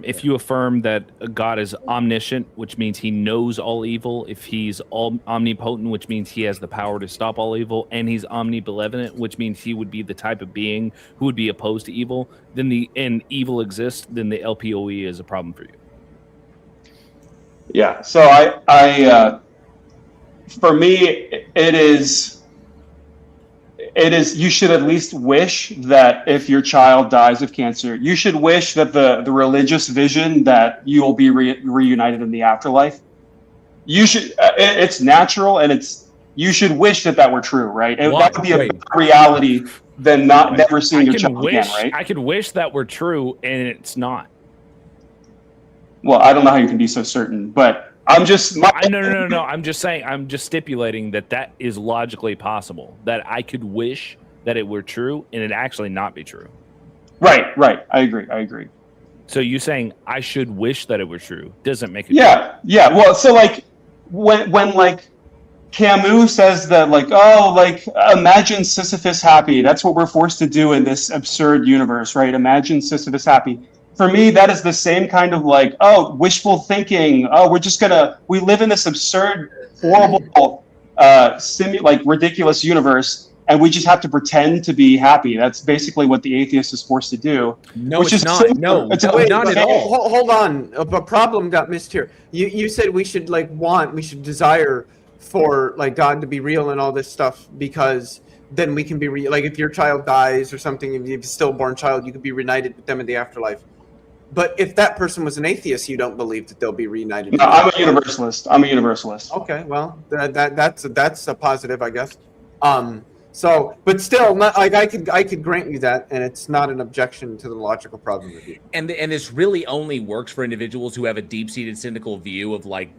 if you affirm that God is omniscient, which means he knows all evil, if he's omnipotent, which means he has the power to stop all evil, and he's omnibenevolent, which means he would be the type of being who would be opposed to evil, and evil exists, then the LPOE is a problem for you. Yeah. So I for me, it is you should at least wish that if your child dies of cancer, you should wish that the religious vision that you will be reunited in the afterlife, you should it's natural, and you should wish that were true, right? And that would be a better reality than never seeing your child again, right? I could wish that were true, and it's not. Well, I don't know how you can be so certain, but I'm just no. I'm just saying. I'm just stipulating that is logically possible. That I could wish that it were true, and it actually not be true. Right. I agree. So you saying I should wish that it were true doesn't make it. Yeah. Well, so like when like Camus says that imagine Sisyphus happy. That's what we're forced to do in this absurd universe, right? Imagine Sisyphus happy. For me, that is the same kind of wishful thinking. We live in this absurd, horrible, ridiculous universe, and we just have to pretend to be happy. That's basically what the atheist is forced to do. No, it's not. No, not at all. Hold on. A problem got missed here. You said we should desire for God to be real and all this stuff, because then we can be if your child dies or something, if you have a stillborn child, you could be reunited with them in the afterlife. But if that person was an atheist, you don't believe that they'll be reunited. No, I'm a universalist. Okay, well, that's a positive, I guess. So, but still, not like I could grant you that, and it's not an objection to the logical problem review. And this really only works for individuals who have a deep-seated cynical view of like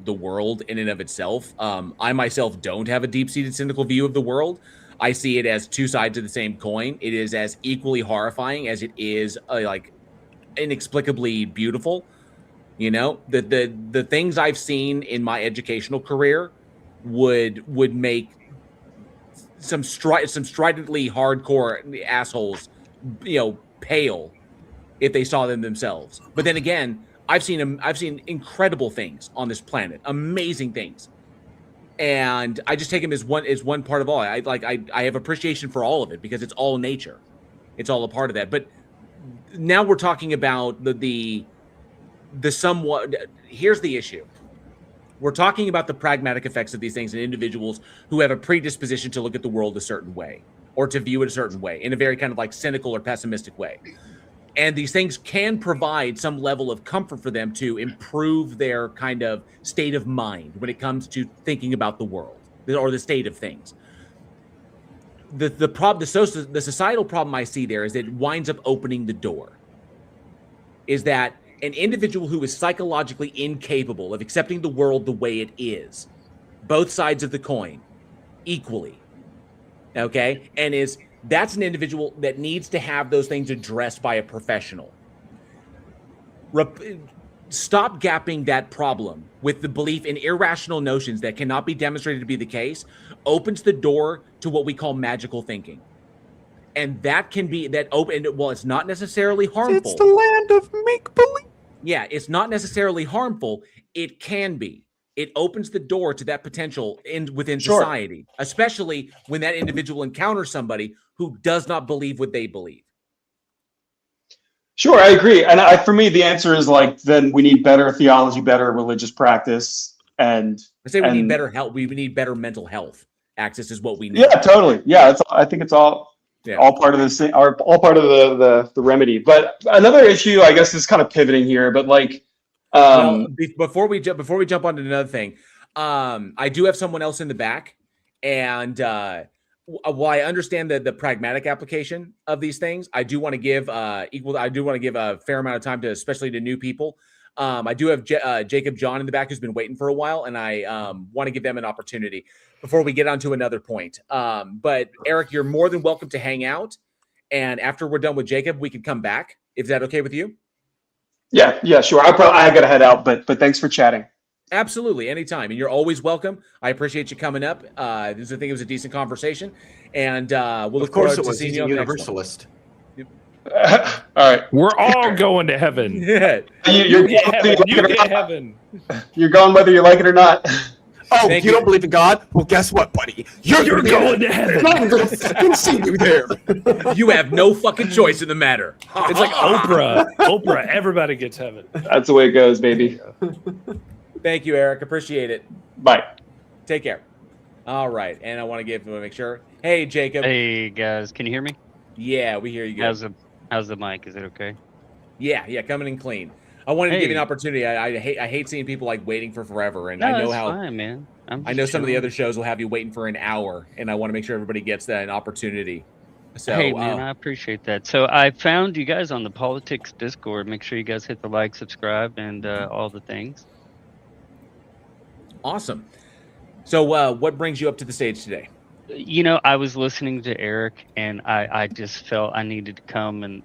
the world in and of itself. I myself don't have a deep-seated cynical view of the world. I see it as two sides of the same coin. It is as equally horrifying as it is like inexplicably beautiful. You know, the things I've seen in my educational career would make some stridently hardcore assholes, you know, pale if they saw them themselves. But then again, I've seen incredible things on this planet, amazing things, and I just take them as one part of all. I have appreciation for all of it because it's all nature, it's all a part of that. But now we're talking about the somewhat. Here's the issue. We're talking about the pragmatic effects of these things in individuals who have a predisposition to look at the world a certain way or to view it a certain way in a very kind of like cynical or pessimistic way. And these things can provide some level of comfort for them to improve their kind of state of mind when it comes to thinking about the world or the state of things. The societal problem I see there is that it winds up opening the door. Is that an individual who is psychologically incapable of accepting the world the way it is, both sides of the coin, equally, okay? And that's an individual that needs to have those things addressed by a professional. Stop gapping that problem with the belief in irrational notions that cannot be demonstrated to be the case opens the door to what we call magical thinking. And that can be that open. Well, it's not necessarily harmful. It's the land of make-believe. Yeah, it's not necessarily harmful. It can be. It opens the door to that potential within society, especially when that individual encounters somebody who does not believe what they believe. Sure, I agree. And for me, the answer is like, then we need better theology, better religious practice, and I say we need better health. We need better mental health access is what we need. Yeah, totally. Yeah, I think it's all part of this, all part of the remedy. But another issue, I guess, is kind of pivoting here. But like, well, before we jump on to another thing, I do have someone else in the back, and while I understand the pragmatic application of these things, I do want to give a fair amount of time to, especially to new people. I do have Jacob John in the back who's been waiting for a while, and I want to give them an opportunity before we get on to another point. But Eric, you're more than welcome to hang out, and after we're done with Jacob, we can come back. Is that okay with you? Yeah, sure. I got to head out, but thanks for chatting. Absolutely, anytime, and you're always welcome. I appreciate you coming up. I think it was a decent conversation, and we'll look forward to seeing you on the next one. All right, we're all going to heaven. Yeah, you get heaven. You're going whether you like it or not. Oh, you don't believe in God? Well, guess what, buddy? You're going to heaven. I'm going to fucking see you there. You have no fucking choice in the matter. It's like Oprah. Everybody gets heaven. That's the way it goes, baby. Thank you, Eric. Appreciate it. Bye. Take care. All right, and I want to make sure. Hey, Jacob. Hey guys, can you hear me? Yeah, we hear you good. How's the mic? Is it okay? Yeah, coming in clean. I wanted to give you an opportunity. I hate seeing people like waiting for forever, and I know how. Fine, man. I know some of the other shows will have you waiting for an hour, and I want to make sure everybody gets that opportunity. So, hey, man, I appreciate that. So I found you guys on the Politics Discord. Make sure you guys hit the like, subscribe, and all the things. Awesome. So what brings you up to the stage today? You know, I was listening to Eric, and I just felt I needed to come and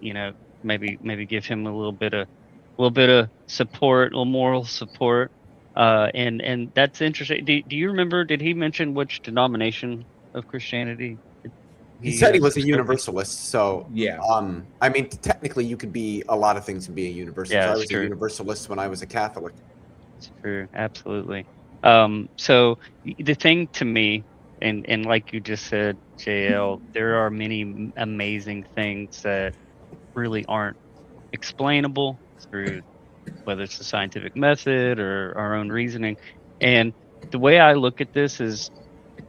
maybe give him a little bit of support, a little moral support, and that's interesting. Do you remember? Did he mention which denomination of Christianity? He said he was a universalist. So yeah. I mean, technically, you could be a lot of things and be a universalist. Yeah, I was true. a universalist when I was a Catholic. It's true, absolutely. So the thing to me, and like you just said, JL, there are many amazing things that really aren't explainable through whether it's the scientific method or our own reasoning. And the way I look at this is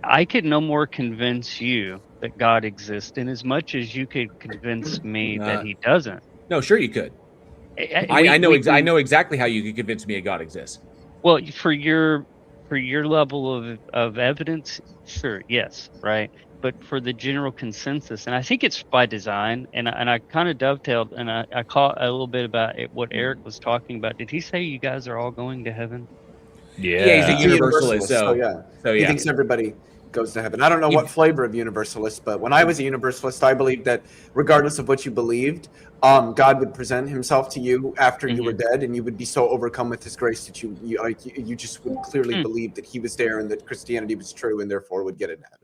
I could no more convince you that God exists in as much as you could convince me that he doesn't. No, sure you could. I know exactly how you could convince me that God exists. Well, for your level of evidence, sure, yes, right. but for the general consensus, and I think it's by design, and I kind of dovetailed, and I caught a little bit about what Eric was talking about. Did he say you guys are all going to heaven? Yeah, he's a He's a universalist. so yeah. He thinks everybody goes to heaven. I don't know what flavor of universalist, but when I was a universalist, I believed that regardless of what you believed, God would present himself to you after you were dead, and you would be so overcome with his grace that you just would clearly believe that he was there and that Christianity was true, and therefore would get into heaven.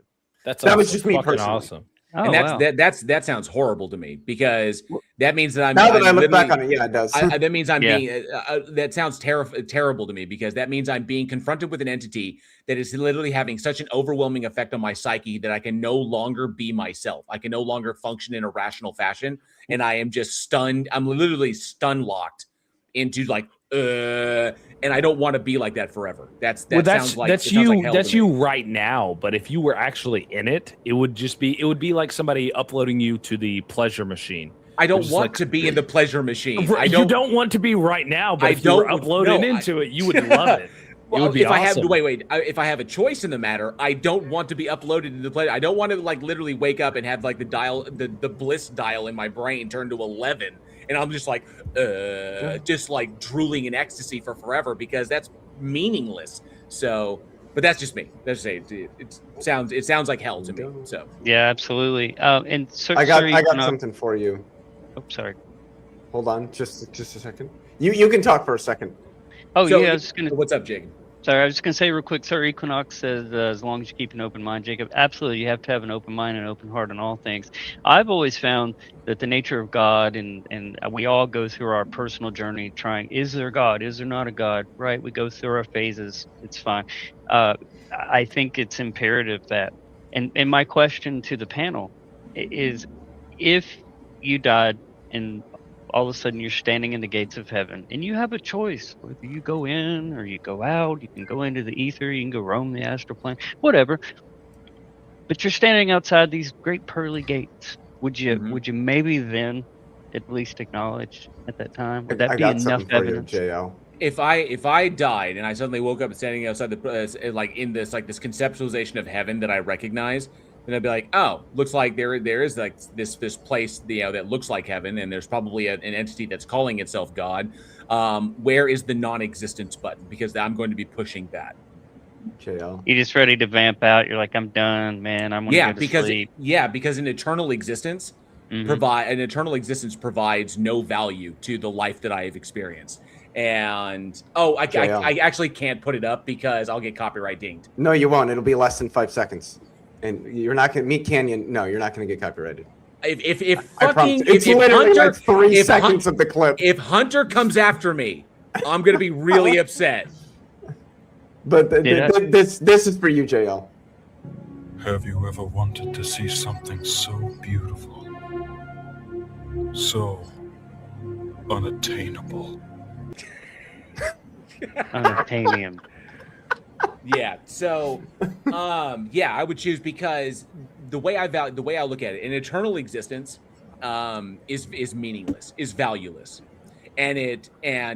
That was just me personally. Awesome. And that sounds horrible to me, because that means that I'm now that I look back on it, yeah, it does. That means I'm being that sounds terrible to me, because that means I'm being confronted with an entity that is literally having such an overwhelming effect on my psyche that I can no longer be myself. I can no longer function in a rational fashion, and I am just stunned. I'm literally stun locked into like and I don't want to be like that forever. That sounds like you right now. But if you were actually in it, it would be like somebody uploading you to the pleasure machine. I don't want to be in the pleasure machine. You don't want to be right now, but if you were uploaded into it, you would love it. Well, it would be awesome. If I have a choice in the matter, I don't want to be uploaded into the pleasure. I don't want to like literally wake up and have like the bliss dial in my brain turn to 11. And I'm just like, just like drooling in ecstasy for forever, because that's meaningless. So, but that's just me. That's just it sounds like hell to me. So yeah, absolutely. And so, I got something for you. Oh, sorry. Hold on, just a second. You can talk for a second. Oh yeah, I was just gonna. What's up, Jacob? Sorry, I was just gonna say real quick. Sir Equinox says, as long as you keep an open mind, Jacob. Absolutely, you have to have an open mind and an open heart in all things. I've always found that the nature of God, and we all go through our personal journey trying, is there God? Is there not a God? Right? We go through our phases. It's fine. I think it's imperative that, and my question to the panel is, if you died and all of a sudden you're standing in the gates of heaven and you have a choice whether you go in or you go out. You can go into the ether, you can go roam the astral plane, whatever, but you're standing outside these great pearly gates. Would you maybe then at least acknowledge at that time? Would that be enough evidence? If I died and I suddenly woke up standing outside the like in this conceptualization of heaven that I recognize, then I'd be like, oh, looks like there is like this place, that looks like heaven, and there's probably an entity that's calling itself God. Where is the non-existence button? Because I'm going to be pushing that. JL. You're just ready to vamp out. You're like, I'm done, man. I'm gonna go to sleep. Because an eternal existence provides no value to the life that I have experienced. And I actually can't put it up because I'll get copyright dinged. No, you won't. It'll be less than 5 seconds. And you're not gonna meet Canyon. No, you're not gonna get copyrighted. If literally like 3 seconds of the clip. If Hunter comes after me, I'm gonna be really upset. But this is for you, JL. Have you ever wanted to see something so beautiful, so unattainable? Unattainable. Yeah. So, I would choose, because the way I look at it, an eternal existence is meaningless, is valueless, and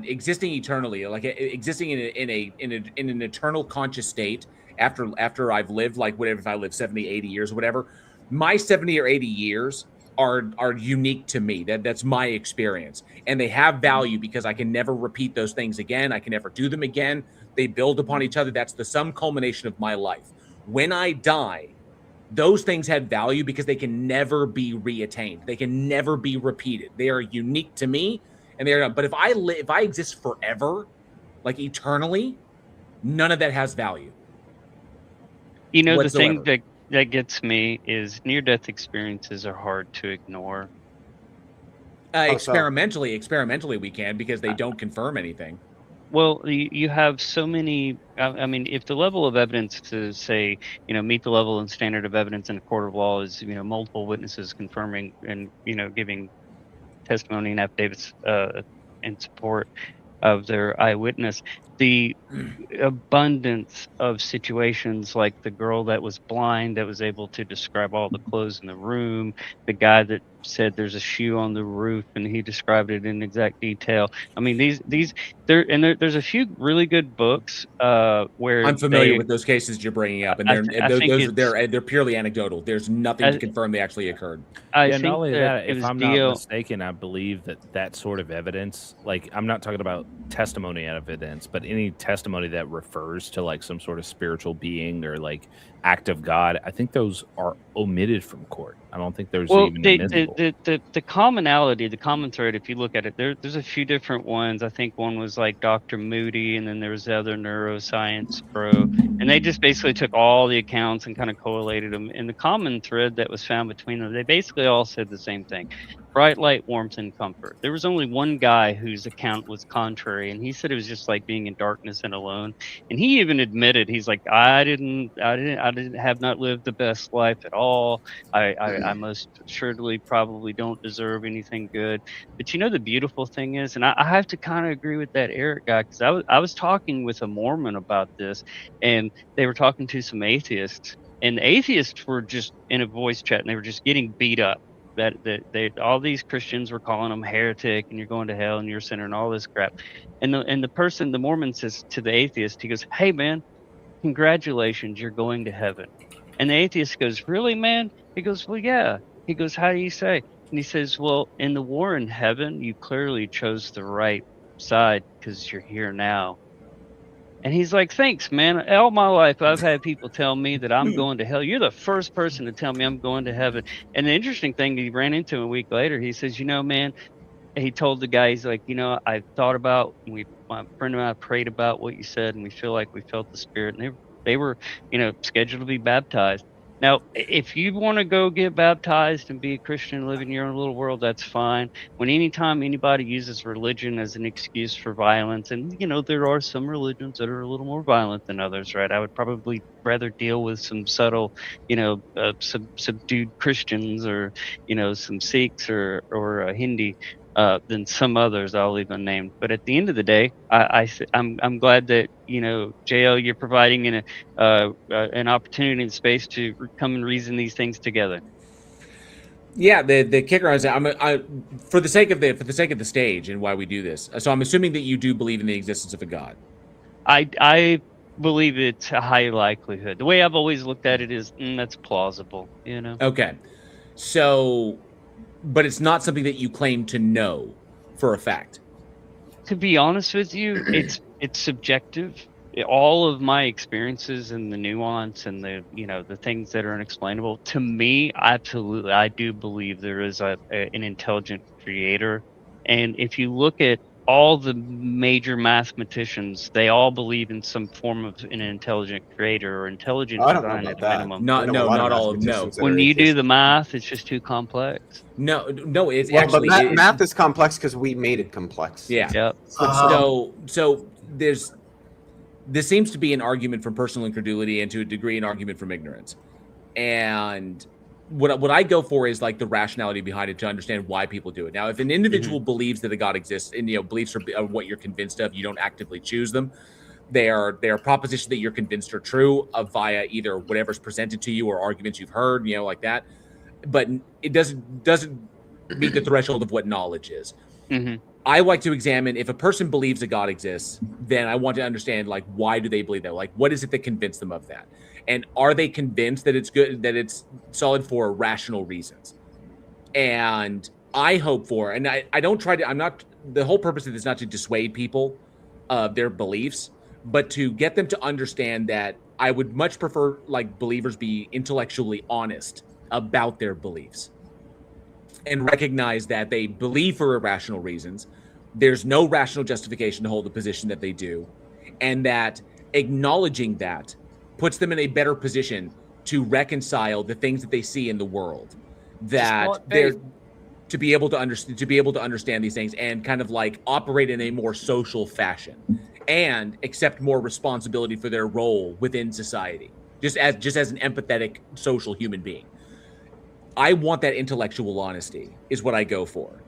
existing eternally, like existing in an eternal conscious state after I've lived, like whatever, if I live 70, 80 years or whatever, my 70 or 80 years are unique to me. That's my experience, and they have value because I can never repeat those things again. I can never do them again. They build upon each other. That's the sum culmination of my life. When I die, those things have value because they can never be reattained. They can never be repeated. They are unique to me, and they are. But if I exist forever, like eternally, none of that has value. You know, whatsoever. The thing that gets me is near-death experiences are hard to ignore. Experimentally, we can, because they don't confirm anything. Well, you have so many. I mean, if the level of evidence to say, meet the level and standard of evidence in a court of law is, multiple witnesses confirming and, giving testimony and affidavits in support of their eyewitness, the abundance of situations like the girl that was blind that was able to describe all the clothes in the room, the guy that said there's a shoe on the roof, and he described it in exact detail. I mean, there's a few really good books where I'm familiar with those cases you're bringing up, and I think they're purely anecdotal. There's nothing to confirm they actually occurred. I Yeah, think not only that, it if was I'm not mistaken, I believe that sort of evidence, like I'm not talking about testimony evidence, but any testimony that refers to like some sort of spiritual being or like act of God, I think those are omitted from court. I don't think there's even admissible. The commonality, the common thread, if you look at it, there's a few different ones. I think one was like Dr. Moody, and then there was the other neuroscience bro, and they just basically took all the accounts and kind of collated them. And the common thread that was found between them, they basically all said the same thing: bright light, warmth, and comfort. There was only one guy whose account was contrary, and he said it was just like being in darkness and alone. And he even admitted, he's like, I have not lived the best life at all. I most assuredly probably don't deserve anything good. But you know, the beautiful thing is, and I have to kind of agree with that Eric guy, because I was talking with a Mormon about this, and they were talking to some atheists, and the atheists were just in a voice chat, and they were just getting beat up. That they all these Christians were calling them heretic, and you're going to hell, and you're a sinner, and all this crap. And the Mormon says to the atheist, he goes, "Hey man, congratulations, you're going to heaven." And the atheist goes, "Really, man?" He goes, "Well, yeah." He goes, "How do you say?" And he says, "Well, in the war in heaven, you clearly chose the right side because you're here now." And he's like, "Thanks, man. All my life, I've had people tell me that I'm going to hell. You're the first person to tell me I'm going to heaven." And the interesting thing, he ran into a week later, he says, "You know, man," he told the guy, he's like, "You know, I thought about, my friend and I prayed about what you said, and we feel like we felt the Spirit." And they were, you know, scheduled to be baptized. Now, if you want to go get baptized and be a Christian and live in your own little world, that's fine. Anytime anybody uses religion as an excuse for violence, and you know, there are some religions that are a little more violent than others, right? I would probably rather deal with some subtle, you know, subdued Christians, or you know, some Sikhs or Hindi, than some others I'll leave unnamed. But at the end of the day, I'm glad that, you know, JL, you're providing an opportunity and space to come and reason these things together. Yeah, the kicker is, for the sake of the stage and why we do this. So I'm assuming that you do believe in the existence of a God. I believe it's a high likelihood. The way I've always looked at it is, that's plausible, you know. Okay, so, but it's not something that you claim to know for a fact. To be honest with you, it's subjective. All of my experiences and the nuance and the, you know, the things that are unexplainable to me, absolutely, I do believe there is an intelligent creator. And if you look at all the major mathematicians, they all believe in some form of an intelligent creator or intelligent design at a minimum. Not all of no. When you do the math, it's just too complex. No, it's well, actually but math is complex because we made it complex. Yeah. Yep. So this seems to be an argument from personal incredulity, and to a degree an argument from ignorance. And what I go for is like the rationality behind it to understand why people do it. Now, if an individual believes that a God exists, and you know, beliefs are what you're convinced of, you don't actively choose them. They are propositions that you're convinced are true via either whatever's presented to you or arguments you've heard, you know, like that. But it doesn't meet the threshold of what knowledge is. I like to examine, if a person believes a God exists, then I want to understand, like, why do they believe that? Like, what is it that convinced them of that? And are they convinced that it's good, that it's solid for rational reasons? And I hope for, and I don't try to, I'm not, the whole purpose of this is not to dissuade people of their beliefs, but to get them to understand that I would much prefer, like, believers be intellectually honest about their beliefs and recognize that they believe for irrational reasons. There's no rational justification to hold the position that they do, and that acknowledging that puts them in a better position to reconcile the things that they see in the world, that they're to be able to understand these things and kind of like operate in a more social fashion and accept more responsibility for their role within society, just as an empathetic social human being. I want that intellectual honesty is what I go for.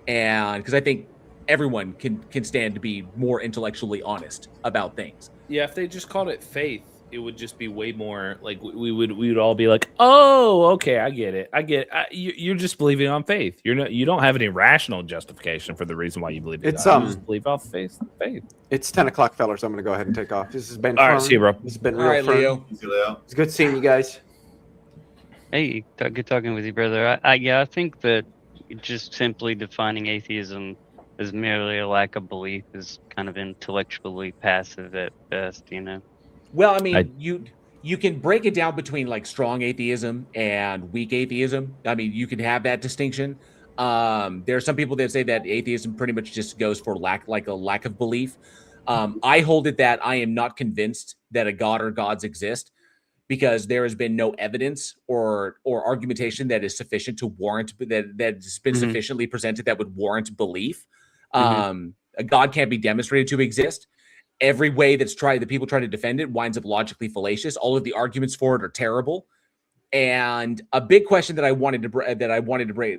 And because I think everyone can stand to be more intellectually honest about things. Yeah, if they just called it faith, it would just be way more like we would all be like, oh, okay, I get it. You're just believing on faith. You don't have any rational justification for the reason why you believe in God. You just believe off faith. It's 10 o'clock, fellas. I'm gonna go ahead and take off. This has been all fun. right. See you, bro. This has been All real right, fun. Leo. See you, Leo. It's good seeing you guys. Hey, good talking with you, brother. I think that just simply defining atheism as merely a lack of belief is kind of intellectually passive at best, you know. Well, I mean, you can break it down between like strong atheism and weak atheism. I mean, you can have that distinction. There are some people that say that atheism pretty much just goes for lack of belief. I hold it that I am not convinced that a god or gods exist, because there has been no evidence or argumentation that is sufficient to warrant that's been sufficiently presented that would warrant belief. A god can't be demonstrated to exist. Every way that people try to defend it winds up logically fallacious. All of the arguments for it are terrible. And a big question that I wanted to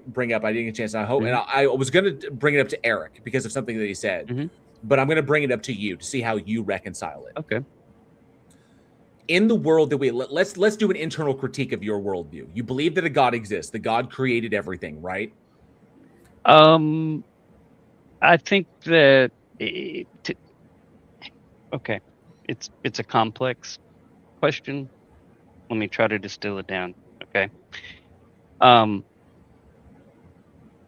bring up, I didn't get a chance. And I hope, and I was going to bring it up to Eric because of something that he said, but I'm going to bring it up to you to see how you reconcile it. Okay. In the world that let's do an internal critique of your worldview. You believe that a god exists. The god created everything, right? I think that okay, it's a complex question. Let me try to distill it down. Okay.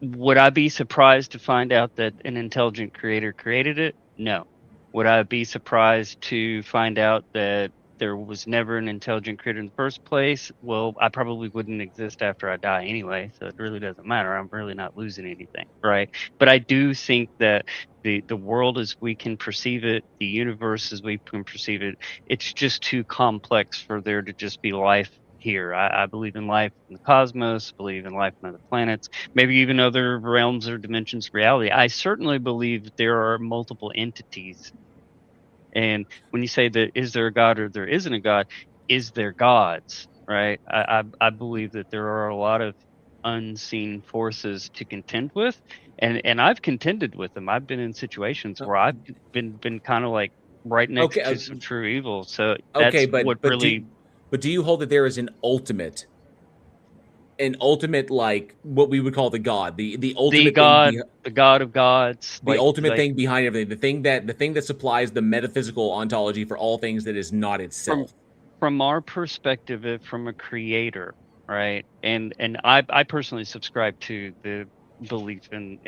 Would I be surprised to find out that an intelligent creator created it? No. Would I be surprised to find out that there was never an intelligent creator in the first place? Well, I probably wouldn't exist after I die anyway, so it really doesn't matter. I'm really not losing anything, right? But I do think that the world as we can perceive it, the universe as we can perceive it, it's just too complex for there to just be life here. I believe in life in the cosmos, believe in life on other planets, maybe even other realms or dimensions of reality. I certainly believe there are multiple entities. And when you say that, is there a God or there isn't a God, is there gods, right? I believe that there are a lot of unseen forces to contend with, and I've contended with them. I've been in situations where I've been kind of like right next to some true evil. So that's but do you hold that there is an ultimate like what we would call the god, the ultimate God, the God of gods, the ultimate thing behind everything, the thing that supplies the metaphysical ontology for all things that is not itself. From our perspective, from a creator, right? And I personally subscribe to the belief in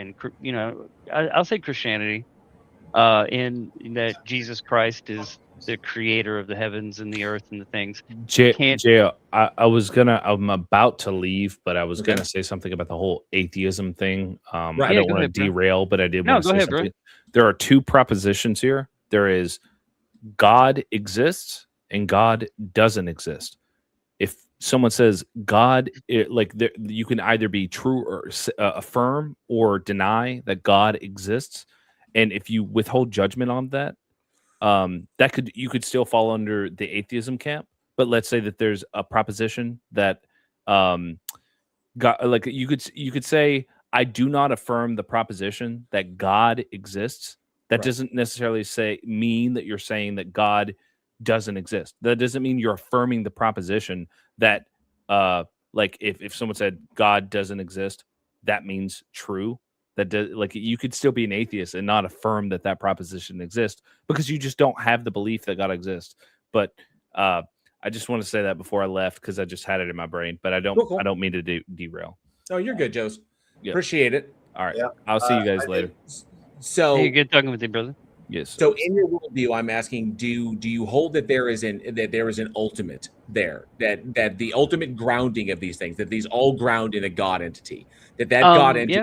you know, I'll say Christianity, in that Jesus Christ is the creator of the heavens and the earth and the things. I'm about to leave, but I was gonna say something about the whole atheism thing. I don't want to derail, but I did want to say something. Bro. There are two propositions here. There is God exists and God doesn't exist. If someone says God, you can either be true or affirm or deny that God exists, and if you withhold judgment on that, you could still fall under the atheism camp. But let's say that there's a proposition that God, like you could say, I do not affirm the proposition that God exists. That doesn't necessarily mean that you're saying that God doesn't exist. That doesn't mean you're affirming the proposition that like if someone said God doesn't exist, that means true. Like you could still be an atheist and not affirm that proposition exists because you just don't have the belief that God exists. But I just want to say that before I left because I just had it in my brain. But I don't mean to derail. Oh, you're good, Joe. Yeah. Appreciate it. All right, I'll see you guys later. So hey, good talking with you, brother. Yes. So in your worldview, I'm asking, do you hold that there is an ultimate there, that the ultimate grounding of these things, that these all ground in a God entity, that God entity,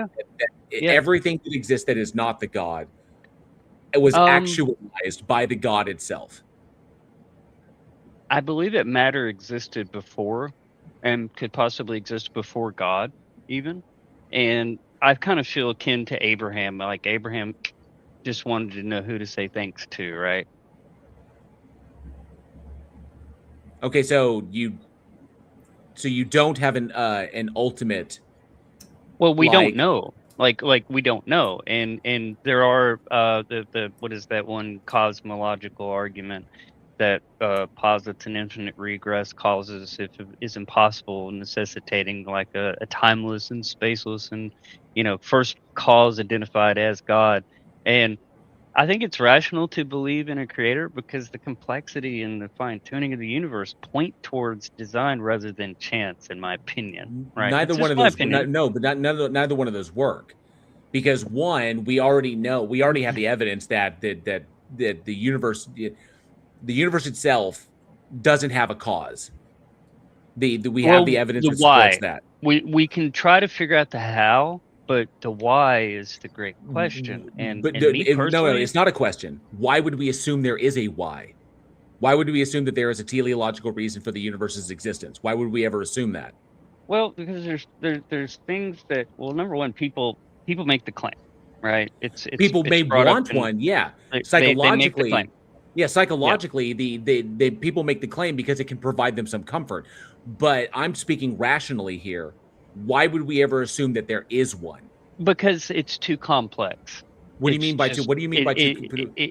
everything that exists that is not the God, it was actualized by the God itself? I believe that matter existed before, and could possibly exist before God, even, and I kind of feel akin to Abraham, like Abraham just wanted to know who to say thanks to, right? Okay, so you don't have an ultimate. Well, we don't know. Like we don't know, and there are the what is that one cosmological argument that posits an infinite regress causes if it is impossible, necessitating like a timeless and spaceless and first cause identified as God. And I think it's rational to believe in a creator because the complexity and the fine tuning of the universe point towards design rather than chance, in my opinion. Right? Neither It's one just of my those. opinion. No, but neither one of those work, because one, we already have the evidence that the universe itself doesn't have a cause. We have the evidence the that supports why. that. We can try to figure out the how, but the why is the great question. And But me no, personally, it's not a question. Why would we assume there is a why? Why would we assume that there is a teleological reason for the universe's existence? Why would we ever assume that? well, because there's things that, well, number one, people make the claim, right? It's People may brought up want and one, yeah. they make the claim. Psychologically, yeah, psychologically, the people make the claim because it can provide them some comfort. But I'm speaking rationally here. Why would we ever assume that there is one? Because it's too complex. What do you mean by too? What do you mean by too?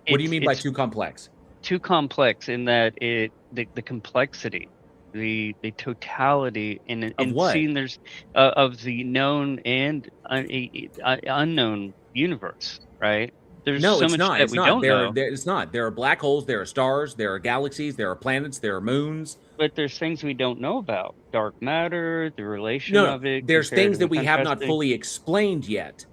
What do you mean by too complex? Too complex in that the complexity, the totality in what? seeing there's of the known and unknown universe, right? There's No, so it's much not. that It's we not. don't know. It's not. There are black holes. There are stars. There are galaxies. There are planets. There are moons. But there's things we don't know about dark matter, the relation No, of it. there's things comparative that and we have not contrasting. fully explained yet.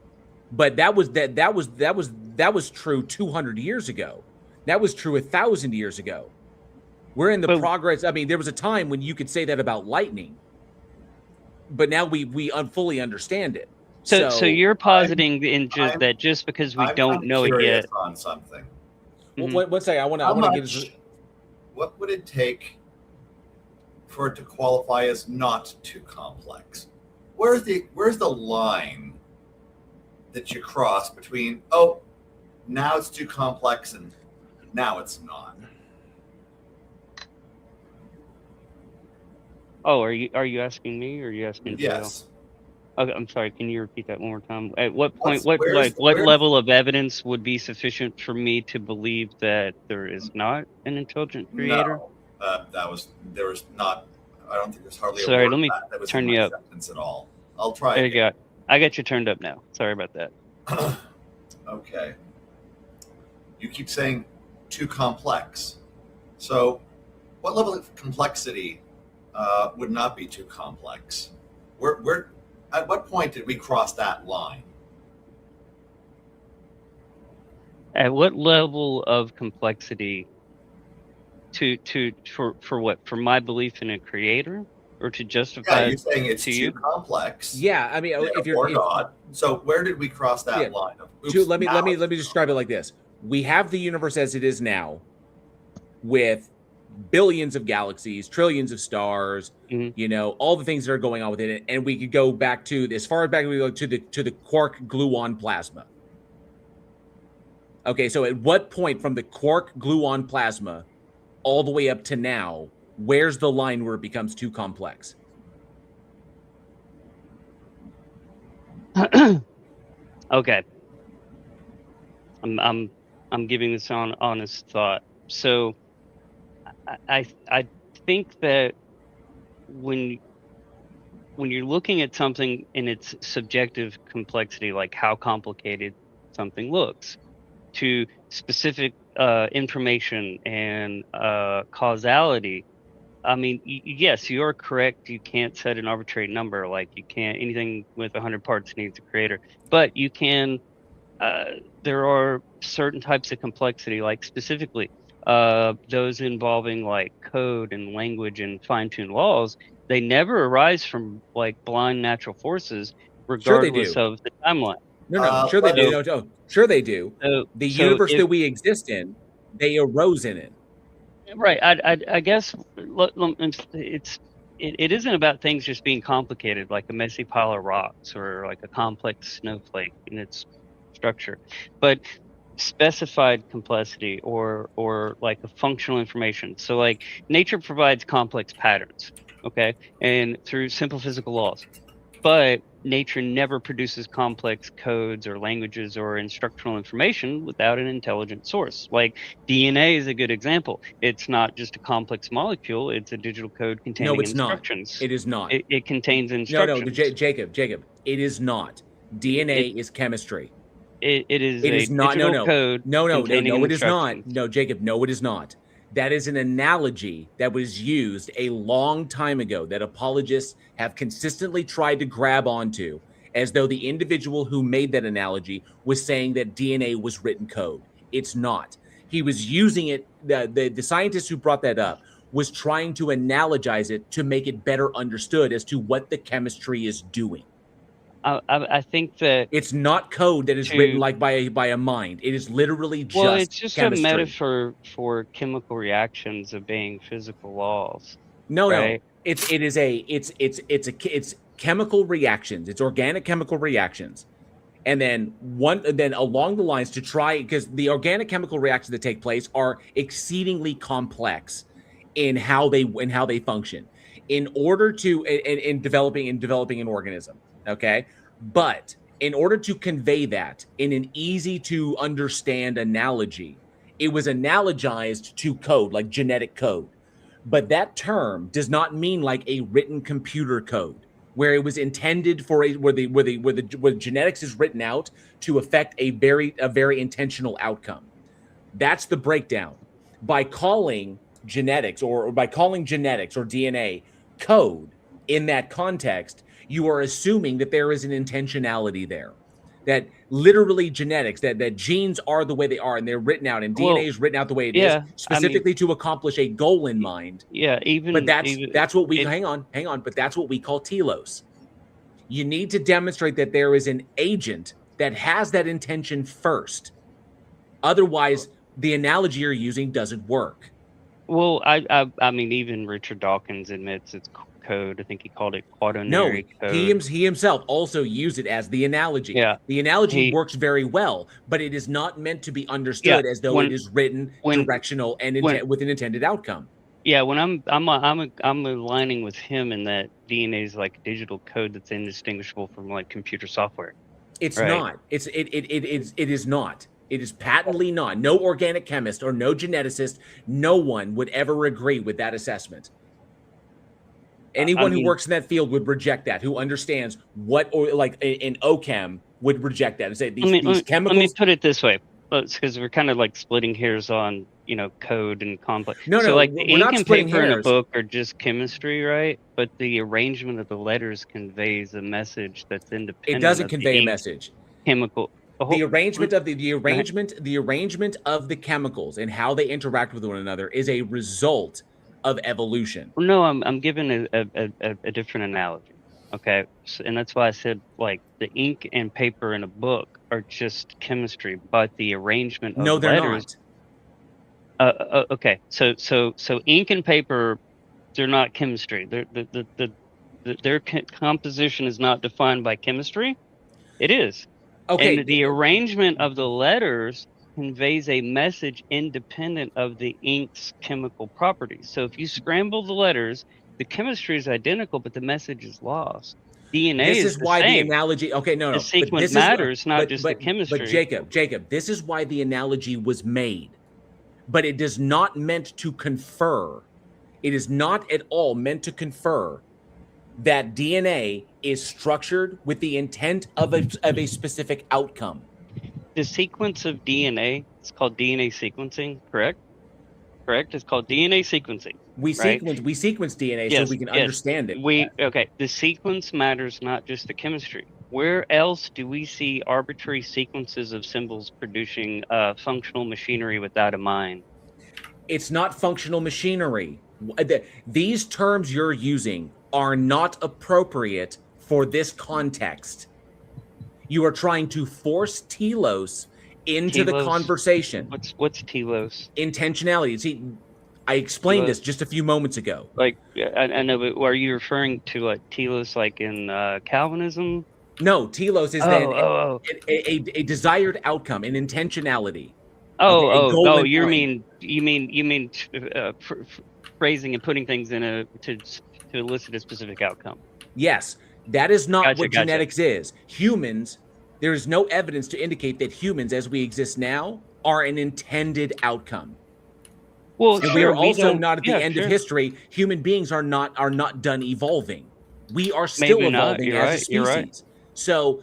But that was true 200 years ago. That was true 1,000 years ago. We're in the progress. I mean, there was a time when you could say that about lightning, but now we fully understand it. So you're positing that just because we don't know it yet. On something. Well, one second. I want to get this. What would it take for it to qualify as not too complex? Where's the line that you cross between, oh, now it's too complex and now it's not? Oh, are you asking me or are you asking Joe? Yes. Okay, I'm sorry. Can you repeat that one more time? At what point, what level of evidence would be sufficient for me to believe that there is not an intelligent creator? No, there was not. I don't think there's hardly. Sorry, a word let me that was turn in you my up. sentence at all. I'll try. There you go. I got you turned up now. Sorry about that. Okay. You keep saying too complex. So, what level of complexity would not be too complex? Where at what point did we cross that line? At what level of complexity for what? For my belief in a creator, or to justify? Yeah, you're saying it's to too you? complex. Yeah, I mean, if you're God, so where did we cross that line? Let me describe it like this: we have the universe as it is now, with billions of galaxies, trillions of stars, all the things that are going on within it, and we could go back to as far back as we go to the quark gluon plasma. Okay, so at what point from the quark gluon plasma all the way up to now, where's the line where it becomes too complex? Okay. I'm giving this honest thought. So I think that when you're looking at something in its subjective complexity, like how complicated something looks, to specific information and causality, I mean, yes, you are correct. You can't set an arbitrary number. Like you can't, anything with 100 parts needs a creator, but you can. There are certain types of complexity, like specifically those involving like code and language and fine-tuned laws. They never arise from like blind natural forces, regardless of the timeline. No, sure they do. No, sure they do. The universe that we exist in, they arose in it. Right. I guess it isn't about things just being complicated, like a messy pile of rocks or like a complex snowflake in its structure, but specified complexity or like a functional information. So like nature provides complex patterns, okay, and through simple physical laws. But nature never produces complex codes or languages or instructional information without an intelligent source. Like DNA is a good example. It's not just a complex molecule, it's a digital code containing it's not. instructions. It is not. It contains instructions. No, Jacob, it is not. DNA is chemistry. It is It a is not. digital code containing No, it is not. instructions. No, Jacob, no, it is not. That is an analogy that was used a long time ago that apologists have consistently tried to grab onto, as though the individual who made that analogy was saying that DNA was written code. It's not. He was using it. The scientist who brought that up was trying to analogize it to make it better understood as to what the chemistry is doing. I think that it's not code that is written like by a mind. It is literally just well, it's just chemistry. a metaphor for chemical reactions obeying physical laws. No, right? no, it's chemical reactions. It's organic chemical reactions, and then along the lines to try, because the organic chemical reactions that take place are exceedingly complex in how they function. In order to in developing an organism. Okay. But in order to convey that in an easy to understand analogy, it was analogized to code, like genetic code. But that term does not mean like a written computer code, where it was intended for where genetics is written out to affect a very intentional outcome. That's the breakdown. By calling genetics or DNA code in that context, you are assuming that there is an intentionality there, that literally genetics, that genes are the way they are and they're written out, and DNA is written out the way it is, specifically to accomplish a goal in mind. Yeah, but that's what we hang on, but that's what we call telos. You need to demonstrate that there is an agent that has that intention first. Otherwise, the analogy you're using doesn't work. Well, I mean, even Richard Dawkins admits it's code. I think he called it quaternary code. He himself also used it as the analogy. Yeah, the analogy works very well, but it is not meant to be understood as though it is written directional and with an intended outcome. Yeah, when I'm aligning with him in that DNA is like digital code that's indistinguishable from like computer software. It's not. It is not. It is patently not. No organic chemist or no geneticist, no one would ever agree with that assessment. Anyone who works in that field would reject that, who understands what, or like in OChem, would reject that and say these chemicals. Let me put it this way, because we're kind of like splitting hairs on, code and complex. So like the ink and paper in a book are just chemistry, right? But the arrangement of the letters conveys a message that's independent. It doesn't convey a message. Chemical. The arrangement of the arrangement of the chemicals and how they interact with one another is a result of evolution. No, I'm giving a different analogy. Okay, and that's why I said like the ink and paper in a book are just chemistry, but the arrangement of letters. Not. Okay, so ink and paper, they're not chemistry. Their composition is not defined by chemistry. It is. Okay. And the arrangement of the letters conveys a message independent of the ink's chemical properties. So if you scramble the letters, the chemistry is identical, but the message is lost. DNA is the why same. The analogy. Okay, no. The sequence matters, not just the chemistry. But Jacob, this is why the analogy was made. But it is not meant to confer. It is not at all meant to confer that DNA is structured with the intent of a specific outcome. The sequence of DNA, it's called DNA sequencing, correct? Correct? It's called DNA sequencing. We sequence DNA so we can understand it. The sequence matters, not just the chemistry. Where else do we see arbitrary sequences of symbols producing functional machinery without a mind? It's not functional machinery. These terms you're using are not appropriate for this context. You are trying to force telos into the conversation. What's telos? Intentionality. See, I explained this just a few moments ago. Like, I know, but are you referring to like telos like in Calvinism? No, telos is a desired outcome, an intentionality. You mean phrasing and putting things in to elicit a specific outcome. Yes. That is not Gotcha, what gotcha. genetics is. Humans, there is no evidence to indicate that humans, as we exist now, are an intended outcome. Well, And sure, we are we also don't. not at the Yeah, end sure. of history. Human beings are not done evolving. We are still Maybe not. evolving You're as a right. You're right. species. So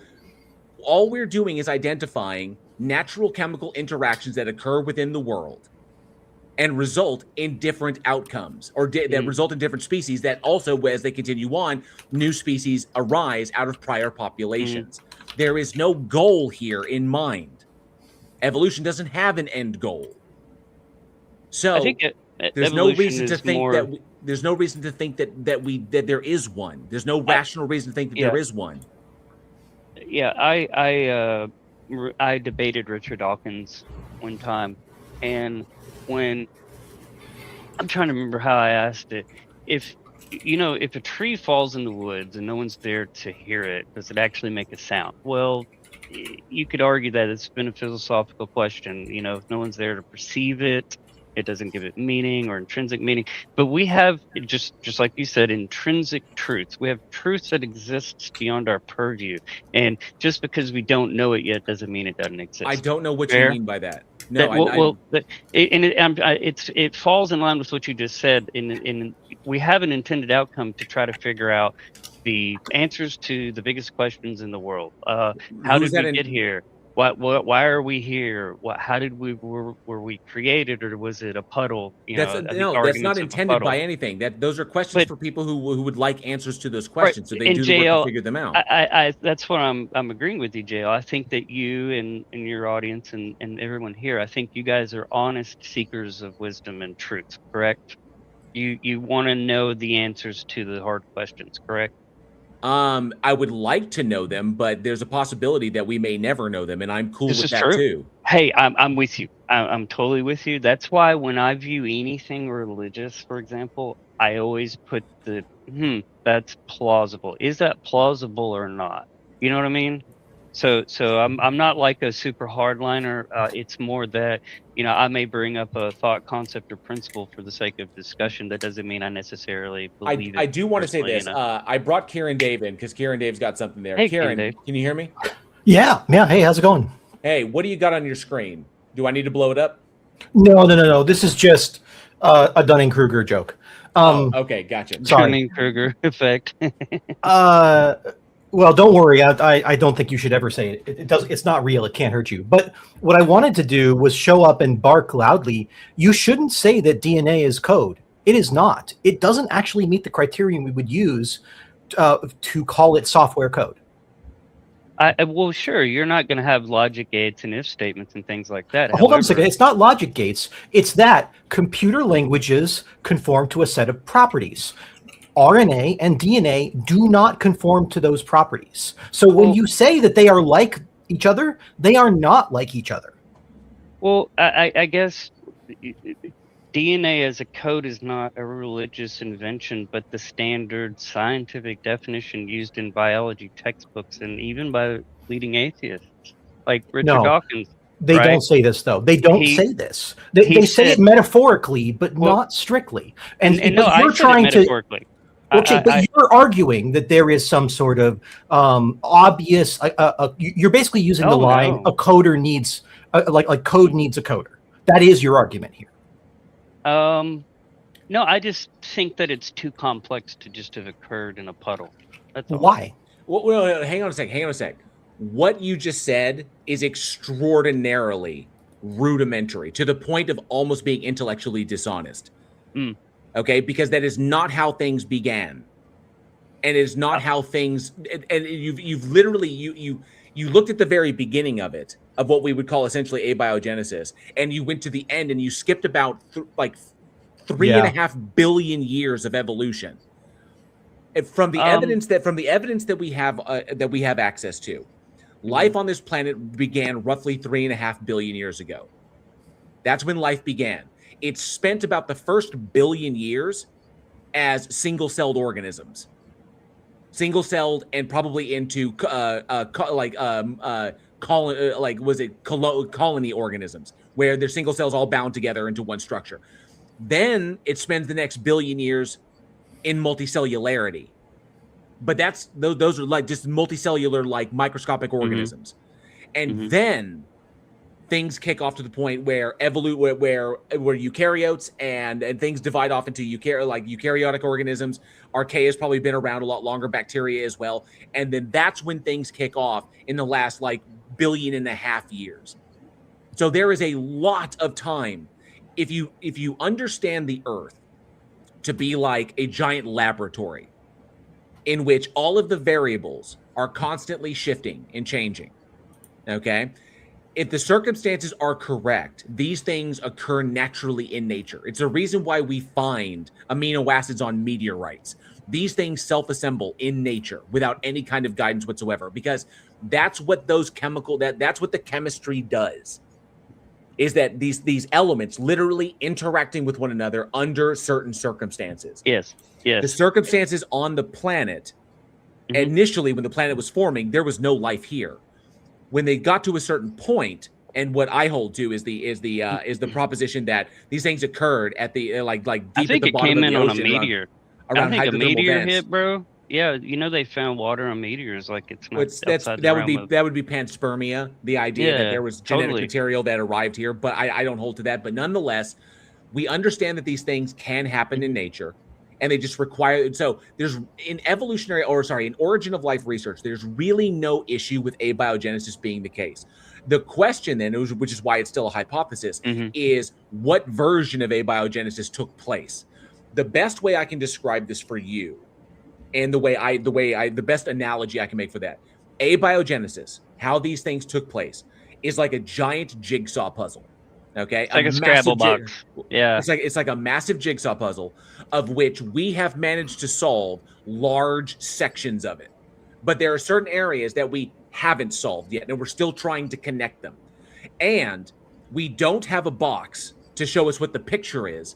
all we're doing is identifying natural chemical interactions that occur within the world and result in different outcomes, or that result in different species that also, as they continue on, new species arise out of prior populations. There is no goal here in mind. Evolution doesn't have an end goal. So I think there's no evolution reason to is think more. that there's no reason to think that there is one. There's no rational reason to think that yeah. there is one. Yeah, I debated Richard Dawkins one time, and when I'm trying to remember how I asked it, if if a tree falls in the woods and no one's there to hear it, does it actually make a sound? Well, you could argue that it's been a philosophical question. If no one's there to perceive it, it doesn't give it meaning or intrinsic meaning. But we have, just like you said, intrinsic truths. We have truths that exists beyond our purview, and just because we don't know it yet doesn't mean it doesn't exist. I don't know what you mean by that. No, it falls in line with what you just said. In we have an intended outcome to try to figure out the answers to the biggest questions in the world. How did we get here? Why are we here? How did were we created, or was it a puddle? That's not intended by anything. Those are questions for people who would like answers to those questions, so they do the work to figure them out. I that's what I'm agreeing with you, JL. I think that you and your audience and everyone here, I think you guys are honest seekers of wisdom and truth, correct? You want to know the answers to the hard questions, correct? I would like to know them, but there's a possibility that we may never know them, and I'm cool with that too. Hey, I'm with you. I'm totally with you. That's why when I view anything religious, for example, I always put the that's plausible. Is that plausible or not? You know what I mean? So I'm not like a super hardliner. It's more that I may bring up a thought, concept, or principle for the sake of discussion. That doesn't mean I necessarily believe it. I do want to say this. I brought Kieran Dave in because Kieran Dave's got something there. Hey, Kieran, can you hear me? Yeah. Hey, how's it going? Hey, what do you got on your screen? Do I need to blow it up? No. This is just a Dunning-Kruger joke. Okay, gotcha. Dunning-Kruger effect. Well, don't worry. I don't think you should ever say it. It's not real. It can't hurt you. But what I wanted to do was show up and bark loudly. You shouldn't say that DNA is code. It is not. It doesn't actually meet the criterion we would use to call it software code. Well, sure. You're not going to have logic gates and if statements and things like that. Hold on a second. It's not logic gates. It's that computer languages conform to a set of properties. RNA and DNA do not conform to those properties. So when you say that they are like each other, they are not like each other. Well, I guess DNA as a code is not a religious invention, but the standard scientific definition used in biology textbooks and even by leading atheists like Richard Dawkins. They don't say this, though. They don't say this. They say it metaphorically, but not strictly. And no, you're trying to metaphorically. Okay, but you're arguing that there is some sort of obvious. You're basically using the line a coder needs, like code needs a coder. That is your argument here. No, I just think that it's too complex to just have occurred in a puddle. That's all. Why? Well, hang on a sec. What you just said is extraordinarily rudimentary to the point of almost being intellectually dishonest. Okay, because that is not how things began, and it is not how things. And you've literally you looked at the very beginning of it, of what we would call essentially abiogenesis, and you went to the end and you skipped about like 3.5 billion years of evolution. And from the evidence that we have access to, life on this planet began roughly 3.5 billion years ago. That's when life began. It's spent about the first billion years as single-celled organisms, single-celled and probably into colony organisms where their single cells all bound together into one structure. Then it spends the next billion years in multicellularity. but those are like just multicellular, like microscopic organisms. And then things kick off to the point where where eukaryotes and things divide off into eukaryotic organisms. Archaea has probably been around a lot longer, bacteria as well. And then that's when things kick off in the last like 1.5 billion years. So there is a lot of time. If you understand the Earth to be like a giant laboratory in which all of the variables are constantly shifting and changing, okay? If the circumstances are correct, these things occur naturally in nature. It's a reason why we find amino acids on meteorites. These things self-assemble in nature without any kind of guidance whatsoever, because that's what that's what the chemistry does. Is that these elements literally interacting with one another under certain circumstances. Yes. The circumstances on the planet, initially when the planet was forming, there was no life here. When they got to a certain point, and what I hold to is the proposition that these things occurred at the like deep I at think the it bottom came of in the on a ocean meteor. around I think a hydrothermal meteor vents. hit, bro. Yeah, you know they found water on meteors. Like it's not outside the that would realm be of- that would be panspermia, the idea that Yeah, there was genetic totally. material that arrived here, but I don't hold to that. But nonetheless, we understand that these things can happen in nature, and they just require. So there's in origin of life research, there's really no issue with abiogenesis being the case. The question then, which is why it's still a hypothesis, is what version of abiogenesis took place. The best way I can describe this for you, and the best analogy I can make for that, abiogenesis, how these things took place, is like a giant jigsaw puzzle. Okay, It's like a Scrabble box. Yeah, it's like a massive jigsaw puzzle of which we have managed to solve large sections of it, but there are certain areas that we haven't solved yet, and we're still trying to connect them. And we don't have a box to show us what the picture is.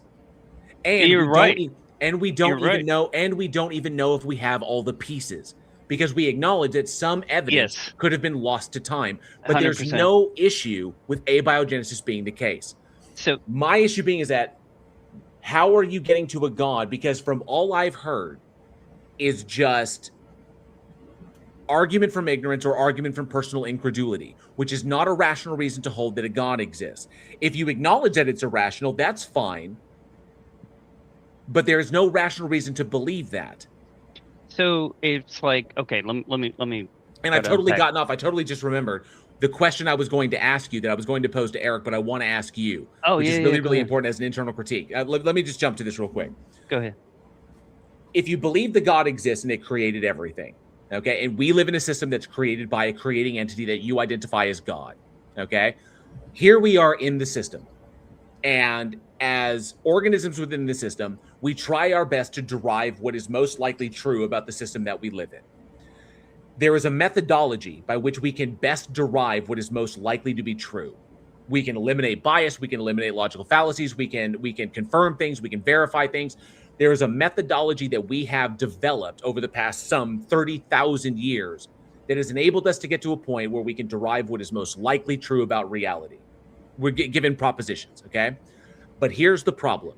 And you're right. And we don't even know. And we don't even know if we have all the pieces, because we acknowledge that some evidence could have been lost to time. But 100%. there's no issue with abiogenesis being the case. So my issue being is that how are you getting to a God? Because from all I've heard is just argument from ignorance or argument from personal incredulity, which is not a rational reason to hold that a God exists. If you acknowledge that it's irrational, that's fine. But there is no rational reason to believe that. So it's like, okay, let me. And I've totally gotten off. I totally just remembered the question I was going to ask you that I was going to pose to Eric, but I want to ask you, which is really important as an internal critique. Let me just jump to this real quick. Go ahead. If you believe the God exists and it created everything, okay, and we live in a system that's created by a creating entity that you identify as God, okay, here we are in the system. And as organisms within the system, we try our best to derive what is most likely true about the system that we live in. There is a methodology by which we can best derive what is most likely to be true. We can eliminate bias, we can eliminate logical fallacies, we can confirm things, we can verify things. There is a methodology that we have developed over the past some 30,000 years that has enabled us to get to a point where we can derive what is most likely true about reality. We're given propositions, okay? But here's the problem.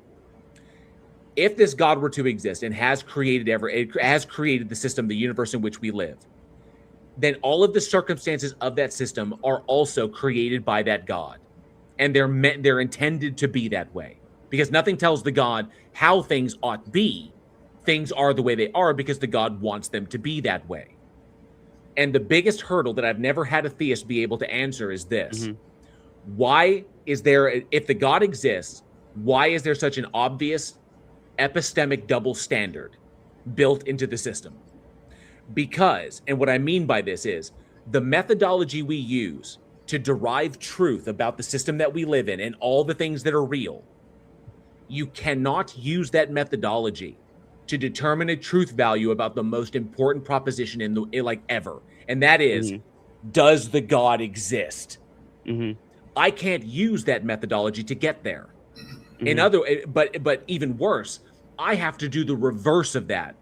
If this God were to exist and has created the system, the universe in which we live, then all of the circumstances of that system are also created by that God. And they're intended to be that way. Because nothing tells the God how things ought to be. Things are the way they are because the God wants them to be that way. And the biggest hurdle that I've never had a theist be able to answer is this. Why is there, if the God exists, why is there such an obvious epistemic double standard built into the system? Because, and what I mean by this is, the methodology we use to derive truth about the system that we live in and all the things that are real, you cannot use that methodology to determine a truth value about the most important proposition ever. And that is, does the God exist? I can't use that methodology to get there. But even worse, I have to do the reverse of that.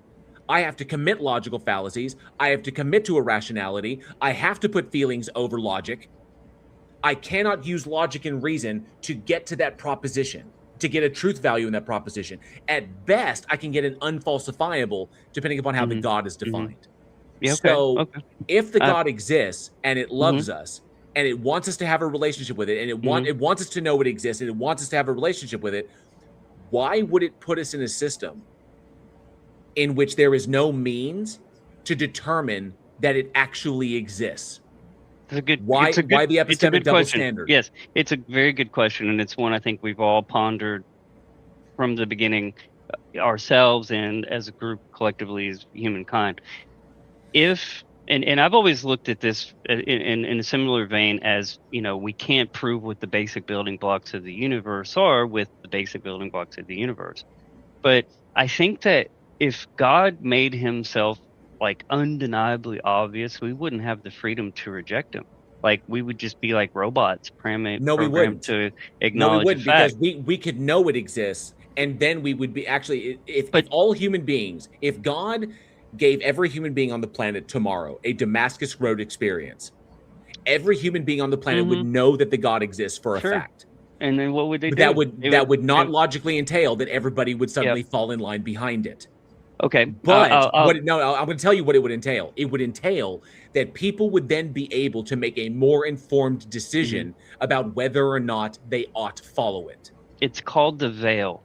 I have to commit logical fallacies. I have to commit to irrationality. I have to put feelings over logic. I cannot use logic and reason to get to that proposition. to get a truth value in that proposition. At best, I can get an unfalsifiable, depending upon how the God is defined. Yeah, So if the Uh, God exists and it loves us and it wants us to have a relationship with it, and it wants us to know it exists, and it wants us to have a relationship with it, why would it put us in a system in which there is no means to determine that it actually exists? Why the epistemic double question. standard? Yes, it's a very good question, and it's one I think we've all pondered from the beginning, ourselves and as a group, collectively as humankind. And I've always looked at this in a similar vein as, we can't prove what the basic building blocks of the universe are with the basic building blocks of the universe. But I think that if God made himself like undeniably obvious, we wouldn't have the freedom to reject him. Like we would just be like robots No, we programmed wouldn't. to No, we acknowledge a wouldn't, fact. because we could know it exists, and then we would be actually, if all human beings, if God gave every human being on the planet tomorrow a Damascus Road experience, every human being on the planet would know that the God exists for a fact. And then what would they But do? that would not logically entail that everybody would suddenly fall in line behind it. Okay. But I'm going to tell you what it would entail. It would entail that people would then be able to make a more informed decision about whether or not they ought to follow it. It's called the veil.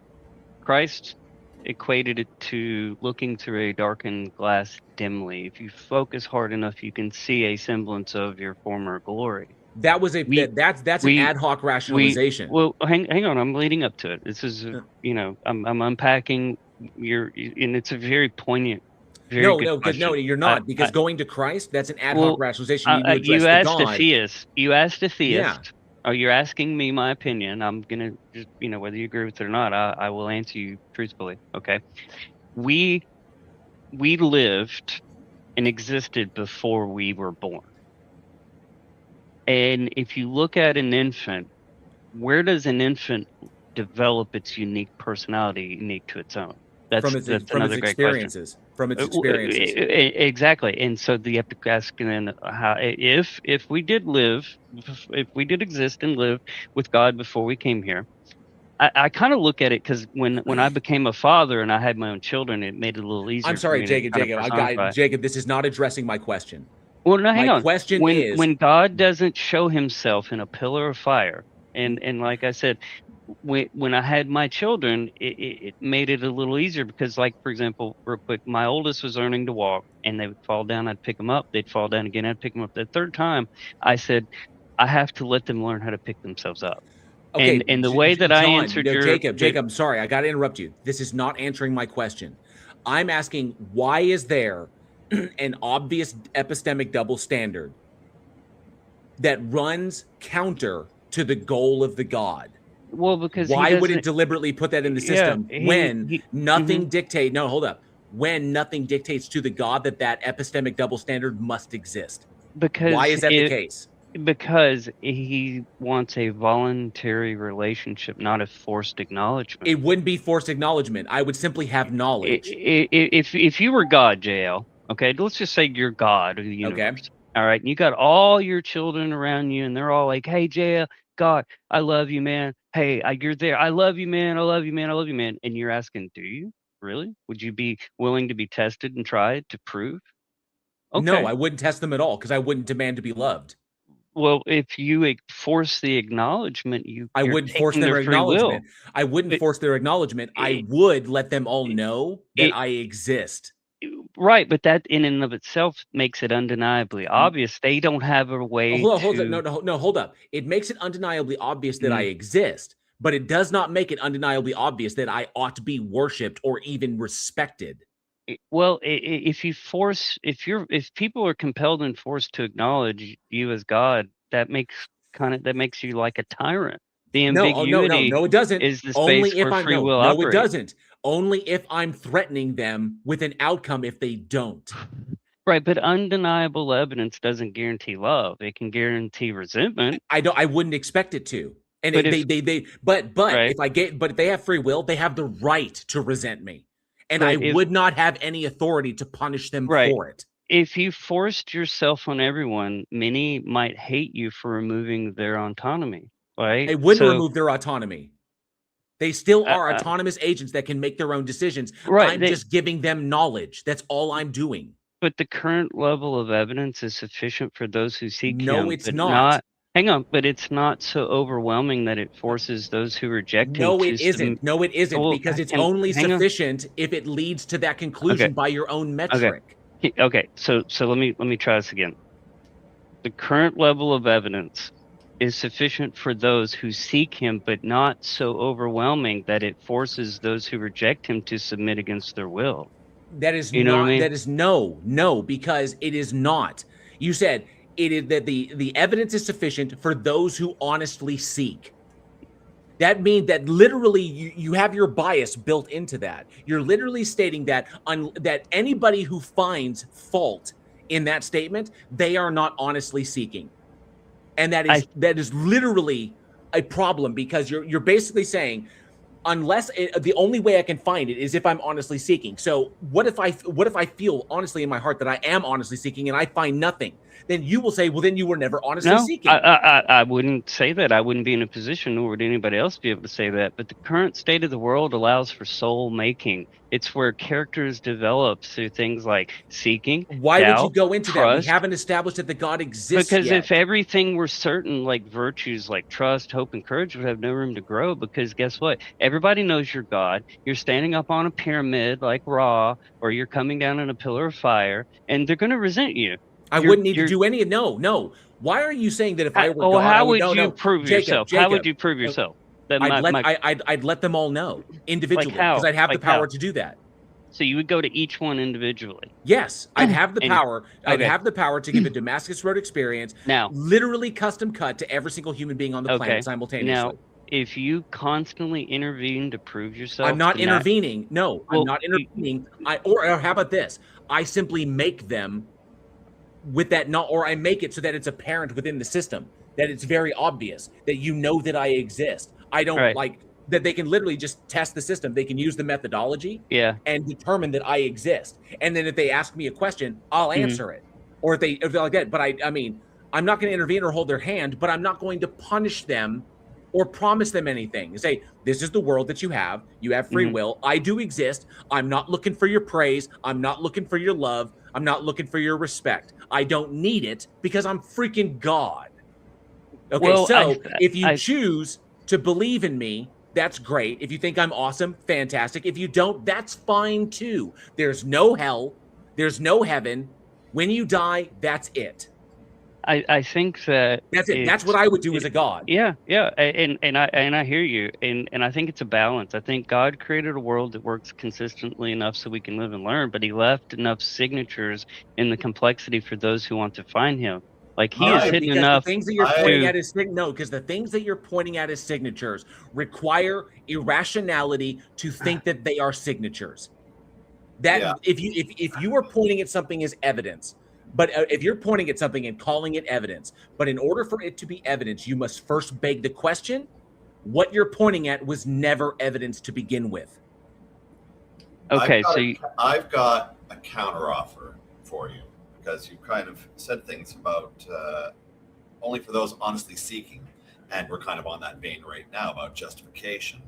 Christ equated it to looking through a darkened glass dimly. If you focus hard enough, you can see a semblance of your former glory. That was that's an ad hoc rationalization. Well, hang on, I'm leading up to it. This is I'm unpacking and it's a very poignant. Very good question. No, you're not, because going to Christ, that's an ad hoc rationalization. You asked a theist. Yeah. Oh, you're asking me my opinion. I'm gonna just, whether you agree with it or not, I will answer you truthfully. Okay. We lived and existed before we were born. And if you look at an infant, where does an infant develop its unique personality, unique to its own? That's another great question. From its experiences. Exactly. And so the epic asking then how if we did exist and live with God before we came here, I kind of look at it because when I became a father and I had my own children, it made it a little easier. I'm sorry, Jacob. This is not addressing my question. Well, no, hang on. My question is, when God doesn't show himself in a pillar of fire, and like I said, when I had my children, it made it a little easier because, like, for example, real quick, my oldest was learning to walk, and they would fall down. I'd pick them up. They'd fall down again. I'd pick them up. The third time, I said, I have to let them learn how to pick themselves up. Okay, and the way that I answered Jacob, sorry, I got to interrupt you. This is not answering my question. I'm asking, why is there an obvious epistemic double standard that runs counter to the goal of the God? Well, because why would it deliberately put that in the system when nothing dictates? No, hold up. When nothing dictates to the God that epistemic double standard must exist. Because why is that the case? Because he wants a voluntary relationship, not a forced acknowledgement. It wouldn't be forced acknowledgement. I would simply have knowledge. If you were God, JL, okay, let's just say you're God of the universe. Okay. All right, and you got all your children around you, and they're all like, "Hey, JL, God, I love you, man. Hey, you're there. I love you, man. I love you, man. I love you, man." And you're asking, "Do you really? Would you be willing to be tested and tried to prove?" Okay. No, I wouldn't test them at all because I wouldn't demand to be loved. Well, if you force the acknowledgement, I wouldn't force their acknowledgement. I wouldn't force their acknowledgement. I would let them all know that I exist. Right, but that in and of itself makes it undeniably obvious. They don't have a way hold up. It makes it undeniably obvious that I exist, but it does not make it undeniably obvious that I ought to be worshipped or even respected. Well, if people are compelled and forced to acknowledge you as God, that makes you like a tyrant. The ambiguity no, it doesn't. Is the space where free will operates. No, it doesn't. Only if I'm threatening them with an outcome if they don't. Right, but undeniable evidence doesn't guarantee love. It can guarantee resentment. I wouldn't expect it to. And if they have free will, they have the right to resent me. And I would not have any authority to punish them for it. If you forced yourself on everyone, many might hate you for removing their autonomy. Right? It wouldn't remove their autonomy. They still are autonomous agents that can make their own decisions. Right, I'm just giving them knowledge. That's all I'm doing. But the current level of evidence is sufficient for those who seek him. No, it's but not. Hang on, but it's not so overwhelming that it forces those who reject him. No, it isn't. No, it isn't, Well, because it's hang only on. sufficient if it leads to that conclusion by your own metric. Okay. So let me try this again. The current level of evidence is sufficient for those who seek him, but not so overwhelming that it forces those who reject him to submit against their will. That is You know not. what I mean? That is no, because it is not. You said it is that the evidence is sufficient for those who honestly seek. That means that literally you have your bias built into that. You're literally stating that that anybody who finds fault in that statement, they are not honestly seeking, and that is literally a problem, because you're basically saying, unless the only way I can find it is if I'm honestly seeking. So what if I feel honestly in my heart that I am honestly seeking and I find nothing? Then you will say, well, then you were never honestly seeking. I wouldn't say that. I wouldn't be in a position, nor would anybody else be able to say that. But the current state of the world allows for soul making. It's where characters develop through things like seeking. Why doubt, would you go into trust, that? We haven't established that the God exists because yet. if everything were certain, like virtues like trust, hope, and courage would have no room to grow, because guess what? Everybody knows you're God. You're standing up on a pyramid like Ra, or you're coming down in a pillar of fire, and they're going to resent you. I wouldn't need to do any. No. Why are you saying that if I were God, how would would you prove yourself? How would you prove yourself? I'd let them all know individually, because I'd have the power to do that. So you would go to each one individually. Yes, I'd have the power. I'd have the power to give a Damascus Road experience, now, literally custom cut to every single human being on the planet simultaneously. Now, if you constantly intervene to prove yourself, I'm not intervening. No, I'm not intervening. Or how about this? I simply make them with that, or I make it so that it's apparent within the system, that it's very obvious that you know that I exist. I don't like that they can literally just test the system. They can use the methodology and determine that I exist. And then if they ask me a question, I'll answer it. Or if they're like that. But I mean, I'm not going to intervene or hold their hand, but I'm not going to punish them or promise them anything. Say, this is the world that you have. You have free will. I do exist. I'm not looking for your praise. I'm not looking for your love. I'm not looking for your respect. I don't need it because I'm freaking God. Okay, well, so if you choose to believe in me, that's great. If you think I'm awesome, fantastic. If you don't, that's fine too. There's no hell. There's no heaven. When you die, that's it. I think that that's it. That's what I would do as a God. Yeah, and I hear you, and I think it's a balance. I think God created a world that works consistently enough so we can live and learn, but He left enough signatures in the complexity for those who want to find Him. Like He is hidden enough. The things that you're pointing at is because the things that you're pointing at as signatures require irrationality to think that they are signatures. That if you are pointing at something as evidence. But if you're pointing at something and calling it evidence, but in order for it to be evidence, you must first beg the question, what you're pointing at was never evidence to begin with. Okay, I've got a counteroffer for you, because you kind of said things about only for those honestly seeking, and we're kind of on that vein right now about justification.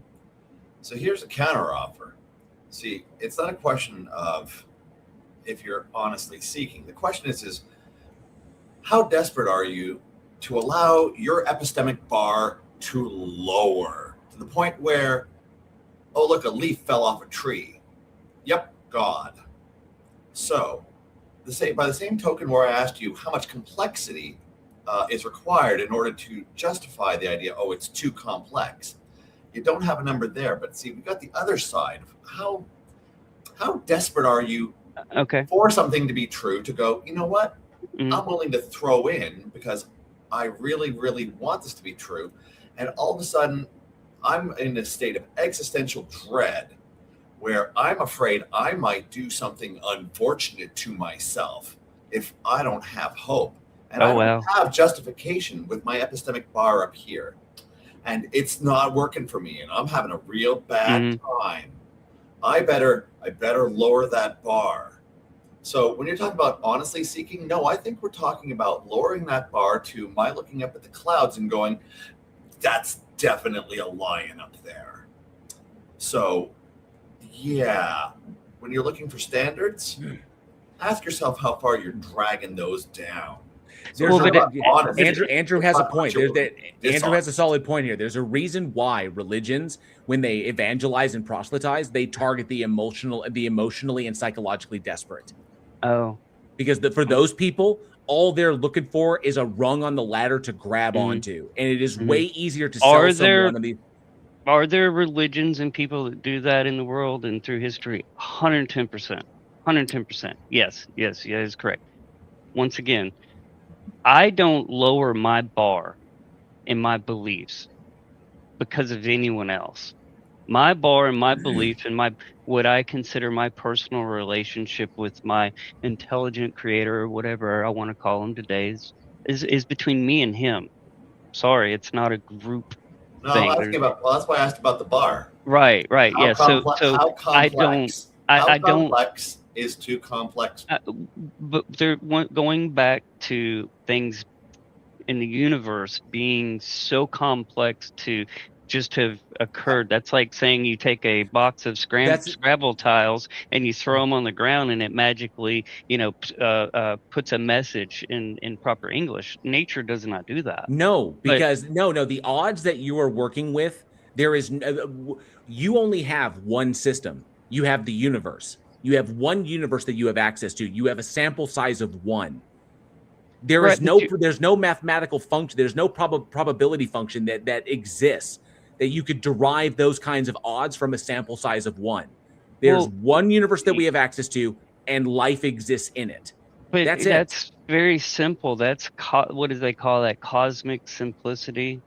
So here's a counteroffer. See, it's not a question of if you're honestly seeking. The question is how desperate are you to allow your epistemic bar to lower to the point where, oh, look, a leaf fell off a tree. Yep, God. So, by the same token where I asked you how much complexity is required in order to justify the idea, oh, it's too complex. You don't have a number there, but see, we've got the other side. How desperate are you for something to be true to go, you know what? I'm willing to throw in because I really, really want this to be true. And all of a sudden, I'm in a state of existential dread where I'm afraid I might do something unfortunate to myself if I don't have hope. And I don't have justification with my epistemic bar up here. And it's not working for me. And I'm having a real bad time. I better lower that bar. So when you're talking about honestly seeking, no, I think we're talking about lowering that bar to my looking up at the clouds and going, that's definitely a lion up there. So, yeah, when you're looking for standards, ask yourself how far you're dragging those down. So Andrew has a point. Andrew has a solid point here. There's a reason why religions, when they evangelize and proselytize, they target the emotionally and psychologically desperate. Oh, because for those people, all they're looking for is a rung on the ladder to grab onto, and it is way easier to sell someone on the. Are there religions and people that do that in the world and through history? 110%. 110%. Yes, that is correct. Once again, I don't lower my bar in my beliefs because of anyone else. My bar and my belief and what I consider my personal relationship with my intelligent creator, or whatever I want to call him today, is between me and him. Sorry, it's not a group thing. That's why I asked about the bar. Right. How complex is too complex? But they're going back to things in the universe being so complex to just have occurred. That's like saying you take a box of Scrabble tiles and you throw them on the ground and it magically, puts a message in proper English. Nature does not do that. No, because the odds that you are working with, you only have one system. You have the universe. You have one universe that you have access to. You have a sample size of one. There's no mathematical function. There's no probability function that exists that you could derive those kinds of odds from a sample size of one. There's one universe that we have access to, and life exists in it. But that's very simple. That's what do they call that? Cosmic simplicity.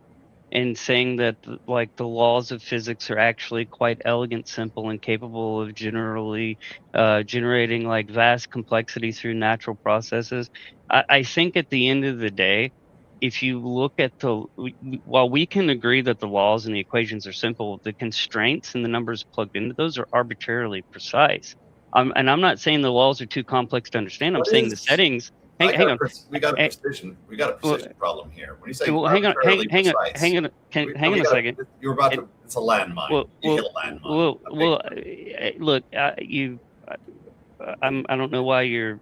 And saying that like the laws of physics are actually quite elegant, simple, and capable of generating like vast complexity through natural processes. I think at the end of the day, if you look at while we can agree that the laws and the equations are simple, the constraints and the numbers plugged into those are arbitrarily precise. And I'm not saying the laws are too complex to understand. I'm saying the settings. Hang on. We got a precision problem here. When you say hang on a second. You're about to. It's a landmine. You hit a landmine. Look, I don't know why you're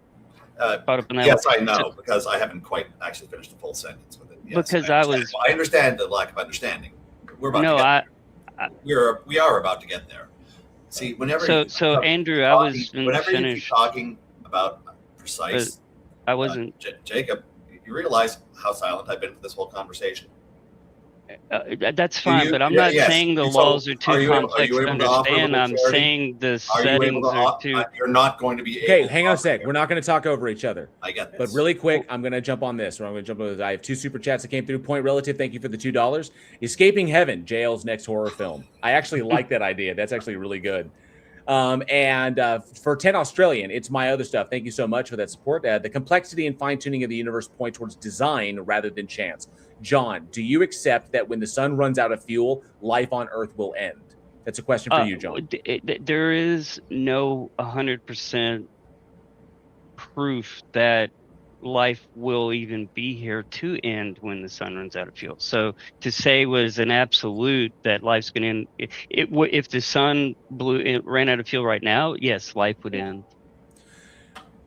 caught up in that. Yes, I know, because I haven't quite actually finished the full sentence with it. Yes, because I understand the lack of understanding. We're about we are about to get there. See, whenever Andrew, I was finished talking about precise. I wasn't. Jacob, you realize how silent I've been for this whole conversation? That's fine, but I'm not saying the laws are too complex to understand. I'm saying the settings are too. You're not going to be able. Hang on a sec. We're not going to talk over each other. I get this. But really quick, I'm going to jump on this. I have 2 super chats that came through. Point Relative, thank you for the $2. Escaping Heaven, JL's next horror film. I actually like that idea. That's actually really good. And for 10 Australian, it's my other stuff. Thank you so much for that support. The complexity and fine-tuning of the universe point towards design rather than chance. John, do you accept that when the sun runs out of fuel, life on Earth will end? That's a question for you, John. There is no 100% proof that life will even be here to end when the sun runs out of fuel. So to say was an absolute that life's going to end, if the sun ran out of fuel right now, yes, life would end.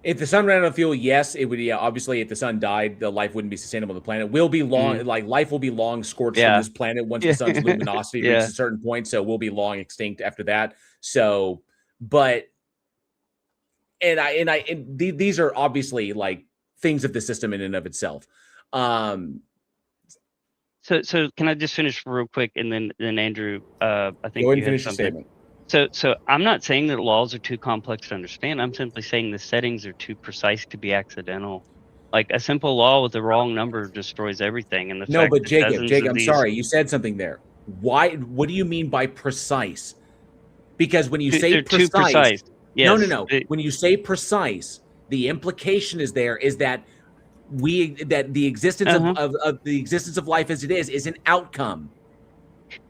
If the sun ran out of fuel, yes, it would. Yeah, obviously, if the sun died, the life wouldn't be sustainable. The planet will be long, life will be long scorched from this planet once the sun's luminosity reaches a certain point. So we'll be long extinct after that. So, these are obviously like things of the system in and of itself. So can I just finish real quick, and then Andrew, I think go ahead and finish your statement. So I'm not saying that laws are too complex to understand. I'm simply saying the settings are too precise to be accidental. Like a simple law with the wrong number destroys everything. And Jacob, I'm sorry, you said something there. Why? What do you mean by precise? Because when you say precise, too precise. Yes. No. When you say precise, the implication is that the existence of the existence of life as it is an outcome.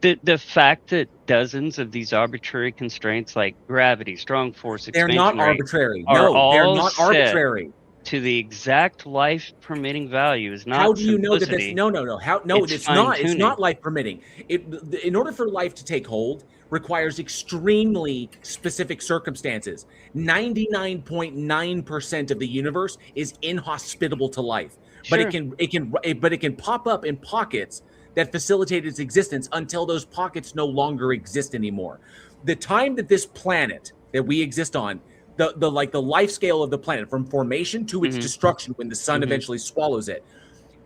The fact that dozens of these arbitrary constraints like gravity, strong force, they're not arbitrary. No, they're not arbitrary. to the exact life permitting value is not How do you know that that's simplicity. no? How no? It's It's not. It's fine-tuning. not life permitting. In order for life to take hold, requires extremely specific circumstances. 99.9% of the universe is inhospitable to life, but Sure. it can pop up in pockets that facilitate its existence until those pockets no longer exist anymore. The time that this planet that we exist on, the life scale of the planet from formation to its destruction when the sun eventually swallows it,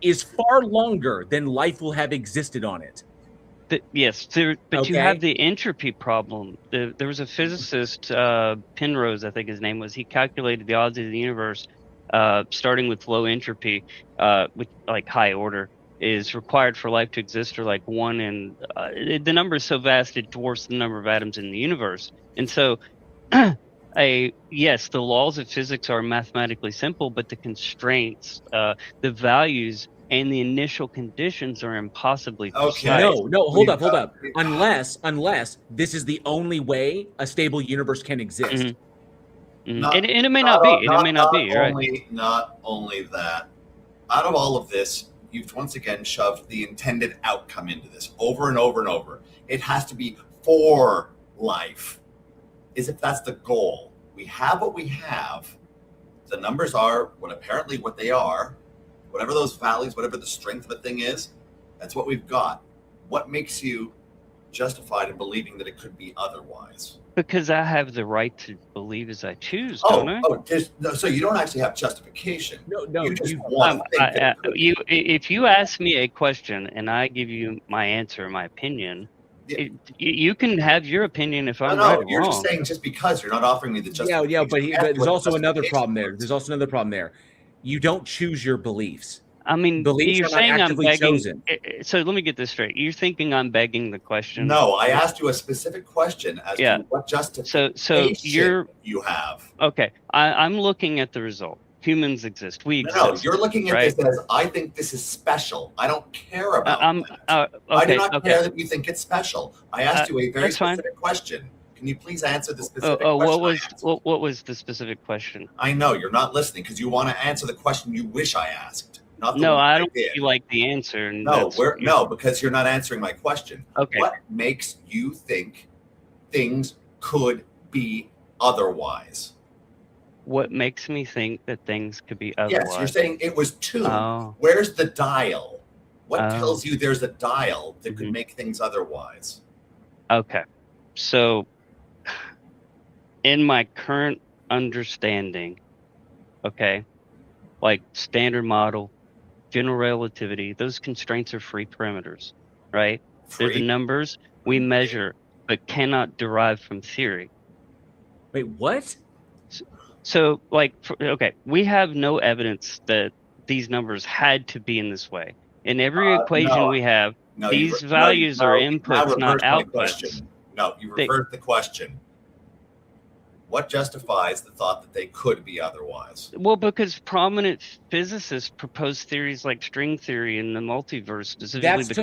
is far longer than life will have existed on it. Yes, but you have the entropy problem. There was a physicist, Penrose, I think his name was. He calculated the odds of the universe, starting with low entropy, with like high order, is required for life to exist, or like 1 in. The number is so vast it dwarfs the number of atoms in the universe, and so. Yes, the laws of physics are mathematically simple, but the constraints, the values, and the initial conditions are impossibly precise. No, hold up. Unless this is the only way a stable universe can exist. And it may not be. It may not be. Right. Not only that, out of all of this, you've once again shoved the intended outcome into this over and over and over. It has to be for life. Is if that's the goal. We have what we have. The numbers are what they are. Whatever those values, whatever the strength of a thing is, that's what we've got. What makes you justified in believing that it could be otherwise? Because I have the right to believe as I choose, don't I? So you don't actually have justification. No. You just want to think that if you ask me a question and I give you my answer, my opinion, you can have your opinion if I'm right or you're wrong. just saying just because you're not offering me the justification. But there's also another problem there. You don't choose your beliefs. I mean, beliefs you're are not saying I'm actively begging. chosen. So let me get this straight. You're thinking I'm begging the question? No, I asked you a specific question as to what justification you have. Okay, I'm looking at the result. Humans exist. We exist. No, you're looking at this as I think this is special. I don't care about that. I do not care that you think it's special. I asked you a very specific question. Can you please answer the specific question? What was the specific question? I know you're not listening because you want to answer the question you wish I asked. Not the No, one I don't did. feel like the answer. No, because you're not answering my question. Okay. What makes you think things could be otherwise? What makes me think that things could be otherwise? Yes, you're saying it was tuned. Oh. Where's the dial? What tells you there's a dial that could make things otherwise? Okay. So, in my current understanding, okay, like standard model, general relativity, those constraints are free parameters, right? They're the numbers we measure but cannot derive from theory. Wait, what? So, we have no evidence that these numbers had to be in this way. In every equation we have, these values are inputs, not outputs. No, you reversed the question. What justifies the thought that they could be otherwise? Well, because prominent physicists propose theories like string theory and the multiverse, specifically because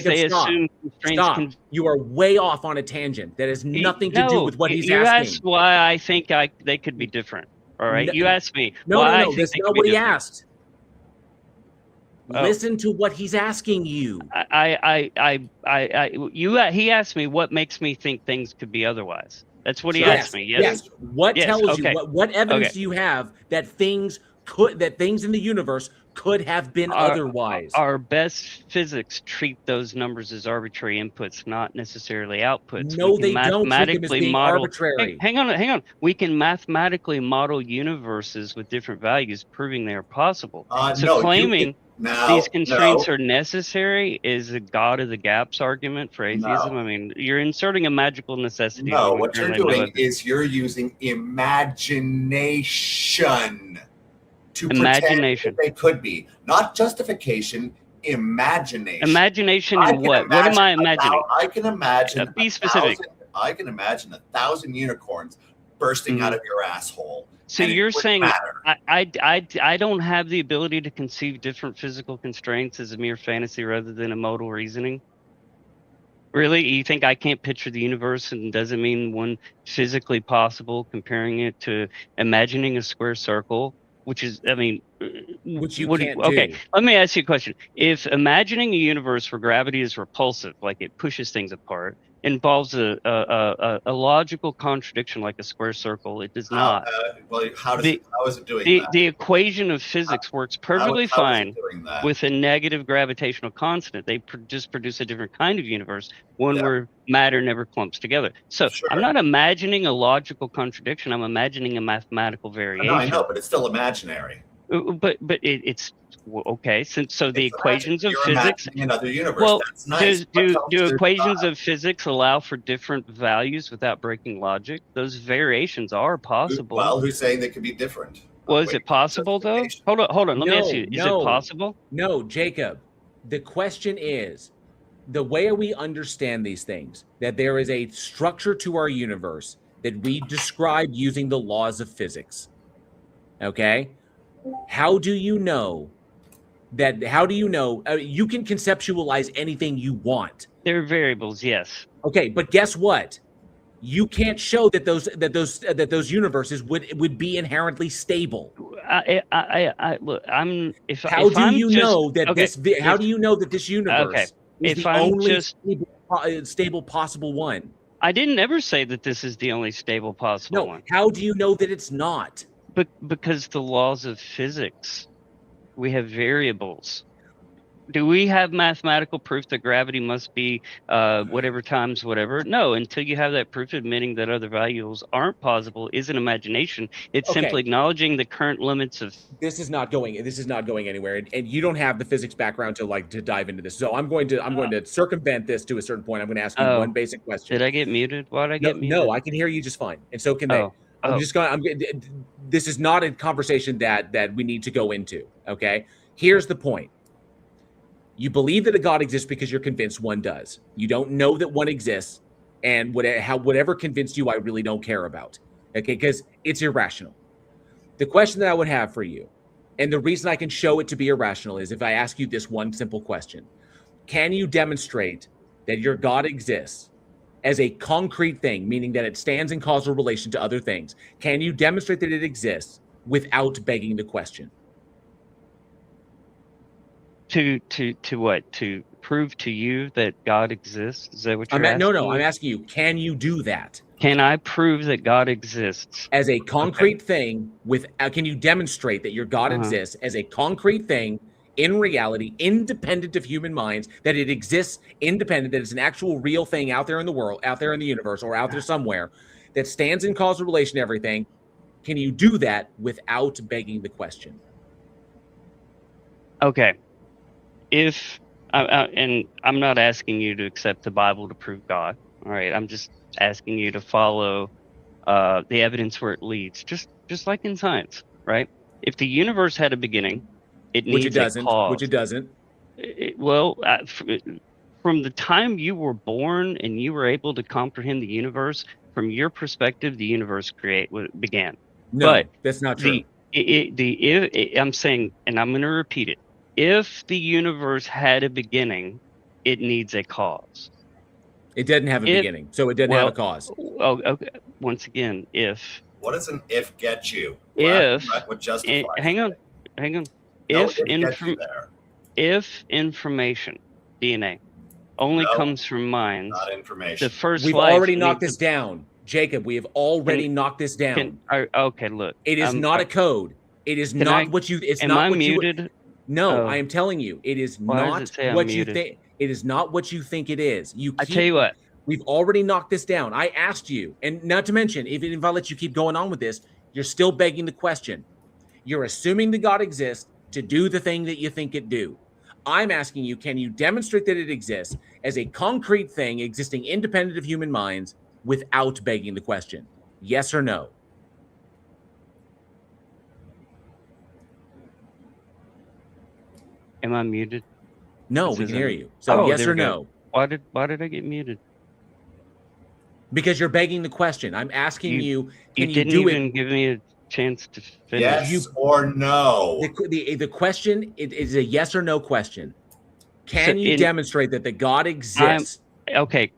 they assume constraints can. You are way off on a tangent. That has nothing to do with what he's asking. You asked why I think they could be different. All right, you asked me. No, that's not what he asked. Listen to what he's asking you. He asked me what makes me think things could be otherwise. That's what he asked me. Yes. What tells you? What evidence do you have that things in the universe could have been otherwise? Our best physics treat those numbers as arbitrary inputs, not necessarily outputs. No, they don't treat them as being arbitrary. Hang on. We can mathematically model universes with different values, proving they are possible. Claiming these constraints are necessary is a God of the gaps argument for atheism. I mean, you're inserting a magical necessity. No, what you're doing is you're using imagination to pretend that they could be. Not justification, imagination. Imagination in what? What am I imagining? I can imagine. Be specific. I can imagine 1,000 unicorns bursting out of your asshole. So you're saying I don't have the ability to conceive different physical constraints as a mere fantasy rather than a modal reasoning? Really? You think I can't picture the universe and doesn't mean one physically possible, comparing it to imagining a square circle, which is, I mean, Which you what can't okay, do. let me ask you a question. If imagining a universe where gravity is repulsive, like it pushes things apart, involves a logical contradiction like a square circle, it does How, not. how is it doing The, that? the equation of physics works perfectly how is fine it doing that? with a negative gravitational constant. They just produce a different kind of universe, one Yeah. where matter never clumps together. So Sure. I'm not imagining a logical contradiction. I'm imagining a mathematical variation. I know, but it's still imaginary. But it's okay. So the equations of You're physics. imagining another universe. Well, That's nice. do equations of physics allow for different values without breaking logic? Those variations are possible. Well, who's saying they could be different? Well, is it possible though? Hold on. Let me ask you: is it possible? No, Jacob. The question is, the way we understand these things, that there is a structure to our universe that we describe using the laws of physics. Okay? How do you know that? How do you know? You can conceptualize anything you want. There are variables, yes. Okay, but guess what? You can't show that those universes would be inherently stable. Look. How do you know that this universe is the only stable possible one? I didn't ever say that this is the only stable possible one. How do you know that it's not? Because the laws of physics, we have variables. Do we have mathematical proof that gravity must be whatever times whatever? No, until you have that proof admitting that other values aren't possible is an imagination. It's simply acknowledging the current limits of. This is not going anywhere, and you don't have the physics background to dive into this. So I'm going to circumvent this to a certain point. I'm going to ask you one basic question. Did I get muted? Why did I get muted? No, I can hear you just fine, and so can they. This is not a conversation that we need to go into. Okay, here's the point. You believe that a God exists because you're convinced one does. You don't know that one exists, and whatever convinced you, I really don't care about. Okay, because it's irrational. The question that I would have for you, and the reason I can show it to be irrational, is if I ask you this one simple question: can you demonstrate that your God exists as a concrete thing, meaning that it stands in causal relation to other things? Can you demonstrate that it exists without begging the question? To what? To prove to you that God exists? Is that what you're asking? No, I'm asking you, can you do that? Can I prove that God exists? As a concrete thing, can you demonstrate that your God exists as a concrete thing in reality, independent of human minds, that it exists independent, that it's an actual real thing out there in the world, out there in the universe, or out there somewhere, that stands in causal relation to everything? Can you do that without begging the question? Okay. If and I'm not asking you to accept the Bible to prove God, all right? I'm just asking you to follow the evidence where it leads, just like in science, right? If the universe had a beginning, it needs a cause. Which it doesn't. From the time you were born and you were able to comprehend the universe, from your perspective, the universe began. No, but that's not true. I'm saying, and I'm going to repeat it. If the universe had a beginning, it needs a cause. It didn't have a beginning, so it didn't have a cause. Oh, okay. Once again, if. What does an if get you? What justifies hang on. No, if information, DNA, only comes from minds, not information. the first We've already knocked this down, Jacob. We have already knocked this down. Okay, look. It is not a code. It is not what you. It's am not I what muted? You. No, I am telling you, it is not what you think. It is not what you think it is. I tell you what. We've already knocked this down. I asked you, and not to mention, if I let you keep going on with this, you're still begging the question. You're assuming that God exists to do the thing that you think it do. I'm asking you, can you demonstrate that it exists as a concrete thing existing independent of human minds without begging the question? Yes or no? Am I muted? No, we can hear you. So yes or no? Why did I get muted? Because you're begging the question. I'm asking you, can you didn't do even it? give me a chance to finish. Yes or no? The question is a yes or no question. Can you demonstrate that the God exists Okay,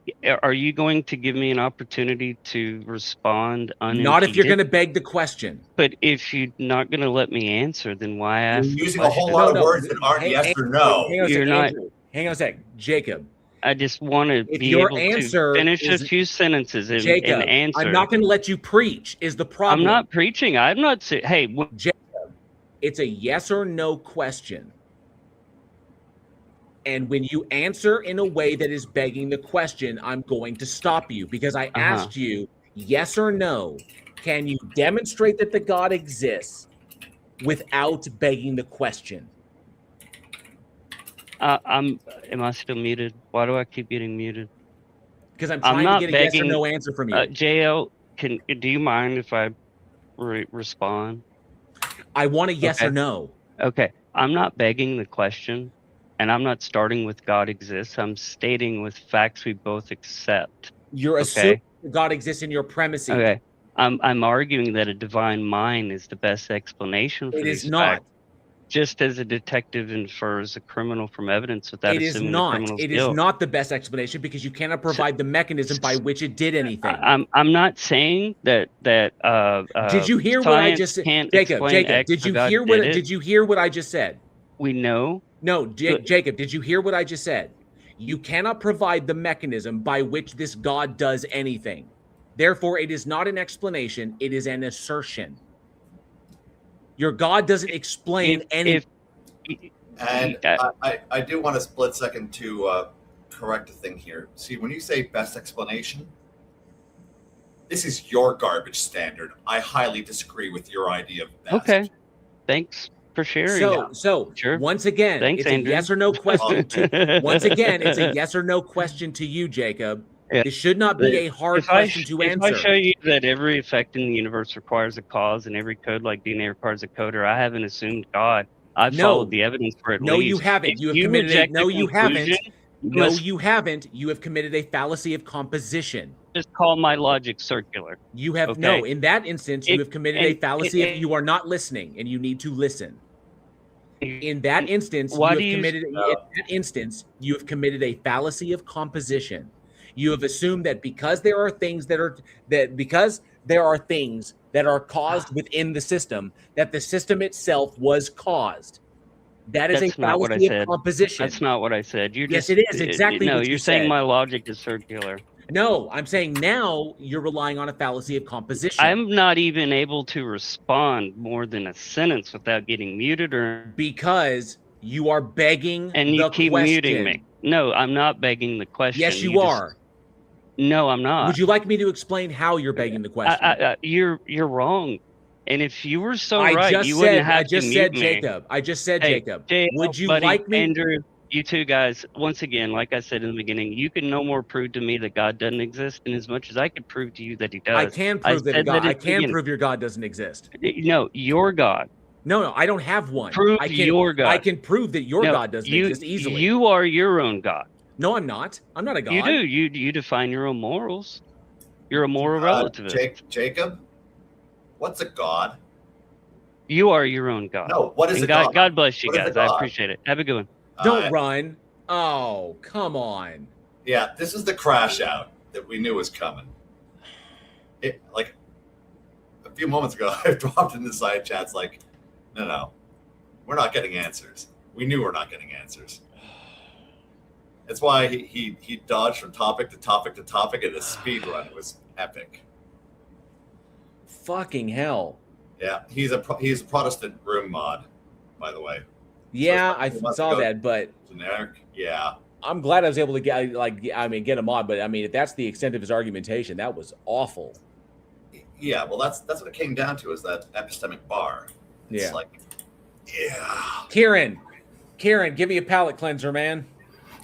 are you going to give me an opportunity to respond unimpeded? Not if you're going to beg the question. But if you're not going to let me answer, then why ask? You're the using a whole question? lot of words that aren't yes or no. Hang on a sec, Jacob. I just want to If be your able answer to finish a is- few sentences and, Jacob, answer. I'm not going to let you preach. Is the problem? I'm not preaching. I'm not saying. Hey, Jacob, it's a yes or no question. And when you answer in a way that is begging the question, I'm going to stop you because I asked you yes or no. Can you demonstrate that the God exists without begging the question? am I still muted? Why do I keep getting muted? Because I'm trying to get a yes or no answer from you. JL, do you mind if I respond? I want a yes or no. Okay, I'm not begging the question, and I'm not starting with God exists. I'm stating with facts we both accept. You're assuming God exists in your premises. Okay, I'm arguing that a divine mind is the best explanation for It these is not. facts. Just as a detective infers a criminal from evidence without It is assuming the not. criminal's It guilt. is not the best explanation because you cannot provide the mechanism by which it did anything. I'm not saying that did you hear what I just said, Jacob? Did you hear what? Did you hear what I just said? We know. No, Jacob. Did you hear what I just said? You cannot provide the mechanism by which this God does anything. Therefore, it is not an explanation. It is an assertion. Your God doesn't explain anything. And I do want a split second to correct a thing here. See, when you say best explanation, this is your garbage standard. I highly disagree with your idea of best. Okay, thanks for sharing. So sure. Once again, Thanks, it's Andrew. a yes or no question. Once again, it's a yes or no question to you, Jacob. Yeah. This should not be a hard question to answer. If I show you that every effect in the universe requires a cause and every code like DNA requires a coder, I haven't assumed God. I've followed the evidence for it. No, you haven't. You have committed a no, you haven't. No, you haven't. You have committed a fallacy of composition. Just call my logic circular. You have no. In that instance, you have committed a fallacy of you are not listening, and you need to listen. In that instance, you have committed a fallacy of composition. You have assumed that because there are things that are caused within the system, that the system itself was caused. That's a fallacy of composition. That's not what I said. Yes, it is exactly. No, what you're saying my logic is circular. No, I'm saying now you're relying on a fallacy of composition. I'm not even able to respond more than a sentence without getting muted or because you are begging and you keep muting me. No, I'm not begging the question. Yes, you are. No, I'm not. Would you like me to explain how you're begging the question? You're wrong. And if you were so right, you wouldn't have to mute me. Jacob. I just said, Jacob. Would you buddy, like me? Andrew, you two guys, once again, like I said in the beginning, you can no more prove to me that God doesn't exist, and as much as I could prove to you that He does. I can prove that God. I can prove your God doesn't exist. No, your God. No, I don't have one. Prove your God. I can prove that your God doesn't exist easily. You are your own God. No, I'm not. I'm not a God. You do. You define your own morals. You're a moral relativist. Jacob, what's a God? You are your own God. No, what is a God? God? God bless you What is guys. a I God? appreciate it. Have a good one. Don't run. Oh, come on. Yeah, this is the crash out that we knew was coming. Like a few moments ago, I dropped in the side chats like, no, we're not getting answers. We knew we're not getting answers. That's why he dodged from topic to topic to topic in a speed run. It was epic. Fucking hell. Yeah, he's a Protestant room mod, by the way. Yeah, I saw that, but generic. Yeah, I'm glad I was able to get him on. But I mean, if that's the extent of his argumentation, that was awful. Yeah, well, that's what it came down to, is that epistemic bar. It's Kieran, give me a palate cleanser, man.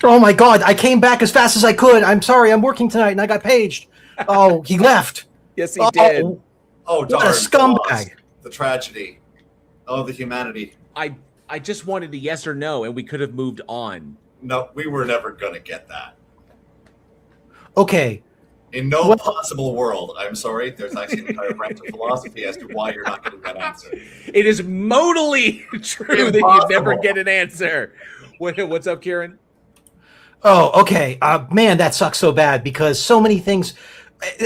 Oh my God! I came back as fast as I could. I'm sorry. I'm working tonight, and I got paged. Oh, he left. Yes, he did. Oh, what a scumbag! The tragedy. Oh, the humanity. I just wanted a yes or no, and we could have moved on. No, we were never going to get that. Okay. In no possible world, I'm sorry, there's actually an entire branch of philosophy as to why you're not getting that answer. It is modally true that you never get an answer. What's up, Kieran? Oh, okay. Man, that sucks so bad because so many things.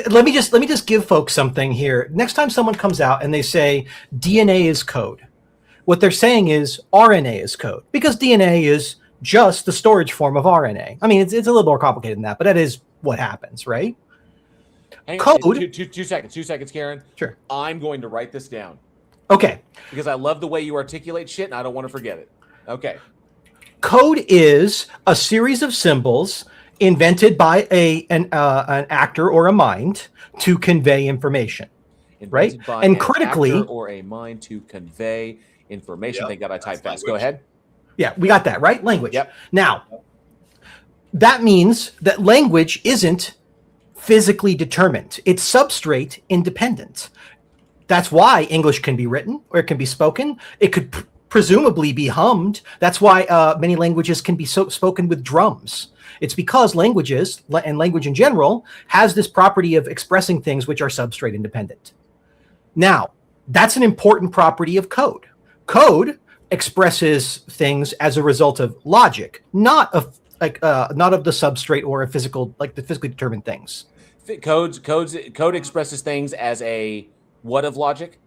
Let me just give folks something here. Next time someone comes out and they say DNA is code, what they're saying is RNA is code because DNA is just the storage form of RNA. I mean, it's a little more complicated than that, but that is what happens, right? Hang on, Code. 2 seconds, Karen. Sure. I'm going to write this down. Okay. Because I love the way you articulate shit, and I don't want to forget it. Okay. Code is a series of symbols invented by an actor or a mind to convey information, right? Invented by And an critically, actor or a mind to convey information. Yep, Thank God I typed that's fast. Go ahead. yeah, we got that, right? Language. Yep. Now, that means that language isn't physically determined. It's substrate independent. That's why English can be written or it can be spoken. It could presumably be hummed. That's why many languages can be spoken with drums. It's because languages, and language in general, has this property of expressing things which are substrate independent. Now, that's an important property of code. Code expresses things as a result of logic, not of the substrate or a physical, like the physically determined things. Code expresses things as a what of logic?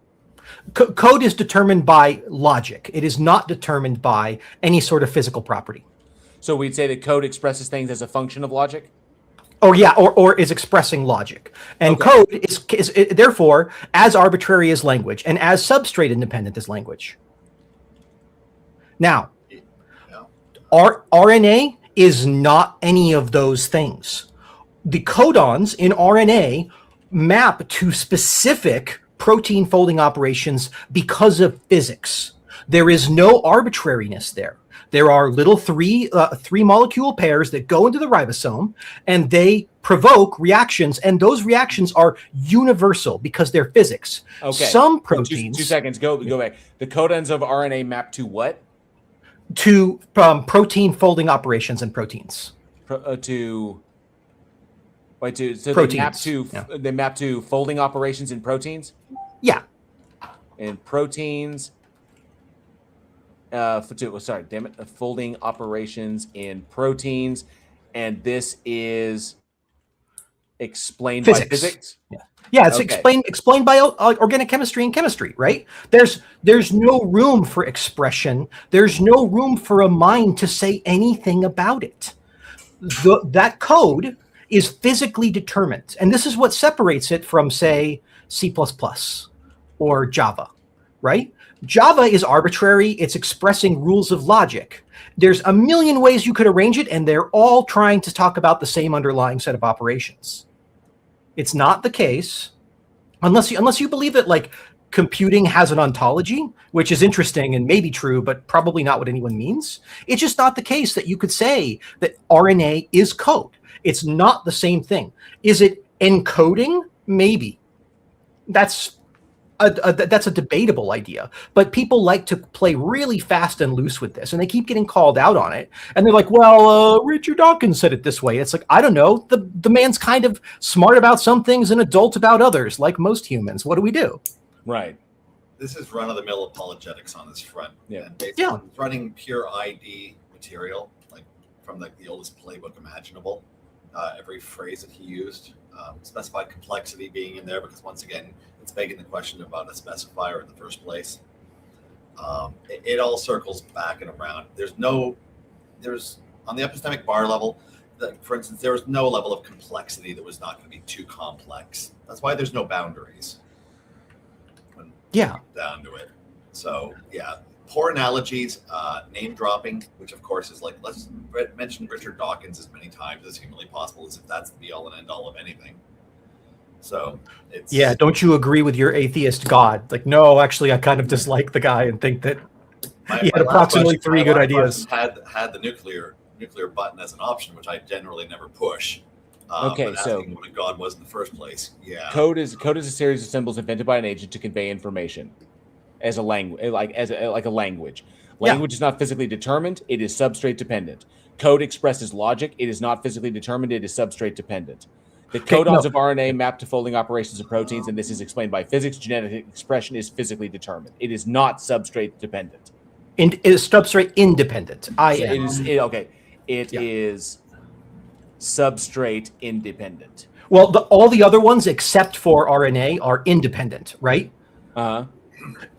Code is determined by logic. It is not determined by any sort of physical property. So we'd say that code expresses things as a function of logic? Or is expressing logic. And Okay. code is therefore as arbitrary as language and as substrate independent as language. Now, RNA is not any of those things. The codons in RNA map to specific protein folding operations because of physics. There is no arbitrariness there. There are little three molecule pairs that go into the ribosome and they provoke reactions, and those reactions are universal because they're physics. Okay. Some proteins. 2 seconds. Go back. The codons of RNA map to what? To protein folding operations in proteins. They map to folding operations in proteins? Yeah. And proteins folding operations in proteins, and this is explained by physics? Yeah, it's explained by organic chemistry and chemistry, right? There's no room for expression. There's no room for a mind to say anything about it. That code is physically determined, and this is what separates it from, say, C++ or Java, right? Java is arbitrary. It's expressing rules of logic. There's a million ways you could arrange it, and they're all trying to talk about the same underlying set of operations. It's not the case, unless you believe that like computing has an ontology, which is interesting and maybe true, but probably not what anyone means. It's just not the case that you could say that RNA is code. It's not the same thing. Is it encoding? Maybe. That's a debatable idea, but people like to play really fast and loose with this, and they keep getting called out on it. And they're like, well, Richard Dawkins said it this way. It's like, I don't know. The man's kind of smart about some things and adult about others, like most humans. What do we do? Right. This is run-of-the-mill apologetics on this front. Yeah. And basically running pure ID material, like from the oldest playbook imaginable. Every phrase that he used, specified complexity being in there, because once again, it's begging the question about a specifier in the first place. It all circles back and around. There's on the epistemic bar level, for instance, there was no level of complexity that was not going to be too complex. That's why there's no boundaries. Down to it. So yeah, poor analogies, name dropping, which of course is like, let's mention Richard Dawkins as many times as humanly possible, as if that's the be all and end all of anything. So it's don't you agree with your atheist God? Like, no, actually, I kind of dislike the guy and think that he had approximately 3 good ideas. Had the nuclear button as an option, which I generally never push. Okay, but so asking what a god was in the first place. Yeah. Code is a series of symbols invented by an agent to convey information as a language, like a language. Language is not physically determined; it is substrate dependent. Code expresses logic; it is not physically determined; it is substrate dependent. The codons of RNA map to folding operations of proteins, and this is explained by physics. Genetic expression is physically determined; it is not substrate dependent. It is substrate independent. It is substrate independent. Well, all the other ones except for RNA are independent, right?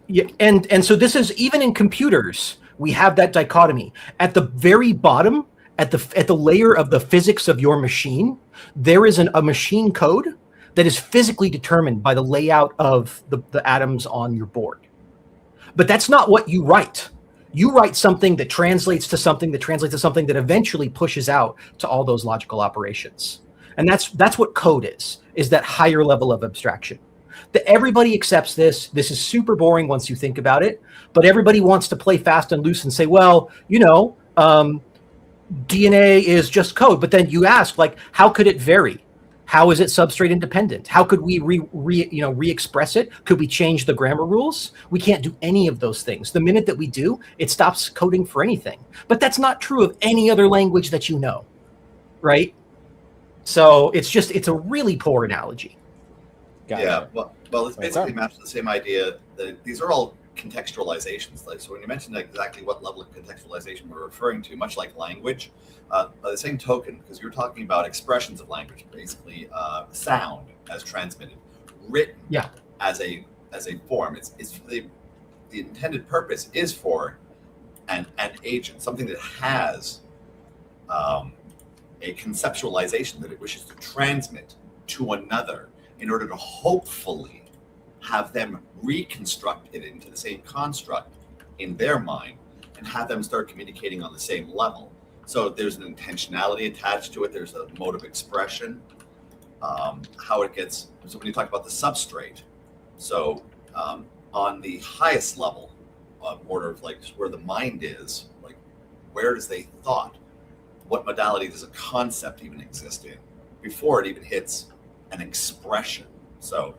Yeah, and so this is even in computers, we have that dichotomy. At the very bottom, at the layer of the physics of your machine, there is a machine code that is physically determined by the layout of the atoms on your board. But that's not what you write. You write something that translates to something that translates to something that eventually pushes out to all those logical operations. And that's what code is that higher level of abstraction. That everybody accepts this. This is super boring once you think about it, but everybody wants to play fast and loose and say, well, DNA is just code. But then you ask, like, how could it vary? How is it substrate independent? How could we re-express it? Could we change the grammar rules? We can't do any of those things. The minute that we do, it stops coding for anything. But that's not true of any other language that you know, right? So it's a really poor analogy. Yeah, well, it's basically maps to the same idea that these are all contextualizations. Like, so when you mentioned exactly what level of contextualization we're referring to, much like language, by the same token, because you're talking about expressions of language, basically sound as transmitted, written as a form. It's the intended purpose is for an agent, something that has a conceptualization that it wishes to transmit to another, in order to hopefully have them reconstruct it into the same construct in their mind and have them start communicating on the same level. So there's an intentionality attached to it. There's a mode of expression, how it gets. So when you talk about the substrate, so on the highest level, order of like where the mind is, like where does they thought, what modality does a concept even exist in before it even hits an expression? So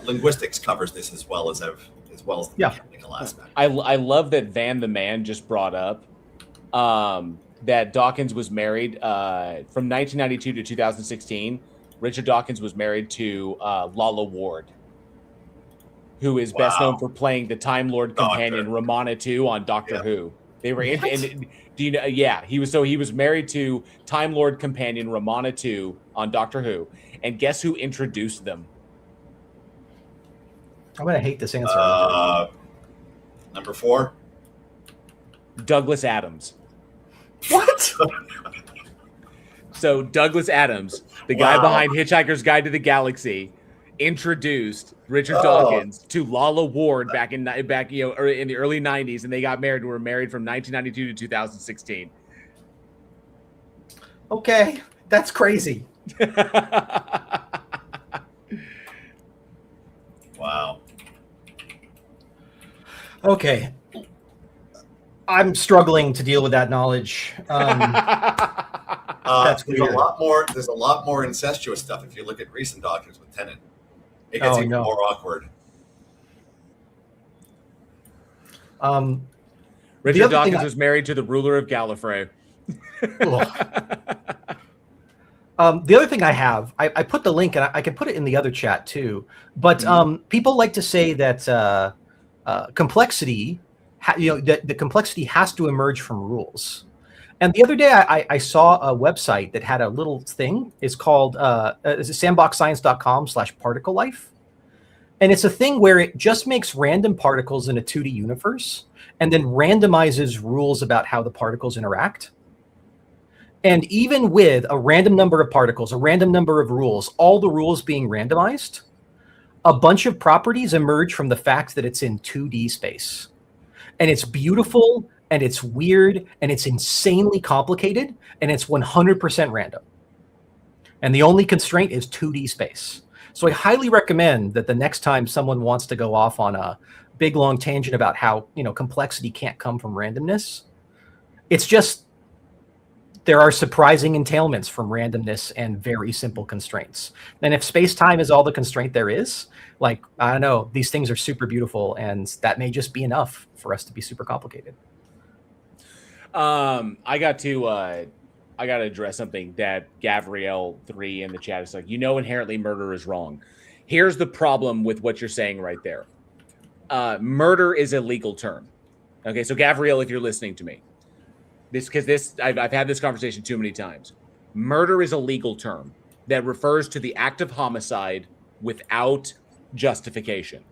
linguistics covers this as well as the mechanical aspect. I love that Van the Man just brought up that Dawkins was married from 1992 to 2016. Richard Dawkins was married to Lalla Ward, who is best known for playing the Time Lord companion Romana 2 on Doctor Who. They were in, and do you know? Yeah, he was married to Time Lord companion Romana 2 on Doctor Who, and guess who introduced them? I'm gonna hate this answer. Number 4, Douglas Adams. What? So Douglas Adams, the guy behind Hitchhiker's Guide to the Galaxy, introduced Richard Dawkins to Lalla Ward back in the early 90s, and they got married. Were married from 1992 to 2016. Okay, that's crazy. Wow. Okay. I'm struggling to deal with that knowledge. That's there's weird. There's a lot more incestuous stuff if you look at recent Doctors with Tennant. It gets even more awkward. Richard Dawkins was married to the ruler of Gallifrey. The other thing I have, I put the link, and I can put it in the other chat too. But people like to say that complexity, that the complexity has to emerge from rules. And the other day, I saw a website that had a little thing. It's called sandboxscience.com/particle life. And it's a thing where it just makes random particles in a 2D universe and then randomizes rules about how the particles interact. And even with a random number of particles, a random number of rules, all the rules being randomized, a bunch of properties emerge from the fact that it's in 2D space. And it's beautiful, and it's weird, and it's insanely complicated, and it's 100% random. And the only constraint is 2D space. So I highly recommend that the next time someone wants to go off on a big, long tangent about how, complexity can't come from randomness, it's just there are surprising entailments from randomness and very simple constraints. And if space-time is all the constraint there is, I don't know, these things are super beautiful, and that may just be enough for us to be super complicated. I got to address something that Gavriel 3 in the chat is like, inherently murder is wrong. Here's the problem with what you're saying right there. Murder is a legal term. Okay, so Gavriel, if you're listening to me, I've had this conversation too many times. Murder is a legal term that refers to the act of homicide without justification.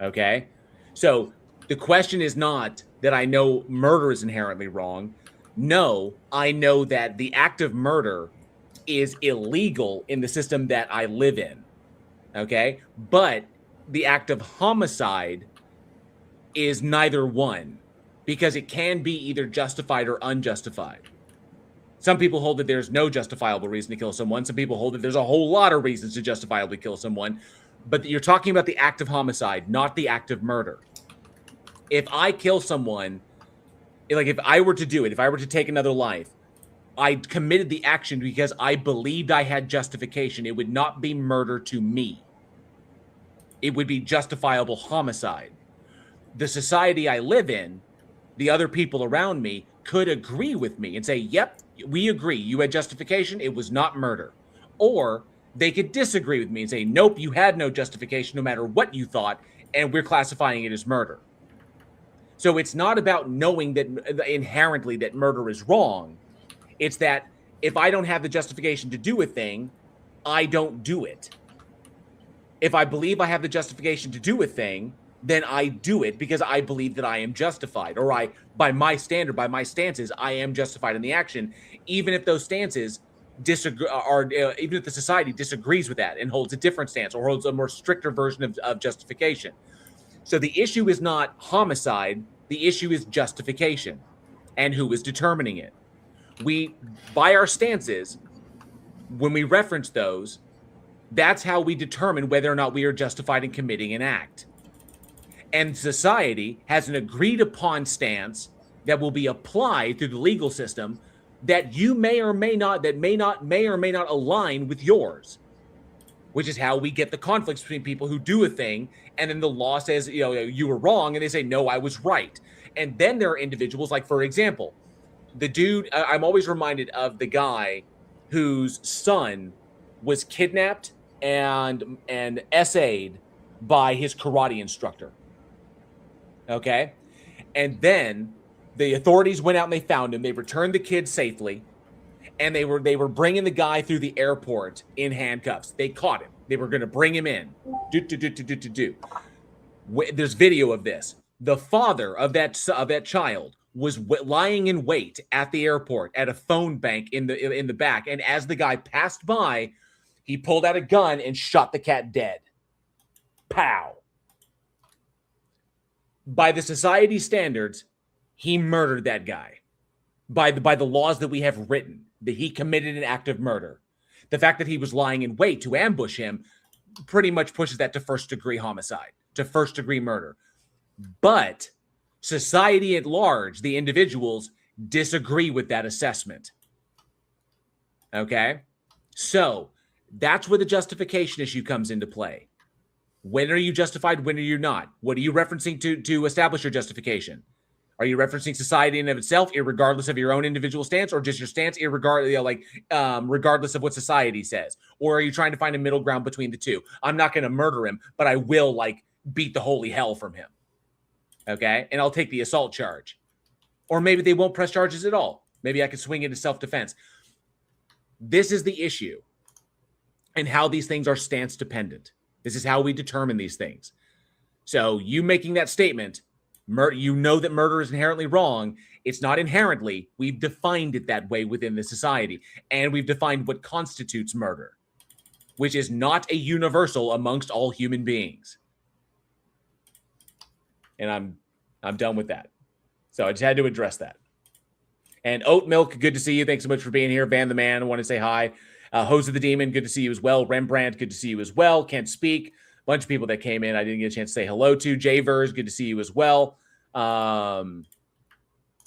Okay? So the question is not that I know murder is inherently wrong. No, I know that the act of murder is illegal in the system that I live in. Okay? But the act of homicide is neither one, because it can be either justified or unjustified. Some people hold that there's no justifiable reason to kill someone. Some people hold that there's a whole lot of reasons to justifiably kill someone. But you're talking about the act of homicide, not the act of murder. If I kill someone, like if I were to do it, if I were to take another life, I committed the action because I believed I had justification. It would not be murder to me. It would be justifiable homicide. The society I live in, the other people around me could agree with me and say, yep, we agree. You had justification. It was not murder. Or they could disagree with me and say, nope, you had no justification no matter what you thought, and we're classifying it as murder. So it's not about knowing that inherently that murder is wrong. It's that if I don't have the justification to do a thing, I don't do it. If I believe I have the justification to do a thing, then I do it because I believe that I am justified, or by my standard, by my stances, I am justified in the action, even if those stances disagree, or even if the society disagrees with that and holds a different stance or holds a more stricter version of justification. So the issue is not homicide, the issue is justification and who is determining it. We, by our stances, when we reference those, that's how we determine whether or not we are justified in committing an act. And society has an agreed upon stance that will be applied through the legal system that you may or may not align with yours, which is how we get the conflicts between people who do a thing and then the law says, you were wrong, and they say, no, I was right. And then there are individuals, like, for example, the dude, I'm always reminded of the guy whose son was kidnapped and essayed by his karate instructor. Okay. And then the authorities went out and they found him. They returned the kid safely. And they were bringing the guy through the airport in handcuffs. They caught him. They were going to bring him in. There's video of this. The father of that child was lying in wait at the airport at a phone bank in the back. And as the guy passed by, he pulled out a gun and shot the cat dead. Pow. By the society standards, he murdered that guy. By the laws that we have written, that he committed an act of murder. The fact that he was lying in wait to ambush him pretty much pushes that to first-degree homicide, to first-degree murder. But society at large, the individuals, disagree with that assessment. Okay? So that's where the justification issue comes into play. When are you justified? When are you not? What are you referencing to establish your justification? Are you referencing society in and of itself, irregardless of your own individual stance, or just your stance, regardless of what society says? Or are you trying to find a middle ground between the two? I'm not going to murder him, but I will beat the holy hell from him. Okay, and I'll take the assault charge, or maybe they won't press charges at all. Maybe I could swing into self-defense. This is the issue, and how these things are stance dependent. This is how we determine these things. So you making that statement, you know that murder is inherently wrong. It's not inherently. We've defined it that way within the society. And we've defined what constitutes murder, which is not a universal amongst all human beings. And I'm done with that. So I just had to address that. And Oat Milk, good to see you. Thanks so much for being here. Van the Man, I want to say hi. Hose of the Demon, good to see you as well. Rembrandt, good to see you as well. Can't speak. Bunch of people that came in I didn't get a chance to say hello to. Javers, good to see you as well. And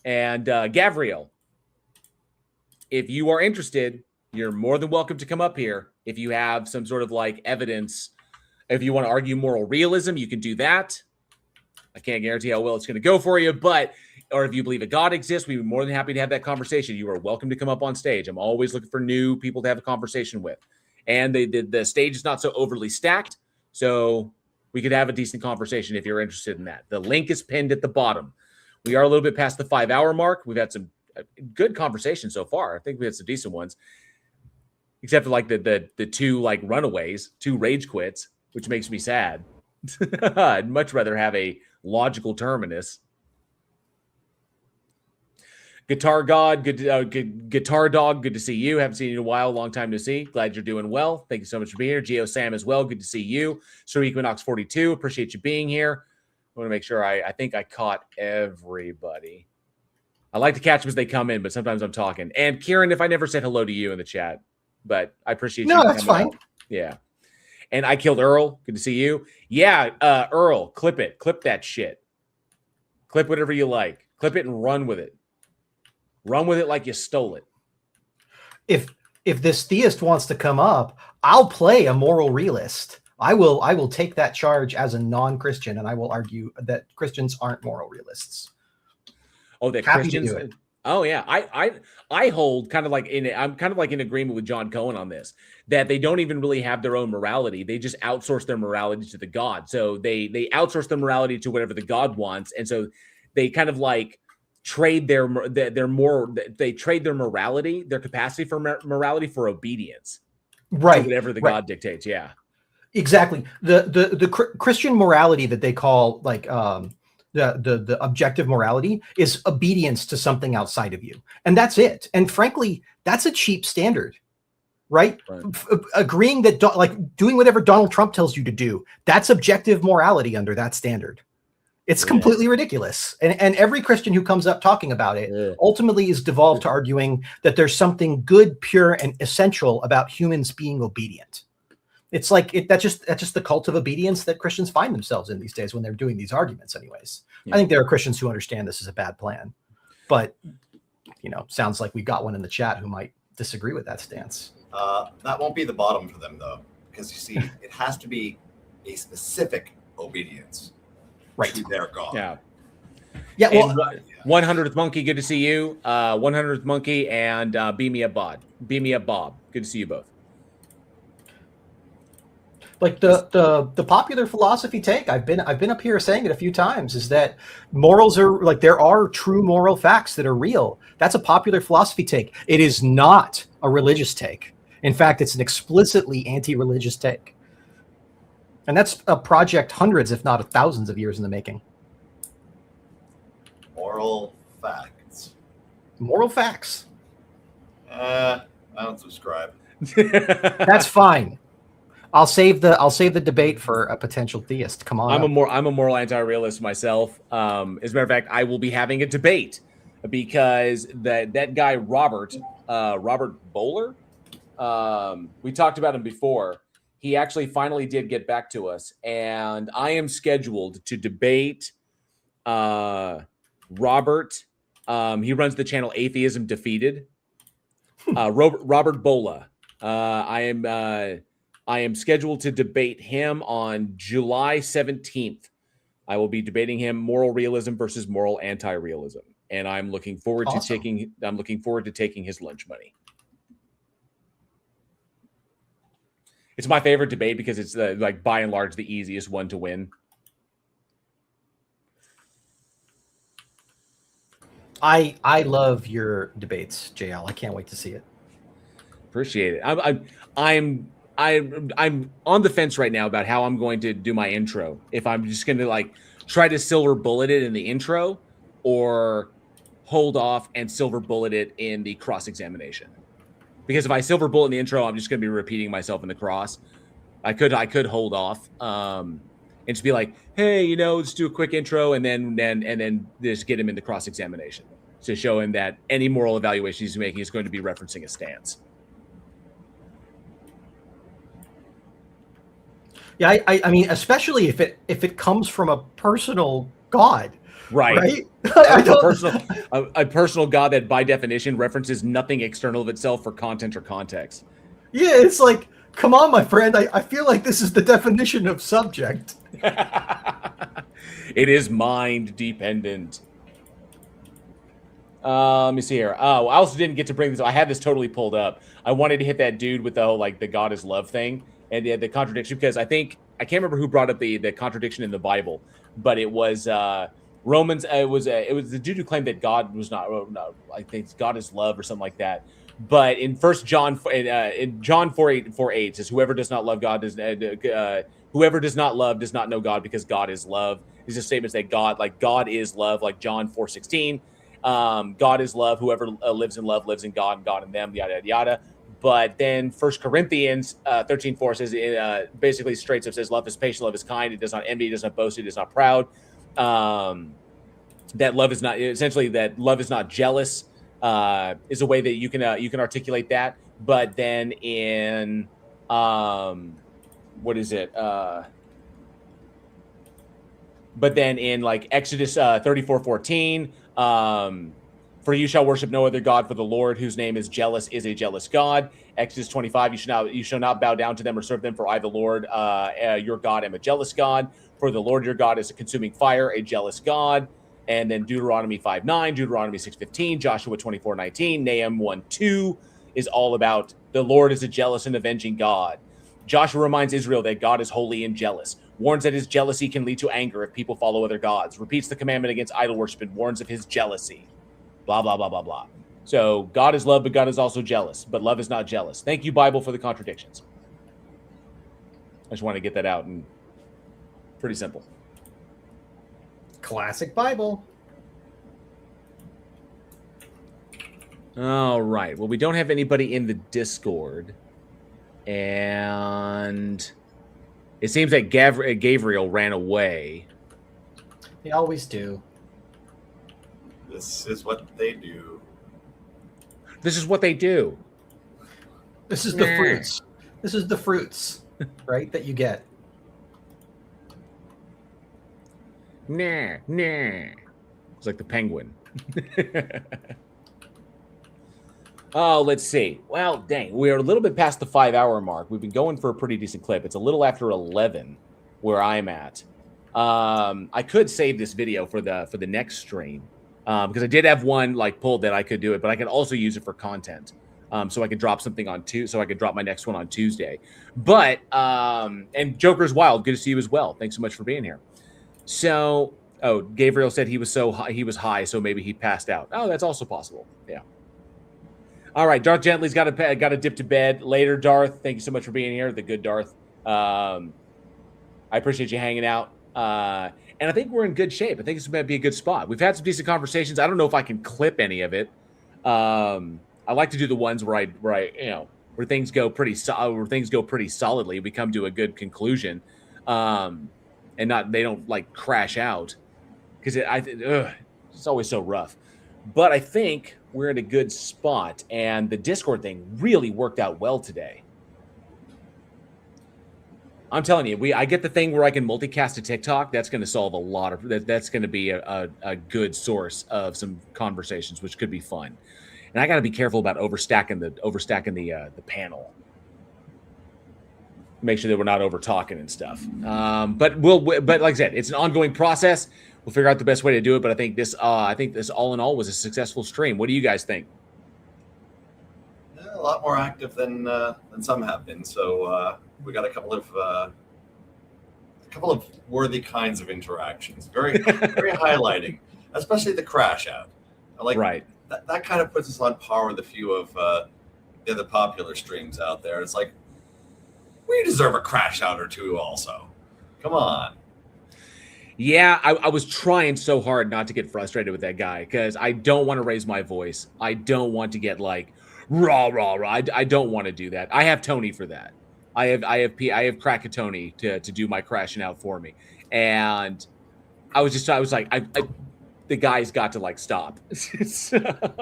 Gavriel, if you are interested, you're more than welcome to come up here. If you have some sort of evidence, if you want to argue moral realism, you can do that. I can't guarantee how well it's going to go for you, or if you believe a God exists, we'd be more than happy to have that conversation. You are welcome to come up on stage. I'm always looking for new people to have a conversation with. And the stage is not so overly stacked, so we could have a decent conversation if you're interested in that. The link is pinned at the bottom. We are a little bit past the 5-hour mark. We've had some good conversation so far. I think we had some decent ones, except for like the two like runaways, two rage quits, which makes me sad. I'd much rather have a logical terminus. Guitar God, Guitar Dog, good to see you. Haven't seen you in a while. Long time to see. Glad you're doing well. Thank you so much for being here. Geo Sam as well. Good to see you. Sir Equinox 42. Appreciate you being here. I want to make sure I think I caught everybody. I like to catch them as they come in, but sometimes I'm talking. And Kieran, if I never said hello to you in the chat, but I appreciate you. No, that's fine. Up. Yeah. And I killed Earl. Good to see you. Yeah, Earl, clip it. Clip that shit. Clip whatever you like. Clip it and run with it. Run with it like you stole it. If this theist wants to come up, I'll play a moral realist. I will take that charge as a non-Christian, and I will argue that Christians aren't moral realists. Oh, that Happy Christians. to do it. Oh yeah, I hold kind of like I'm kind of like in agreement with John Cohen on this, that they don't even really have their own morality. They just outsource their morality to the God. So they outsource their morality to whatever the God wants, and so they kind of like trade their morality, their capacity for morality for obedience, right? To whatever the God dictates. Yeah, exactly. The Christian morality that they call like the objective morality is obedience to something outside of you, and that's it. And frankly, that's a cheap standard, right? Agreeing that like doing whatever Donald Trump tells you to do, that's objective morality under that standard. It's completely ridiculous. And every Christian who comes up talking about it ultimately is devolved to arguing that there's something good, pure, and essential about humans being obedient. It's like that's just the cult of obedience that Christians find themselves in these days when they're doing these arguments anyways. I think there are Christians who understand this is a bad plan. But, sounds like we got one in the chat who might disagree with that stance. That won't be the bottom for them, though, because you see, it has to be a specific obedience. Right. To their God. Yeah. Yeah. Well, 100th Monkey, good to see you. 100th Monkey and Beam Me Up Bob. Good to see you both. Like the popular philosophy take, I've been up here saying it a few times, is that morals are like there are true moral facts that are real. That's a popular philosophy take. It is not a religious take. In fact, it's an explicitly anti-religious take. And that's a project hundreds, if not thousands of years in the making. Moral facts. Moral facts. I don't subscribe. That's fine. I'll save the debate for a potential theist. Come on. I'm a moral anti-realist myself. As a matter of fact, I will be having a debate because that guy Robert Bowler, we talked about him before. He actually finally did get back to us, and I am scheduled to debate Robert. He runs the channel Atheism Defeated. Robert Bola. I am scheduled to debate him on July 17th. I will be debating him moral realism versus moral anti-realism, and I'm looking forward to taking his lunch money. It's my favorite debate because it's like by and large the easiest one to win. I love your debates, JL. I can't wait to see it. Appreciate it. I'm on the fence right now about how I'm going to do my intro. If I'm just going to like try to silver bullet it in the intro, or hold off and silver bullet it in the cross examination. Because if I silver bullet in the intro, I'm just going to be repeating myself in the cross. I could hold off and just be like, hey, let's do a quick intro and then just get him in the cross examination to show him that any moral evaluation he's making is going to be referencing a stance. Yeah, I mean, especially if it comes from a personal God. Right. A personal God that by definition references nothing external of itself for content or context. Yeah, it's like, come on, my friend. I feel like this is the definition of subject. It is mind dependent. Let me see here. Oh, I also didn't get to bring this. I had this totally pulled up. I wanted to hit that dude with the whole like the God is love thing and the contradiction, because I can't remember who brought up the contradiction in the Bible, but it was Romans, it was the dude who claimed that God was not. No, I think God is love or something like that. But in First John, in John 4:8 it says, "Whoever does not love God whoever does not love does not know God, because God is love." These are statements that God is love, like John 4:16. God is love. Whoever lives in love lives in God, and God in them. Yada yada yada. But then First Corinthians 13:4 says, basically straight up says, "Love is patient, love is kind. It does not envy, it does not boast, it is not proud." That love is not jealous. Is a way that you can articulate that. But then in what is it? But then in like Exodus 34:14, for you shall worship no other God, for the Lord, whose name is jealous, is a jealous God. Exodus 25, you shall not bow down to them or serve them, for I, the Lord, your God, am a jealous God. For the Lord your God is a consuming fire, a jealous God. And then Deuteronomy 5:9, Deuteronomy 6:15, Joshua 24:19, Nahum 1:2 is all about the Lord is a jealous and avenging God. Joshua reminds Israel that God is holy and jealous, warns that his jealousy can lead to anger if people follow other gods, repeats the commandment against idol worship, and warns of his jealousy. Blah, blah, blah, blah, blah. So God is love, but God is also jealous, but love is not jealous. Thank you, Bible, for the contradictions. I just want to get that out, and pretty simple. Classic Bible. All right. Well, we don't have anybody in the Discord, and it seems that Gabriel ran away. They always do. This is what they do. This is what they do. This is the fruits. This is the fruits, right, that you get. Nah. It's like the penguin. Oh, let's see. Well, dang, we're a little bit past the 5-hour mark. We've been going for a pretty decent clip. It's a little after 11 where I'm at. I could save this video for the next stream because I did have one like pulled that I could do it, but I can also use it for content. So I could drop something on Tuesday. So I could drop my next one on Tuesday. But and Joker's Wild, good to see you as well. Thanks so much for being here. So, Gabriel said he was high, so maybe he passed out. Oh, that's also possible. Yeah. All right, Darth Gently's got to dip to bed later. Darth, thank you so much for being here. The good Darth. I appreciate you hanging out. And I think we're in good shape. I think it's going to be a good spot. We've had some decent conversations. I don't know if I can clip any of it. I like to do the ones where things go pretty solidly. We come to a good conclusion, and they don't like crash out because it's always so rough. But I think we're in a good spot, and the Discord thing really worked out well today. I'm telling you, I get the thing where I can multicast to TikTok. That's going to solve a lot of that's going to be a good source of some conversations, which could be fun. And I got to be careful about overstacking the panel. Make sure that we're not over talking and stuff. But like I said, it's an ongoing process. We'll figure out the best way to do it. But I think this all in all was a successful stream. What do you guys think? A lot more active than some have been. So we got a couple of worthy kinds of interactions. Very very highlighting, especially the crash out. Right. That kind of puts us on par with a few of the other popular streams out there. It's like we deserve a crash out or two also. Come on. Yeah, I was trying so hard not to get frustrated with that guy because I don't want to raise my voice. I don't want to get like rah rah rah. I don't want to do that. I have Tony for that. I have Crackatony to do my crashing out for me. And I was like the guy's got to like stop.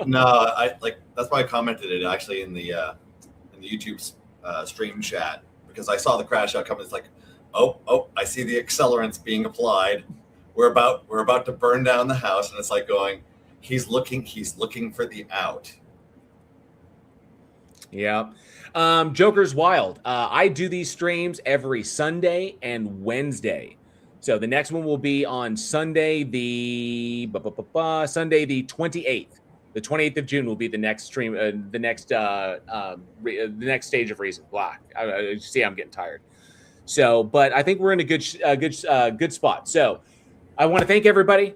No, that's why I commented it actually in the YouTube stream chat because I saw the crash out coming. It's like, oh, I see the accelerants being applied. We're about to burn down the house, and it's like going, he's looking for the out. Yeah. Joker's Wild. I do these streams every Sunday and Wednesday. So the next one will be on Sunday, the 28th. The 28th of June will be the next stream, the next stage of Reason. Blah. I see, I'm getting tired. So, but I think we're in a good spot. So I want to thank everybody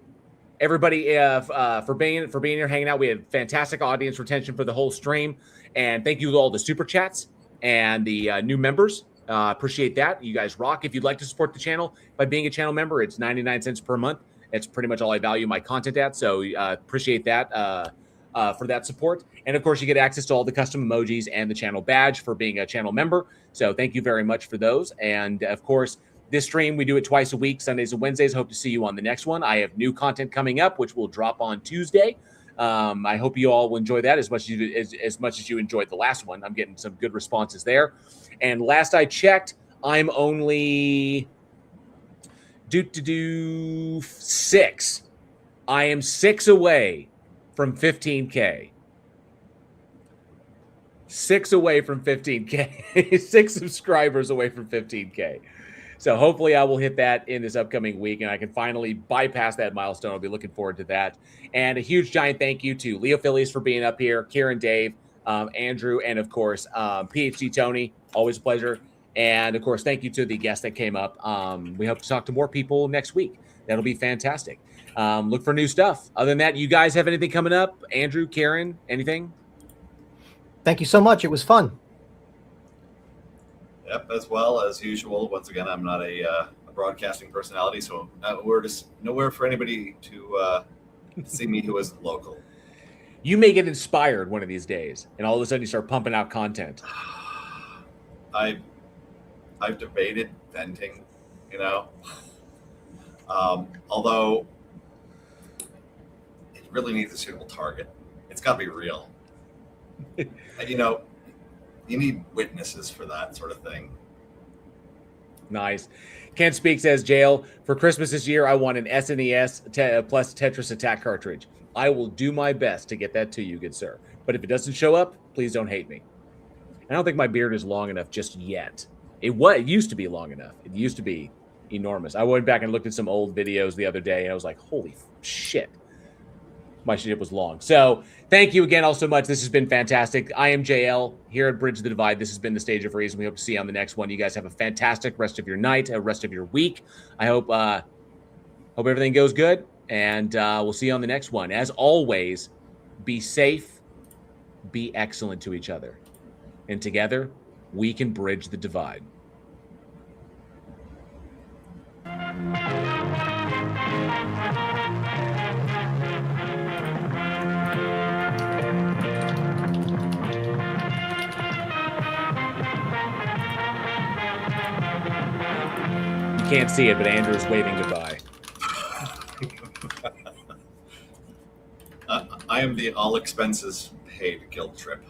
everybody for being here, hanging out. We had fantastic audience retention for the whole stream, and thank you to all the super chats and the new members. Appreciate that. You guys rock. If you'd like to support the channel by being a channel member, it's 99 cents per month. It's pretty much all I value my content at. So appreciate that for that support. And of course, you get access to all the custom emojis and the channel badge for being a channel member. So thank you very much for those. And of course, this stream, we do it twice a week, Sundays and Wednesdays. Hope to see you on the next one. I have new content coming up, which will drop on Tuesday. I hope you all will enjoy that as much as you enjoyed the last one. I'm getting some good responses there. And last I checked, I'm only 6. I am 6 away from 15K. 6 away from 15K. 6 subscribers away from 15K. So hopefully I will hit that in this upcoming week, and I can finally bypass that milestone. I'll be looking forward to that. And a huge, giant thank you to Leo Phillies for being up here, Kieran, Dave, Andrew, and of course, PhD Tony. Always a pleasure. And of course, thank you to the guest that came up. We hope to talk to more people next week. That'll be fantastic. Look for new stuff. Other than that, you guys have anything coming up? Andrew, Kieran, anything? Thank you so much. It was fun. Yep, as well as usual. Once again, I'm not a broadcasting personality, so we're just nowhere for anybody to see me who isn't local. You may get inspired one of these days, and all of a sudden you start pumping out content. I've debated venting, although it really needs a suitable target. It's got to be real. And, you need witnesses for that sort of thing. Nice. Kent Speak says, Jail, for Christmas this year, I want an SNES plus Tetris Attack cartridge. I will do my best to get that to you, good sir. But if it doesn't show up, please don't hate me. I don't think my beard is long enough just yet. It used to be long enough. It used to be enormous. I went back and looked at some old videos the other day, and I was like, holy shit. My shit was long. So thank you again all so much. This has been fantastic. I am JL here at Bridge the Divide. This has been the Stage of Reason. We hope to see you on the next one. You guys have a fantastic rest of your night, a rest of your week. I hope everything goes good, and we'll see you on the next one. As always, be safe, be excellent to each other, and together we can bridge the divide. You can't see it, but Andrew's waving goodbye. I am the all expenses paid guilt trip.